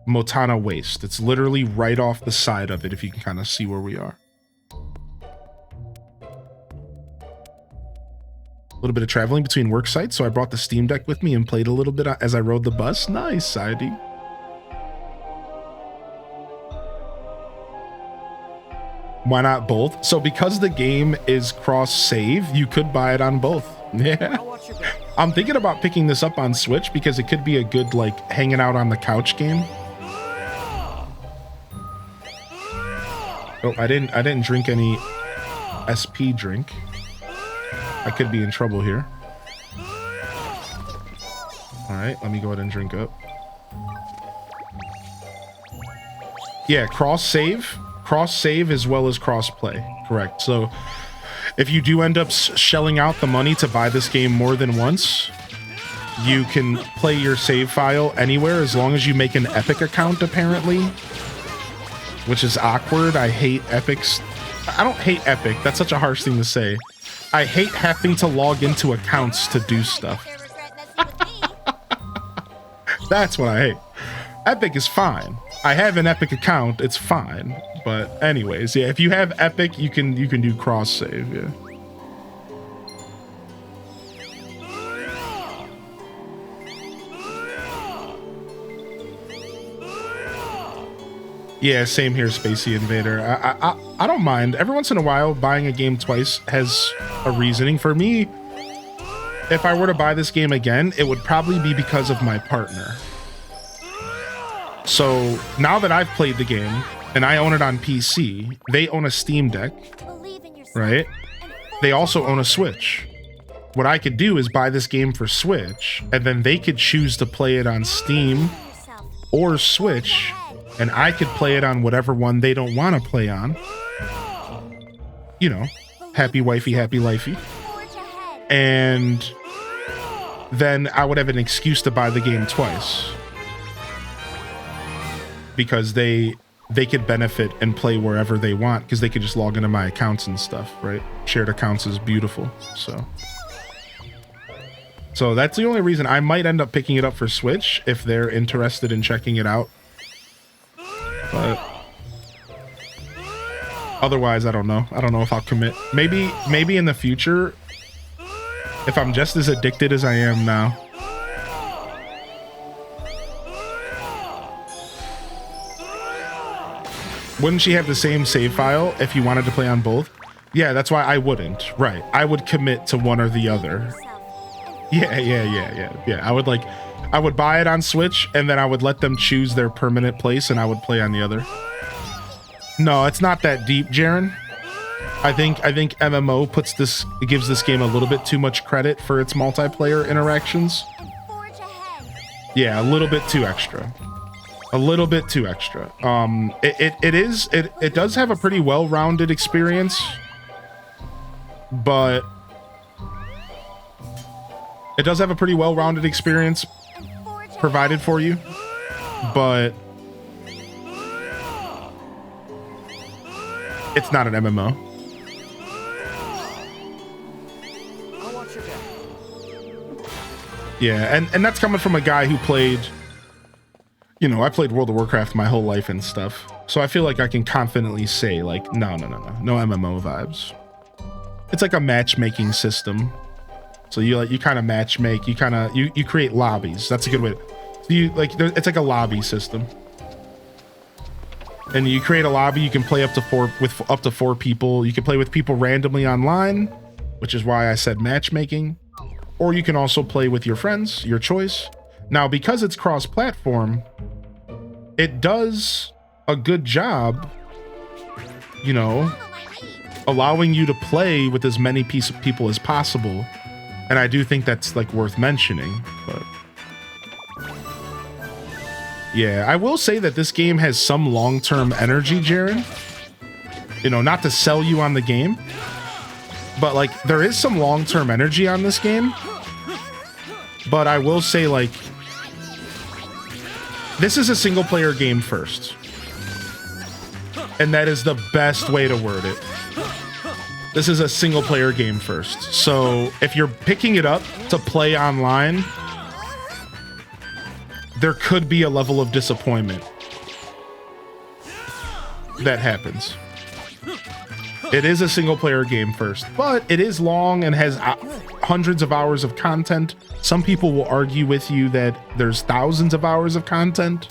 [SPEAKER 1] Motana Waste. It's literally right off the side of it, if you can kind of see where we are. A little bit of traveling between work sites, so I brought the Steam Deck with me and played a little bit as I rode the bus. Nice, Saidi. Why not both? So because the game is cross-save, you could buy it on both. Yeah. I'm thinking about picking this up on Switch because it could be a good, like, hanging out on the couch game. Oh, I didn't drink any SP drink. I could be in trouble here. All right, let me go ahead and drink up. Yeah, cross-save as well as cross-play. Correct. So if you do end up shelling out the money to buy this game more than once, you can play your save file anywhere as long as you make an Epic account, apparently. Which is awkward. I hate Epics. I don't hate Epic. That's such a harsh thing to say. I hate having to log into accounts to do stuff. That's what I hate. Epic is fine. I have an Epic account. It's fine. But anyways, yeah, if you have Epic, you can do cross save, yeah. Yeah, same here, Spacey Invader. I don't mind. Every once in a while, buying a game twice has a reasoning. For me, if I were to buy this game again, it would probably be because of my partner. So now that I've played the game and I own it on PC, they own a Steam Deck, right? They also own a Switch. What I could do is buy this game for Switch, and then they could choose to play it on Steam or Switch, and I could play it on whatever one they don't want to play on. You know, happy wifey, happy lifey. And then I would have an excuse to buy the game twice. Because they could benefit and play wherever they want, because they could just log into my accounts and stuff, right? Shared accounts is beautiful, so that's the only reason. I might end up picking it up for Switch if they're interested in checking it out. But otherwise, I don't know. I don't know if I'll commit. Maybe in the future, if I'm just as addicted as I am now. Wouldn't she have the same save file if you wanted to play on both? Yeah, that's why I wouldn't. Right. I would commit to one or the other. Yeah. I would buy it on Switch and then I would let them choose their permanent place and I would play on the other. No, it's not that deep, Jaren. I think MMO gives this game a little bit too much credit for its multiplayer interactions.
[SPEAKER 2] Forge ahead.
[SPEAKER 1] Yeah, a little bit too extra. A little bit too extra. It does have a pretty well-rounded experience, but it does have a pretty well-rounded experience provided for you, but it's not an MMO.
[SPEAKER 4] I'll watch your back.
[SPEAKER 1] Yeah, and that's coming from a guy who played, you know, I played World of Warcraft my whole life and stuff. So I feel like I can confidently say like, no MMO vibes. It's like a matchmaking system. So you kind of matchmake, you create lobbies. That's a good way. It's like a lobby system. And you create a lobby, you can play up to four people. You can play with people randomly online, which is why I said matchmaking. Or you can also play with your friends, your choice. Now, because it's cross-platform, it does a good job, you know, allowing you to play with as many people as possible. And I do think that's like worth mentioning, but yeah, I will say that this game has some long-term energy, Jaren. You know, not to sell you on the game, but like there is some long-term energy on this game. But I will say, like, this is a single-player game first. And that is the best way to word it. This is a single-player game first. So if you're picking it up to play online, there could be a level of disappointment that happens. It is a single-player game first, but it is long and has hundreds of hours of content. Some people will argue with you that there's thousands of hours of content.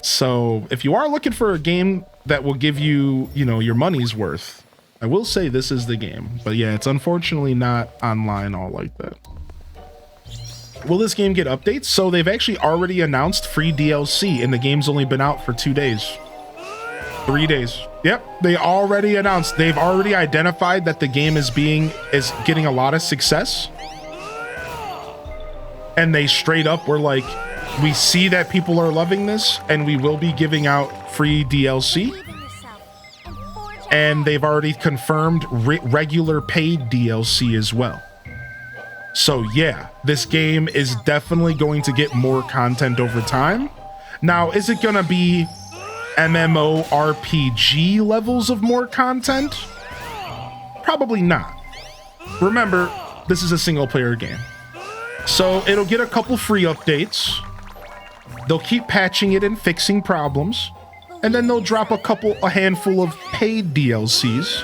[SPEAKER 1] So if you are looking for a game that will give you, you know, your money's worth, I will say this is the game. But yeah, it's unfortunately not online all like that. Will this game get updates? So they've actually already announced free DLC and the game's only been out for 2 days. 3 days. Yep, they already announced. They've already identified that the game is getting a lot of success. And they straight up were like, we see that people are loving this and we will be giving out free DLC. And they've already confirmed regular paid DLC as well. So yeah, this game is definitely going to get more content over time. Now, is it gonna be MMORPG levels of more content? Probably not. Remember, this is a single player game. So it'll get a couple free updates. They'll keep patching it and fixing problems. And then they'll drop a handful of paid DLCs.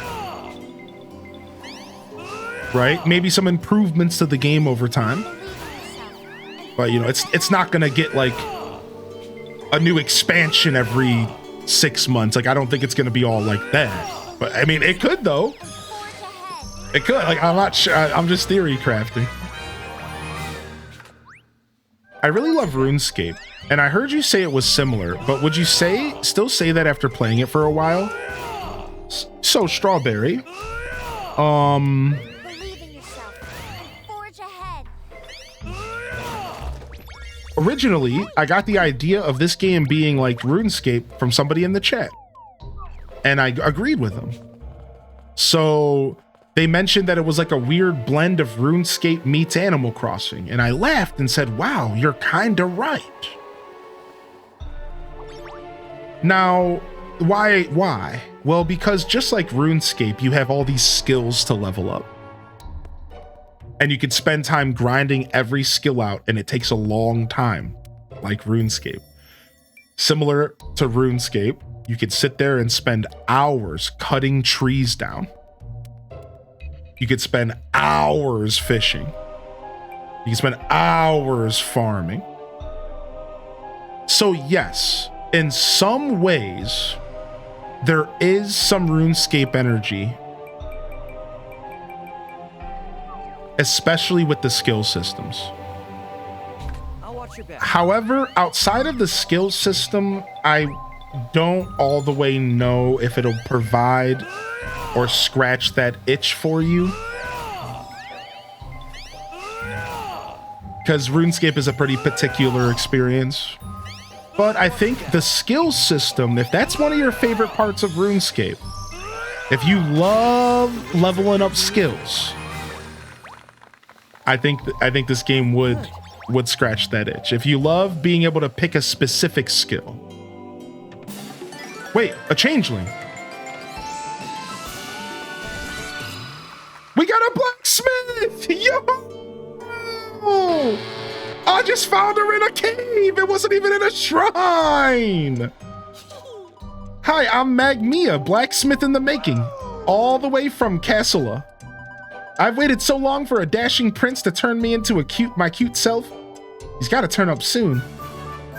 [SPEAKER 1] Right? Maybe some improvements to the game over time. But you know, it's not gonna get like a new expansion every 6 months. Like, I don't think it's gonna be all like that. But I mean, it could though. It could. Like, I'm not sure. I'm just theory crafting. I really love RuneScape, and I heard you say it was similar, but would you still say that after playing it for a while? So, Strawberry,
[SPEAKER 2] Believe in yourself. Forge ahead.
[SPEAKER 1] originally, I got the idea of this game being like RuneScape from somebody in the chat, and I agreed with them. So they mentioned that it was like a weird blend of RuneScape meets Animal Crossing, and I laughed and said, wow, you're kinda right. Now, why? Well, because just like RuneScape, you have all these skills to level up. And you can spend time grinding every skill out, and it takes a long time, like RuneScape. Similar to RuneScape, you could sit there and spend hours cutting trees down. You could spend hours fishing. You can spend hours farming. So yes, in some ways, there is some RuneScape energy, especially with the skill systems.
[SPEAKER 4] I'll watch your back.
[SPEAKER 1] However, outside of the skill system, I don't all the way know if it'll provide or scratch that itch for you. Because RuneScape is a pretty particular experience. But I think the skill system, if that's one of your favorite parts of RuneScape, if you love leveling up skills, I think this game would scratch that itch. If you love being able to pick a specific skill. Wait, a changeling. We got a blacksmith! Yo! I just found her in a cave! It wasn't even in a shrine! Hi, I'm Magmia, blacksmith in the making. All the way from Castella. I've waited so long for a dashing prince to turn me into my cute self. He's gotta turn up soon.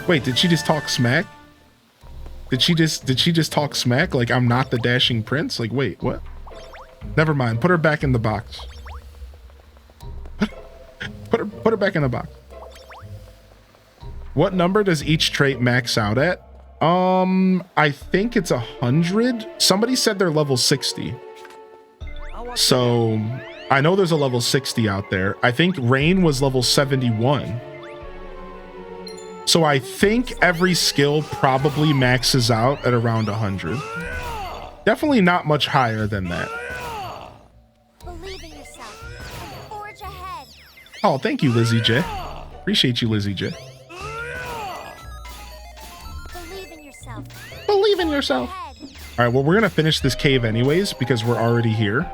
[SPEAKER 1] Wait, did she just talk smack? Did she just talk smack? Like I'm not the dashing prince? Like, wait, what? Never mind. Put her back in the box. Put her back in the box. What number does each trait max out at? I think it's 100. Somebody said they're level 60. So I know there's a level 60 out there. I think Rain was level 71. So I think every skill probably maxes out at around 100. Definitely not much higher than that.
[SPEAKER 2] Believe in yourself and forge ahead.
[SPEAKER 1] Oh, thank you, Lizzie J. Appreciate you, Lizzie J.
[SPEAKER 2] Believe in yourself.
[SPEAKER 1] Believe in yourself.
[SPEAKER 2] Ahead.
[SPEAKER 1] All right, well, we're going to finish this cave anyways because we're already here.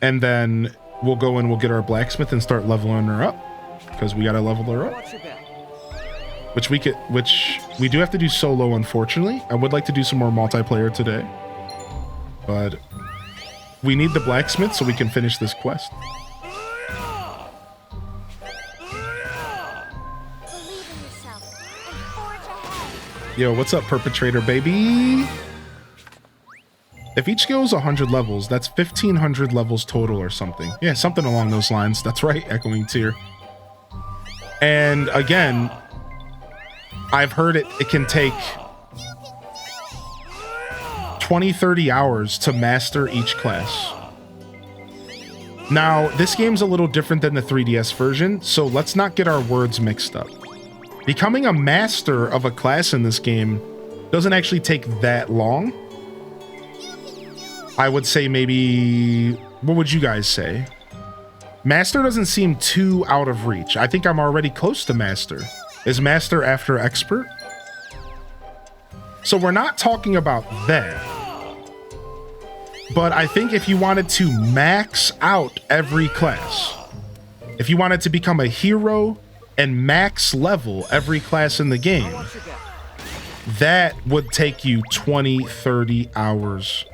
[SPEAKER 1] And then we'll go and we'll get our blacksmith and start leveling her up because we got to level her
[SPEAKER 4] I'll
[SPEAKER 1] up.
[SPEAKER 4] watch your back.
[SPEAKER 1] Which we do have to do solo, unfortunately. I would like to do some more multiplayer today. But we need the blacksmith so we can finish this quest.
[SPEAKER 2] Believe in yourself and forge ahead.
[SPEAKER 1] Yo, what's up, perpetrator baby? If each skill is 100 levels, that's 1,500 levels total or something. Yeah, something along those lines. That's right, Echoing Tear. And again, I've heard it can take 20, 30 hours to master each class. Now, this game's a little different than the 3DS version, so let's not get our words mixed up. Becoming a master of a class in this game doesn't actually take that long. I would say maybe, what would you guys say? Master doesn't seem too out of reach. I think I'm already close to master. Is master after expert? So we're not talking about that. But I think if you wanted to max out every class, if you wanted to become a hero and max level every class in the game,
[SPEAKER 4] Watch your back.
[SPEAKER 1] that would take you 20, 30 hours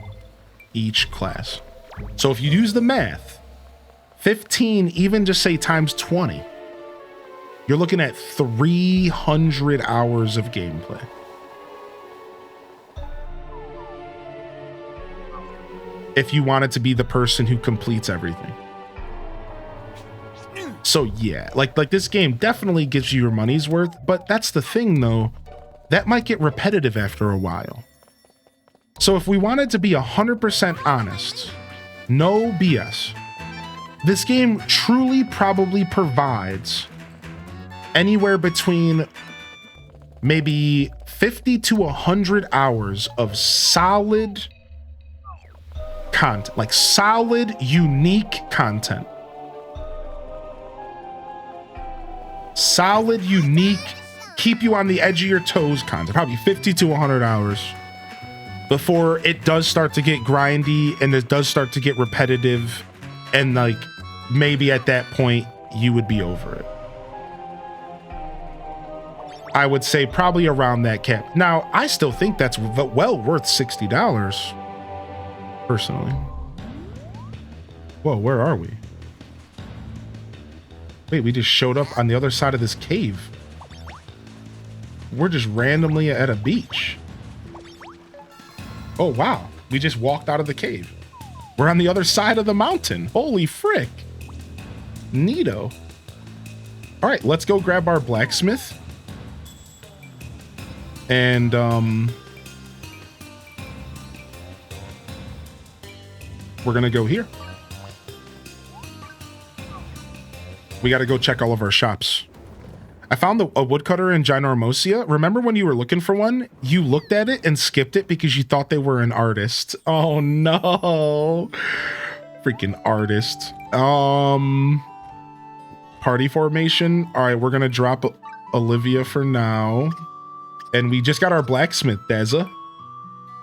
[SPEAKER 1] each class. So if you use the math, 15, even just say times 20, you're looking at 300 hours of gameplay. If you wanted to be the person who completes everything. So yeah, like this game definitely gives you your money's worth, but that's the thing though, that might get repetitive after a while. So if we wanted to be 100% honest, no BS, this game truly probably provides anywhere between maybe 50 to 100 hours of solid content, like solid, unique content. Solid, unique, keep you on the edge of your toes content, probably 50 to 100 hours before it does start to get grindy and it does start to get repetitive, and like maybe at that point you would be over it. I would say probably around that cap. Now, I still think that's well worth $60 personally. Whoa, where are we? Wait, we just showed up on the other side of this cave. we're just randomly at a beach. Oh, wow. We just walked out of the cave. We're on the other side of the mountain. Holy frick. Neato. All right, let's go grab our blacksmith. And, we're gonna go here. We gotta go check all of our shops. I found a woodcutter in Ginormosia. Remember when you were looking for one? You looked at it and skipped it because you thought they were an artist. Oh no. Freaking artist. Party formation. All right, we're gonna drop Olivia for now. And we just got our blacksmith, Deza.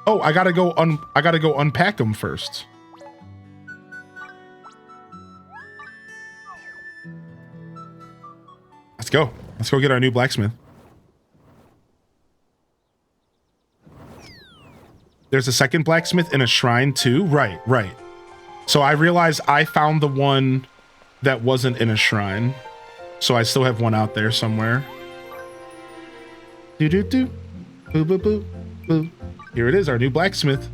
[SPEAKER 1] Oh, I gotta go unpack them first. Let's go. Let's go get our new blacksmith. There's a second blacksmith in a shrine too. Right. So I realized I found the one that wasn't in a shrine. So I still have one out there somewhere. Do. Boo, boo, boo, boo. Here it is, our new blacksmith.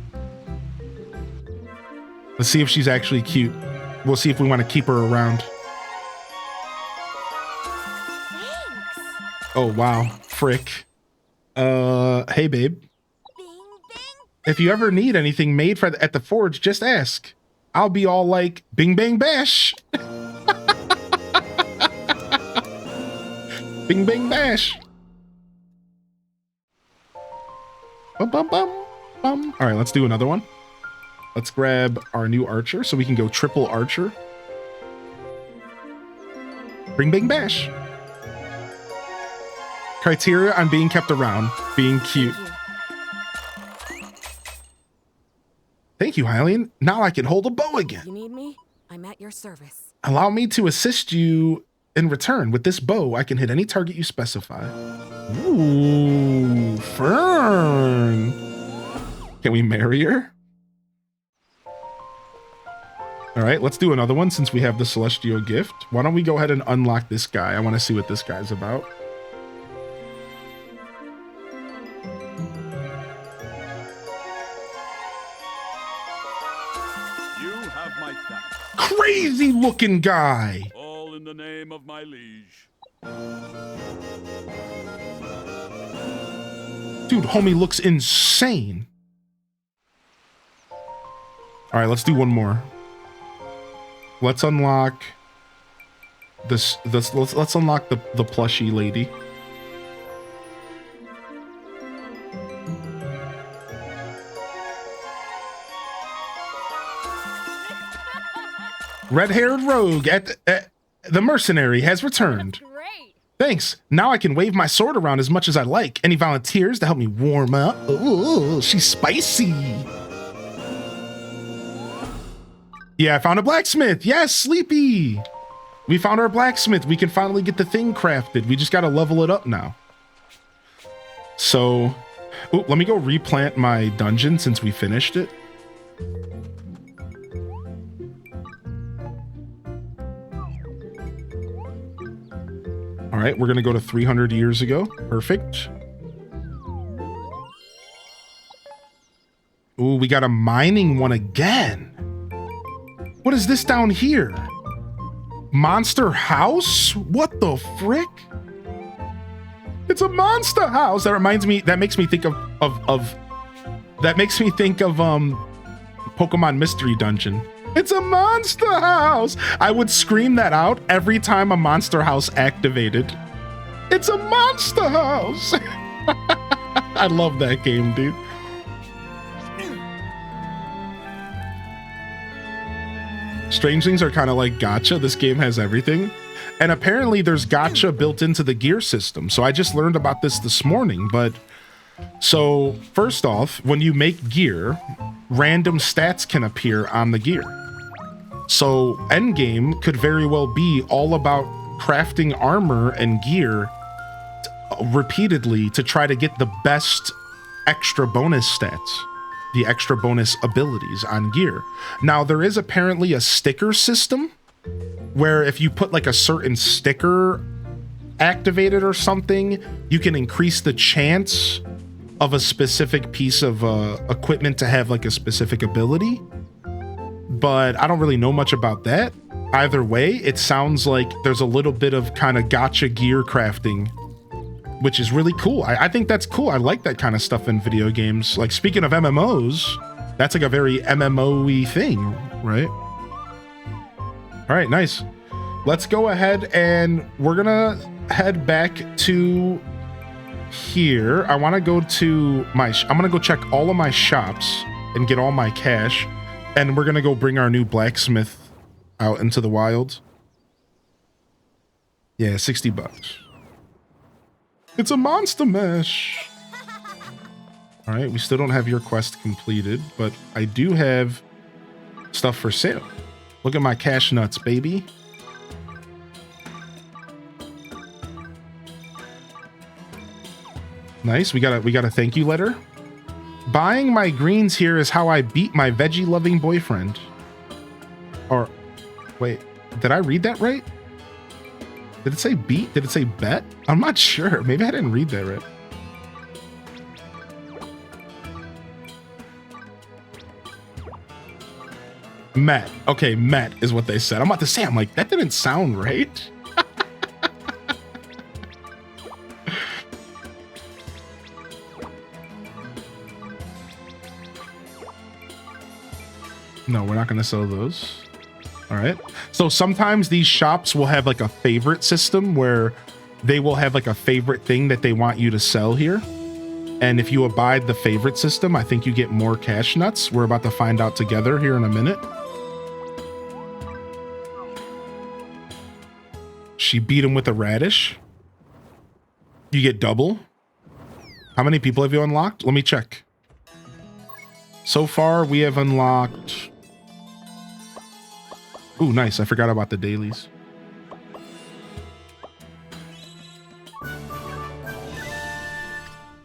[SPEAKER 1] Let's see if she's actually cute. We'll see if we want to keep her around. Oh, wow. Frick. Hey, babe. If you ever need anything made for at the forge, just ask. I'll be all like, bing, bang, bash. Bing, bang, bash. Bum, bum, bum, bum. All right, let's do another one. Let's grab our new archer so we can go triple archer. Bing, bang, bash. Criteria on being kept around. Being cute. Thank you, Hylian. Now I can hold a bow again.
[SPEAKER 4] You need me? I'm at your service.
[SPEAKER 1] Allow me to assist you in return. With this bow, I can hit any target you specify. Ooh, Fern. Can we marry her? All right, let's do another one since we have the Celestial Gift. Why don't we go ahead and unlock this guy? I want to see what this guy's about. Crazy looking guy.
[SPEAKER 7] All in the name of my liege.
[SPEAKER 1] Dude, homie looks insane. All right, let's do one more. Let's unlock this. Let's unlock the plushie lady. Red-haired rogue at the mercenary has returned.
[SPEAKER 2] Great.
[SPEAKER 1] Thanks. Now I can wave my sword around as much as I like. Any volunteers to help me warm up? Ooh, she's spicy. Yeah, I found a blacksmith. Yes, Sleepy. We found our blacksmith. We can finally get the thing crafted. We just got to level it up now. So, let me go replant my dungeon since we finished it. All right, we're going to go to 300 years ago. Perfect. Ooh, we got a mining one again. What is this down here? Monster house? What the frick? It's a monster house. That reminds me, that makes me think of Pokemon Mystery Dungeon. It's a monster house. I would scream that out every time a monster house activated. It's a monster house. I love that game, dude. Strange things are kind of like gacha. This game has everything. And apparently there's gacha built into the gear system. So I just learned about this morning, but so first off, when you make gear, random stats can appear on the gear. So endgame could very well be all about crafting armor and gear repeatedly to try to get the best extra bonus stats, the extra bonus abilities on gear. Now there is apparently a sticker system where if you put like a certain sticker activated or something, you can increase the chance of a specific piece of equipment to have like a specific ability. But I don't really know much about that. Either way, it sounds like there's a little bit of kind of gotcha gear crafting, which is really cool. I think that's cool. I like that kind of stuff in video games. Like, speaking of MMOs, that's like a very MMO-y thing, right? All right, nice. Let's go ahead and we're gonna head back to here. I want to go to my, I'm gonna go check all of my shops and get all my cash, and we're gonna go bring our new blacksmith out into the wild. Yeah, 60 bucks. It's a monster mash. All right, we still don't have your quest completed, but I do have stuff for sale. Look at my cash nuts, baby. Nice, we got a thank you letter. Buying my greens here is how I beat my veggie loving boyfriend. Or wait, did I read that right? Did it say beat? Did it say bet? I'm not sure. Maybe I didn't read that right. Met. Okay, met is what they said. I'm about to say, I'm like, that didn't sound right. No, we're not going to sell those. All right. So sometimes these shops will have like a favorite system where they will have like a favorite thing that they want you to sell here. And if you abide the favorite system, I think you get more cash nuts. We're about to find out together here in a minute. She beat him with a radish. You get double. How many people have you unlocked? Let me check. So far, we have unlocked... Ooh, nice. I forgot about the dailies.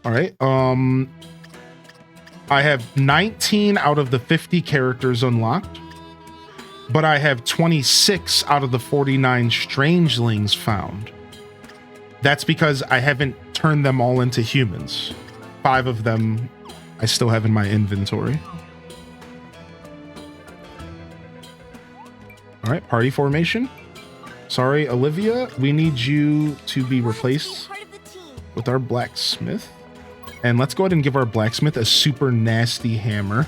[SPEAKER 1] All right. I have 19 out of the 50 characters unlocked, but I have 26 out of the 49 strangelings found. That's because I haven't turned them all into humans. 5 of them I still have in my inventory. All right, party formation. Sorry, Olivia, we need you to be replaced with our blacksmith. And let's go ahead and give our blacksmith a super nasty hammer.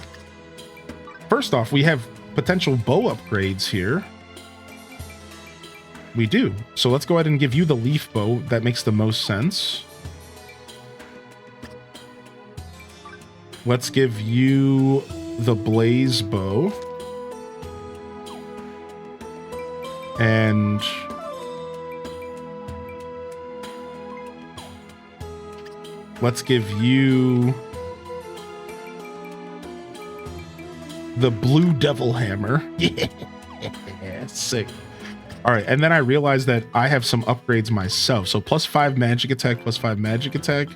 [SPEAKER 1] First off, we have potential bow upgrades here. We do. So let's go ahead and give you the leaf bow. That makes the most sense. Let's give you the blaze bow. And let's give you the blue devil hammer. Yeah, sick. All right, and then I realized that I have some upgrades myself. So +5 magic attack, +5 magic attack,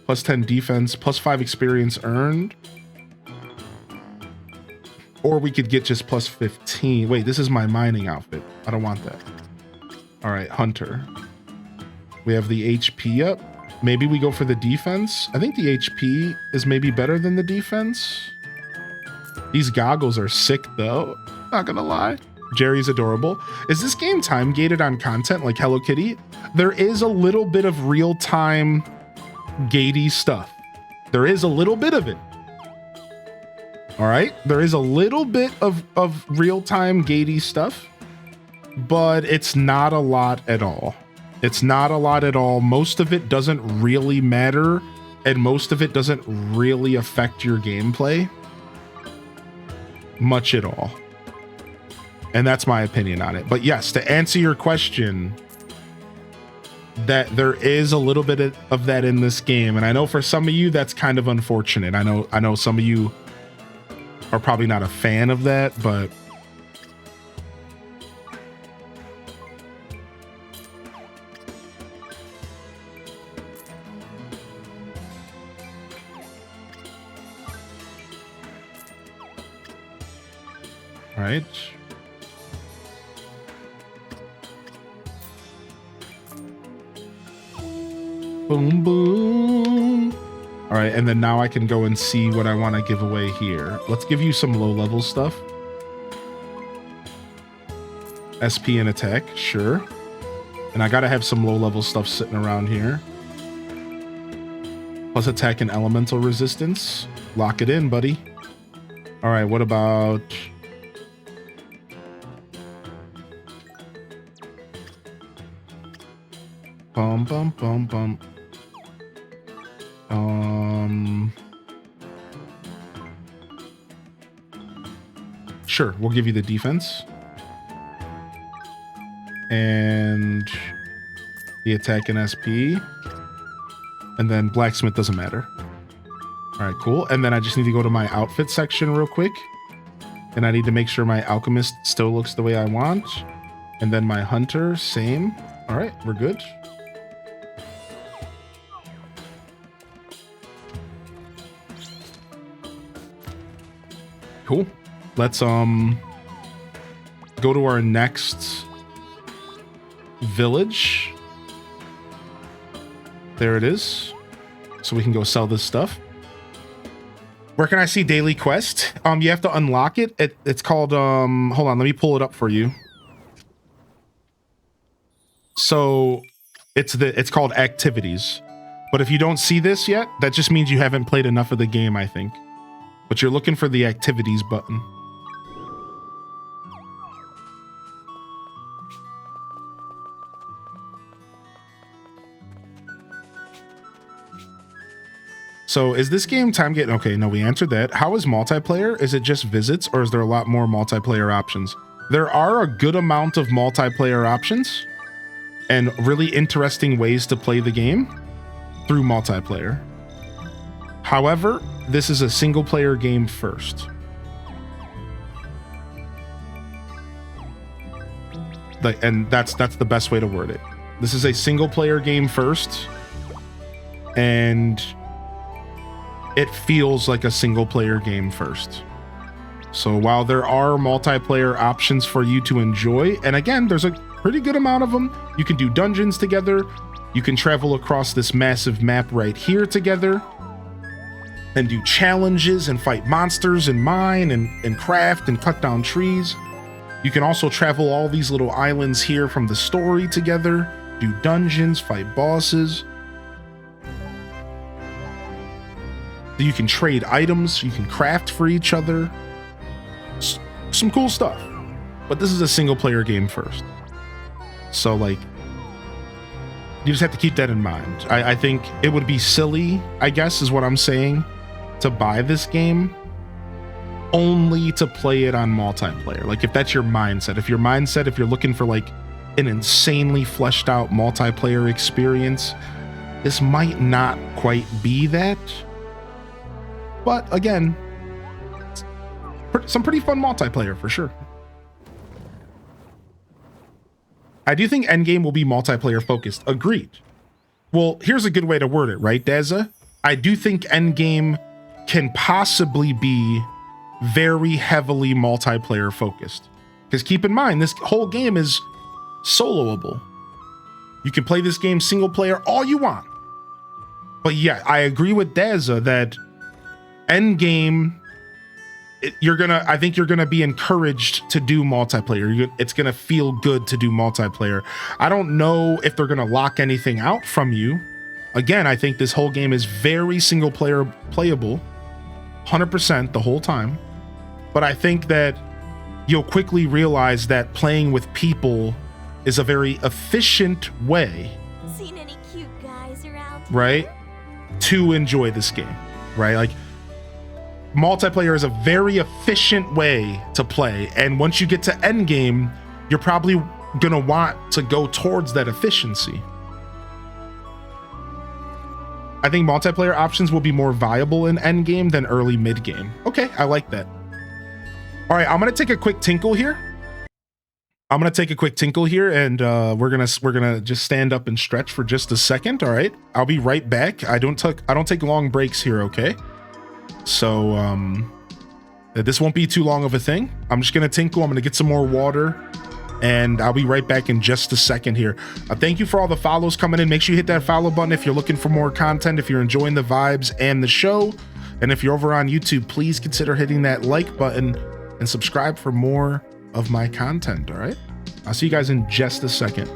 [SPEAKER 1] +10 defense, +5 experience earned. Or we could get just +15. Wait, this is my mining outfit. I don't want that. All right, hunter. We have the HP up. Maybe we go for the defense. I think the HP is maybe better than the defense. These goggles are sick though. Not gonna lie. Jerry's adorable. Is this game time gated on content like Hello Kitty? There is a little bit of real-time gatey stuff. There is a little bit of it. All right, there is a little bit of real-time gatey stuff, but it's not a lot at all. It's not a lot at all. Most of it doesn't really matter, and most of it doesn't really affect your gameplay much at all. And that's my opinion on it. But yes, to answer your question, that there is a little bit of that in this game, and I know for some of you that's kind of unfortunate. I know some of you are probably not a fan of that, but all right. Boom, boom. All right, and then now I can go and see what I want to give away here. Let's give you some low-level stuff. SP and attack, sure. And I gotta have some low-level stuff sitting around here. Plus attack and elemental resistance. Lock it in, buddy. All right, what about... Bum, bum, bum, bum. Sure, we'll give you the defense. And the attack and SP. And then blacksmith doesn't matter. All right, cool. And then I just need to go to my outfit section real quick. And I need to make sure my alchemist still looks the way I want. And then my hunter, same. All right, we're good. Cool. Let's go to our next village. There it is. So we can go sell this stuff. Where can I see daily quest? You have to unlock it. It's called hold on, let me pull it up for you. So it's called activities. But if you don't see this yet, that just means you haven't played enough of the game, I think. But you're looking for the activities button. So is this game time getting... Okay, no, we answered that. How is multiplayer? Is it just visits or is there a lot more multiplayer options? There are a good amount of multiplayer options and really interesting ways to play the game through multiplayer. However, this is a single player game first. And that's the best way to word it. This is a single player game first, and it feels like a single player game first. So while there are multiplayer options for you to enjoy, and again, there's a pretty good amount of them. You can do dungeons together. You can travel across this massive map right here together and do challenges and fight monsters and mine and craft and cut down trees. You can also travel all these little islands here from the story together, do dungeons, fight bosses. You can trade items, you can craft for each other. Some cool stuff. But this is a single player game first. So like, you just have to keep that in mind. I think it would be silly, I guess is what I'm saying, to buy this game only to play it on multiplayer. Like if that's your mindset, if you're looking for like an insanely fleshed out multiplayer experience, this might not quite be that. But again, some pretty fun multiplayer for sure. I do think Endgame will be multiplayer focused. Agreed. Well, here's a good way to word it, right, Daza? I do think Endgame can possibly be very heavily multiplayer focused. Because keep in mind, this whole game is soloable. You can play this game single player all you want. But yeah, I agree with Daza that Endgame, I think you're gonna be encouraged to do multiplayer. It's gonna feel good to do multiplayer. I don't know if they're gonna lock anything out from you. Again, I think this whole game is very single player playable, 100% the whole time. But I think that you'll quickly realize that playing with people is a very efficient way,
[SPEAKER 2] Seen any cute guys around?
[SPEAKER 1] right, to enjoy this game, right? Like, multiplayer is a very efficient way to play, and once you get to endgame, you're probably gonna want to go towards that efficiency. I think multiplayer options will be more viable in endgame than early mid-game. Okay, I like that. All right, I'm gonna take a quick tinkle here. And we're gonna just stand up and stretch for just a second. All right, I'll be right back. I don't take long breaks here, okay? So this won't be too long of a thing. I'm just gonna tinkle. I'm gonna get some more water, and I'll be right back in just a second here. Thank you for all the follows coming in. Make sure you hit that follow button if you're looking for more content, if you're enjoying the vibes and the show. And if you're over on YouTube, please consider hitting that like button and subscribe for more of my content, all right? I'll see you guys in just a second.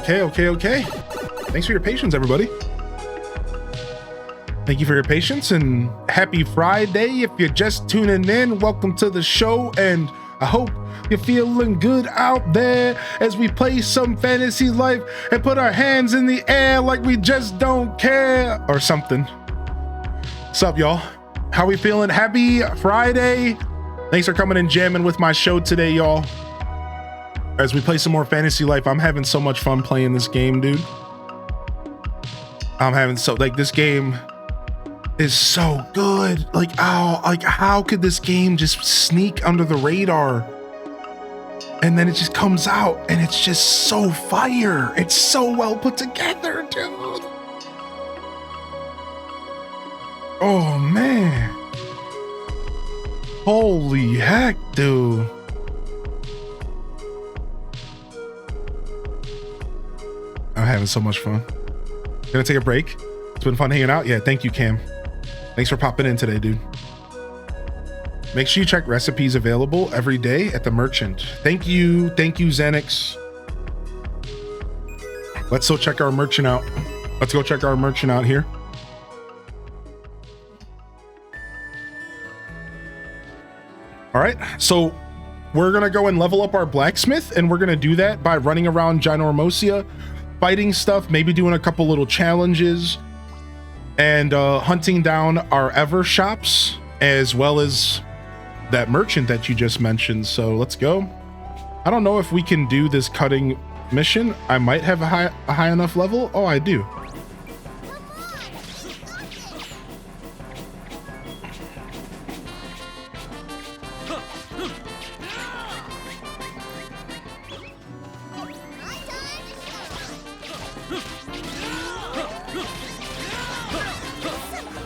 [SPEAKER 1] Okay. Thanks for your patience, everybody. Thank you for your patience and happy Friday. If you're just tuning in, welcome to the show, and I hope you're feeling good out there as we play some Fantasy Life and put our hands in the air like we just don't care or something. What's up, y'all? How we feeling? Happy Friday. Thanks for coming and jamming with my show today, y'all. As we play some more Fantasy Life, I'm having so much fun playing this game, dude. This game is so good. How could this game just sneak under the radar? And then it just comes out and it's just so fire. It's so well put together, dude. Oh man. Holy heck, dude. I'm having so much fun. Gonna take a break. It's been fun hanging out. Yeah, thank you, Cam. Thanks for popping in today, dude. Make sure you check recipes available every day at the merchant. Thank you, Xenix. Let's go check our merchant out. Let's go check our merchant out here. All right, so we're gonna go and level up our blacksmith, and we're gonna do that by running around Ginormosia, fighting stuff, maybe doing a couple little challenges, and hunting down our Ever shops, as well as that merchant that you just mentioned. So let's go. I don't know if we can do this cutting mission. I might have a high enough level. Oh, I do.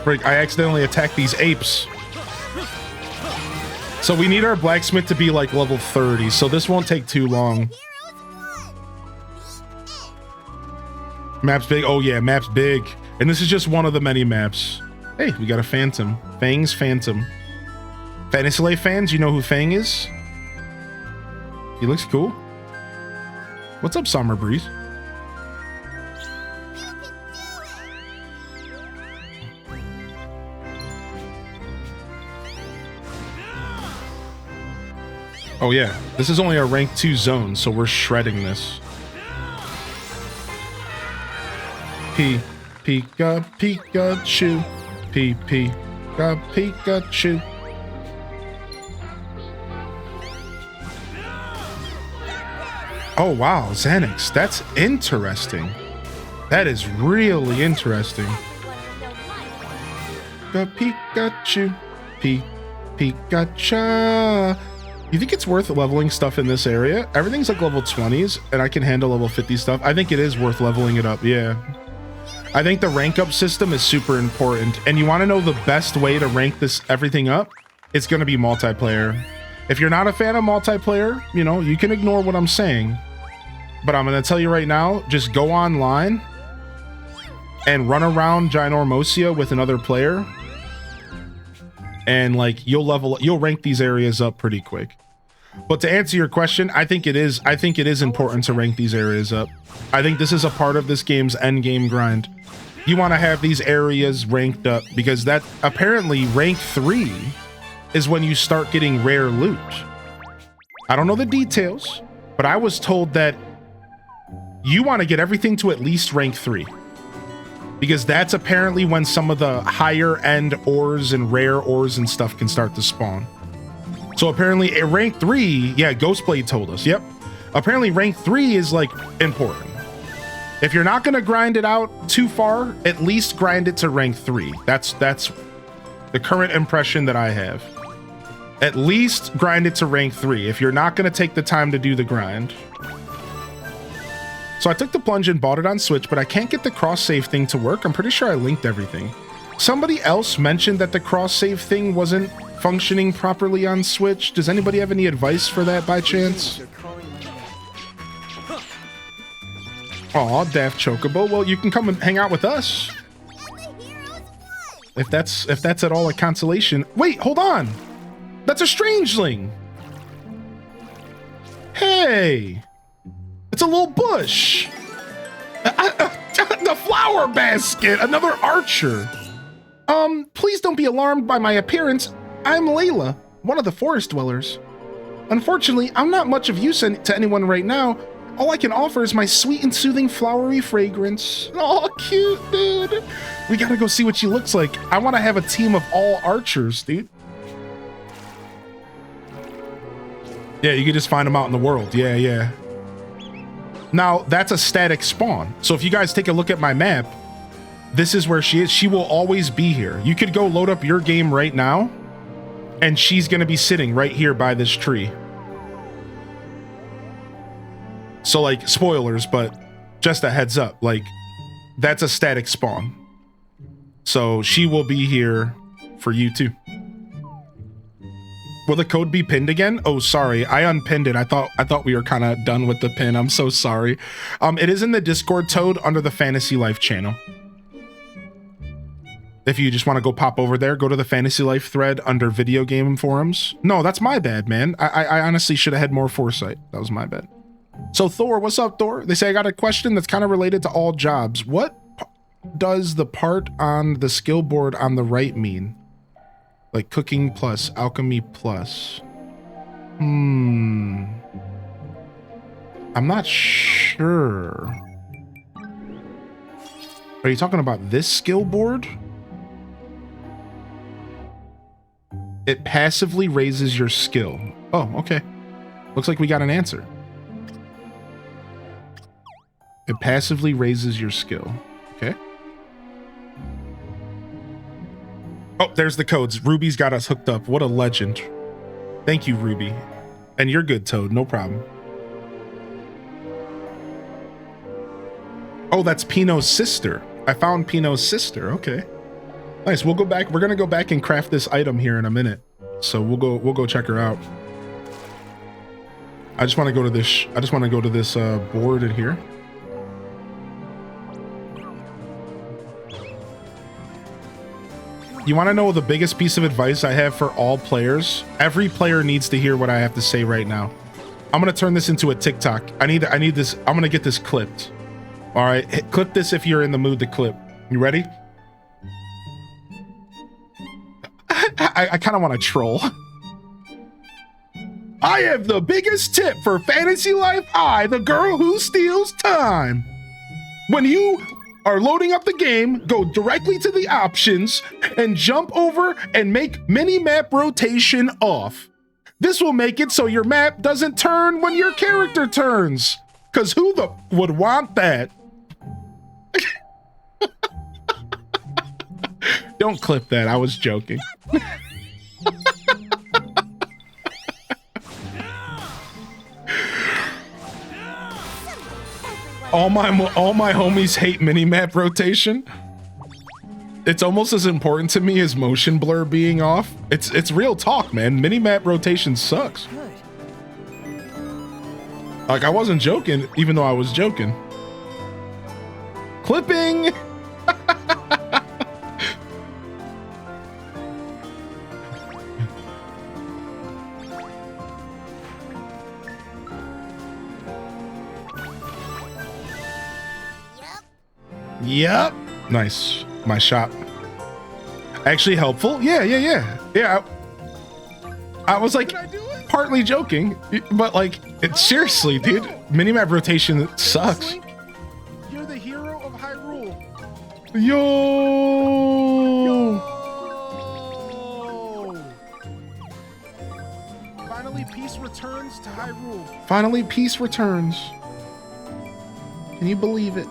[SPEAKER 1] Frick, I accidentally attacked these apes. So we need our blacksmith to be like level 30, so this won't take too long. Map's big. Oh yeah, map's big. And this is just one of the many maps. Hey, we got a phantom. Fang's phantom. Fantasy Life fans, you know who Fang is? He looks cool. What's up, Summer Breeze? Oh yeah, this is only a rank 2 zone, so we're shredding this. Pikachu. Pikachu. Oh wow, Xanax, that's interesting. That is really interesting. Pikachu. Pikachu. You think it's worth leveling stuff in this area? Everything's like level 20s, and I can handle level 50 stuff. I think it is worth leveling it up, yeah. I think the rank up system is super important, and you want to know the best way to rank this everything up? It's going to be multiplayer. If you're not a fan of multiplayer, you know, you can ignore what I'm saying. But I'm going to tell you right now, just go online and run around Ginormosia with another player. And like you'll rank these areas up pretty quick. But to answer your question, I think it is important to rank these areas up. I think this is a part of this game's end game grind. You want to have these areas ranked up because that apparently rank 3 is when you start getting rare loot. I don't know the details, but I was told that you want to get everything to at least rank 3. Because that's apparently when some of the higher end ores and rare ores and stuff can start to spawn. So apparently at rank 3, yeah, Ghostblade told us, yep. Apparently rank 3 is like important. If you're not gonna grind it out too far, at least grind it to rank 3. That's the current impression that I have. At least grind it to rank 3 if you're not gonna take the time to do the grind. So I took the plunge and bought it on Switch, but I can't get the cross-save thing to work. I'm pretty sure I linked everything. Somebody else mentioned that the cross-save thing wasn't functioning properly on Switch. Does anybody have any advice for that by chance? Aw, Daft Chocobo. Well, you can come and hang out with us. If that's at all a consolation. Wait, hold on. That's a Strangeling. Hey. It's a little bush. The flower basket. Another archer. Please don't be alarmed by my appearance. I'm Layla, one of the forest dwellers. Unfortunately, I'm not much of use to anyone right now. All I can offer is my sweet and soothing flowery fragrance. Oh, cute, dude. We gotta go see what she looks like. I want to have a team of all archers, dude. Yeah, you can just find them out in the world. Yeah, yeah. Now, that's a static spawn. So if you guys take a look at my map, this is where she is. She will always be here. You could go load up your game right now, and she's going to be sitting right here by this tree. So, like, spoilers, but just a heads up. Like, that's a static spawn. So she will be here for you, too. Will the code be pinned again? Oh, sorry. I unpinned it. I thought we were kind of done with the pin. I'm so sorry. It is in the Discord, Toad, under the Fantasy Life channel. If you just want to go pop over there, go to the Fantasy Life thread under video game forums. No, that's my bad, man. I honestly should have had more foresight. That was my bad. So Thor, what's up, Thor? They say I got a question that's kind of related to all jobs. What does the part on the skill board on the right mean? Like cooking plus, alchemy plus. I'm not sure. Are you talking about this skill board? It passively raises your skill. Oh, okay. Looks like we got an answer. It passively raises your skill. Okay. Oh, there's the codes. Ruby's got us hooked up. What a legend. Thank you, Ruby. And you're good, Toad. No problem. Oh, that's Pino's sister. I found Pino's sister. Okay. Nice. We'll go back. We're gonna go back and craft this item here in a minute. So we'll go check her out. I just want to go to this. I just want to go to this board in here. You want to know the biggest piece of advice I have for all players? Every player needs to hear what I have to say right now. I'm gonna turn this into a TikTok. I need this. I'm gonna get this clipped. All right, clip this if you're in the mood to clip. You ready? I kind of want to troll. I have the biggest tip for Fantasy Life I, the girl who steals time. When you are loading up the game, go directly to the options and jump over and make mini-map rotation off. This will make it so your map doesn't turn when your character turns. Because who the would want that? Don't clip that. I was joking. All my homies hate mini-map rotation. It's almost as important to me as motion blur being off. It's real talk, man. Mini-map rotation sucks. Like, I wasn't joking, even though I was joking. Clipping! Yep. Nice. My shop. Actually helpful? Yeah. I was like partly joking, but like, it's seriously, dude. Minimap rotation sucks.
[SPEAKER 8] Link, you're the hero of Hyrule.
[SPEAKER 1] Yo!
[SPEAKER 8] Finally, peace returns to Hyrule.
[SPEAKER 1] Finally, peace returns. Can you believe it?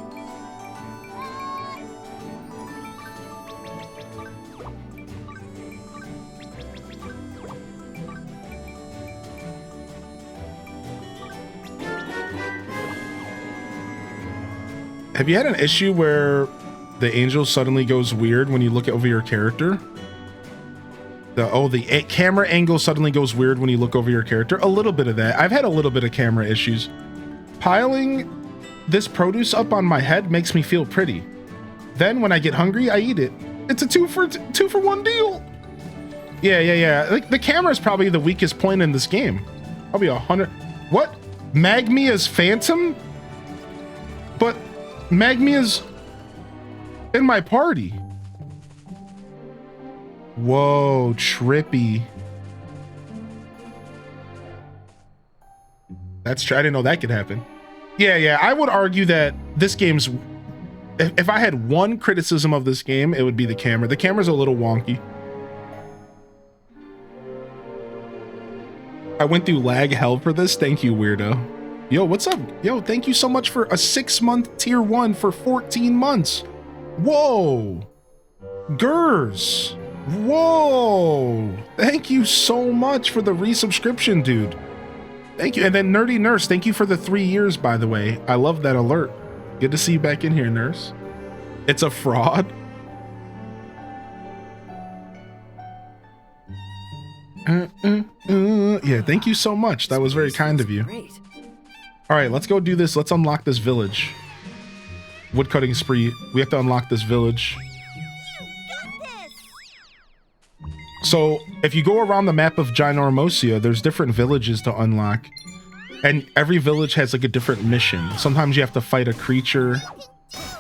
[SPEAKER 1] Have you had an issue where the angel suddenly goes weird when you look over your character? The camera angle suddenly goes weird when you look over your character. A little bit of that. I've had a little bit of camera issues. Piling this produce up on my head makes me feel pretty. Then when I get hungry, I eat it. It's a two for one deal. Yeah. Like, the camera is probably the weakest point in this game. Probably 100. What? Magmia's Phantom? But Magmia's in my party. Whoa, trippy. That's true. I didn't know that could happen. Yeah. I would argue that this game's... If I had one criticism of this game, it would be the camera. The camera's a little wonky. I went through lag hell for this. Thank you, weirdo. Yo, what's up? Yo, thank you so much for a 6-month tier 1 for 14 months. Whoa. Gers. Whoa. Thank you so much for the resubscription, dude. Thank you. And then Nerdy Nurse, thank you for the 3 years, by the way. I love that alert. Good to see you back in here, Nurse. It's a fraud. Yeah, thank you so much. That was very kind of you.
[SPEAKER 4] Great.
[SPEAKER 1] All right, let's go do this. Let's unlock this village. Woodcutting spree. We have to unlock this village. So if you go around the map of Ginormosia, there's different villages to unlock. And every village has like a different mission. Sometimes you have to fight a creature.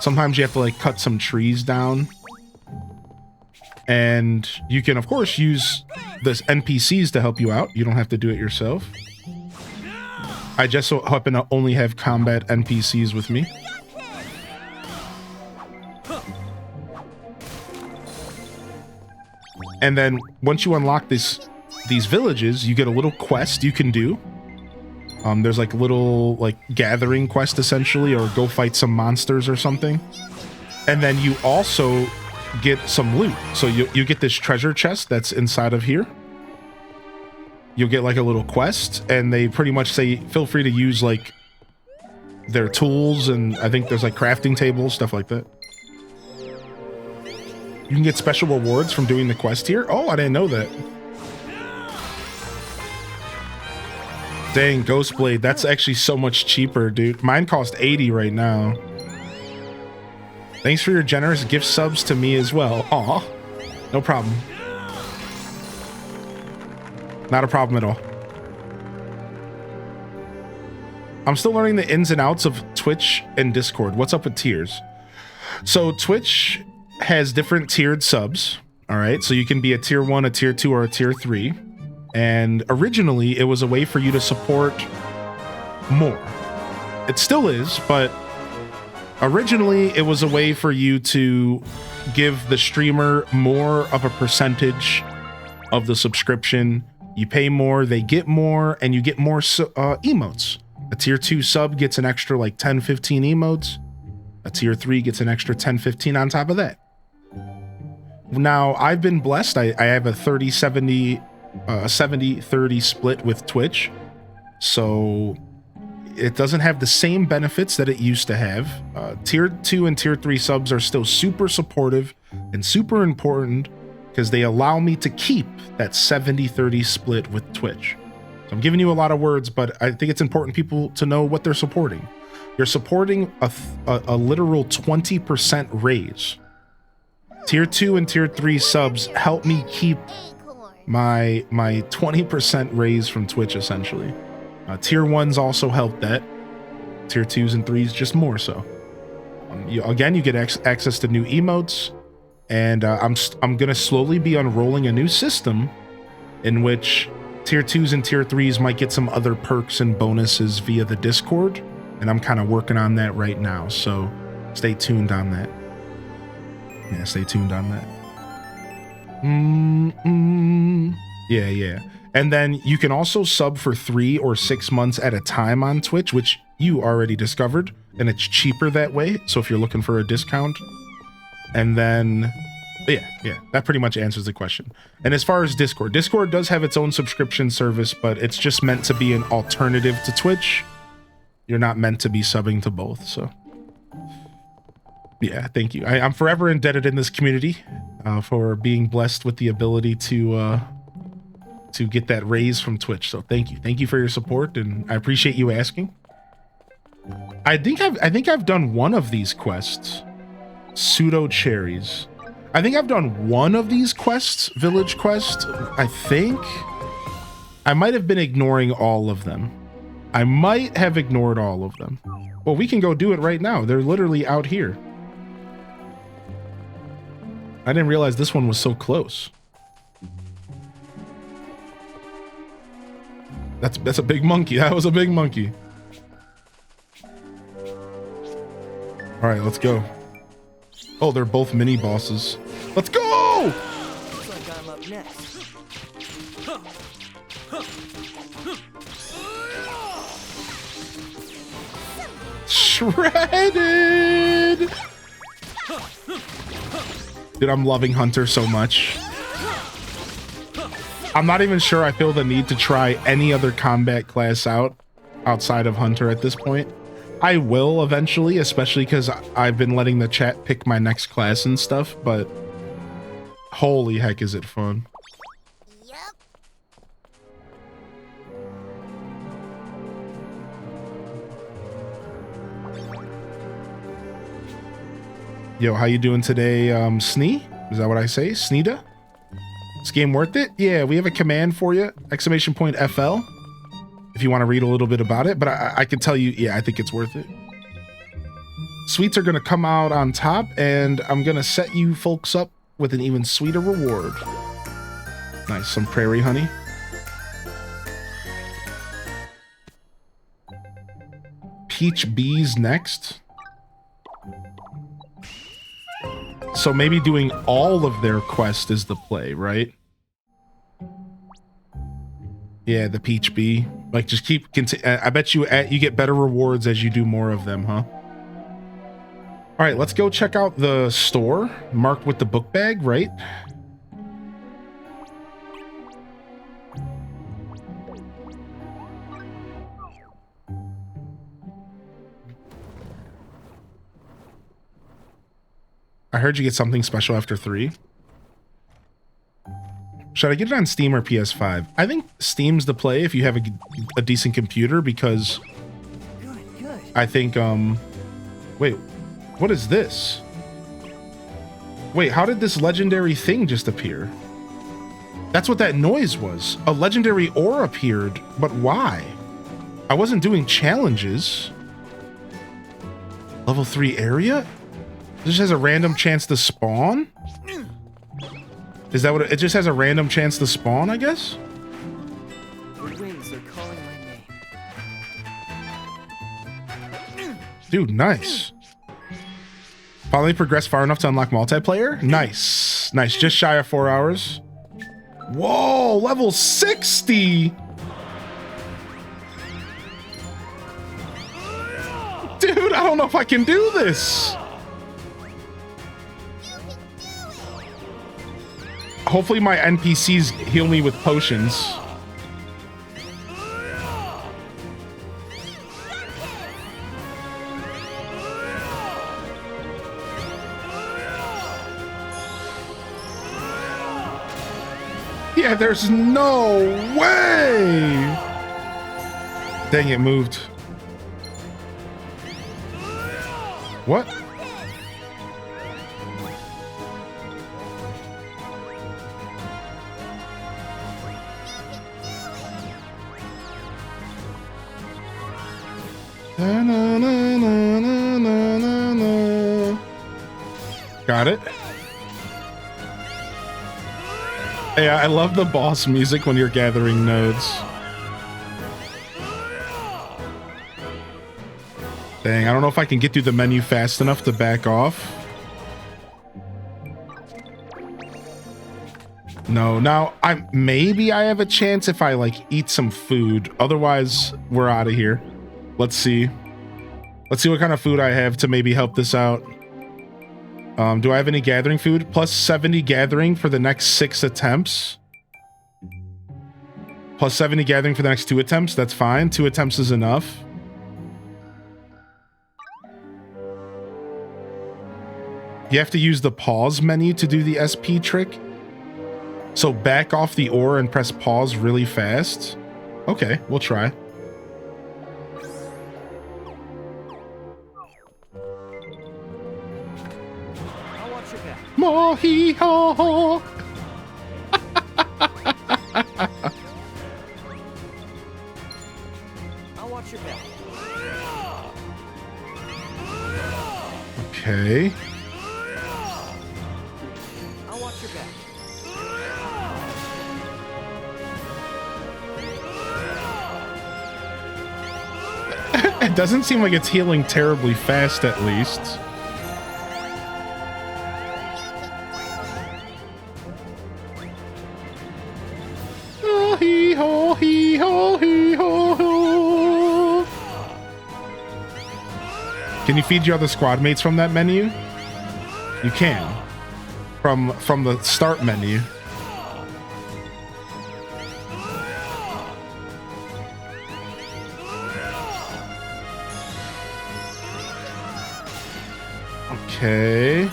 [SPEAKER 1] Sometimes you have to like cut some trees down. And you can, of course, use this NPCs to help you out. You don't have to do it yourself. I just so happen to only have combat NPCs with me. And then once you unlock these villages, you get a little quest you can do. There's like little like gathering quest essentially, or go fight some monsters or something. And then you also get some loot. So you get this treasure chest that's inside of here. You'll get like a little quest, and they pretty much say feel free to use like their tools, and I think there's like crafting tables, stuff like that. You can get special rewards from doing the quest here. Oh, I didn't know that. Dang, Ghostblade, that's actually so much cheaper, dude. Mine cost 80 right now. Thanks for your generous gift subs to me as well. Aw, no problem. Not a problem at all. I'm still learning the ins and outs of Twitch and Discord. What's up with tiers? So Twitch has different tiered subs. All right, so you can be a tier 1, a tier 2, or a tier 3. And originally, it was a way for you to support more. It still is, but originally, it was a way for you to give the streamer more of a percentage of the subscription. You pay more, they get more, and you get more emotes. A tier 2 sub gets an extra like 10, 15 emotes. A tier 3 gets an extra 10, 15 on top of that. Now, I've been blessed. I have a 70-30 split with Twitch. So it doesn't have the same benefits that it used to have. Tier 2 and tier 3 subs are still super supportive and super important because they allow me to keep that 70-30 split with Twitch. So I'm giving you a lot of words, but I think it's important people to know what they're supporting. You're supporting a literal 20% raise. Tier 2 and tier 3 subs help me keep my 20% raise from Twitch, essentially. Tier 1s also help that. Tier 2s and 3s just more so. Again, you get access to new emotes, and I'm gonna slowly be unrolling a new system in which tier 2s and tier 3s might get some other perks and bonuses via the Discord, and I'm kind of working on that right now, so stay tuned on that. Yeah, stay tuned on that. Yeah. And then you can also sub for 3 or 6 months at a time on Twitch, which you already discovered, and it's cheaper that way. So if you're looking for a discount, and then yeah, that pretty much answers the question. And as far as Discord does have its own subscription service, but it's just meant to be an alternative to Twitch. You're not meant to be subbing to both. So yeah, thank you. I'm forever indebted in this community for being blessed with the ability to get that raise from Twitch. So thank you for your support, and I appreciate you asking. I think I've done one of these quests, pseudo cherries. I think I've done one of these quests, village quest. I think I might have been ignoring all of them. I might have ignored all of them. Well, we can go do it right now. They're literally out here. I didn't realize this one was so close. That's a big monkey. That was a big monkey. All right, let's go. Oh, they're both mini bosses. Let's go!
[SPEAKER 4] Looks like I'm up next.
[SPEAKER 1] Shredded! Dude, I'm loving Hunter so much. I'm not even sure I feel the need to try any other combat class out outside of Hunter at this point. I will eventually, especially because I've been letting the chat pick my next class and stuff, but holy heck is it fun.
[SPEAKER 2] Yup.
[SPEAKER 1] Yo, how you doing today, Snee? Is that what I say? Sneeda? This game worth it? Yeah, we have a command for you, !FL, if you want to read a little bit about it, but I can tell you, yeah, I think it's worth it. Sweets are going to come out on top, and I'm going to set you folks up with an even sweeter reward. Nice, some prairie honey. Peach Bees next. So maybe doing all of their quest is the play, right? Yeah, the Peach Bee. Like just keep. I bet you get better rewards as you do more of them, huh? All right, let's go check out the store marked with the book bag, right? I heard you get something special after 3. Should I get it on Steam or PS5? I think Steam's the play if you have a decent computer, because I think, wait, what is this? Wait, how did this legendary thing just appear? That's what that noise was. A legendary ore appeared, but why? I wasn't doing challenges. Level 3 area? It just has a random chance to spawn? Is that what it just has a random chance to spawn, I guess?
[SPEAKER 4] The winds are calling my name.
[SPEAKER 1] Dude, nice. Finally progressed far enough to unlock multiplayer? Nice. Nice. Just shy of 4 hours. Whoa, level 60! Dude, I don't know if I can do this. Hopefully my NPCs heal me with potions. Yeah, there's no way. Dang, it moved. What? Na, na, na, na, na, na, na. Got it. Yeah, I love the boss music when you're gathering nodes. Dang, I don't know if I can get through the menu fast enough to back off. No, now maybe I have a chance if I like eat some food. Otherwise, we're out of here. Let's see. Let's see what kind of food I have to maybe help this out. Do I have any gathering food? Plus 70 gathering for the next 6 attempts. Plus 70 gathering for the next 2 attempts. That's fine. 2 attempts is enough. You have to use the pause menu to do the SP trick. So back off the ore and press pause really fast. Okay, we'll try. Mo-hee-ho-ho.
[SPEAKER 4] I'll watch your back.
[SPEAKER 1] Okay.
[SPEAKER 4] I'll watch your back.
[SPEAKER 1] It doesn't seem like it's healing terribly fast, at least. Can you feed your other squad mates from that menu? You can. From the start menu. Okay.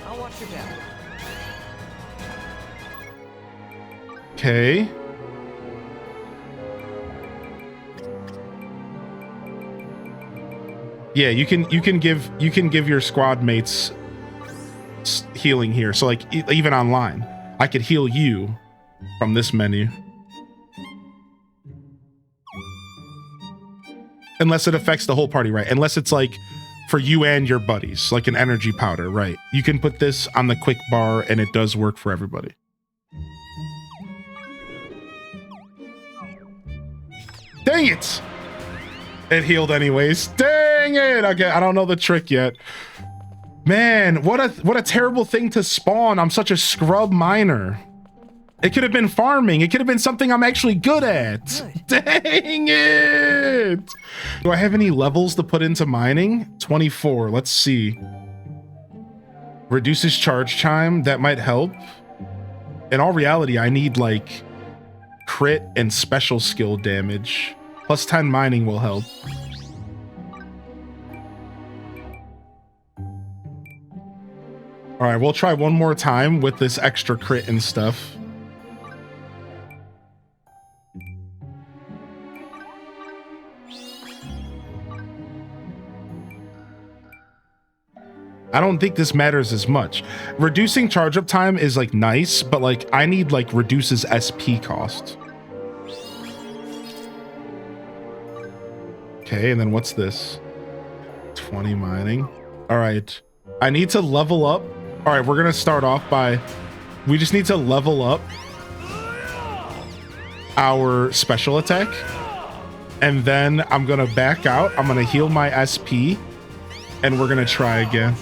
[SPEAKER 4] I'll watch your back.
[SPEAKER 1] Okay. Yeah, you can give your squad mates healing here. So like even online, I could heal you from this menu. Unless it affects the whole party, right? Unless it's like for you and your buddies, like an energy powder, right? You can put this on the quick bar and it does work for everybody. Dang it! It healed anyways. Dang it! Okay, I don't know the trick yet. Man, what a terrible thing to spawn. I'm such a scrub miner. It could have been farming. It could have been something I'm actually good at. Dang it. Do I have any levels to put into mining? 24. Let's see. Reduces charge time. That might help. In all reality, I need like crit and special skill damage. Plus 10 mining will help. All right, we'll try one more time with this extra crit and stuff. I don't think this matters as much. Reducing charge up time is like nice, but like I need like reduces SP cost. Okay, and then what's this? 20 mining. All right, I need to level up. All right, we're gonna start off by, we just need to level up our special attack. And then I'm gonna back out. I'm gonna heal my SP and we're gonna try again.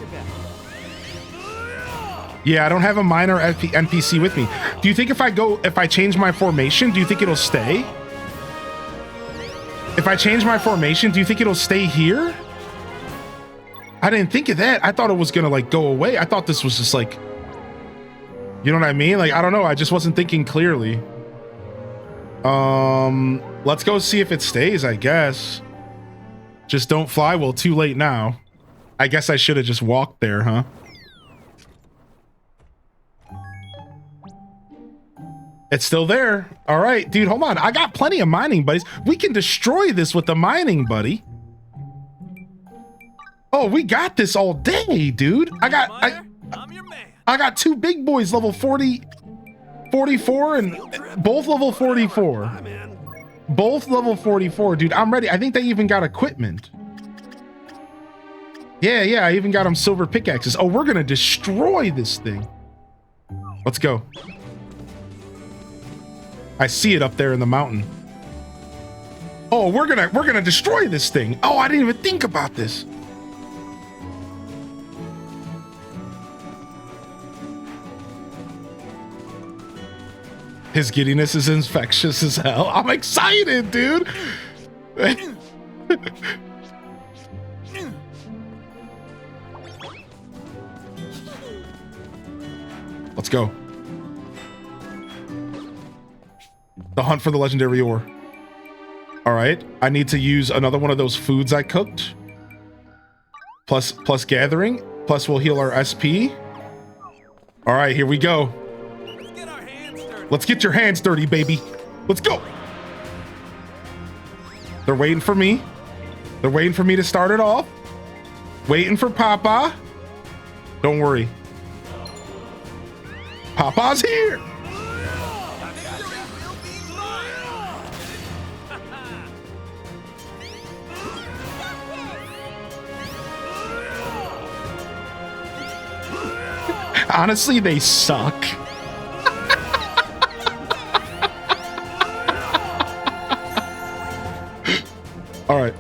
[SPEAKER 1] Yeah, I don't have a minor NPC with me. Do you think if I change my formation, do you think it'll stay? If I change my formation, do you think it'll stay here? I didn't think of that. I thought it was gonna like go away. I thought this was just like, you know what I mean? Like, I don't know. I just wasn't thinking clearly. Let's go see if it stays, I guess. Just don't fly. Well, too late now. I guess I should have just walked there, huh? It's still there. All right, dude, hold on. I got plenty of mining buddies. We can destroy this with the mining buddy. Oh, we got this all day, dude. I got two big boys, level 40, 44, and both level 44. Both level 44, dude. I'm ready. I think they even got equipment. Yeah, I even got them silver pickaxes. Oh, we're gonna destroy this thing. Let's go. I see it up there in the mountain. Oh, we're gonna destroy this thing. Oh, I didn't even think about this. His giddiness is infectious as hell. I'm excited, dude. Let's go. The hunt for the legendary ore. All right, I need to use another one of those foods I cooked. Plus gathering. Plus we'll heal our SP. All right, here we go. Let's get your hands dirty, baby. Let's go. They're waiting for me. They're waiting for me to start it off. Waiting for Papa. Don't worry. Papa's here. Honestly, they suck. All right.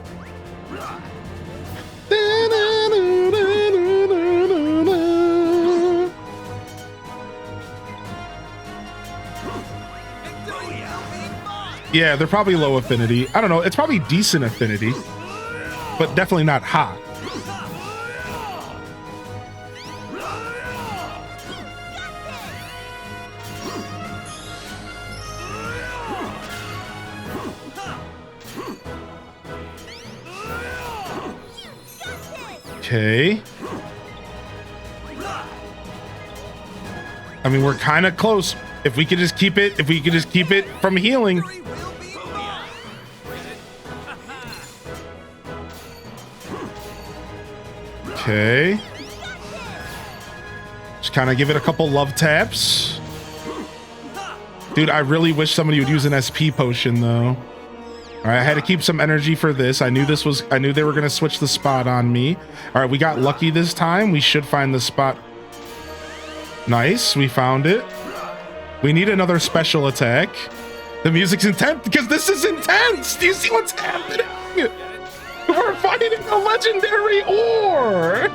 [SPEAKER 1] Yeah, they're probably low affinity. I don't know. It's probably decent affinity, but definitely not hot. Okay. I mean, we're kind of close. If we could just keep it, from healing. Okay. Just kind of give it a couple love taps. Dude, I really wish somebody would use an SP potion though. All right, I had to keep some energy for this. I knew they were gonna switch the spot on me. All right, we got lucky this time. We should find the spot. Nice, we found it. We need another special attack. The music's intense because this is intense. Do you see what's happening? We're fighting a legendary ore.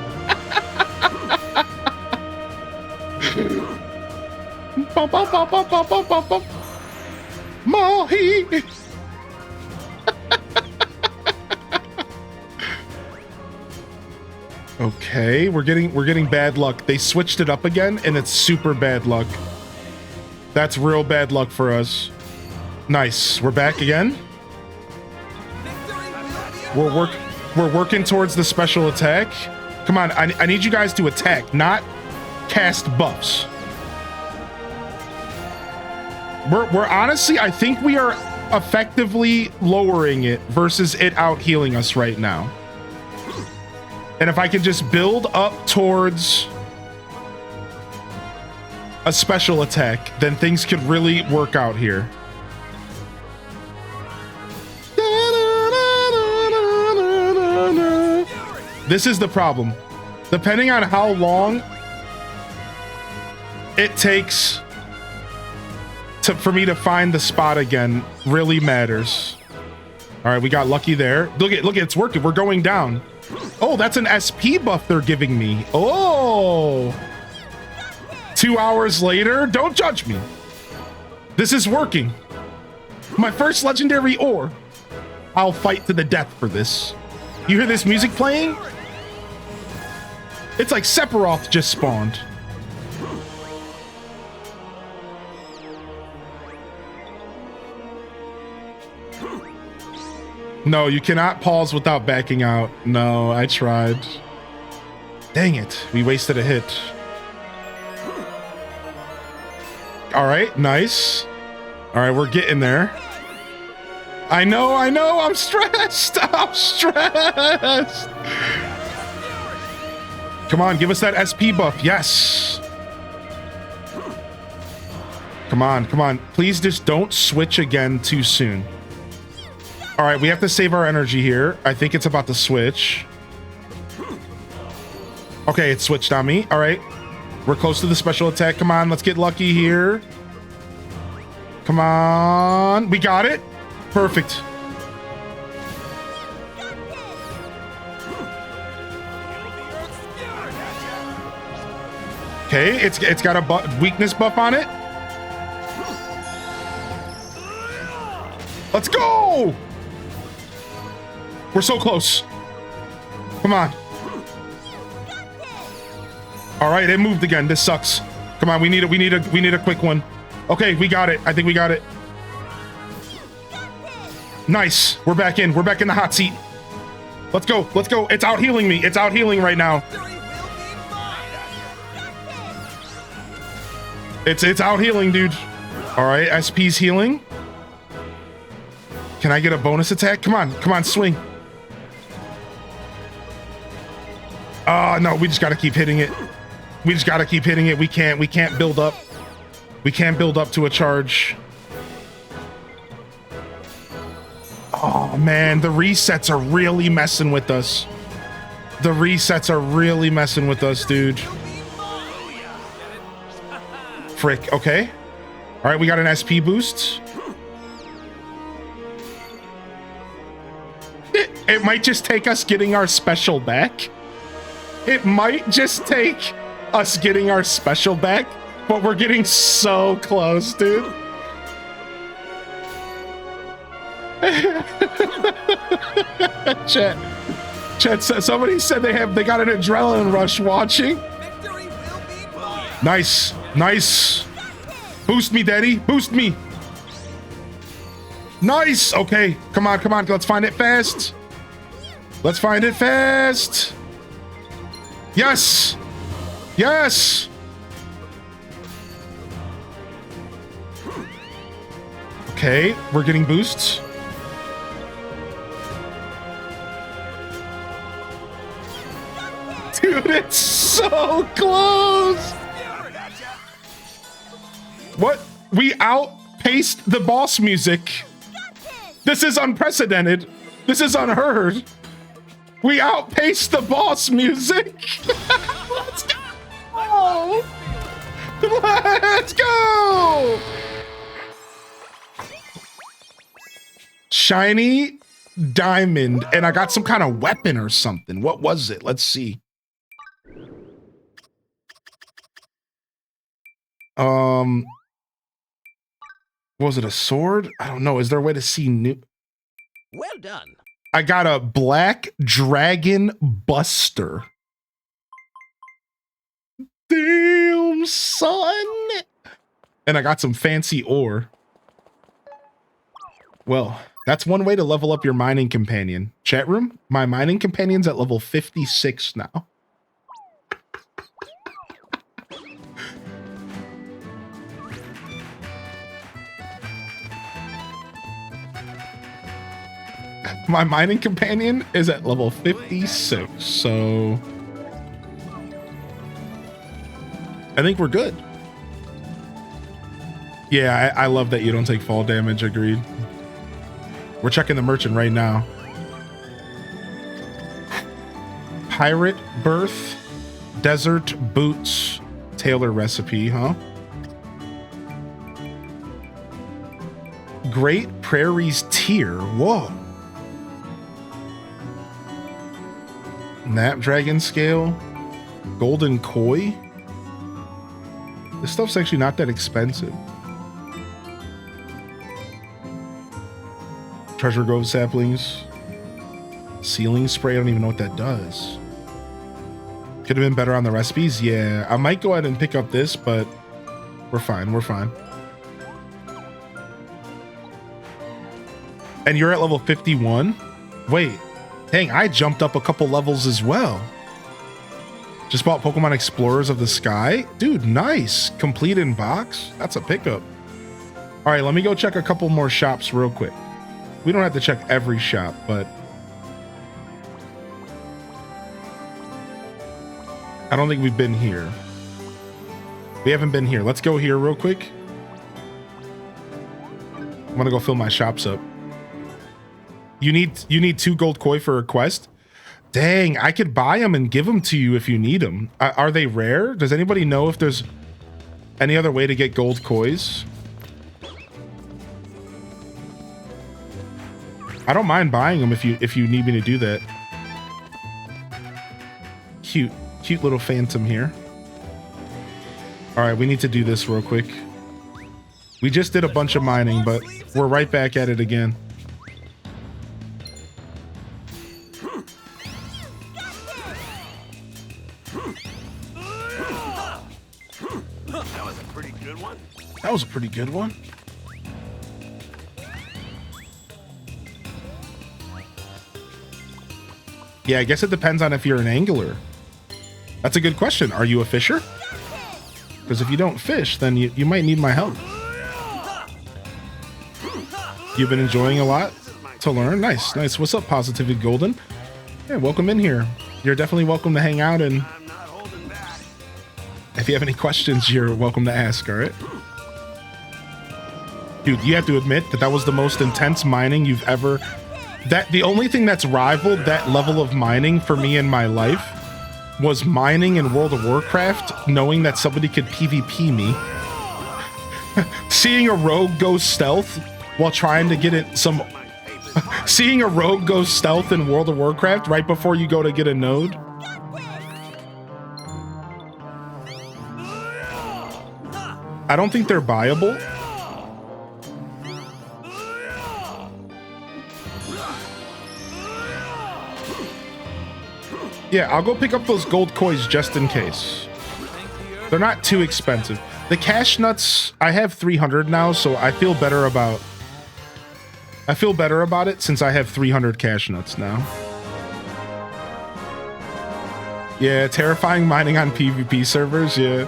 [SPEAKER 1] Bum, bum, bum, bum, bum, bum, bum, bum. Mahi. Okay, we're getting bad luck. They switched it up again, and it's super bad luck. That's real bad luck for us. Nice. We're back again. We're working towards the special attack. Come on, I need you guys to attack, not cast buffs. We're honestly, I think we are effectively lowering it versus it out healing us right now. And if I can just build up towards a special attack, then things could really work out here. This is the problem. Depending on how long it takes for me to find the spot again really matters. All right, we got lucky there. Look at, it's working. We're going down. Oh, that's an SP buff they're giving me. Oh, 2 hours later. Don't judge me. This is working. My first legendary ore. I'll fight to the death for this. You hear this music playing? It's like Sephiroth just spawned. No, you cannot pause without backing out. No, I tried. Dang it, we wasted a hit. All right, nice. All right, we're getting there. I know, I'm stressed. I'm stressed. Come on, give us that SP buff. Yes. Come on. Please just don't switch again too soon. All right, we have to save our energy here. I think it's about to switch. Okay, it switched on me. All right, we're close to the special attack. Come on, let's get lucky here. Come on, we got it. Perfect. Okay, it's got a weakness buff on it. Let's go. We're so close. Come on. All right, it moved again. This sucks. Come on, we need a quick one. Okay, we got it. I think we got it. Nice. We're back in. We're back in the hot seat. Let's go. Let's go. It's out healing me. It's out healing right now. It's out healing, dude. All right, SP's healing. Can I get a bonus attack? Come on, swing. No, we just gotta keep hitting it. We can't build up. We can't build up to a charge. Oh man, the resets are really messing with us. Dude. Frick, okay. All right, we got an SP boost. It might just take us getting our special back. But we're getting so close, dude. Chat, somebody said they got an adrenaline rush watching. Nice. Boost me, daddy. Boost me. Nice. Okay. Come on. Let's find it fast. Yes. Okay. We're getting boosts. Dude, it's so close. What? We outpaced the boss music. This is unprecedented. This is unheard. We outpaced the boss music. Let's go. Let's go. Shiny diamond. And I got some kind of weapon or something. What was it? Let's see. Was it a sword? I don't know. Is there a way to see new?
[SPEAKER 4] Well done.
[SPEAKER 1] I got a black dragon buster. Damn, son. And I got some fancy ore. Well, that's one way to level up your mining companion. Chat room, my mining companion's at level 56 now. My mining companion is at level 56, so I think we're good. Yeah, I love that you don't take fall damage. Agreed. We're checking the merchant right now. Pirate birth, desert boots, tailor recipe, huh? Great Prairie's Tear. Whoa. Snapdragon scale, golden koi. This stuff's actually not that expensive. Treasure Grove saplings, ceiling spray. I don't even know what that does. Could have been better on the recipes. Yeah, I might go ahead and pick up this, but we're fine. We're fine. And you're at level 51. Wait. Dang, I jumped up a couple levels as well. Just bought Pokemon Explorers of the Sky. Dude, nice. Complete in box. That's a pickup. All right, let me go check a couple more shops real quick. We don't have to check every shop, but I don't think we've been here. We haven't been here. Let's go here real quick. I'm gonna go fill my shops up. You need 2 gold koi for a quest? Dang, I could buy them and give them to you if you need them. Are they rare? Does anybody know if there's any other way to get gold kois? I don't mind buying them if you need me to do that. Cute little phantom here. All right, we need to do this real quick. We just did a bunch of mining, but we're right back at it again. That was a pretty good one. Yeah, I guess it depends on if you're an angler. That's a good question. Are you a fisher? Because if you don't fish, then you might need my help. You've been enjoying a lot to learn. Nice. What's up, Positivity Golden? Yeah, welcome in here. You're definitely welcome to hang out, and if you have any questions, you're welcome to ask, all right? Dude, you have to admit that was the most intense mining you've ever... The only thing that's rivaled that level of mining for me in my life was mining in World of Warcraft, knowing that somebody could PvP me. Seeing a rogue go stealth while trying to get it some... Seeing a rogue go stealth in World of Warcraft right before you go to get a node. I don't think they're buyable. Yeah, I'll go pick up those gold kois just in case. They're not too expensive. The cash nuts, I have 300 now, so I feel better about it since I have 300 cash nuts now. Yeah, terrifying mining on PvP servers, yeah.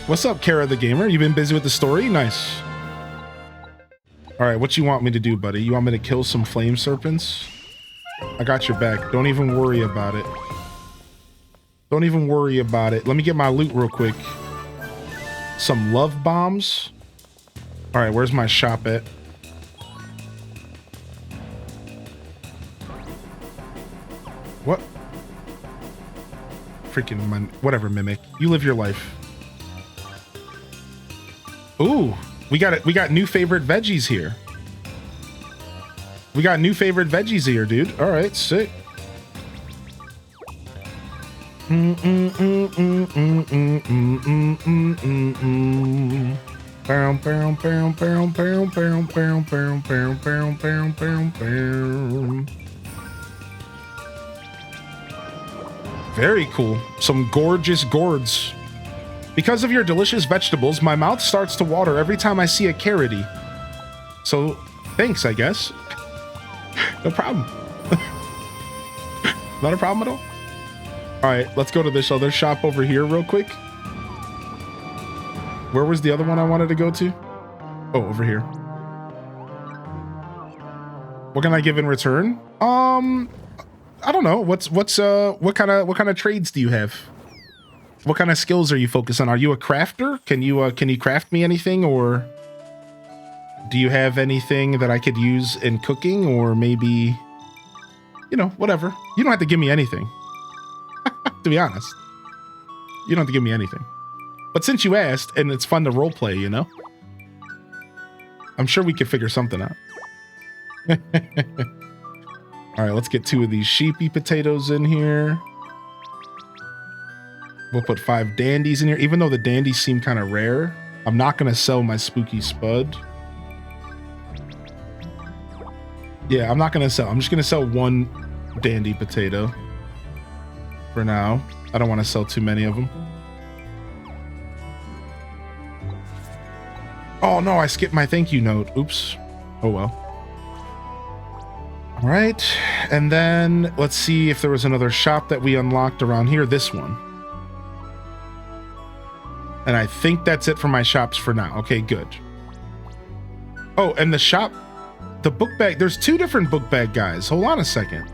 [SPEAKER 1] What's up, Kara the Gamer? You been busy with the story? Nice. All right, what you want me to do, buddy? You want me to kill some flame serpents? I got your back. Don't even worry about it. Don't even worry about it. Let me get my loot real quick. Some love bombs. All right, where's my shop at? What? Freaking whatever, Mimic. You live your life. Ooh, we got new favorite veggies here. We got new favorite veggies here, dude. All right, sick. Very cool. Some gorgeous gourds. Because of your delicious vegetables, my mouth starts to water every time I see a carroty. So, thanks, I guess. No problem. Not a problem at all. All right, let's go to this other shop over here real quick. Where was the other one I wanted to go to? Oh, over here. What can I give in return? I don't know. What kind of trades do you have? What kind of skills are you focused on? Are you a crafter? Can you craft me anything, or do you have anything that I could use in cooking, or maybe, you know, whatever. You don't have to give me anything. To be honest, you don't have to give me anything. But since you asked, and it's fun to roleplay, you know, I'm sure we could figure something out. All right, let's get 2 of these sheepy potatoes in here. We'll put 5 dandies in here. Even though the dandies seem kind of rare, I'm not going to sell my spooky spud. Yeah, I'm not going to sell. I'm just going to sell 1 dandy potato for now. I don't want to sell too many of them. Oh, no, I skipped my thank you note. Oops. Oh, well. All right, and then let's see if there was another shop that we unlocked around here. This one. And I think that's it for my shops for now. Okay, good. Oh, and the shop, the book bag, there's 2 different book bag guys. Hold on a second.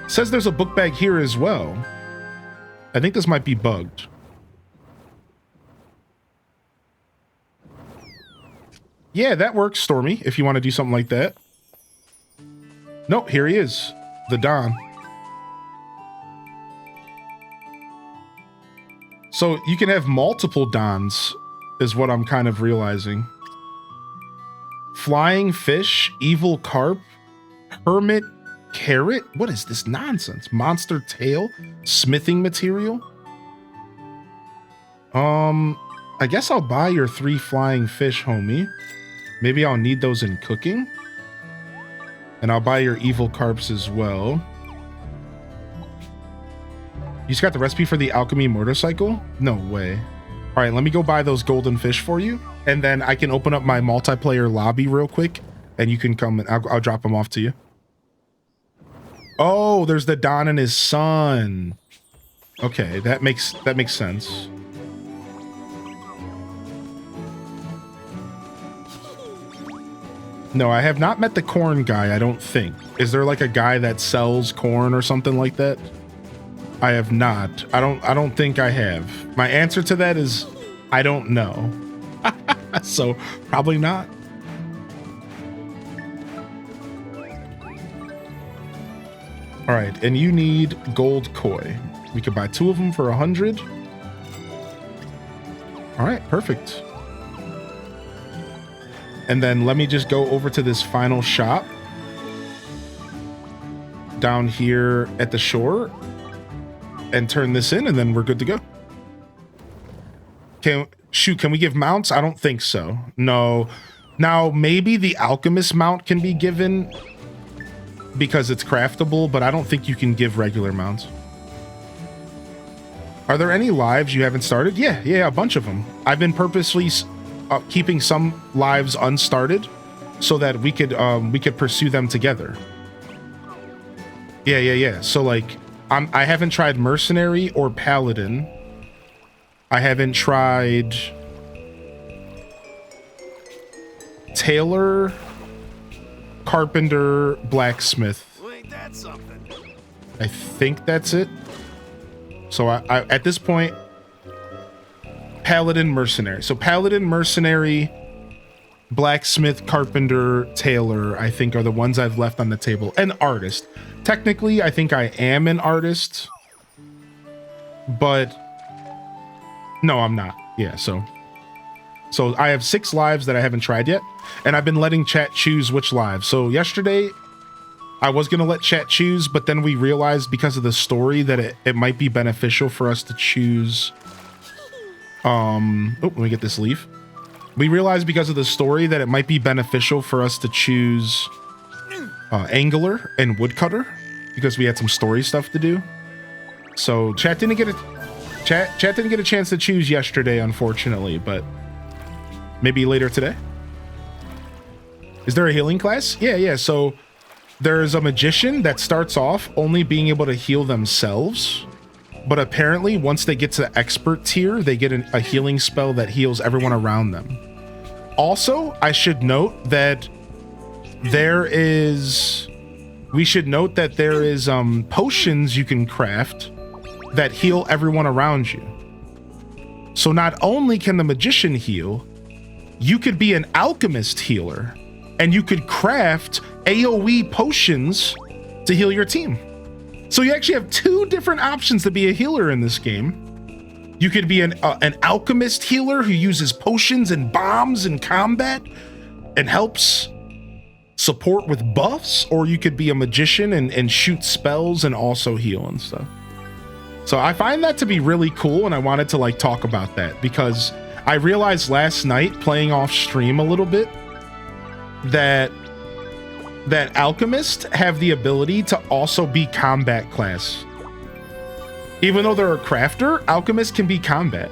[SPEAKER 1] It says there's a book bag here as well. I think this might be bugged. Yeah, that works, Stormy, if you want to do something like that. Nope, here he is, the Don. So you can have multiple Dons, is what I'm kind of realizing. Flying fish, evil carp, hermit carrot. What is this nonsense? Monster tail, smithing material. I guess I'll buy your 3 flying fish, homie. Maybe I'll need those in cooking. And I'll buy your evil carps as well. You just got the recipe for the alchemy motorcycle? No way. All right, let me go buy those golden fish for you. And then I can open up my multiplayer lobby real quick. And you can come and I'll drop them off to you. Oh, there's the Don and his son. Okay, that makes sense. No, I have not met the corn guy, I don't think. Is there like a guy that sells corn or something like that? I have not. I don't think I have. My answer to that is I don't know. So probably not. All right, and you need gold koi. We could buy 2 of them for 100. All right, perfect. And then let me just go over to this final shop down here at the shore and turn this in, and then we're good to go. Can we give mounts? I don't think so. No. Now, maybe the alchemist mount can be given because it's craftable, but I don't think you can give regular mounts. Are there any lives you haven't started? Yeah, a bunch of them. I've been purposely keeping some lives unstarted so that we could pursue them together. Yeah. So like, I haven't tried mercenary or paladin. I haven't tried tailor, carpenter, blacksmith.
[SPEAKER 7] Well, ain't that something?
[SPEAKER 1] I think that's it. So I at this point, paladin, mercenary. So paladin, mercenary, blacksmith, carpenter, tailor, I think are the ones I've left on the table. And artist. Technically, I think I am an artist, but no, I'm not. Yeah, so I have 6 lives that I haven't tried yet, and I've been letting chat choose which lives. So yesterday, I was gonna let chat choose, but then we realized because of the story that it might be beneficial for us to choose. Oh, let me get this leaf. We realized because of the story that it might be beneficial for us to choose angler and woodcutter because we had some story stuff to do. So chat didn't get a chance to choose yesterday, unfortunately, but maybe later today. Is there a healing class? Yeah. So there's a magician that starts off only being able to heal themselves, but apparently once they get to the expert tier, they get a healing spell that heals everyone around them. Also, I should note that there is potions you can craft that heal everyone around you. So not only can the magician heal, you could be an alchemist healer and you could craft AoE potions to heal your team. So you actually have two different options to be a healer in this game. You could be an alchemist healer who uses potions and bombs in combat and helps support with buffs, or you could be a magician and shoot spells and also heal and stuff. So I find that to be really cool, and I wanted to like talk about that because I realized last night playing off stream a little bit that alchemists have the ability to also be combat class. Even though they're a crafter, alchemists can be combat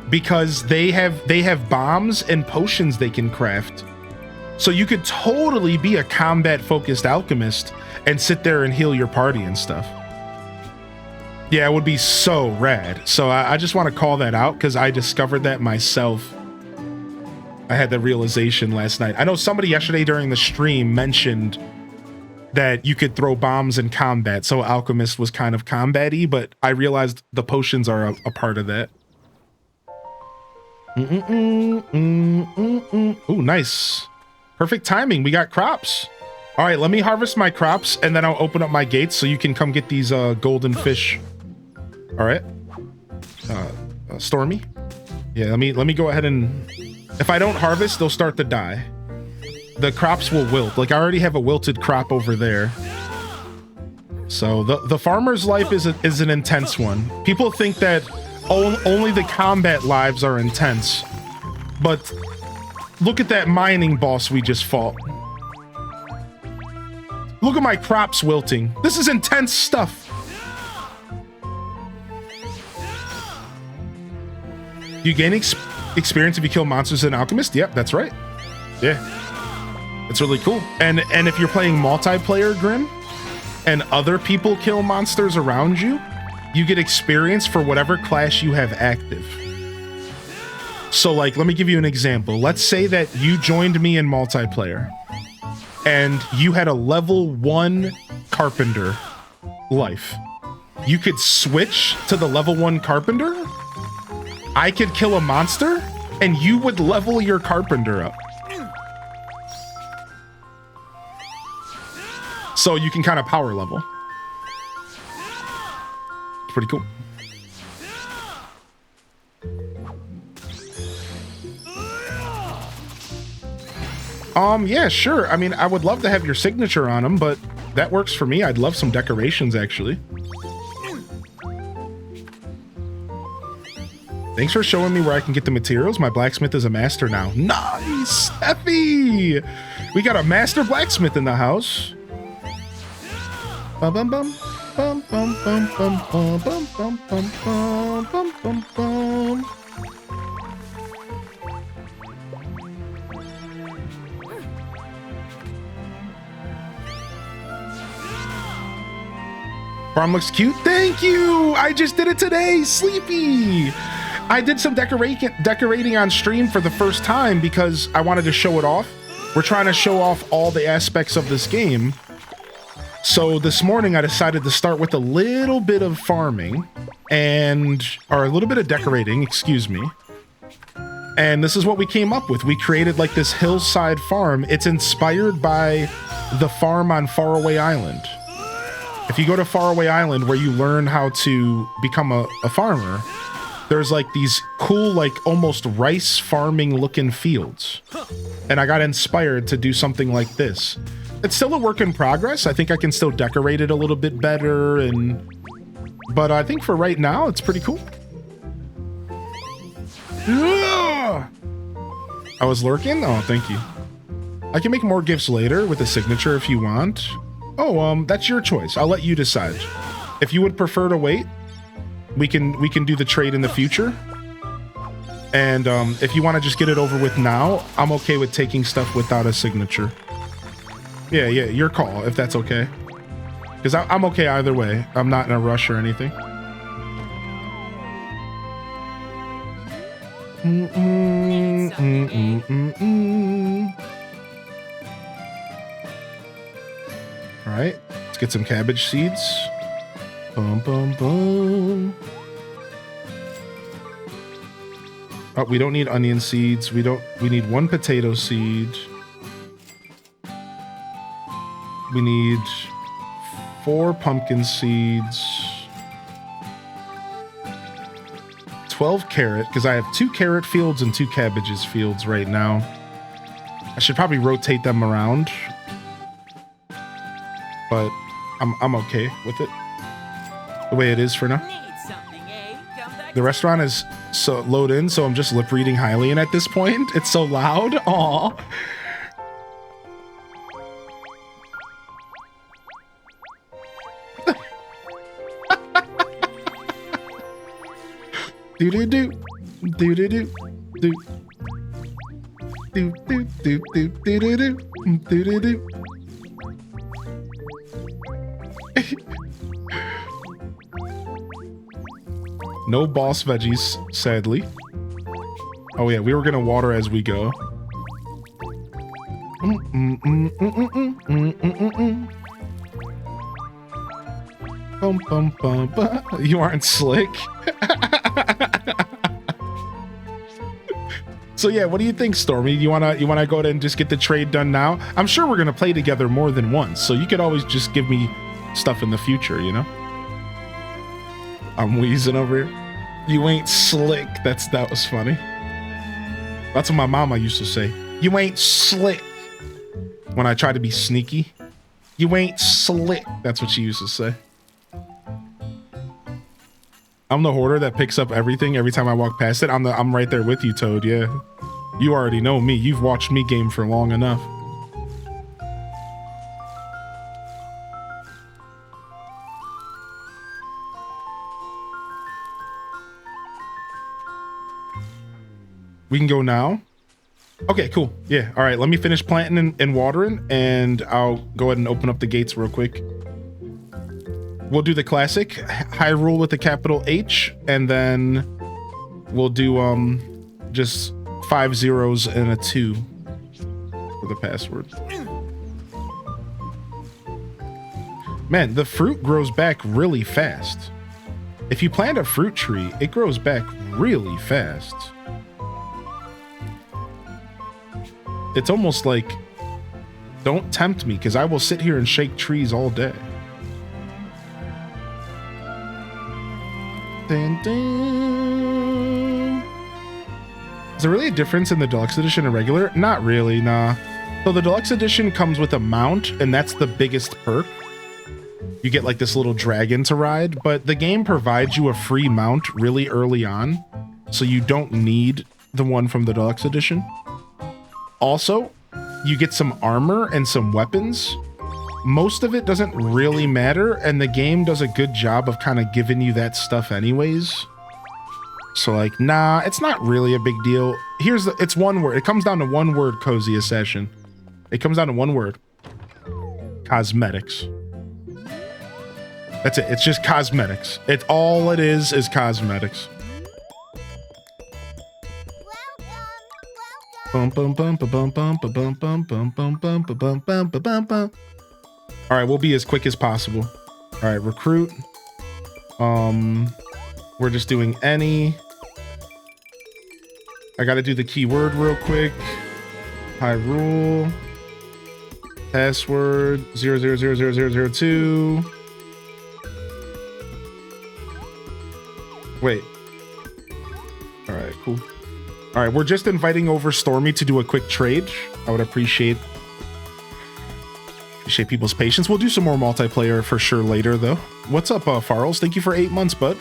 [SPEAKER 1] because they have bombs and potions they can craft. So you could totally be a combat focused alchemist and sit there and heal your party and stuff. Yeah, it would be so rad. So I just want to call that out because I discovered that myself. I had the realization last night. I know somebody yesterday during the stream mentioned that you could throw bombs in combat, so alchemist was kind of combat-y, but I realized the potions are a part of that. Ooh, nice. Perfect timing. We got crops. All right, let me harvest my crops and then I'll open up my gates so you can come get these golden fish. All right. Stormy. Yeah, let me go ahead and if I don't harvest, they'll start to die. The crops will wilt. Like I already have a wilted crop over there. So the farmer's life is an intense one. People think that only the combat lives are intense, but look at that mining boss we just fought. Look at my crops wilting. This is intense stuff. You gain experience if you kill monsters in Alchemist? Yep, that's right. Yeah. It's really cool. And if you're playing multiplayer, Grim, and other people kill monsters around you, you get experience for whatever class you have active. So like, let me give you an example. Let's say that you joined me in multiplayer and you had a level 1 carpenter life. You could switch to the level 1 carpenter. I could kill a monster and you would level your carpenter up. So you can kind of power level. It's pretty cool. Yeah, sure. I mean, I would love to have your signature on them, but that works for me. I'd love some decorations, actually. Thanks for showing me where I can get the materials. My blacksmith is a master now. Nice, Effie! We got a master blacksmith in the house. Bum bum bum bum bum bum bum bum bum bum bum bum bum bum. Farm looks cute. Thank you. I just did it today. Sleepy. I did some decorating on stream for the first time because I wanted to show it off. We're trying to show off all the aspects of this game. So this morning I decided to start with a little bit of farming or a little bit of decorating, excuse me. And this is what we came up with. We created like this hillside farm. It's inspired by the farm on Faraway Island. If you go to Faraway Island where you learn how to become a farmer, there's like these cool, like almost rice farming looking fields. And I got inspired to do something like this. it's still a work in progress. I think I can still decorate it a little bit better, but I think for right now, it's pretty cool. I was lurking? Oh, thank you. I can make more gifts later with a signature if you want. Oh, that's your choice. I'll let you decide. If you would prefer to wait, we can do the trade in the future. And if you want to just get it over with now, I'm okay with taking stuff without a signature. Yeah, your call, if that's okay. Because I'm okay either way. I'm not in a rush or anything. All right, let's get some cabbage seeds. Boom, boom, boom. Oh, we don't need onion seeds. We need 1 potato seed. We need 4 pumpkin seeds. 12 carrot, because I have 2 carrot fields and 2 cabbages fields right now. I should probably rotate them around, but I'm okay with it the way it is for now. The restaurant is so low in, so I'm just lip reading Hylian at this point. It's so loud. Aw. Do do do do do do do do do do do do do do do. No boss veggies, sadly. Oh yeah, we were gonna water as we go. Bum, bum, bum, bum. You aren't slick. So yeah, what do you think, Stormy? You wanna go ahead and just get the trade done now? I'm sure we're gonna play together more than once, so you could always just give me stuff in the future, you know? I'm wheezing over here. You ain't slick. That was funny. That's what my mama used to say. You ain't slick. When I try to be sneaky. You ain't slick. That's what she used to say. I'm the hoarder that picks up everything every time I walk past it. I'm right there with you, Toad. Yeah. You already know me. You've watched me game for long enough. We can go now. Okay, cool. Yeah. All right. Let me finish planting and watering, and I'll go ahead and open up the gates real quick. We'll do the classic Hyrule with a capital H, and then we'll do just 5 zeros and a 2 for the password. Man, the fruit grows back really fast. If you plant a fruit tree, it grows back really fast. It's almost like, don't tempt me, because I will sit here and shake trees all day. Dun, dun. Is there really a difference in the deluxe edition and regular? Not really, nah. So the deluxe edition comes with a mount, and that's the biggest perk. You get like this little dragon to ride, but the game provides you a free mount really early on, so you don't need the one from the deluxe edition. Also, you get some armor and some weapons. Most of it doesn't really matter, and the game does a good job of kind of giving you that stuff anyways. So like, nah, it's not really a big deal. It's one word. It comes down to one word, Cozy Assassin. It comes down to one word. Cosmetics. That's it. It's just cosmetics. It's all it is cosmetics. Bum bum bum bum bum bum bum bum bum bum bum bum bum bum. All right, we'll be as quick as possible. All right, recruit. We're just doing any. I got to do the keyword real quick. Hyrule. Password 00000002. Wait. All right, cool. All right, we're just inviting over Stormy to do a quick trade. I would appreciate Appreciate people's patience. We'll do some more multiplayer for sure later, though. What's up, Farrells? Thank you for 8 months, bud.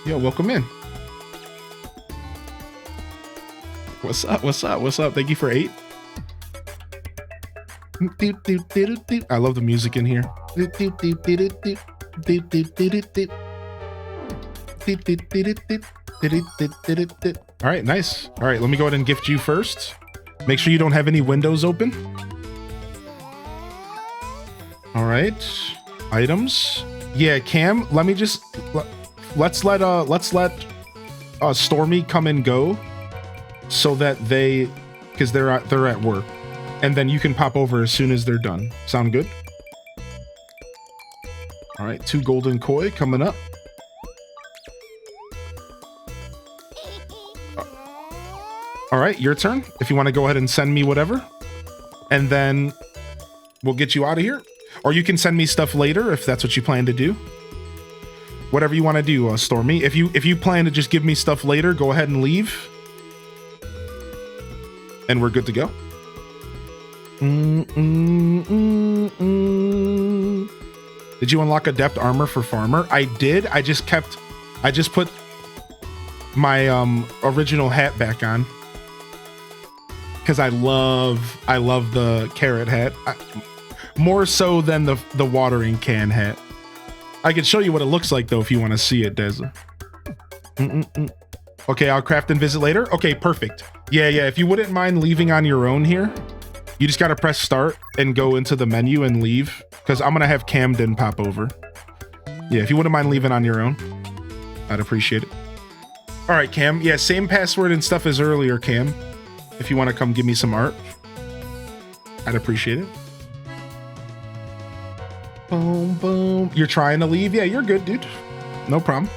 [SPEAKER 1] Yo, welcome in. What's up? What's up? What's up? Thank you for 8. I love the music in here. All right, nice. All right, let me go ahead and gift you first. Make sure you don't have any windows open. All right, items. Yeah, Cam, let me just let's let Stormy come and go so that because they're at work, and then you can pop over as soon as they're done. Sound good? All right, 2 golden koi coming up. All right, your turn. If you want to go ahead and send me whatever, and then we'll get you out of here. Or you can send me stuff later if that's what you plan to do. Whatever you want to do, Stormy. If you plan to just give me stuff later, go ahead and leave. And we're good to go. Did you unlock Adept Armor for Farmer? I did. I just put my original hat back on. Because I love the carrot hat. More so than the watering can hat. I can show you what it looks like though if you want to see it, Deza. Okay, I'll craft and visit later. Okay, perfect. Yeah, if you wouldn't mind leaving on your own here, you just gotta press start and go into the menu and leave. Because I'm gonna have Camden pop over. Yeah, if you wouldn't mind leaving on your own, I'd appreciate it. All right, Cam. Yeah, same password and stuff as earlier, Cam. If you want to come give me some art, I'd appreciate it. Boom, boom. You're trying to leave? Yeah, you're good, dude. No problem.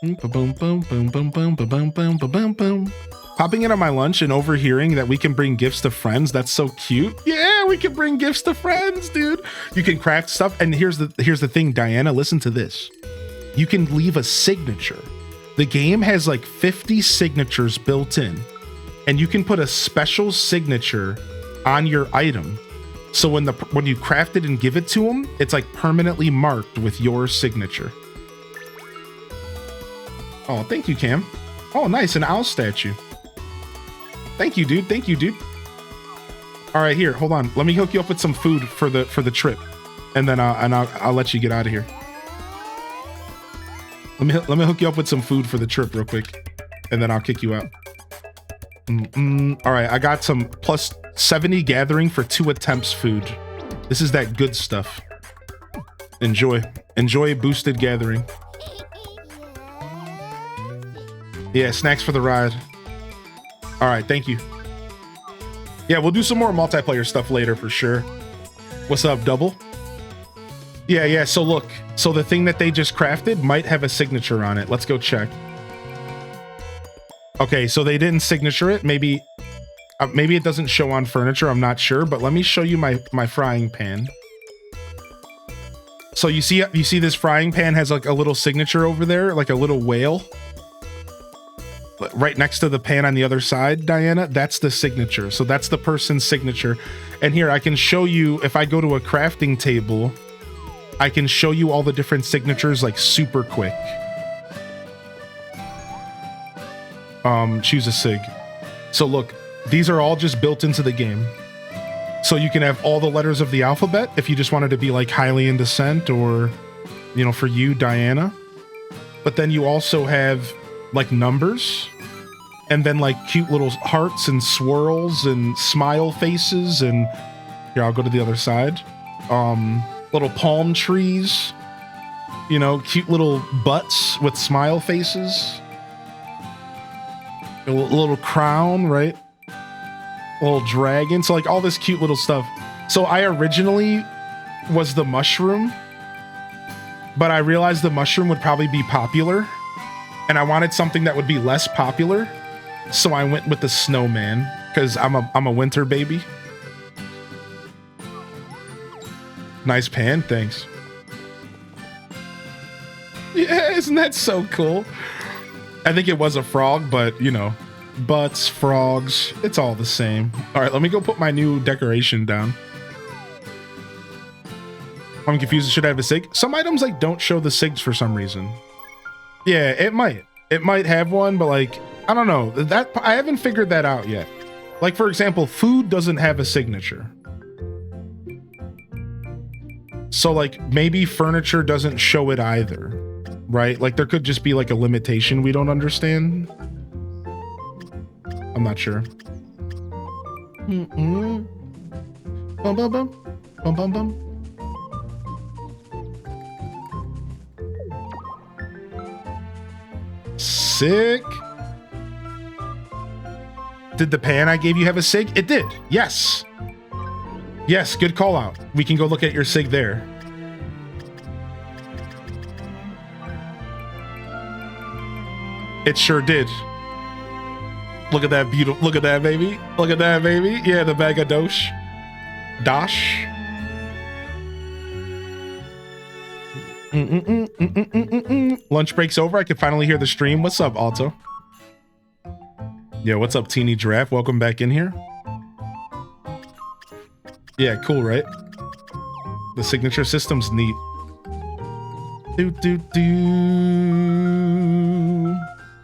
[SPEAKER 1] Boom, boom, boom, boom, boom, boom, boom, boom, boom, boom. Popping in on my lunch and overhearing that we can bring gifts to friends. That's so cute. Yeah, we can bring gifts to friends, dude. You can craft stuff. And here's the thing, Diana, listen to this. You can leave a signature. The game has like 50 signatures built in, and you can put a special signature on your item. So when you craft it and give it to them, it's like permanently marked with your signature. Oh, thank you, Cam. Oh, nice, an owl statue. Thank you, dude. Thank you, dude. All right, here, hold on. Let me hook you up with some food for the trip, and then I'll let you get out of here. Let me hook you up with some food for the trip real quick, and then I'll kick you out. All right, I got some plus 70 gathering for 2 attempts food. This is that good stuff. Enjoy boosted gathering. Yeah, snacks for the ride. All right, thank you. Yeah, we'll do some more multiplayer stuff later for sure. What's up, Double? Yeah, so look. So the thing that they just crafted might have a signature on it. Let's go check. Okay, so they didn't signature it. Maybe it doesn't show on furniture. I'm not sure, but let me show you my frying pan. So you see this frying pan has like a little signature over there, like a little whale. Right next to the pan on the other side, Diana, that's the signature. So that's the person's signature. And here I can show you, if I go to a crafting table, I can show you all the different signatures like super quick. Choose a sig. So look, these are all just built into the game. So you can have all the letters of the alphabet if you just wanted to be like highly in descent, or, you know, for you, Diana. But then you also have like numbers, and then like cute little hearts and swirls and smile faces. And here, I'll go to the other side. Little palm trees, you know, cute little butts with smile faces. A little crown, right? A little dragon. So like all this cute little stuff. So I originally was the mushroom, but I realized the mushroom would probably be popular, and I wanted something that would be less popular. So I went with the snowman because I'm a winter baby. Nice pan, thanks. Yeah, isn't that so cool? I think it was a frog, but you know, butts, frogs. It's all the same. All right, let me go put my new decoration down. I'm confused. Should I have a sig? Some items like don't show the sigs for some reason. Yeah, it might. It might have one, but like, I don't know. That I haven't figured that out yet. Like, for example, food doesn't have a signature. So like maybe furniture doesn't show it either, right? Like there could just be like a limitation we don't understand. I'm not sure. Bum bum bum. Bum bum bum. Sick. Did the pan I gave you have a sig? It did. Yes. Yes, good call out. We can go look at your sig there. It sure did. Look at that beautiful, look at that baby. Look at that baby. Yeah, the bag of dosh. Dosh. Lunch break's over. I can finally hear the stream. What's up, Alto? Yo, what's up, Teeny Giraffe? Welcome back in here. Yeah, cool, right? The signature system's neat.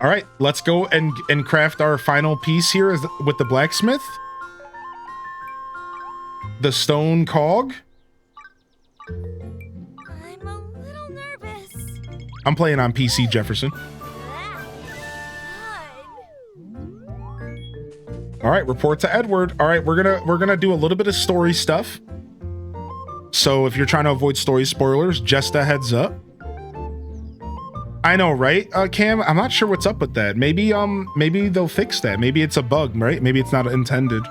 [SPEAKER 1] All right, let's go and craft our final piece here with the blacksmith. The stone cog.
[SPEAKER 2] I'm a little nervous.
[SPEAKER 1] I'm playing on PC, Jefferson. All right, report to Edward. All right, we're gonna do a little bit of story stuff. So if you're trying to avoid story spoilers, just a heads up. I know, right, Cam? I'm not sure what's up with that. Maybe they'll fix that. Maybe it's a bug, right? Maybe it's not intended.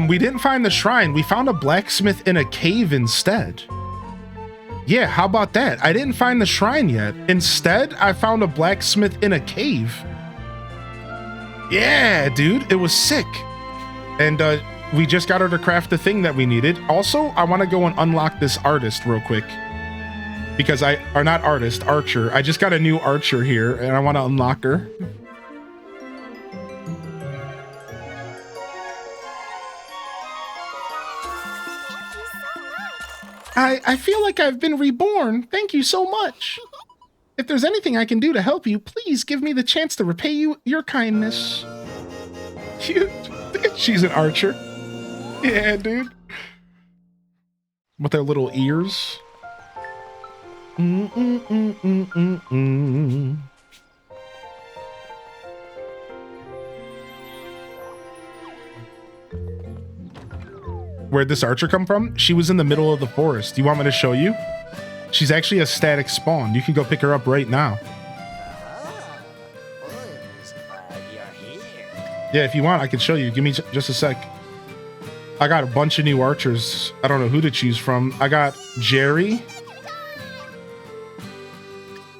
[SPEAKER 1] We didn't find the shrine. We found a blacksmith in a cave instead. Yeah, how about that? I didn't find the shrine yet. Instead, I found a blacksmith in a cave. Yeah, dude, it was sick. And we just got her to craft the thing that we needed. Also, I want to go and unlock this artist real quick. Because archer. I just got a new archer here and I want to unlock her. I feel like I've been reborn. Thank you so much. If there's anything I can do to help you, please give me the chance to repay you your kindness. Cute. She's an archer. Yeah, dude. With their little ears. Where'd this archer come from? She was in the middle of the forest. Do you want me to show you? She's actually a static spawn. You can go pick her up right now. Yeah, if you want, I can show you. Give me just a sec. I got a bunch of new archers. I don't know who to choose from. I got Jerry.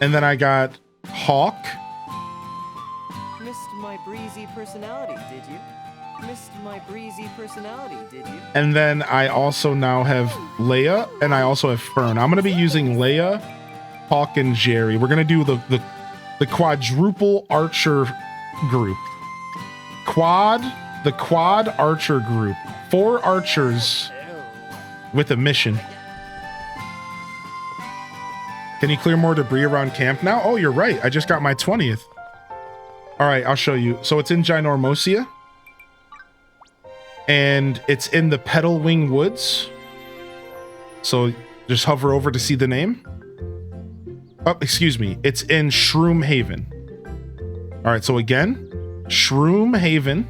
[SPEAKER 1] And then I got Hawk.
[SPEAKER 4] Missed my breezy personality, did you? Missed my breezy personality, did you?
[SPEAKER 1] And then I also now have Leia, and I also have Fern. I'm going to be using Leia, Hawk, and Jerry. We're going to do the quadruple archer group. The quad archer group. 4 archers with a mission. Can you clear more debris around camp now? Oh, you're right. I just got my 20th. All right, I'll show you. So it's in Ginormosia. And it's in the Petal Wing Woods. So just hover over to see the name. Oh, excuse me. It's in Shroom Haven. All right, so again, Shroom Haven.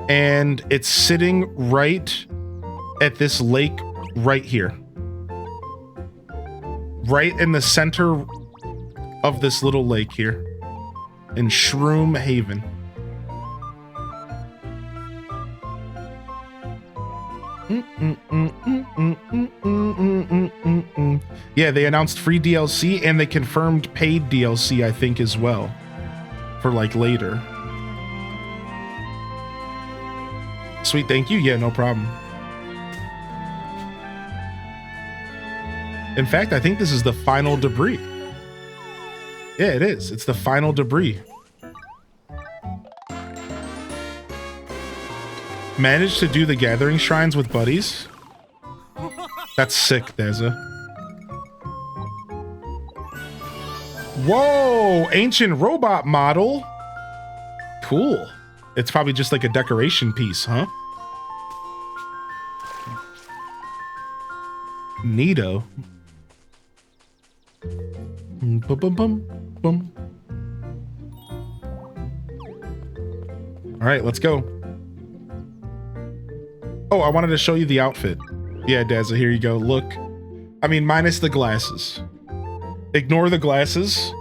[SPEAKER 1] And it's sitting right at this lake right here. Right in the center of this little lake here. In Shroom Haven. Yeah, they announced free DLC and they confirmed paid DLC, I think, as well. For like later. Sweet, thank you. Yeah, no problem. In fact, I think this is the final debris. Yeah, it is. It's the final debris. Managed to do the gathering shrines with buddies. That's sick, Deza. Whoa, ancient robot model. Cool. It's probably just like a decoration piece, huh? Neato. Boom, boom, boom, boom. All right, let's go. Oh, I wanted to show you the outfit. Yeah, Dazza, here you go. Look. I mean, minus the glasses. Ignore the glasses.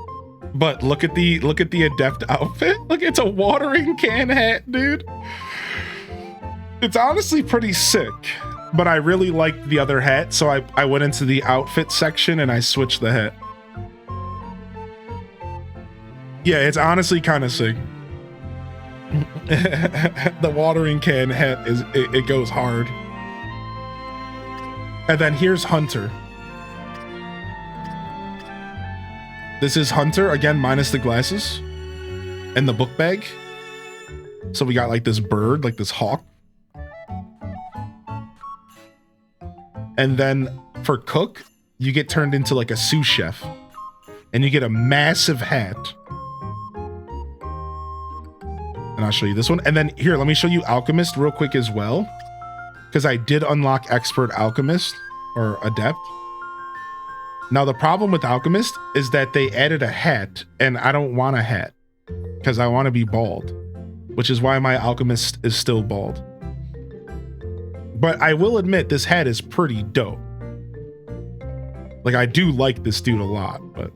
[SPEAKER 1] But look at the adept outfit. Look, it's a watering can hat, dude. It's honestly pretty sick. But I really liked the other hat, so I went into the outfit section and I switched the hat. Yeah, it's honestly kind of sick. The watering can hat is it goes hard. And then here's Hunter. This is Hunter again, minus the glasses and the book bag. So we got like this bird, like this hawk. And then for Cook, you get turned into like a sous chef and you get a massive hat. And I'll show you this one. And then here, let me show you Alchemist real quick as well. Because I did unlock Expert Alchemist or Adept. Now the problem with Alchemist is that they added a hat and I don't want a hat because I want to be bald, which is why my Alchemist is still bald. But I will admit this hat is pretty dope. Like I do like this dude a lot, but.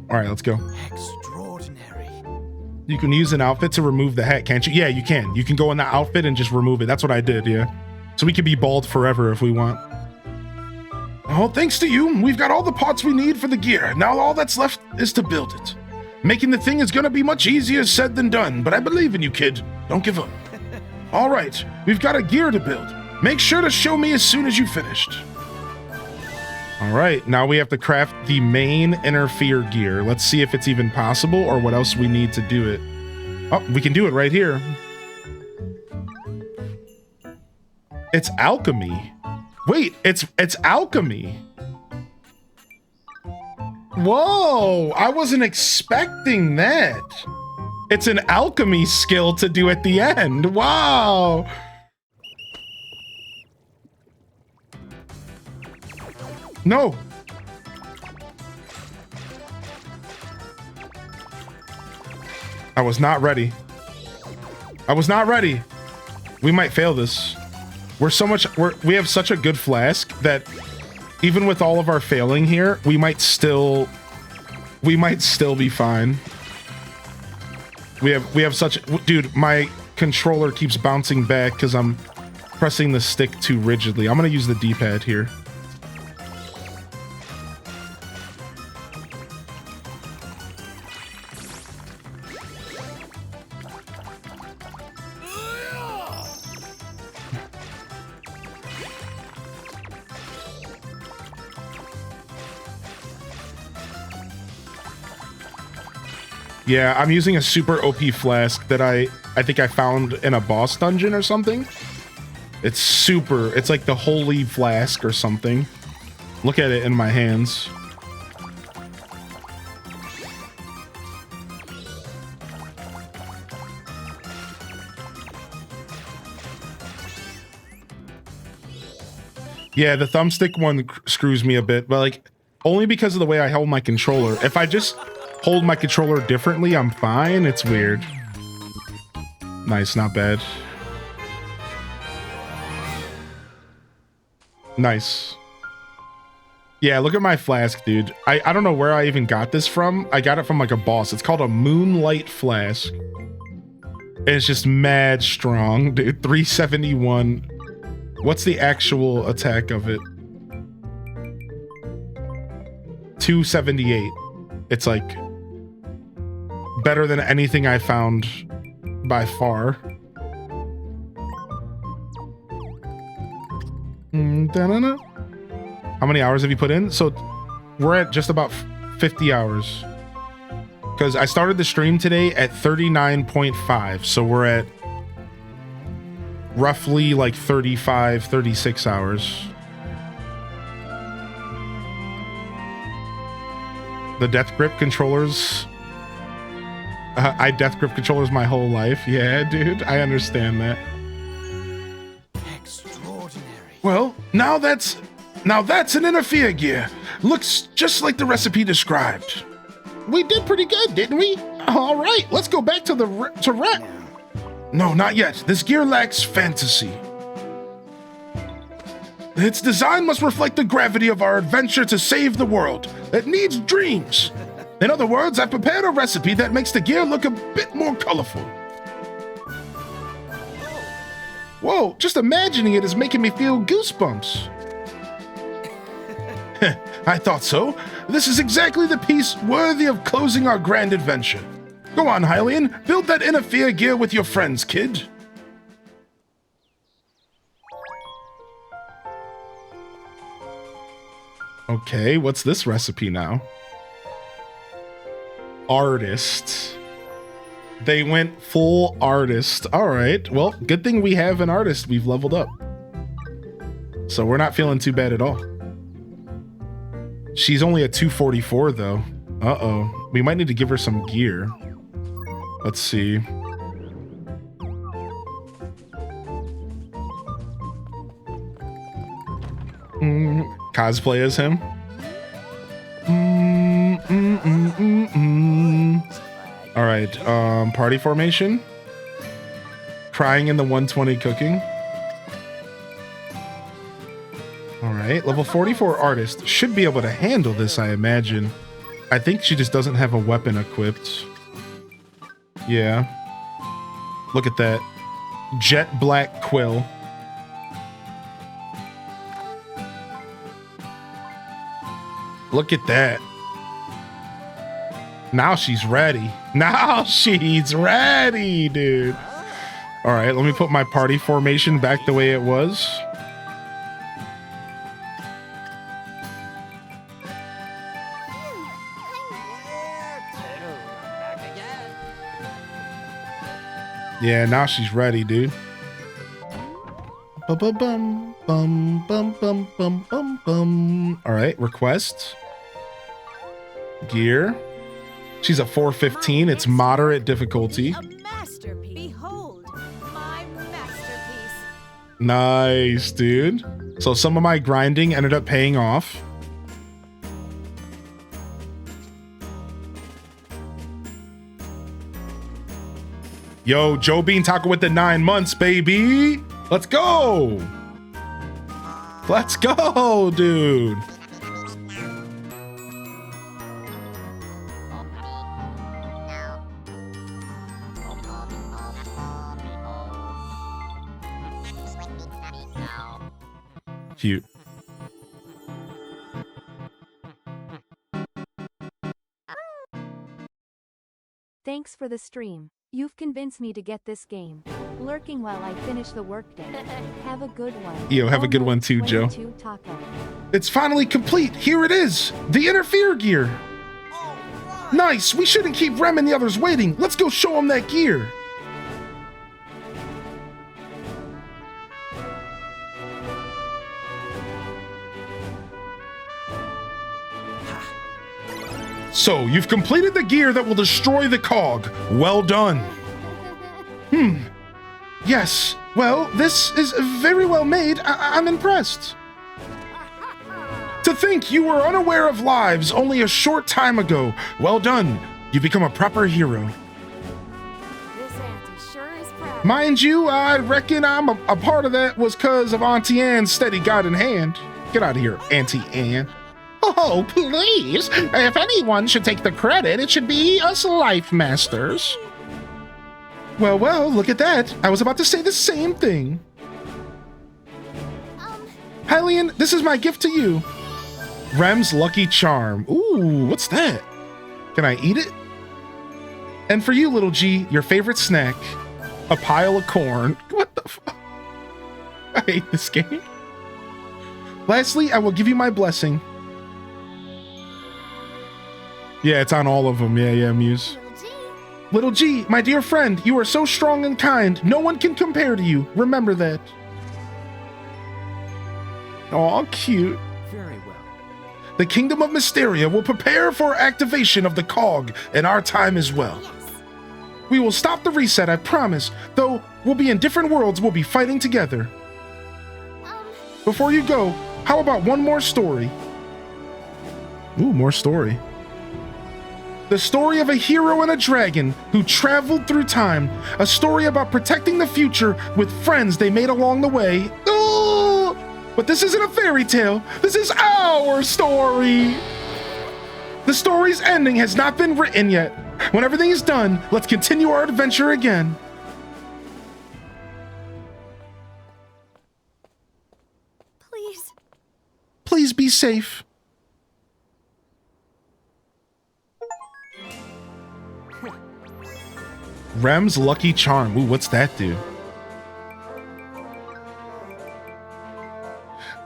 [SPEAKER 1] All right, let's go.
[SPEAKER 9] Extraordinary.
[SPEAKER 1] You can use an outfit to remove the hat, can't you? Yeah, you can. You can go in the outfit and just remove it. That's what I did, yeah. So we could be bald forever if we want. Oh, thanks to you, we've got all the parts we need for the gear. Now all that's left is to build it. Making the thing is gonna be much easier said than done, but I believe in you, kid. Don't give up. All right, we've got a gear to build. Make sure to show me as soon as you finished. All right, now we have to craft the main interfere gear. Let's see if it's even possible or what else we need to do it. Oh, we can do it right here. It's alchemy. Wait, it's alchemy. Whoa, I wasn't expecting that. It's an alchemy skill to do at the end. Wow. No. I was not ready. I was not ready. We might fail this. We have such a good flask that even with all of our failing here, we might still be fine. We have such, dude, my controller keeps bouncing back because I'm pressing the stick too rigidly. I'm gonna use the D-pad here. Yeah, I'm using a super OP flask that I think I found in a boss dungeon or something. It's like the holy flask or something. Look at it in my hands. Yeah, the thumbstick one screws me a bit, but like only because of the way I hold my controller. If I just hold my controller differently, I'm fine. It's weird. Nice, not bad. Nice. Yeah, look at my flask, dude. I don't know where I even got this from. I got it from like a boss. It's called a Moonlight Flask. And it's just mad strong, dude. 371. What's the actual attack of it? 278. It's like better than anything I found by far. How many hours have you put in? So We're at just about 50 hours. Because I started the stream today at 39.5. So we're at roughly like 35, 36 hours. The Death Grip controllers. I Death Grip controllers my whole life. Yeah, dude, I understand that.
[SPEAKER 9] Extraordinary.
[SPEAKER 1] Well, now that's an interfere gear. Looks just like the recipe described. We did pretty good, didn't we? All right, let's go back to Rat. No, not yet. This gear lacks fantasy. Its design must reflect the gravity of our adventure to save the world. It needs dreams. In other words, I've prepared a recipe that makes the gear look a bit more colorful. Whoa, just imagining it is making me feel goosebumps. I thought so. This is exactly the piece worthy of closing our grand adventure. Go on, Hylian, build that interfere gear with your friends, kid. Okay, what's this recipe now? Artist. They went full artist. All right, well, good thing we have an artist we've leveled up. So we're not feeling too bad at all. She's only at 244 though. Uh-oh. We might need to give her some gear. Let's see. Cosplay as him. All right, party formation. Crying in the 120 cooking. All right, level 44 artist should be able to handle this, I imagine. I think she just doesn't have a weapon equipped. Yeah. Look at that. Jet black quill. Look at that. Now she's ready. Now she's ready, dude. All right, let me put my party formation back the way it was. Yeah, now she's ready, dude. Bum bum bum bum bum bum bum bum. All right, request. Gear. She's a 415. It's moderate difficulty.
[SPEAKER 2] A masterpiece. Behold, my masterpiece.
[SPEAKER 1] Nice, dude. So some of my grinding ended up paying off. Yo, Joe Bean Taco with the 9 months, baby. Let's go. Let's go, dude. Cute.
[SPEAKER 3] Thanks for the stream. You've convinced me to get this game. Lurking while I finish the workday. Have a good one.
[SPEAKER 1] Yo, have a good one too, Joe.
[SPEAKER 3] Taco.
[SPEAKER 1] It's finally complete. Here it is. The interfere gear. Nice. We shouldn't keep Rem and the others waiting. Let's go show them that gear. So, you've completed the gear that will destroy the cog. Well done. Yes. Well, this is very well made. I'm impressed. To think you were unaware of lives only a short time ago. Well done. You become a proper hero.
[SPEAKER 2] This auntie sure is proud.
[SPEAKER 1] Mind you, I reckon I'm a part of that was because of Auntie Anne's steady guide in hand. Get out of here, Auntie Anne. Oh, please. If anyone should take the credit, it should be us Life Masters. Well, look at that. I was about to say the same thing. Hylian, this is my gift to you. Rem's Lucky Charm. Ooh, what's that? Can I eat it? And for you, little G, your favorite snack, a pile of corn. What the fuck? I hate this game. Lastly, I will give you my blessing. Yeah, it's on all of them. Yeah, Muse. Little G, my dear friend, you are so strong and kind. No one can compare to you. Remember that. Aw, cute.
[SPEAKER 9] Very well.
[SPEAKER 1] The Kingdom of Mysteria will prepare for activation of the Cog, and our time as well. We will stop the reset, I promise. Though we'll be in different worlds, we'll be fighting together. Before you go, how about one more story? Ooh, more story. The story of a hero and a dragon who traveled through time. A story about protecting the future with friends they made along the way. Ooh! But this isn't a fairy tale. This is our story. The story's ending has not been written yet. When everything is done, let's continue our adventure again.
[SPEAKER 2] Please.
[SPEAKER 1] Please be safe. Rem's Lucky Charm. Ooh, what's that do?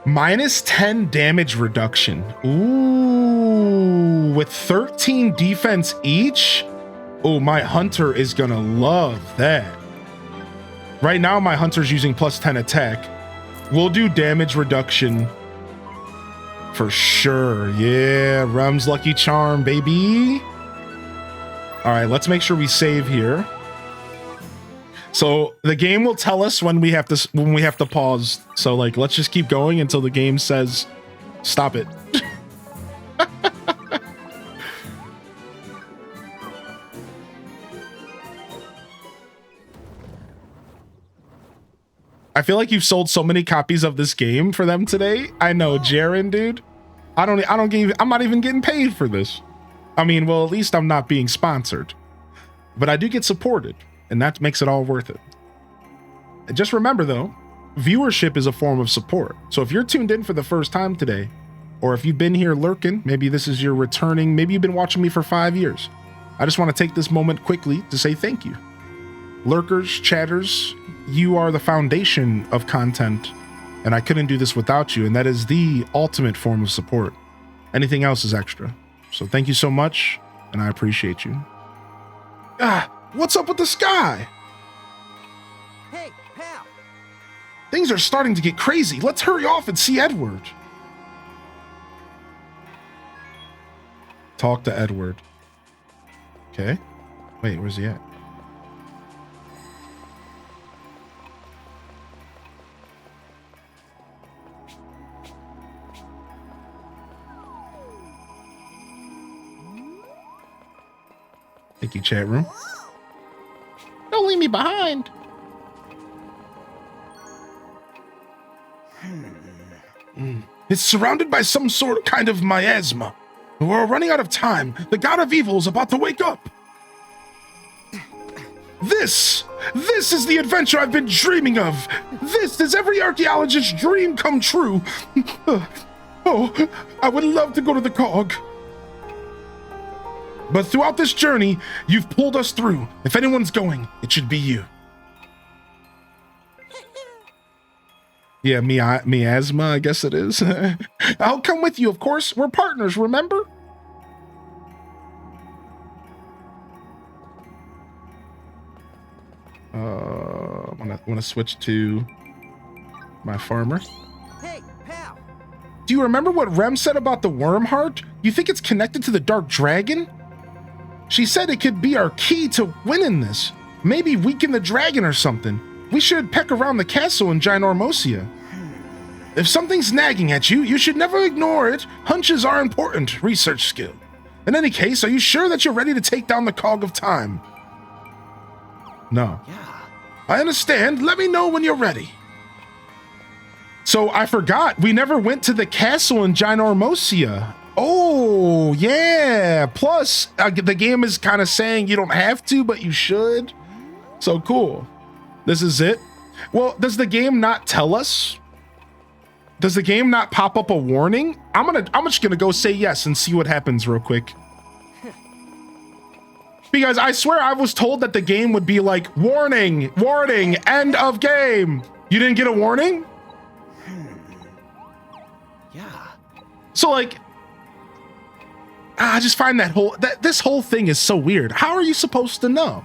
[SPEAKER 1] Minus 10 damage reduction. Ooh, with 13 defense each? Oh, my hunter is gonna love that. Right now, my hunter's using plus 10 attack. We'll do damage reduction for sure. Yeah, Rem's Lucky Charm, baby. All right, let's make sure we save here. So the game will tell us when we have to pause. So like, let's just keep going until the game says stop it. I feel like you've sold so many copies of this game for them today. I know, Jaren, dude. I'm not even getting paid for this. I mean, well, at least I'm not being sponsored, but I do get supported. And that makes it all worth it. And just remember though, viewership is a form of support. So if you're tuned in for the first time today, or if you've been here lurking, maybe this is your returning, maybe you've been watching me for 5 years. I just want to take this moment quickly to say thank you. Lurkers, chatters, you are the foundation of content, and I couldn't do this without you, and that is the ultimate form of support. Anything else is extra. So thank you so much, and I appreciate you. What's up with the sky?
[SPEAKER 9] Hey, pal!
[SPEAKER 1] Things are starting to get crazy. Let's hurry off and see Edward. Talk to Edward. Okay. Wait, where's he at? Thank you, chat room. Don't leave me behind. It's surrounded by some sort of kind of miasma. We're running out of time. The god of evil is about to wake up. This is the adventure I've been dreaming of. This is every archaeologist's dream come true. Oh, I would love to go to the Cog. But throughout this journey, you've pulled us through. If anyone's going, it should be you. Yeah, miasma, I guess it is. I'll come with you, of course. We're partners, remember? I want to switch to my farmer.
[SPEAKER 9] Hey, pal!
[SPEAKER 1] Do you remember what Rem said about the worm heart? You think it's connected to the dark dragon? She said it could be our key to winning this. Maybe weaken the dragon or something. We should peck around the castle in Ginormosia. If something's nagging at you, you should never ignore it. Hunches are important research skill. In any case, are you sure that you're ready to take down the Cog of Time? No.
[SPEAKER 9] Yeah.
[SPEAKER 1] I understand. Let me know when you're ready. So I forgot, we never went to the castle in Ginormosia. Oh, yeah. Plus, the game is kind of saying you don't have to, but you should. So cool. This is it. Well, does the game not tell us? Does the game not pop up a warning? I'm just gonna go say yes and see what happens real quick. Because I swear I was told that the game would be like, warning, warning, end of game. You didn't get a warning?
[SPEAKER 9] Yeah.
[SPEAKER 1] So like, I just find this whole thing is so weird. How are you supposed to know?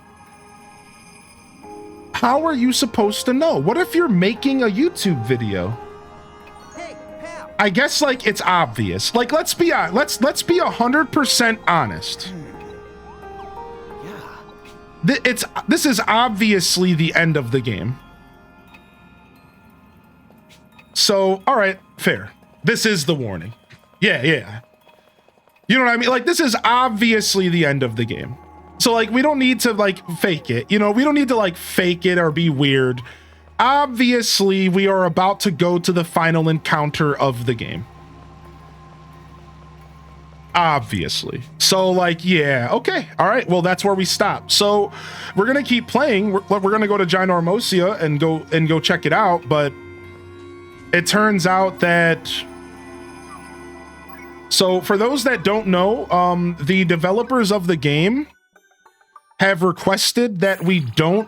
[SPEAKER 1] How are you supposed to know? What if you're making a YouTube video?
[SPEAKER 9] Hey, pal.
[SPEAKER 1] I guess like it's obvious. Like let's be 100% honest.
[SPEAKER 9] Yeah.
[SPEAKER 1] This is obviously the end of the game. So, all right, fair. This is the warning. Yeah. You know what I mean? Like this is obviously the end of the game. So like we don't need to like fake it. You know, we don't need to like fake it or be weird. Obviously, we are about to go to the final encounter of the game. Obviously. So like, yeah, okay. All right. Well, that's where we stop. So we're going to keep playing. We're going to go to Ginormosia and go check it out. But it turns out that, so for those that don't know, the developers of the game have requested that we don't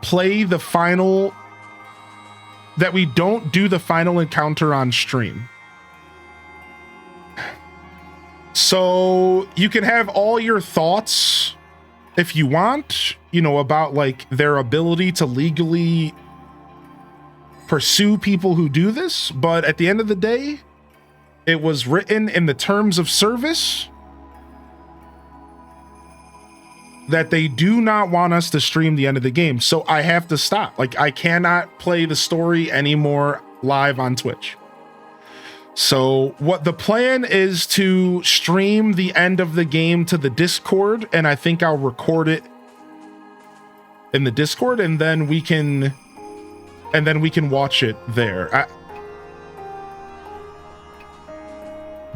[SPEAKER 1] play the final, that we don't do the final encounter on stream. So you can have all your thoughts if you want, you know, about like their ability to legally pursue people who do this. But at the end of the day, it was written in the terms of service that they do not want us to stream the end of the game. So I have to stop. Like I cannot play the story anymore live on Twitch. So what the plan is to stream the end of the game to the Discord, and I think I'll record it in the Discord, and then we can watch it there.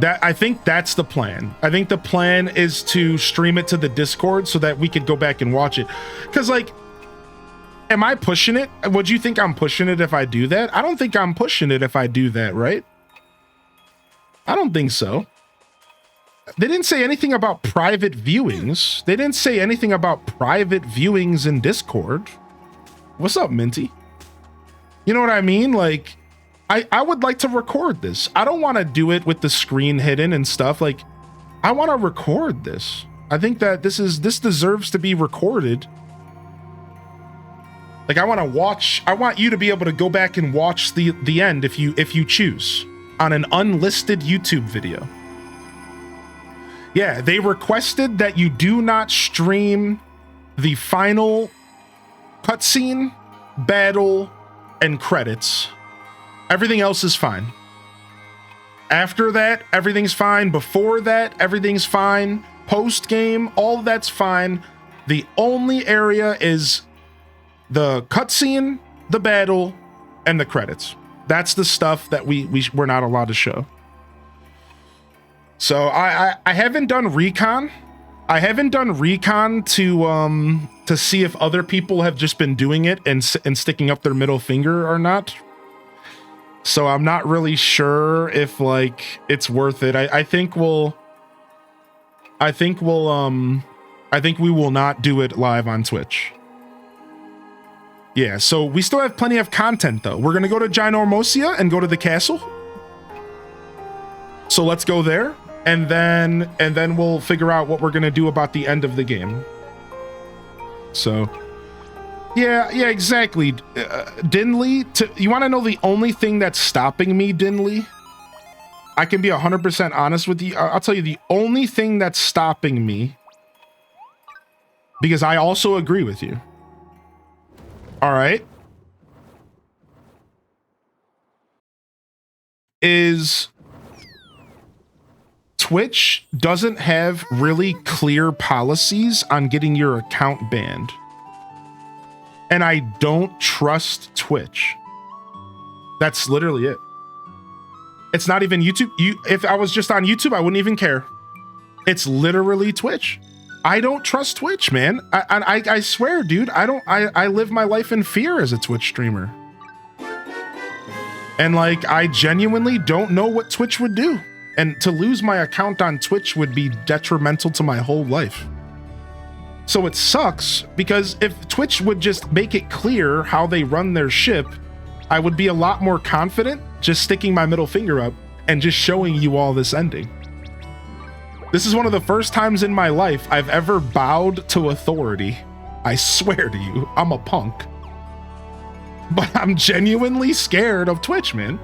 [SPEAKER 1] I think that's the plan. I think the plan is to stream it to the Discord so that we could go back and watch it. Because, like, am I pushing it? Would you think I'm pushing it if I do that? I don't think I'm pushing it if I do that, right? I don't think so. They didn't say anything about private viewings. They didn't say anything about private viewings in Discord. What's up, Minty? You know what I mean? Like, I would like to record this. I don't want to do it with the screen hidden and stuff. Like, I want to record this. I think that this deserves to be recorded. Like, I want you to be able to go back and watch the end if you choose on an unlisted YouTube video. Yeah, they requested that you do not stream the final cutscene, battle, and credits. Everything else is fine. After that, everything's fine. Before that, everything's fine. Post game, all that's fine. The only area is the cutscene, the battle, and the credits. That's the stuff that we're not allowed to show. So I haven't done recon. I haven't done recon to see if other people have just been doing it and sticking up their middle finger or not. So I'm not really sure if like it's worth it. I think we will not do it live on Twitch. Yeah, so we still have plenty of content though. We're gonna go to Ginormosia and go to the castle. So let's go there, and then we'll figure out what we're gonna do about the end of the game. So yeah, exactly. Dinley, you want to know the only thing that's stopping me, Dinley? I can be 100% honest with you. I'll tell you the only thing that's stopping me, because I also agree with you. All right. Is Twitch doesn't have really clear policies on getting your account banned. And I don't trust Twitch. That's literally it. It's not even YouTube. If I was just on YouTube, I wouldn't even care. It's literally Twitch. I don't trust Twitch, man. I swear, dude. I live my life in fear as a Twitch streamer. And like, I genuinely don't know what Twitch would do. And to lose my account on Twitch would be detrimental to my whole life. So it sucks, because if Twitch would just make it clear how they run their ship, I would be a lot more confident just sticking my middle finger up and just showing you all this ending. This is one of the first times in my life I've ever bowed to authority. I swear to you, I'm a punk. But I'm genuinely scared of Twitch, man.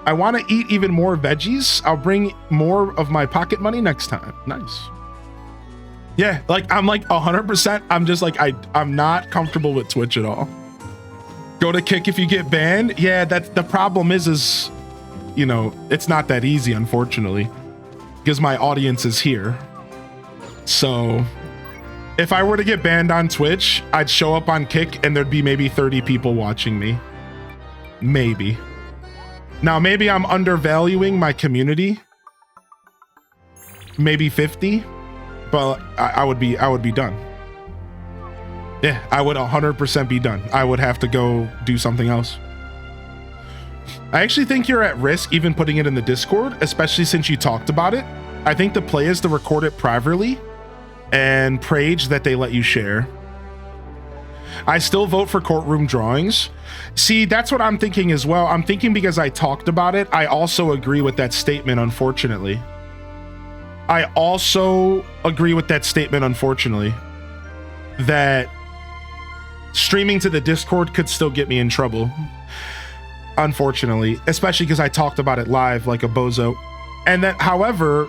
[SPEAKER 1] I want to eat even more veggies. I'll bring more of my pocket money next time. Nice. Yeah, like I'm like 100%. I'm just like, I'm not comfortable with Twitch at all. Go to Kick if you get banned. Yeah, that's the problem is, you know, it's not that easy, unfortunately, because my audience is here. So if I were to get banned on Twitch, I'd show up on Kick and there'd be maybe 30 people watching me. Maybe. Now, maybe I'm undervaluing my community. Maybe 50, but I would be done. Yeah, I would 100% be done. I would have to go do something else. I actually think you're at risk even putting it in the Discord, especially since you talked about it. I think the play is to record it privately and prage that they let you share. I still vote for courtroom drawings. See, that's what I'm thinking as well. I'm thinking because I talked about it, I also agree with that statement, unfortunately. I also agree with that statement, unfortunately, that streaming to the Discord could still get me in trouble. Unfortunately, especially because I talked about it live like a bozo. And that, however,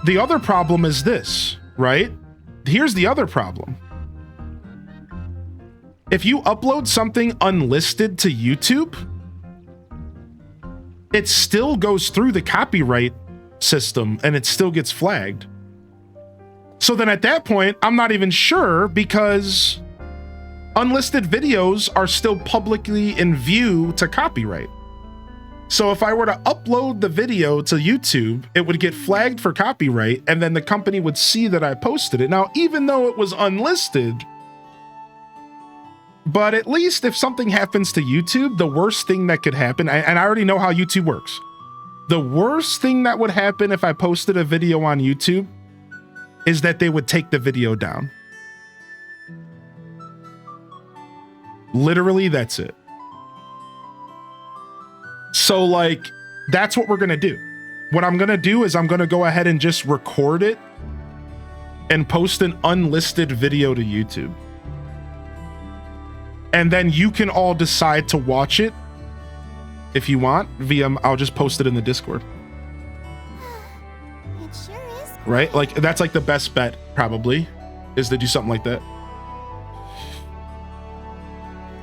[SPEAKER 1] the other problem is this, right? Here's the other problem. If you upload something unlisted to YouTube, it still goes through the copyright system and it still gets flagged. So then at that point, I'm not even sure because unlisted videos are still publicly in view to copyright. So if I were to upload the video to YouTube, it would get flagged for copyright and then the company would see that I posted it. Now, even though it was unlisted, but at least if something happens to YouTube, the worst thing that could happen, and I already know how YouTube works, the worst thing that would happen if I posted a video on YouTube is that they would take the video down. Literally, that's it. So like, that's what we're gonna do. What I'm gonna do is I'm gonna go ahead and just record it and post an unlisted video to YouTube. And then you can all decide to watch it if you want via, I'll just post it in the Discord.
[SPEAKER 2] It sure is.
[SPEAKER 1] Right? Like that's like the best bet probably is to do something like that.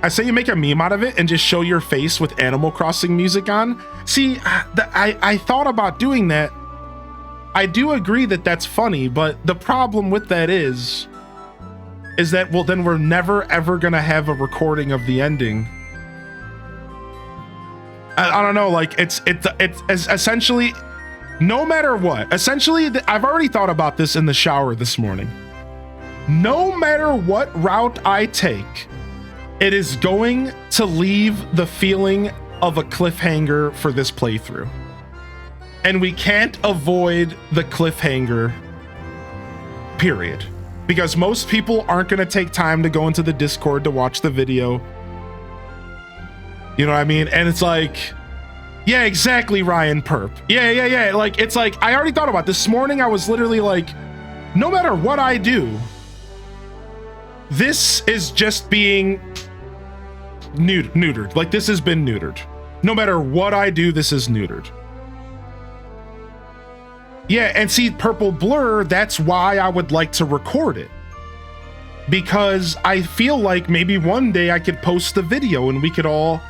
[SPEAKER 1] I say you make a meme out of it and just show your face with Animal Crossing music on. See, I thought about doing that. I do agree that that's funny, but the problem with that is that, well, then we're never ever gonna have a recording of the ending. I don't know, like it's essentially, no matter what, essentially, I've already thought about this in the shower this morning. No matter what route I take, it is going to leave the feeling of a cliffhanger for this playthrough. And we can't avoid the cliffhanger, period. Because most people aren't going to take time to go into the Discord to watch the video. You know what I mean? And it's like, yeah, exactly, Ryan Perp. Yeah. Like, it's like, I already thought about this morning. I was literally like, no matter what I do, this is just being neutered. Like, this has been neutered. No matter what I do, this is neutered. Yeah, and see, Purple Blur, that's why I would like to record it. Because I feel like maybe one day I could post the video and we could all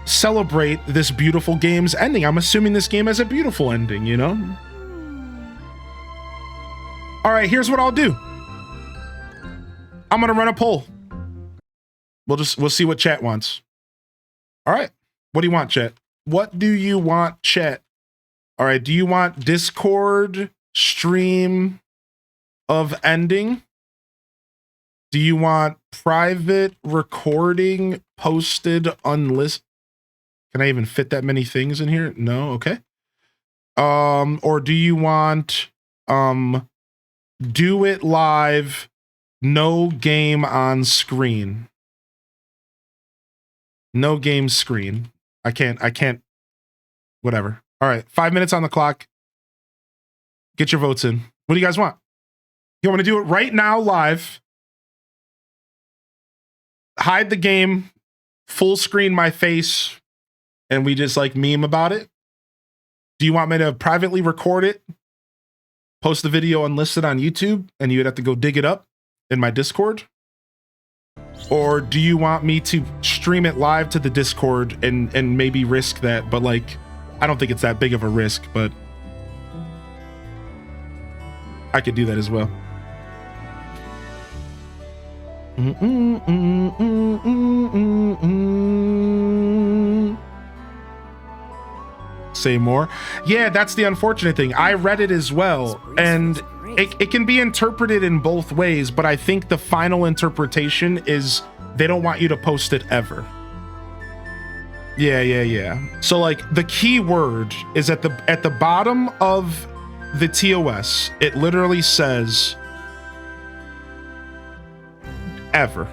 [SPEAKER 1] celebrate this beautiful game's ending. I'm assuming this game has a beautiful ending, you know? All right, here's what I'll do. I'm gonna run a poll. We'll see what chat wants. All right, what do you want, chat? What do you want, chat? All right, do you want Discord stream of ending? Do you want private recording posted unlisted? Can I even fit that many things in here? No, okay. Or do you want do it live, no game on screen? No game screen. I can't, whatever. All right, 5 minutes on the clock. Get your votes in. What do you guys want? You want me to do it right now live? Hide the game, full screen my face, and we just like meme about it? Do you want me to privately record it, post the video unlisted on YouTube, and you'd have to go dig it up in my Discord? Or do you want me to stream it live to the Discord and maybe risk that? But like, I don't think it's that big of a risk, but I could do that as well. Say more. Yeah, that's the unfortunate thing. I read it as well, and it can be interpreted in both ways, but I think the final interpretation is they don't want you to post it ever. Yeah. So like the key word is at the bottom of the TOS. It literally says ever.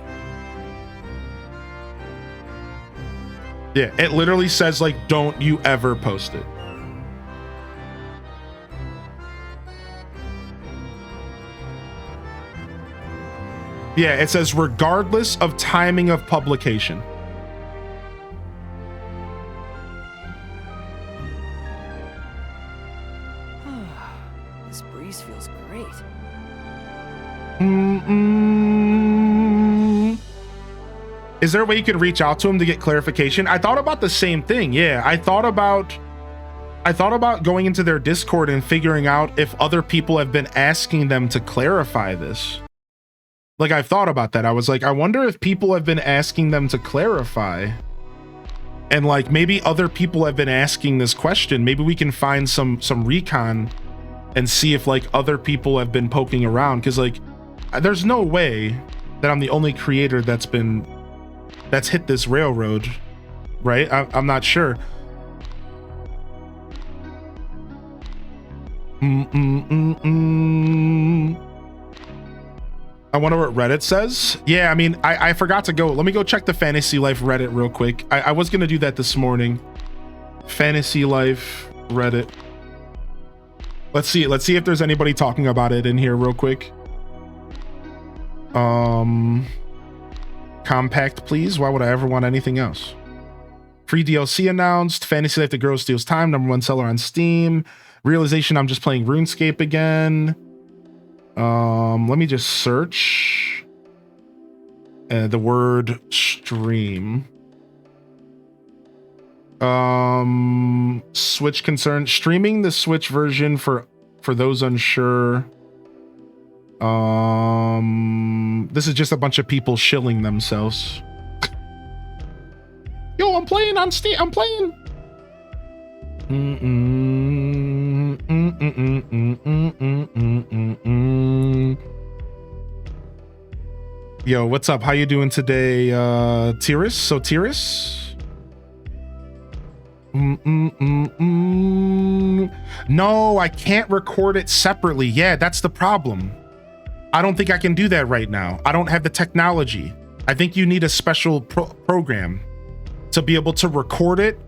[SPEAKER 1] Yeah, it literally says like, don't you ever post it. Yeah, it says regardless of timing of publication.
[SPEAKER 4] This breeze feels great.
[SPEAKER 1] Is there a way you could reach out to him to get clarification? I thought about the same thing. Yeah, I thought about going into their Discord and figuring out if other people have been asking them to clarify this. Like, I've thought about that. I was like, I wonder if people have been asking them to clarify. And like, maybe other people have been asking this question. Maybe we can find some recon and see if like other people have been poking around. Cause like, there's no way that I'm the only creator that's hit this railroad, right? I'm not sure. I wonder what Reddit says. Yeah, I mean, I forgot to go. Let me go check the Fantasy Life Reddit real quick. I was gonna do that this morning. Fantasy Life Reddit. Let's see if there's anybody talking about it in here real quick. Compact, please. Why would I ever want anything else? Free DLC announced. Fantasy Life: The Girl Steals Time, #1 seller on Steam. Realization I'm just playing RuneScape again. Let me just search the word stream. Switch concern. Streaming the Switch version for those unsure. This is just a bunch of people shilling themselves. Yo, I'm playing on Steam. I'm playing. Yo, what's up? How you doing today, Tiris? So Tiris? No, I can't record it separately. Yeah, that's the problem. I don't think I can do that right now. I don't have the technology. I think you need a special program to be able to record it,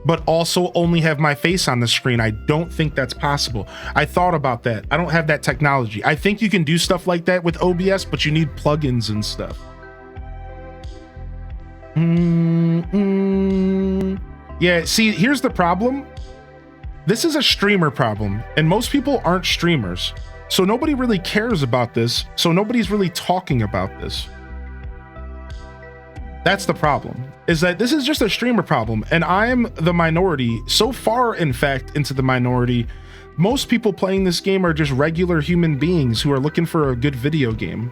[SPEAKER 1] but also only have my face on the screen. I don't think that's possible. I thought about that. I don't have that technology. I think you can do stuff like that with OBS, but you need plugins and stuff. Yeah, see, here's the problem. This is a streamer problem, and most people aren't streamers. So nobody really cares about this. So nobody's really talking about this. That's the problem, is that this is just a streamer problem, and I'm the minority. So far, in fact, into the minority. Most people playing this game are just regular human beings who are looking for a good video game.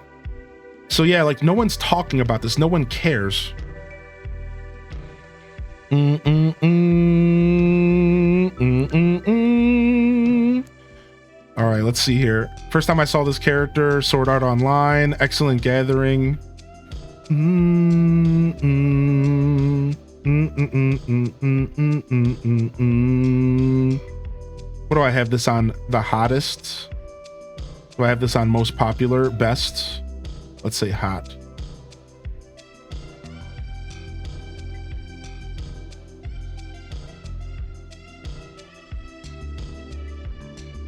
[SPEAKER 1] So yeah, like, no one's talking about this. No one cares. All right, let's see here. First time I saw this character, Sword Art Online, Excellent Gathering. What do I have this on? The hottest? Do I have this on most popular? Best? Let's say hot.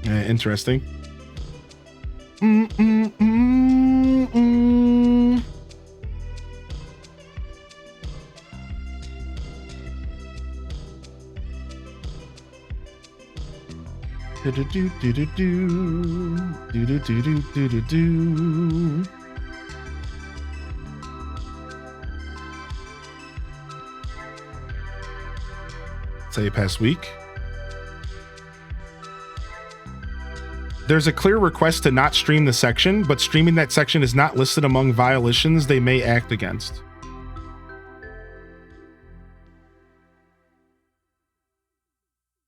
[SPEAKER 1] Interesting. Say past week. There's a clear request to not stream the section, but streaming that section is not listed among violations they may act against.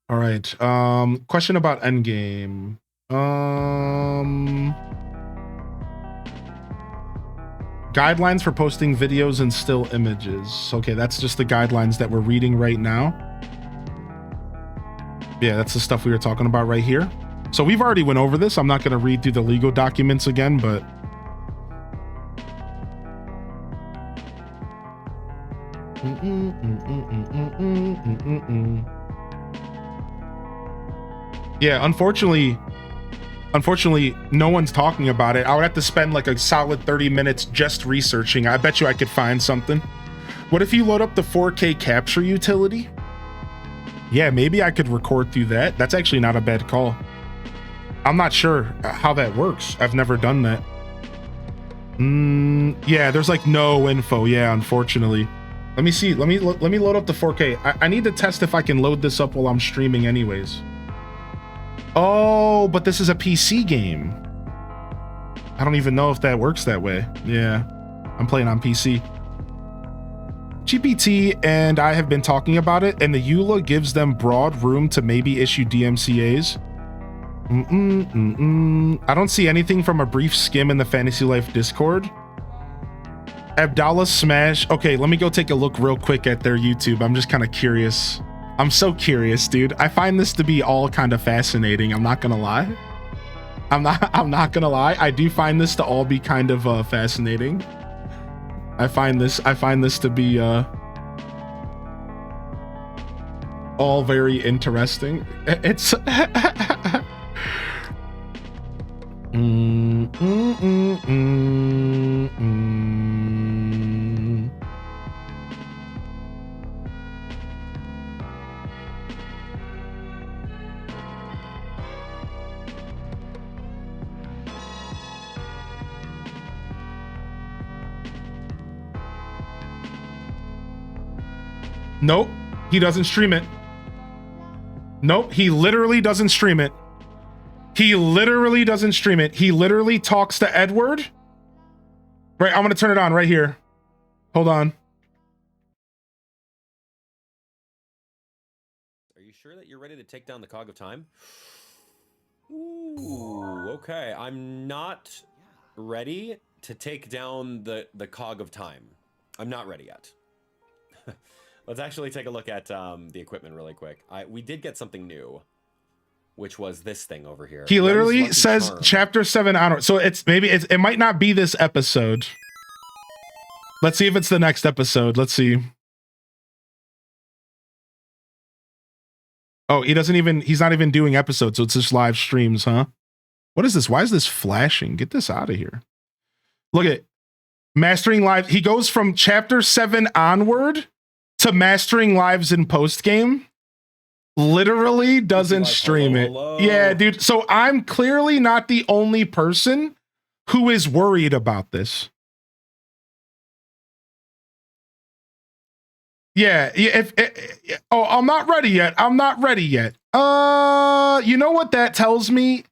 [SPEAKER 1] All right. Question about endgame. Guidelines for posting videos and still images. Okay, that's just the guidelines that we're reading right now. Yeah, that's the stuff we were talking about right here. So we've already went over this. I'm not going to read through the legal documents again, but yeah, unfortunately, no one's talking about it. I would have to spend like a solid 30 minutes just researching. I bet you I could find something. What if you load up the 4K capture utility? Yeah, maybe I could record through that. That's actually not a bad call. I'm not sure how that works. I've never done that. Yeah, there's like no info. Yeah, unfortunately. Let me see. Let me load up the 4K. I need to test if I can load this up while I'm streaming anyways. Oh, but this is a PC game. I don't even know if that works that way. Yeah, I'm playing on PC. GPT and I have been talking about it, and the EULA gives them broad room to maybe issue DMCAs. I don't see anything from a brief skim in the Fantasy Life Discord. Abdallah Smash. Okay, let me go take a look real quick at their YouTube. I'm just kind of curious. I'm so curious, dude. I find this to be all kind of fascinating. I'm not gonna lie. I'm not gonna lie. I do find this to all be kind of fascinating. I find this to be all very interesting. It's Nope, he doesn't stream it. Nope, he literally doesn't stream it. He literally doesn't stream it. He literally talks to Edward. Right, I'm gonna turn it on right here. Hold on.
[SPEAKER 10] Are you sure that you're ready to take down the Cog of Time? Ooh, okay. I'm not ready to take down the Cog of Time. I'm not ready yet. Let's actually take a look at the equipment really quick. We did get something new, which was this thing over here.
[SPEAKER 1] He literally says chapter 7 onward. So it might not be this episode. Let's see if it's the next episode. Let's see. Oh, he's not even doing episodes, so it's just live streams, huh? What is this? Why is this flashing? Get this out of here. Look at Mastering Live. He goes from chapter 7 onward to Mastering Lives in post game. Literally doesn't stream it. Yeah, dude. So I'm clearly not the only person who is worried about this. Yeah, I'm not ready yet. I'm not ready yet. You know what that tells me?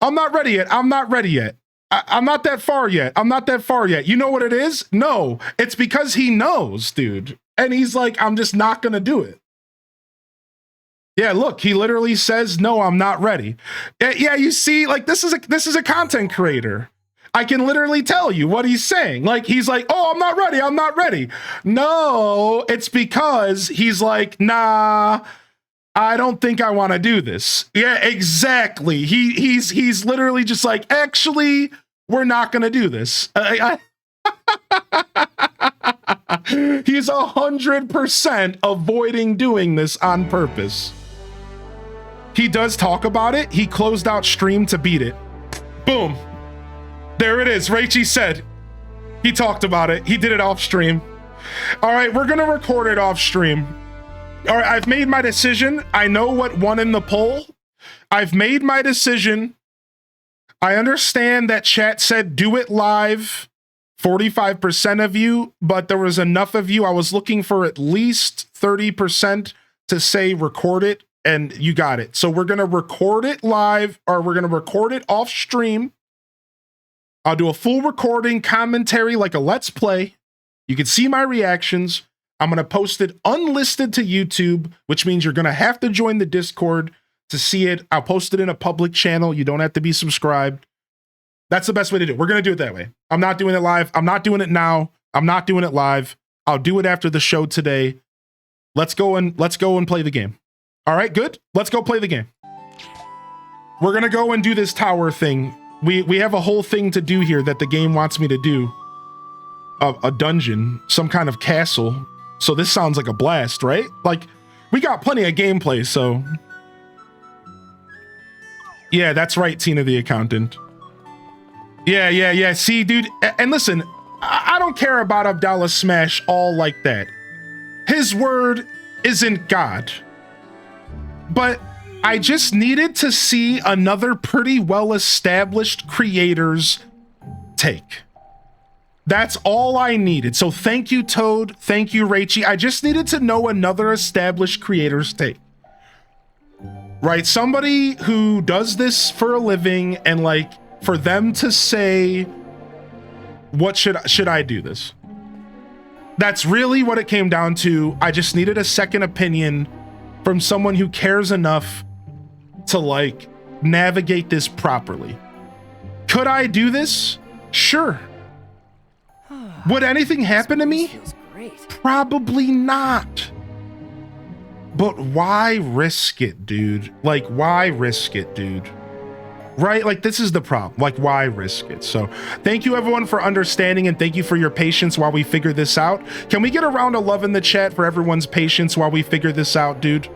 [SPEAKER 1] I'm not ready yet. I'm not ready yet. I'm not that far yet. I'm not that far yet. You know what it is? No, it's because he knows, dude. And he's like, I'm just not gonna do it. Yeah, look, he literally says, no, I'm not ready. Yeah, you see, like this is a content creator. I can literally tell you what he's saying. Like, he's like, oh, I'm not ready. I'm not ready. No, it's because he's like, nah, I don't think I want to do this. Yeah, exactly. He's literally just like, actually, we're not going to do this. He's 100% avoiding doing this on purpose. He does talk about it. He closed out stream to beat it. Boom. There it is. Raichi said. He talked about it. He did it off stream. All right, we're going to record it off stream. All right, I've made my decision. I know what won in the poll. I've made my decision. I understand that chat said do it live. 45% of you, but there was enough of you. I was looking for at least 30% to say record it, and you got it. So we're going to record it live, or we're going to record it off stream. I'll do a full recording commentary like a Let's Play. You can see my reactions. I'm going to post it unlisted to YouTube, which means you're going to have to join the Discord to see it. I'll post it in a public channel. You don't have to be subscribed. That's the best way to do it. We're going to do it that way. I'm not doing it live. I'm not doing it now. I'm not doing it live. I'll do it after the show today. Let's go and play the game. All right, good. Let's go play the game. We're going to go and do this tower thing. We have a whole thing to do here that the game wants me to do. A dungeon, some kind of castle. So this sounds like a blast, right? Like, we got plenty of gameplay, so. Yeah, that's right, Tina the accountant. Yeah. See, dude, and listen, I don't care about Abdallah Smash all like that. His word isn't God. But I just needed to see another pretty well-established creator's take. That's all I needed. So thank you, Toad. Thank you, Raichi. I just needed to know another established creator's take. Right? Somebody who does this for a living, and like, for them to say, what should I do this? That's really what it came down to. I just needed a second opinion from someone who cares enough to like navigate this properly. Could I do this? Sure. Would anything happen to me? Probably not. But why risk it, dude? Like, why risk it, dude? Right? Like, this is the problem. Like, why risk it? So thank you everyone for understanding, and thank you for your patience while we figure this out. Can we get a round of love in the chat for everyone's patience while we figure this out, dude?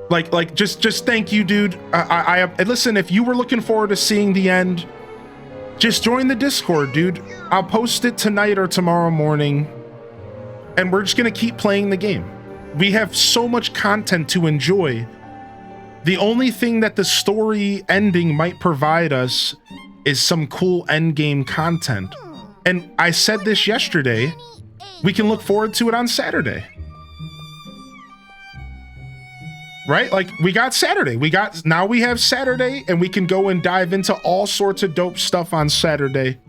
[SPEAKER 1] Like just thank you, dude. I listen, if you were looking forward to seeing the end, just join the Discord, dude. I'll post it tonight or tomorrow morning, and we're just gonna keep playing the game. We have so much content to enjoy. The only thing that the story ending might provide us is some cool endgame content. And I said this yesterday, we can look forward to it on Saturday. Right? Like, we got Saturday. Now we have Saturday, and we can go and dive into all sorts of dope stuff on Saturday.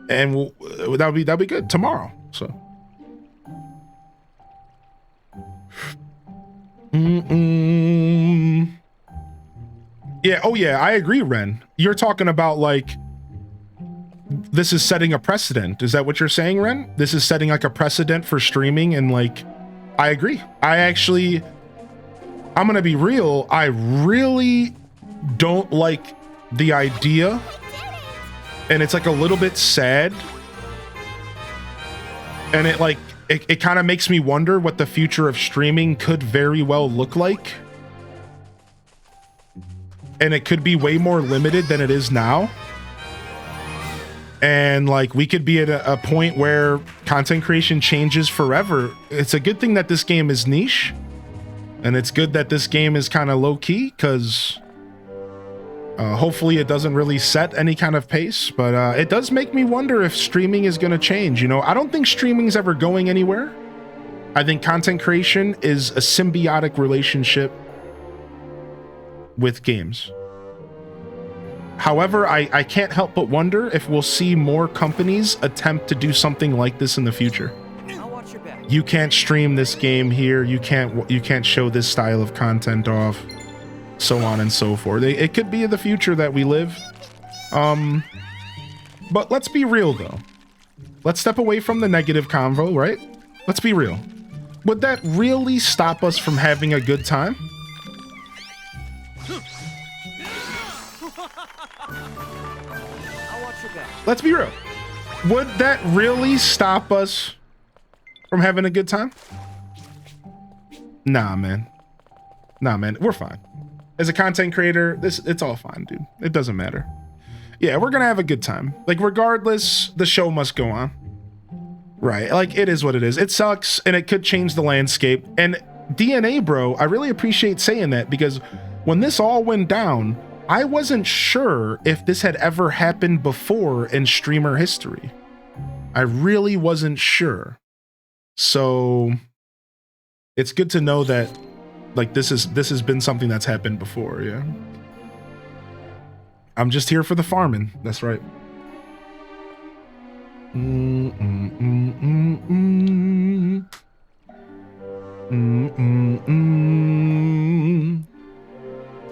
[SPEAKER 1] And that'll be good tomorrow. So. Yeah, oh yeah, I agree, Ren. You're talking about like, this is setting a precedent. Is that what you're saying, Ren? This is setting like a precedent for streaming, and like, I agree. I'm gonna be real, I really don't like the idea, and it's like a little bit sad, and it kind of makes me wonder what the future of streaming could very well look like. And it could be way more limited than it is now. And like, we could be at a point where content creation changes forever. It's a good thing that this game is niche. And it's good that this game is kind of low key, because hopefully it doesn't really set any kind of pace. But it does make me wonder if streaming is going to change. You know, I don't think streaming is ever going anywhere. I think content creation is a symbiotic relationship with games. However, I can't help but wonder if we'll see more companies attempt to do something like this in the future. You can't stream this game here. You can't show this style of content off, so on and so forth. It could be in the future that we live. But let's be real though. Let's step away from the negative convo, right? Let's be real. Would that really stop us from having a good time? Let's be real. Would that really stop us from having a good time? Nah, man. Nah, man. We're fine. As a content creator, it's all fine, dude. It doesn't matter. Yeah, we're gonna have a good time. Like, regardless, the show must go on. Right, like, it is what it is. It sucks, and it could change the landscape. And DNA, bro, I really appreciate saying that, because when this all went down, I wasn't sure if this had ever happened before in streamer history. I really wasn't sure. So it's good to know that, like, this has been something that's happened before, yeah. I'm just here for the farming. That's right.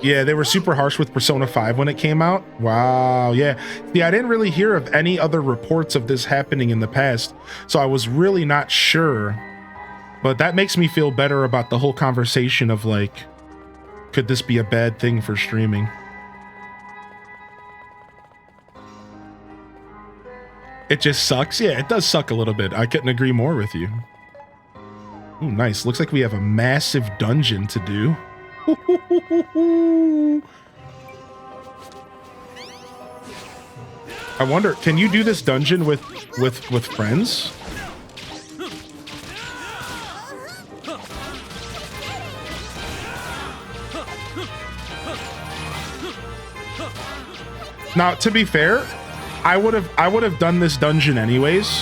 [SPEAKER 1] Yeah, they were super harsh with Persona 5 when it came out. Wow, yeah. See, I didn't really hear of any other reports of this happening in the past, so I was really not sure. But that makes me feel better about the whole conversation of, like, could this be a bad thing for streaming? It just sucks. Yeah, it does suck a little bit. I couldn't agree more with you. Ooh, nice. Looks like we have a massive dungeon to do. I wonder, can you do this dungeon with friends? Now, to be fair, I would have done this dungeon anyways,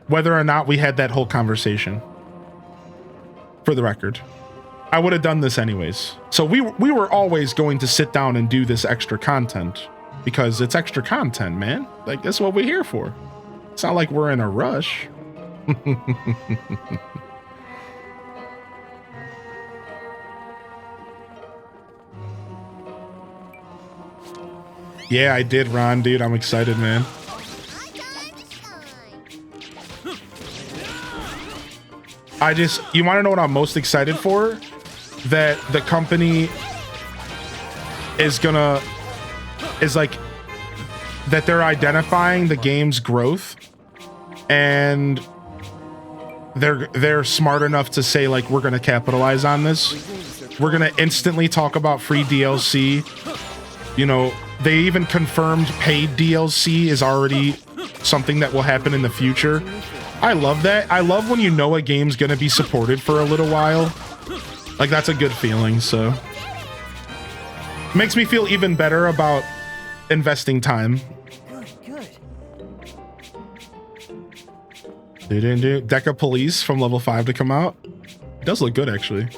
[SPEAKER 1] whether or not we had that whole conversation. For the record, I would have done this anyways. So we were always going to sit down and do this extra content because it's extra content, man. Like, that's what we're here for. It's not like we're in a rush. Yeah, I did, Ron, dude. I'm excited, man. You want to know what I'm most excited for? That the company is like, that they're identifying the game's growth, and they're smart enough to say, like, we're gonna capitalize on this. We're gonna instantly talk about free DLC. You know, they even confirmed paid DLC is already something that will happen in the future. I love that. I love when you know a game's gonna be supported for a little while. Like, that's a good feeling, so. Makes me feel even better about investing time. Good. Deca Police from level 5 to come out. It does look good, actually.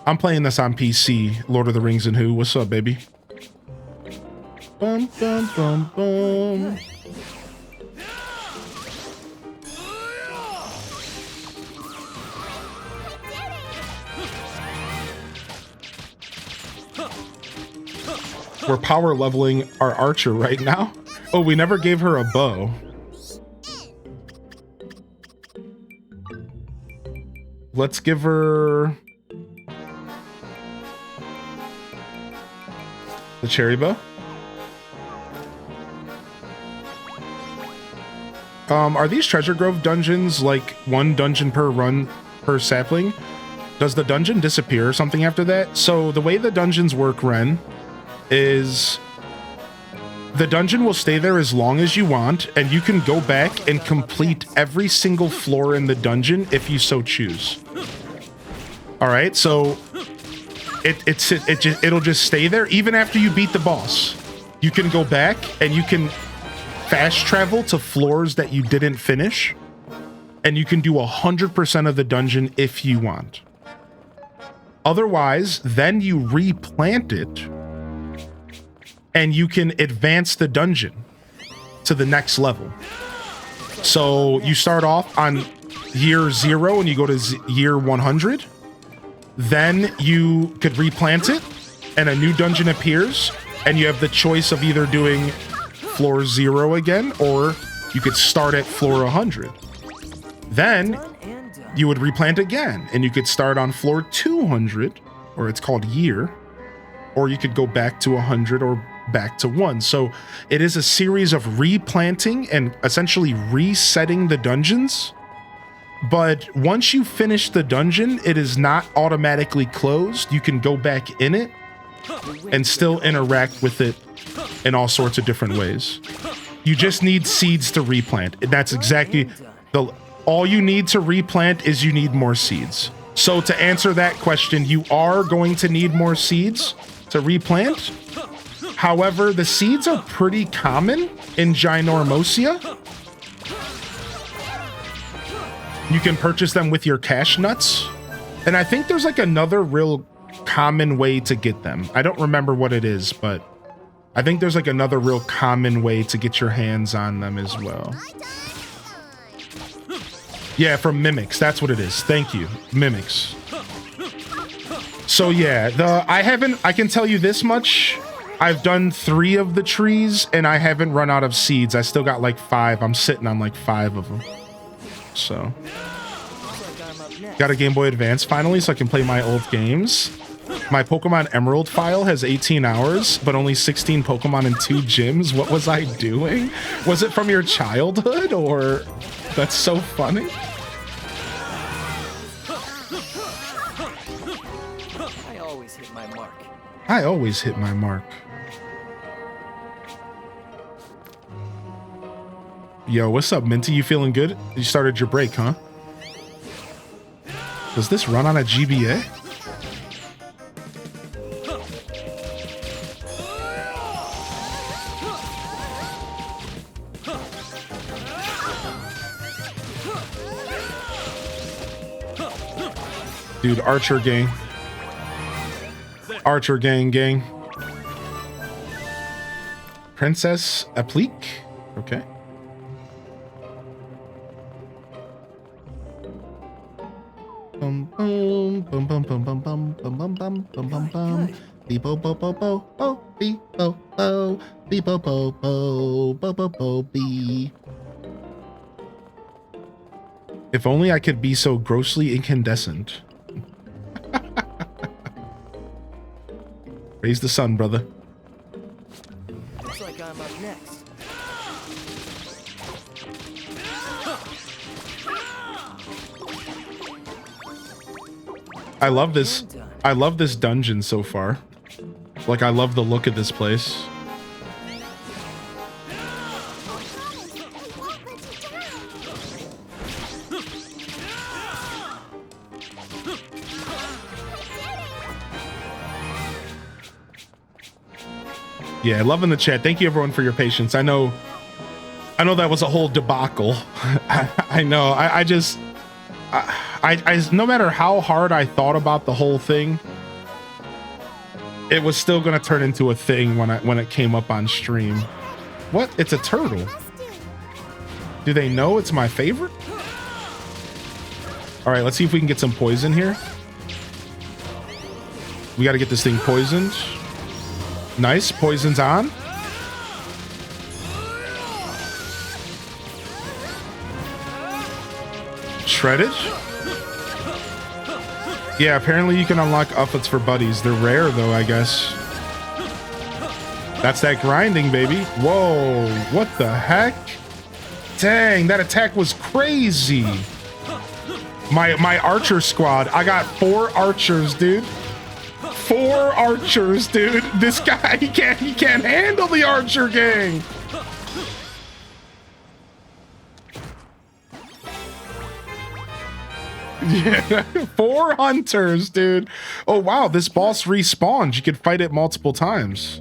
[SPEAKER 1] I'm playing this on PC. Lord of the Rings and Who. What's up, baby? Bum, bum, bum, bum. We're power leveling our archer right now. Oh, we never gave her a bow. Let's give her the cherry bow. Are these Treasure Grove dungeons like one dungeon per run per sapling? Does the dungeon disappear or something after that? So the way the dungeons work, Ren, is the dungeon will stay there as long as you want, and you can go back and complete every single floor in the dungeon if you so choose. All right, so it'll just stay there even after you beat the boss. You can go back and you can fast travel to floors that you didn't finish, and you can do 100% of the dungeon if you want. Otherwise, then you replant it, and you can advance the dungeon to the next level. So you start off on year 0 and you go to year 100. Then you could replant it and a new dungeon appears, and you have the choice of either doing floor 0 again, or you could start at floor 100. Then you would replant again and you could start on floor 200, or it's called year, or you could go back to 100 or back to 1. So it is a series of replanting and essentially resetting the dungeons. But once you finish the dungeon, it is not automatically closed. You can go back in it and still interact with it in all sorts of different ways. You just need seeds to replant. That's exactly all you need to replant is you need more seeds. So to answer that question, you are going to need more seeds to replant. However, the seeds are pretty common in Ginormosia. You can purchase them with your cash nuts. And I think there's like another real common way to get them. I don't remember what it is, but I think there's like another real common way to get your hands on them as well. Yeah, from Mimics. That's what it is. Thank you. Mimics. So yeah, I can tell you this much. I've done 3 of the trees and I haven't run out of seeds. I still got like 5. I'm sitting on like 5 of them. So got a Game Boy Advance finally so I can play my old games. My Pokemon Emerald file has 18 hours, but only 16 Pokemon in 2 gyms. What was I doing? Was it from your childhood or... That's so funny.
[SPEAKER 4] I always hit my mark.
[SPEAKER 1] I always hit my mark. Yo, what's up, Minty? You feeling good? You started your break, huh? Does this run on a GBA? Dude, Archer gang. Archer gang. Princess Applique? Okay. Bum bum bum bum bum bum bum bum bum bum bum bum bum. Beep-bo bo bo bo bo beep-bo bo beep-bo bo bo bo bo bo bee. If only I could be so grossly incandescent. Raise the sun, brother.
[SPEAKER 4] Looks like I'm up next.
[SPEAKER 1] I love this. I love this dungeon so far. Like, I love the look of this place. Yeah, loving the chat. Thank you everyone for your patience. I know that was a whole debacle. I know. I just no matter how hard I thought about the whole thing, it was still gonna turn into a thing when it came up on stream. What? It's a turtle. Do they know it's my favorite? All right, let's see if we can get some poison here. We got to get this thing poisoned. Nice, poison's on. Shredded. Yeah, apparently you can unlock Uffets for buddies. They're rare though, I guess. That's that grinding, baby. Whoa, what the heck? Dang, that attack was crazy. My archer squad. I got 4 archers, dude. 4 archers, dude. This guy, he can't handle the archer gang. Yeah, 4 hunters, dude. Oh wow, this boss respawns. You could fight it multiple times.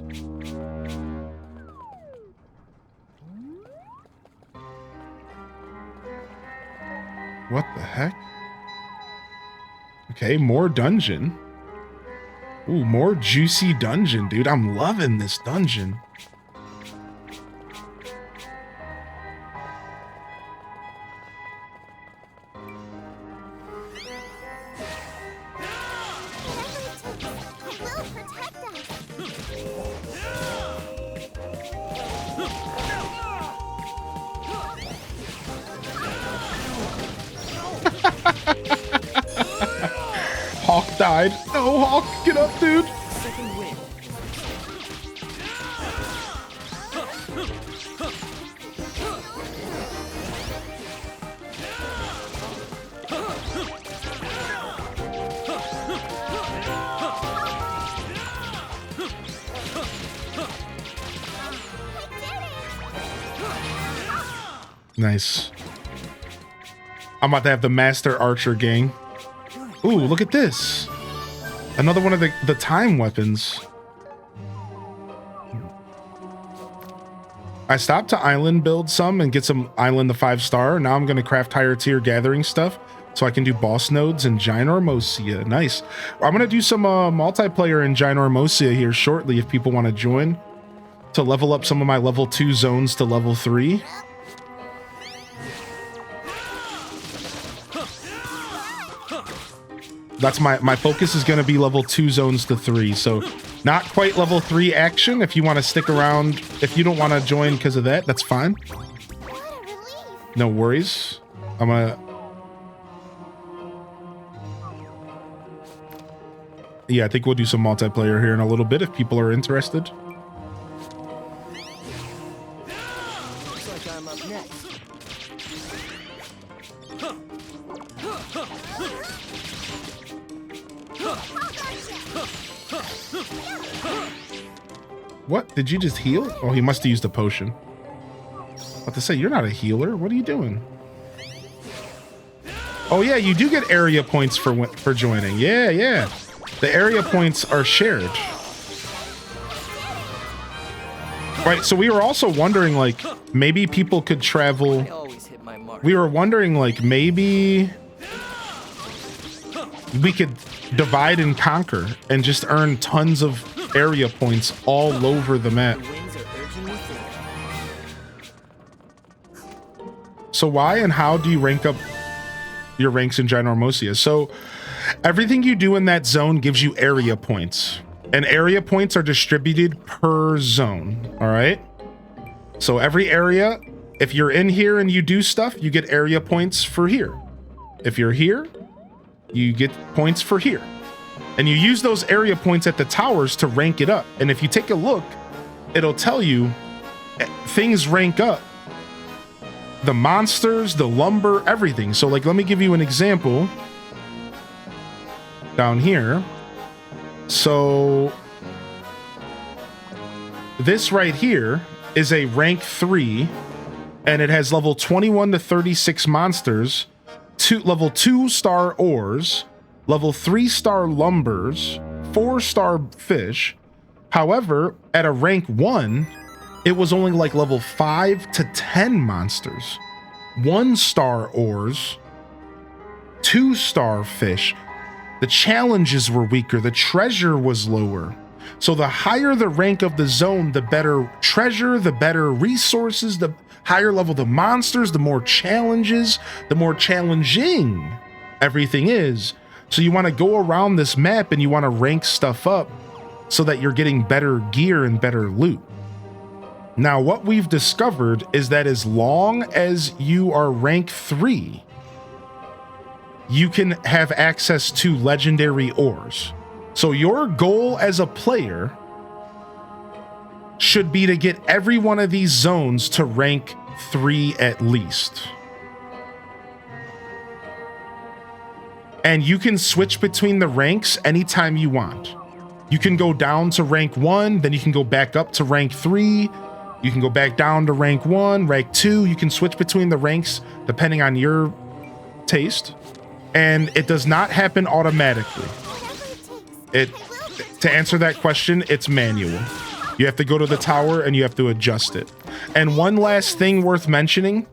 [SPEAKER 1] What the heck? Okay, more dungeon. Ooh, more juicy dungeon, dude. I'm loving this dungeon. Hawk died. No, Hawk, get up, dude.
[SPEAKER 4] Second win.
[SPEAKER 1] Nice. I'm about to have the Master Archer gang. Ooh, look at this. Another one of the time weapons. I stopped to island build some and get some island the 5-star. Now I'm going to craft higher tier gathering stuff so I can do boss nodes in Ginormosia. Nice. I'm going to do some multiplayer in Ginormosia here shortly if people want to join to level up some of my level 2 zones to level 3. That's my focus is going to be level 2 zones to 3. So not quite level 3 action. If you want to stick around, if you don't want to join because of that, that's fine. No worries. I'm going to... Yeah, I think we'll do some multiplayer here in a little bit if people are interested.
[SPEAKER 4] Looks like I'm up next.
[SPEAKER 1] What? Did you just heal? Oh, he must have used a potion. About to say, you're not a healer. What are you doing? Oh yeah, you do get area points for joining. Yeah, yeah. The area points are shared. Right, so we were also wondering, like, maybe people could travel.
[SPEAKER 4] I always hit my mark.
[SPEAKER 1] We were wondering, like, maybe we could divide and conquer and just earn tons of area points all over the map.
[SPEAKER 4] The wings are urging me forward.
[SPEAKER 1] So why and how do you rank up your ranks in Ginormosia? So everything you do in that zone gives you area points, and area points are distributed per zone. All right. So every area, if you're in here and you do stuff, you get area points for here. If you're here, you get points for here. And you use those area points at the towers to rank it up. And if you take a look, it'll tell you things rank up. The monsters, the lumber, everything. So like, let me give you an example down here. So this right here is a rank 3, and it has level 21 to 36 monsters, level 2-star ores, level 3-star lumbers, 4-star fish. However, at a rank 1, it was only like level 5 to 10 monsters, 1-star ores, 2-star fish. The challenges were weaker, the treasure was lower. So the higher the rank of the zone, the better treasure, the better resources, the higher level the monsters, the more challenges, the more challenging everything is. So you want to go around this map and you want to rank stuff up so that you're getting better gear and better loot. Now, what we've discovered is that as long as you are rank 3, you can have access to legendary ores. So your goal as a player should be to get every one of these zones to rank 3 at least. And you can switch between the ranks anytime you want. You can go down to rank 1, then you can go back up to rank 3. You can go back down to rank 1, rank 2. You can switch between the ranks depending on your taste. And it does not happen automatically. To answer that question, it's manual. You have to go to the tower and you have to adjust it. And one last thing worth mentioning,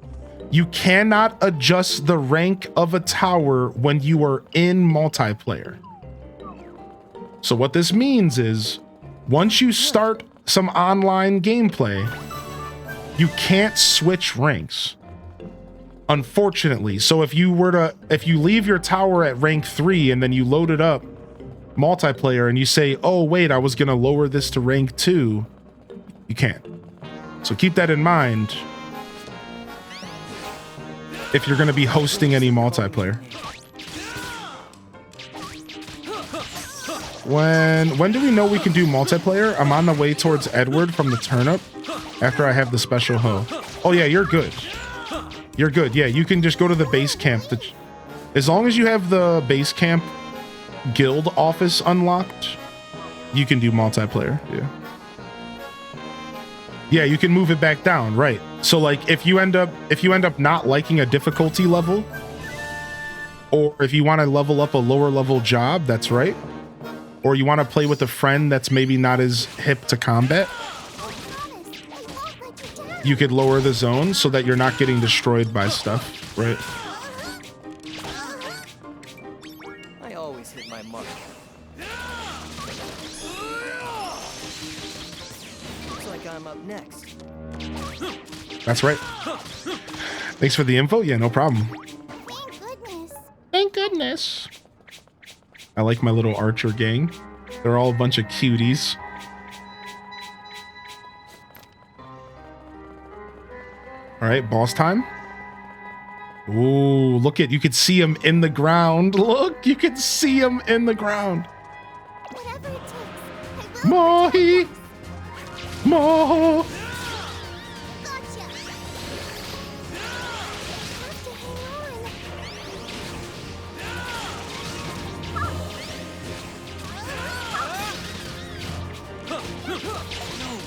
[SPEAKER 1] you cannot adjust the rank of a tower when you are in multiplayer. So what this means is, once you start some online gameplay, you can't switch ranks, unfortunately. So if you leave your tower at rank 3 and then you load it up multiplayer and you say, oh wait, I was gonna lower this to rank 2, you can't. So keep that in mind if you're gonna be hosting any multiplayer. When do we know we can do multiplayer? I'm on the way towards Edward from the turnip after I have the special hoe. Oh yeah, you're good. You're good. Yeah, you can just go to the base camp. As long as you have the base camp guild office unlocked, you can do multiplayer. Yeah. Yeah, you can move it back down, right? So like if you end up not liking a difficulty level, or if you want to level up a lower level job, that's right. Or you want to play with a friend that's maybe not as hip to combat, you could lower the zone so that you're not getting destroyed by stuff, right?
[SPEAKER 4] I always hit my mark. Looks like I'm up next.
[SPEAKER 1] That's right. Thanks for the info. Yeah, no problem.
[SPEAKER 2] Thank goodness.
[SPEAKER 1] Thank goodness. I like my little archer gang. They're all a bunch of cuties. All right, boss time. Ooh, look at, you could see him in the ground. Look, you can see him in the ground.
[SPEAKER 2] Whatever it takes.
[SPEAKER 1] Mahi! Mahi!
[SPEAKER 2] Gotcha. Have to hang on.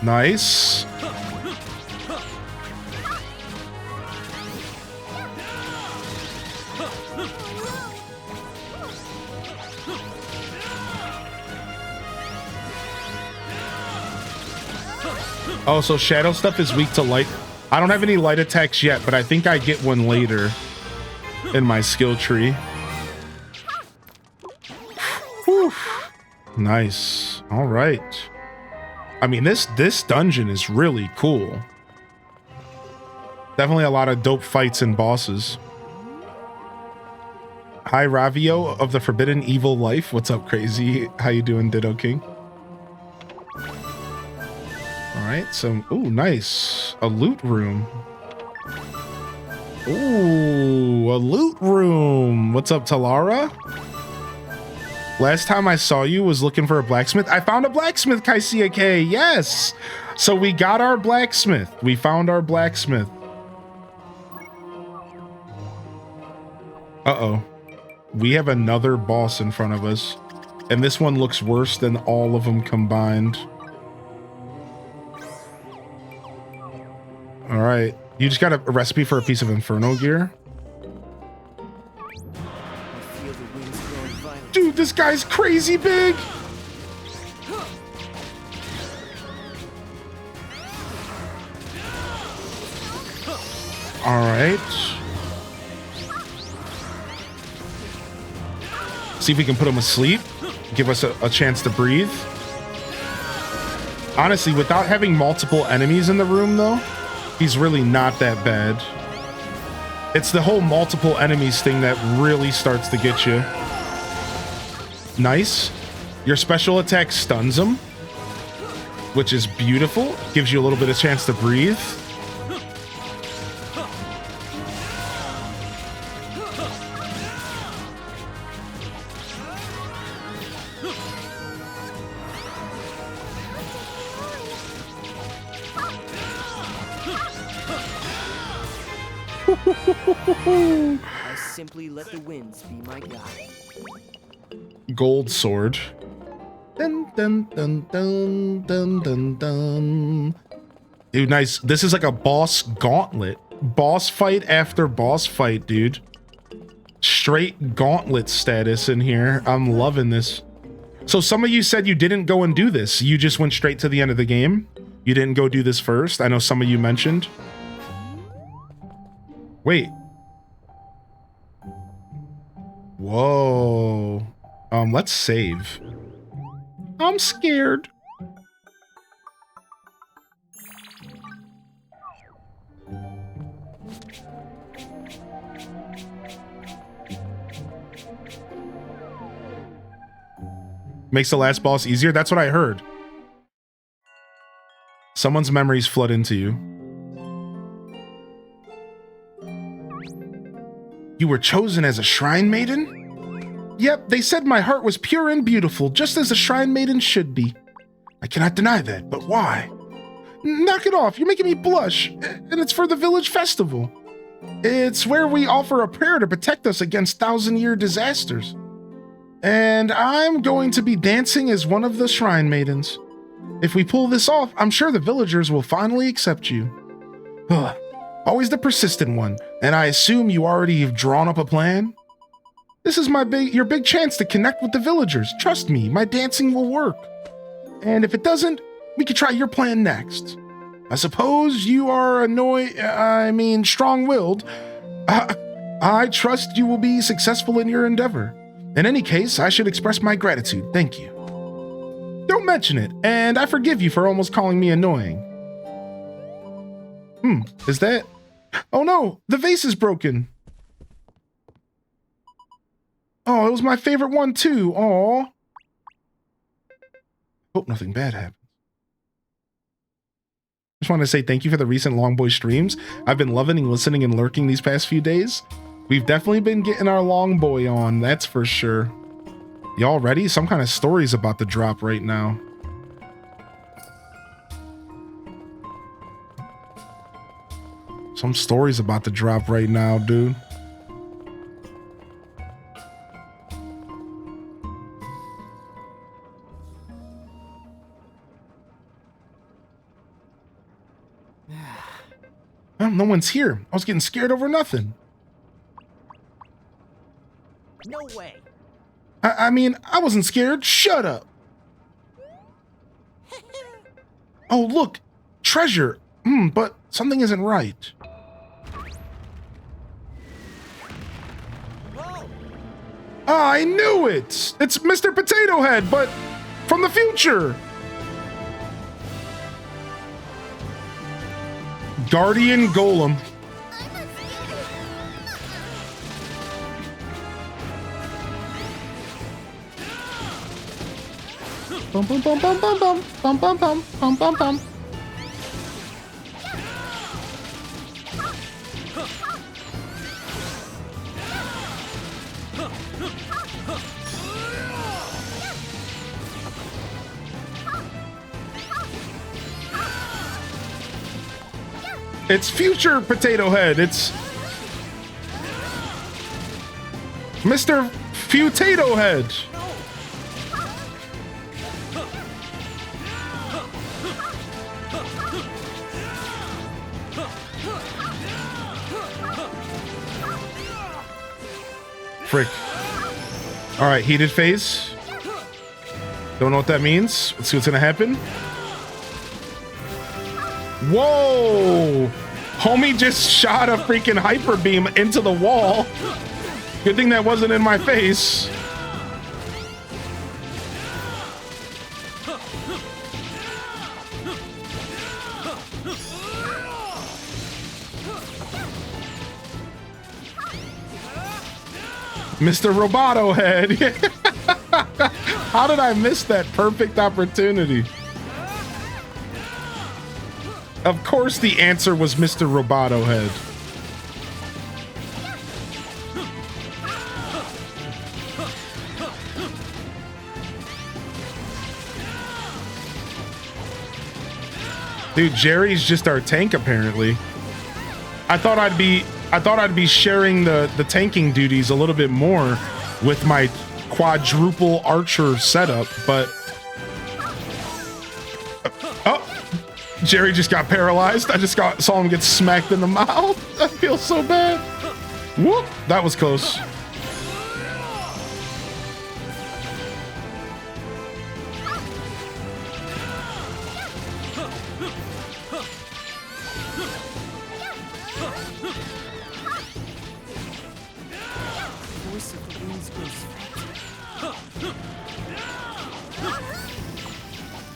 [SPEAKER 1] Nice. Oh, so shadow stuff is weak to light. I don't have any light attacks yet, but I think I get one later in my skill tree. Whew. Nice. All right. I mean, this dungeon is really cool. Definitely a lot of dope fights and bosses. Hi, Ravio of the Forbidden Evil Life. What's up, crazy? How you doing, Ditto King? All right, so, ooh, nice. A loot room. Ooh, a loot room. What's up, Talara? Last time I saw you was looking for a blacksmith. I found a blacksmith, Kaisia K. Yes. So we got our blacksmith. We found our blacksmith. Uh-oh. We have another boss in front of us. And this one looks worse than all of them combined. All right. You just got a recipe for a piece of Inferno gear? Dude, this guy's crazy big. All right. See if we can put him asleep. Give us a chance to breathe. Honestly, without having multiple enemies in the room, though, he's really not that bad. It's the whole multiple enemies thing that really starts to get you. Nice. Your special attack stuns him, which is beautiful. Gives you a little bit of chance to breathe.
[SPEAKER 4] I simply let the winds be my guide.
[SPEAKER 1] Gold sword. Dun, dun, dun, dun, dun, dun, dun. Dude, nice. This is like a boss gauntlet. Boss fight after boss fight, dude. Straight gauntlet status in here. I'm loving this. So some of you said you didn't go and do this. You just went straight to the end of the game. You didn't go do this first. I know some of you mentioned. Wait. Whoa. Let's save. I'm scared. Makes the last boss easier? That's what I heard. Someone's memories flood into you. You were chosen as a shrine maiden? Yep, they said my heart was pure and beautiful, just as a shrine maiden should be. I cannot deny that, but why? Knock it off, you're making me blush, and it's for the village festival. It's where we offer a prayer to protect us against thousand-year disasters. And I'm going to be dancing as one of the shrine maidens. If we pull this off, I'm sure the villagers will finally accept you. Ugh. Always the persistent one, and I assume you already have drawn up a plan? This is your big chance to connect with the villagers. Trust me, my dancing will work. And if it doesn't, we could try your plan next. I suppose you are strong-willed. I trust you will be successful in your endeavor. In any case, I should express my gratitude. Thank you. Don't mention it, and I forgive you for almost calling me annoying. Is that... Oh no, the vase is broken. Oh, it was my favorite one too. Aw. Hope nothing bad happens. Just want to say thank you for the recent Longboy streams. I've been loving listening and lurking these past few days. We've definitely been getting our Longboy on, that's for sure. Y'all ready? Some kind of story's about to drop right now. Some story's about to drop right now, dude. Well, no one's here. I was getting scared over nothing.
[SPEAKER 9] No way.
[SPEAKER 1] I mean, I wasn't scared. Shut up. Oh, look. Treasure. But something isn't right. I knew it! It's Mr. Potato Head, but from the future! Guardian Golem. Bum bum bum bum bum bum bum bum bum bum bum bum. It's future Potato Head. It's Mr. Futato Head. Frick. All right, heated phase. Don't know what that means. Let's see what's gonna happen. Whoa! Homie just shot a freaking hyper beam into the wall. Good thing that wasn't in my face. Mr. Roboto Head. How did I miss that perfect opportunity? Of course the answer was Mr. Roboto Head. Dude, Jerry's just our tank apparently. I thought I'd be sharing the tanking duties a little bit more with my quadruple archer setup, but Jerry just got paralyzed. I just saw him get smacked in the mouth. I feel so bad. Whoop, that was close.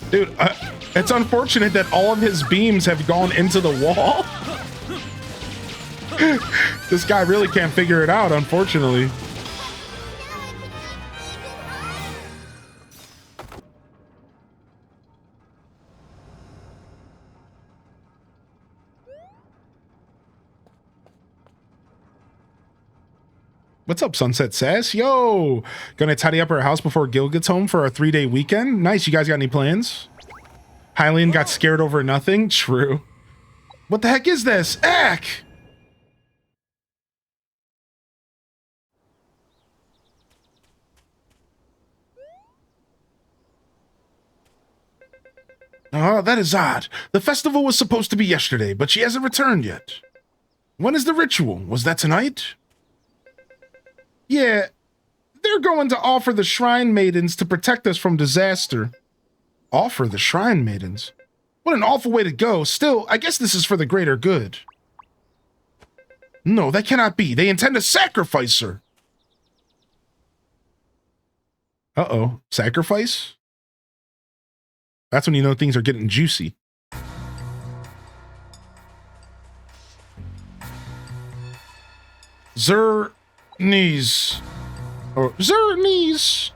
[SPEAKER 1] Dude, it's unfortunate that all of his beams have gone into the wall. This guy really can't figure it out, unfortunately. What's up, Sunset Sass? Yo, gonna tidy up our house before Gil gets home for our 3-day weekend. Nice. You guys got any plans? Hylian got scared over nothing. True. What the heck is this? Ack! Oh, that is odd. The festival was supposed to be yesterday, but she hasn't returned yet. When is the ritual? Was that tonight? Yeah, they're going to offer the Shrine Maidens to protect us from disaster. Offer the Shrine Maidens? What an awful way to go. Still, I guess this is for the greater good. No, that cannot be. They intend to sacrifice her. Uh-oh. Sacrifice? That's when you know things are getting juicy. Zernies. Or Zernies.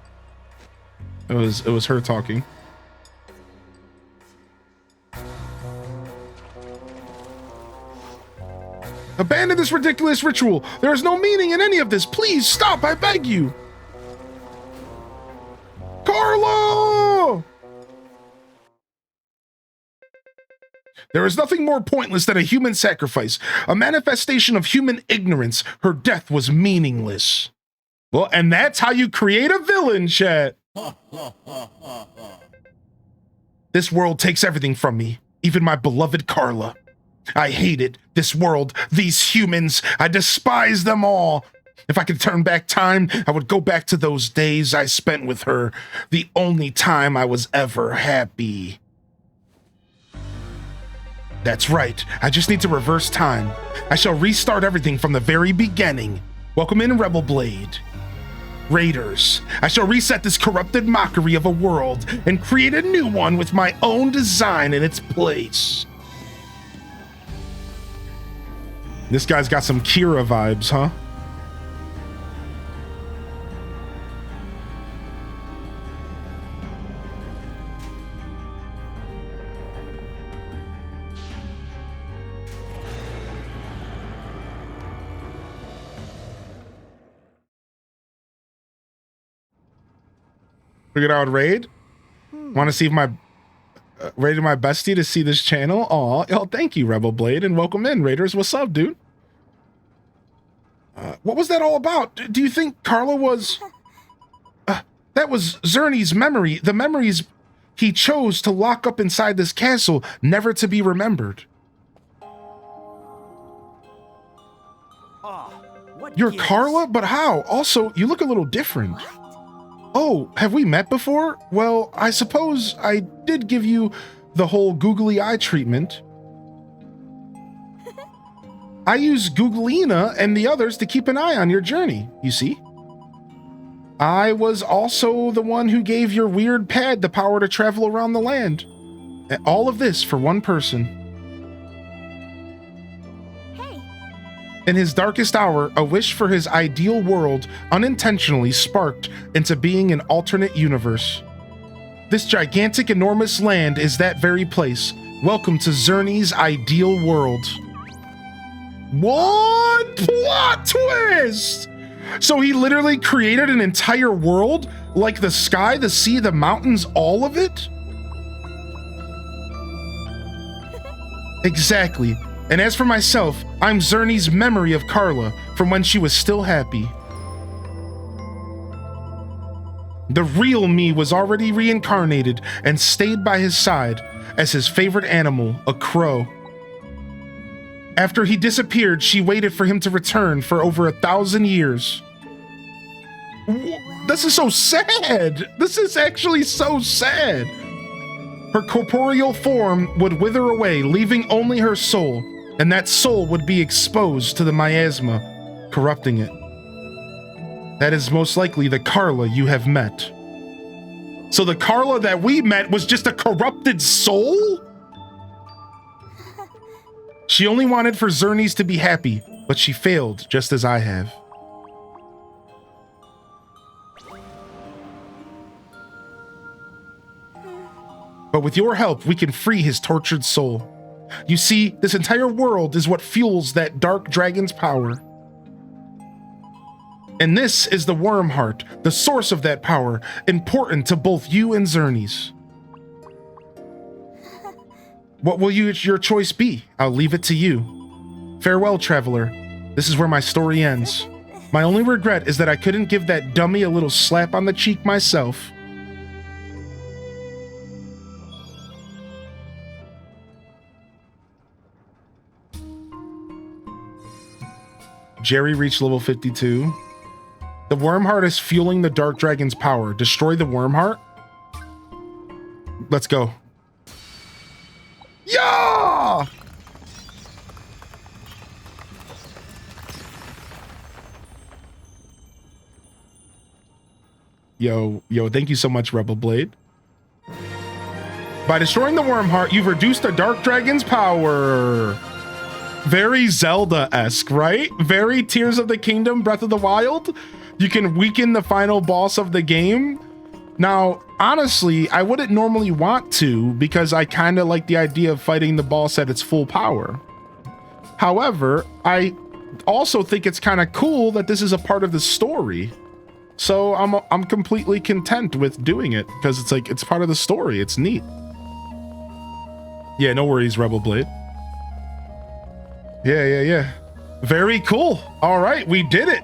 [SPEAKER 1] It was her talking. Abandon this ridiculous ritual. There is no meaning in any of this. Please stop, I beg you. Carlo! There is nothing more pointless than a human sacrifice, a manifestation of human ignorance. Her death was meaningless. Well, and that's how you create a villain, chat. This world takes everything from me, even my beloved Carla. I hate it, this world, these humans. I despise them all. If I could turn back time, I would go back to those days I spent with her, the only time I was ever happy. That's right, I just need to reverse time. I shall restart everything from the very beginning. Welcome in, Rebel Blade. Raiders, I shall reset this corrupted mockery of a world and create a new one with my own design in its place. This guy's got some Kira vibes, huh? Figured I would raid. Want to see if my raided my bestie to see this channel. Aw, oh, thank you, Rebel Blade, and welcome in, Raiders. What's up, dude? What was that all about? Do you think Carla was... that was Zerny's memory. The memories he chose to lock up inside this castle, never to be remembered. You're Carla? But how? Also, you look a little different. Oh, have we met before? Well, I suppose I did give you the whole googly eye treatment. I use Googlina and the others to keep an eye on your journey, you see. I was also the one who gave your weird pad the power to travel around the land. All of this for one person. In his darkest hour, a wish for his ideal world unintentionally sparked into being an alternate universe. This gigantic, enormous land is that very place. Welcome to Zerny's ideal world. What plot twist! So he literally created an entire world? Like the sky, the sea, the mountains, all of it? Exactly. And as for myself, I'm Zerny's memory of Carla from when she was still happy. The real me was already reincarnated and stayed by his side as his favorite animal, a crow. After he disappeared, she waited for him to return for over 1,000 years. This is so sad. This is actually so sad. Her corporeal form would wither away, leaving only her soul. And that soul would be exposed to the miasma, corrupting it. That is most likely the Carla you have met. So the Carla that we met was just a corrupted soul? She only wanted for Zerny's to be happy, but she failed just as I have. But with your help, we can free his tortured soul. You see, this entire world is what fuels that dark dragon's power. And this is the Worm Heart, the source of that power, important to both you and Xerneas. What will your choice be? I'll leave it to you. Farewell, traveler. This is where my story ends. My only regret is that I couldn't give that dummy a little slap on the cheek myself. Jerry reached level 52. The Worm Heart is fueling the Dark Dragon's power. Destroy the Worm Heart? Let's go. Yeah! Yo, thank you so much, Rebel Blade. By destroying the Worm Heart, you've reduced the Dark Dragon's power. Very Zelda-esque, right? Very Tears of the Kingdom, Breath of the Wild. You can weaken the final boss of the game. Now, honestly, I wouldn't normally want to because I kind of like the idea of fighting the boss at its full power. However, I also think it's kind of cool that this is a part of the story. So I'm completely content with doing it because it's like, it's part of the story. It's neat. Yeah, no worries, Rebel Blade. Yeah. Very cool. All right, we did it.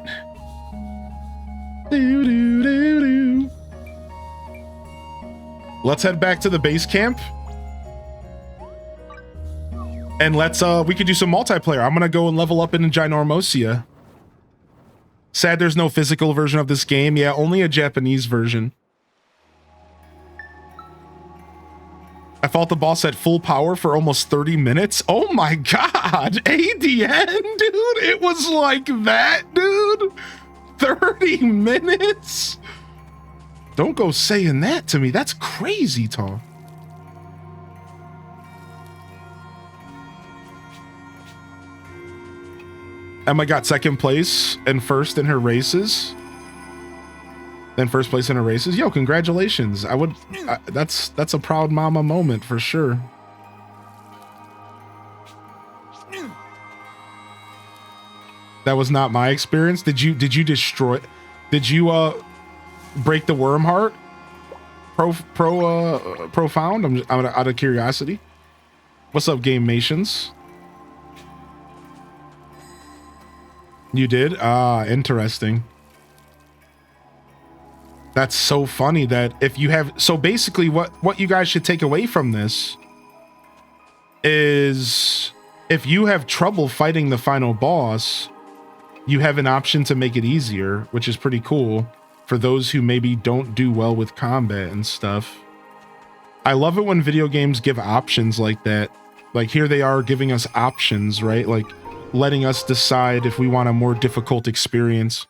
[SPEAKER 1] Let's head back to the base camp. And let's we could do some multiplayer. I'm gonna go and level up in Ginormosia. Sad there's no physical version of this game. Yeah, only a Japanese version. I fought the boss at full power for almost 30 minutes. Oh my god, ADN, dude. It was like that, dude. 30 minutes? Don't go saying that to me. That's crazy talk. Emma got second place and first in her races. Then first place in her races. Yo, congratulations. That's a proud mama moment for sure. That was not my experience. Did you destroy? Did you break the Worm Heart? Profound. I'm out of curiosity. What's up, Game Nations? You did? Ah, interesting. That's so funny that if you have, so basically what you guys should take away from this is if you have trouble fighting the final boss, you have an option to make it easier, which is pretty cool for those who maybe don't do well with combat and stuff. I love it when video games give options like that. Like here they are giving us options, right? Like letting us decide if we want a more difficult experience.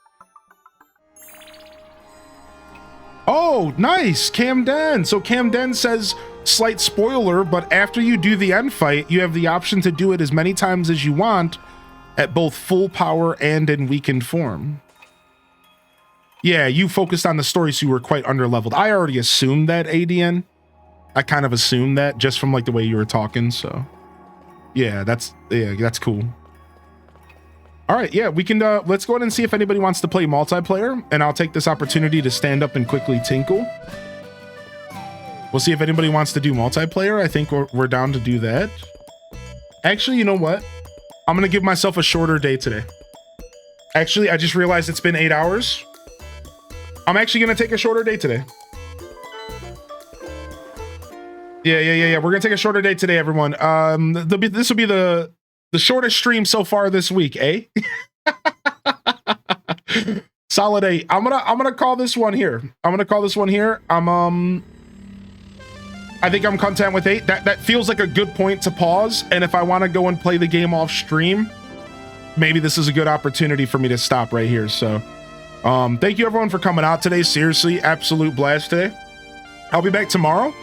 [SPEAKER 1] Oh, nice, Camden. So Camden says, slight spoiler, but after you do the end fight, you have the option to do it as many times as you want at both full power and in weakened form. Yeah, you focused on the story, so you were quite underleveled. I already assumed that, ADN. I kind of assumed that just from like the way you were talking, so. Yeah, that's cool. All right, yeah, we can, let's go ahead and see if anybody wants to play multiplayer, and I'll take this opportunity to stand up and quickly tinkle. We'll see if anybody wants to do multiplayer. I think we're down to do that. Actually, you know what? I'm gonna give myself a shorter day today. Actually, I just realized it's been 8 hours. I'm actually gonna take a shorter day today. Yeah. We're gonna take a shorter day today, everyone. This will be the shortest stream so far this week, eh? Solid 8. I'm gonna call this one here. I think I'm content with 8. That feels like a good point to pause. And if I want to go and play the game off stream, maybe this is a good opportunity for me to stop right here. So, thank you everyone for coming out today. Seriously, absolute blast today. I'll be back tomorrow.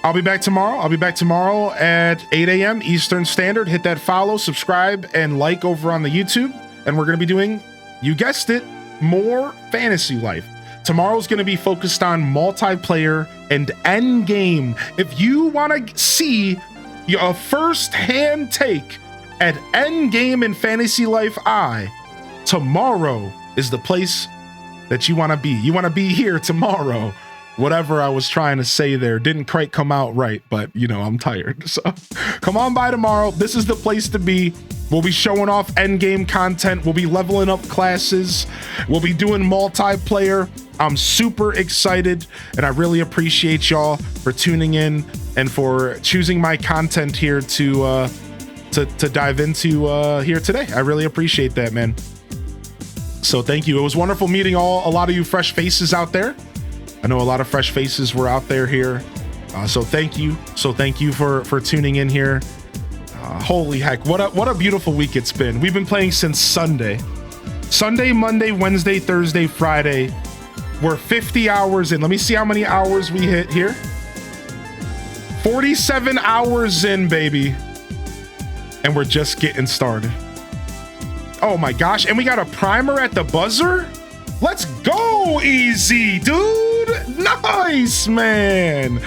[SPEAKER 1] I'll be back tomorrow at 8 a.m. Eastern Standard. Hit that follow, subscribe, and like over on the YouTube. And we're going to be doing, you guessed it, more Fantasy Life. Tomorrow's going to be focused on multiplayer and end game. If you want to see a first-hand take at end game in Fantasy Life I, tomorrow is the place that you want to be. You want to be here tomorrow. Whatever I was trying to say there didn't quite come out right, but you know, I'm tired. So come on by tomorrow. This is the place to be. We'll be showing off endgame content. We'll be leveling up classes. We'll be doing multiplayer. I'm super excited, and I really appreciate y'all for tuning in and for choosing my content here to dive into here today. I really appreciate that, man. So thank you. It was wonderful meeting a lot of you fresh faces out there. I know a lot of fresh faces were out there here. So thank you. So thank you for tuning in here. Holy heck, what a beautiful week it's been. We've been playing since Sunday. Sunday, Monday, Wednesday, Thursday, Friday. We're 50 hours in. Let me see how many hours we hit here. 47 hours in, baby. And we're just getting started. Oh my gosh, and we got a primer at the buzzer? Let's go, Easy, dude. Nice, man.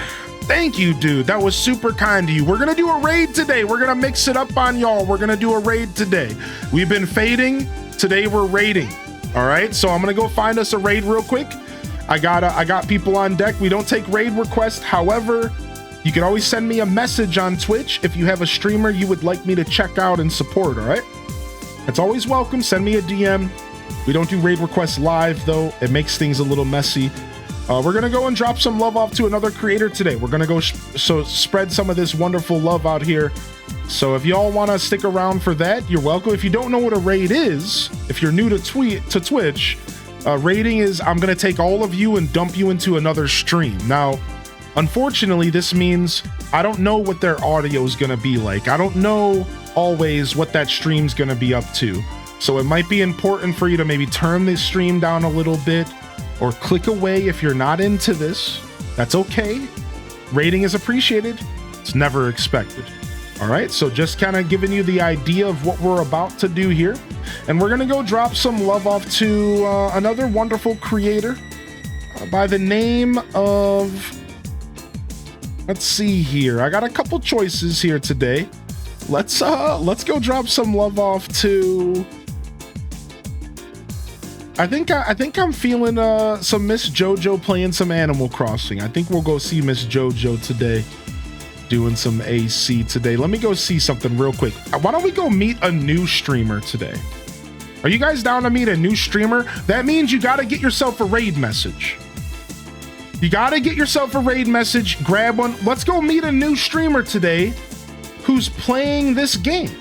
[SPEAKER 1] Thank you, dude. That was super kind to you. We're gonna do a raid today. We're gonna mix it up on y'all. We're gonna do a raid today. We've been fading. Today we're raiding. All right, so I'm gonna go find us a raid real quick. I got people on deck. We don't take raid requests. However, you can always send me a message on Twitch if you have a streamer you would like me to check out and support. All right, it's always welcome. Send me a DM. We don't do raid requests live though. It makes things a little messy. We're gonna go and drop some love off to another creator today. We're gonna go spread some of this wonderful love out here. So if y'all want to stick around for that, you're welcome. If you don't know what a raid is, if you're new to Twitch, raiding is I'm gonna take all of you and dump you into another stream. Now, unfortunately, this means I don't know what their audio is gonna be like. I don't know always what that stream's gonna be up to. So it might be important for you to maybe turn the stream down a little bit or click away if you're not into this. That's okay. Rating is appreciated. It's never expected. All right, so just kind of giving you the idea of what we're about to do here. And we're gonna go drop some love off to another wonderful creator by the name of, let's see here. I got a couple choices here today. Let's go drop some love off to, I think I'm feeling some Miss JoJo playing some Animal Crossing. I think we'll go see Miss JoJo today, doing some AC today. Let me go see something real quick. Why don't we go meet a new streamer today? Are you guys down to meet a new streamer? That means you got to get yourself a raid message. You got to get yourself a raid message, grab one. Let's go meet a new streamer today who's playing this game.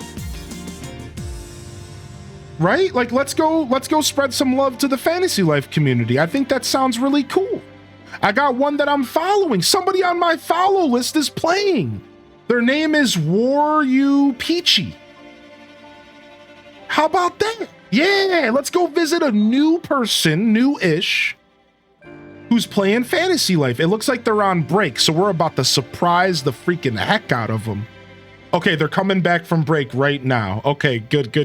[SPEAKER 1] Right? Like, let's go spread some love to the Fantasy Life community. I think that sounds really cool. I got one that I'm following. Somebody on my follow list is playing. Their name is Waru Peachy. How about that? Yeah, let's go visit a new person, new-ish, who's playing Fantasy Life. It looks like they're on break, so we're about to surprise the freaking heck out of them. Okay, they're coming back from break right now. Okay, good.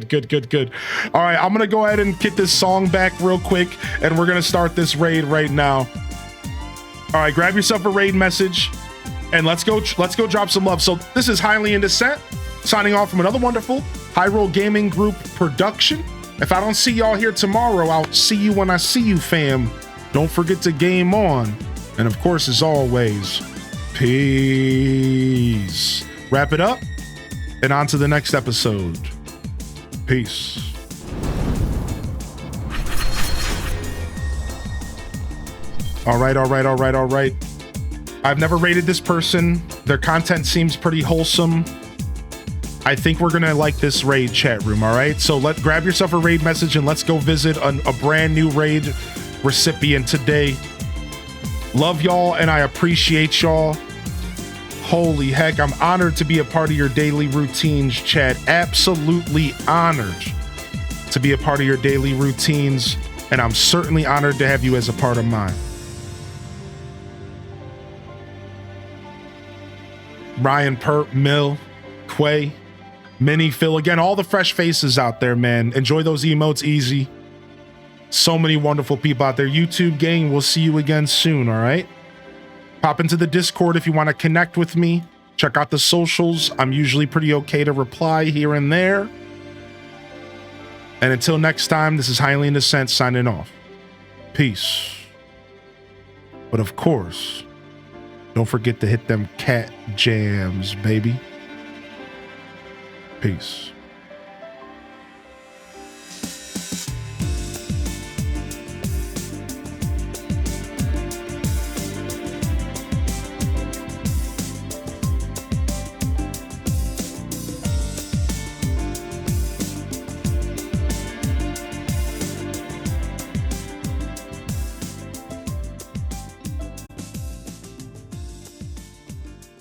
[SPEAKER 1] All right, I'm gonna go ahead and get this song back real quick, and we're gonna start this raid right now. All right, grab yourself a raid message, and let's go drop some love. So this is Highly in Descent, signing off from another wonderful Hyrule Gaming Group production. If I don't see y'all here tomorrow, I'll see you when I see you, fam. Don't forget to game on, and of course, as always, peace. Wrap it up. And on to the next episode. Peace. All right. I've never rated this person. Their content seems pretty wholesome. I think we're gonna like this raid chat room, all right? So grab yourself a raid message and let's go visit a brand new raid recipient today. Love y'all and I appreciate y'all. Holy heck, I'm honored to be a part of your daily routines, chat. Absolutely honored to be a part of your daily routines, and I'm certainly honored to have you as a part of mine. Ryan, Perp, Mill, Quay, Minnie, Phil, again, all the fresh faces out there, man. Enjoy those emotes, easy. So many wonderful people out there. YouTube gang, we'll see you again soon, all right? Pop into the Discord if you want to connect with me. Check out the socials. I'm usually pretty okay to reply here and there. And until next time, this is Highly in Descent signing off. Peace. But of course, don't forget to hit them cat jams, baby. Peace.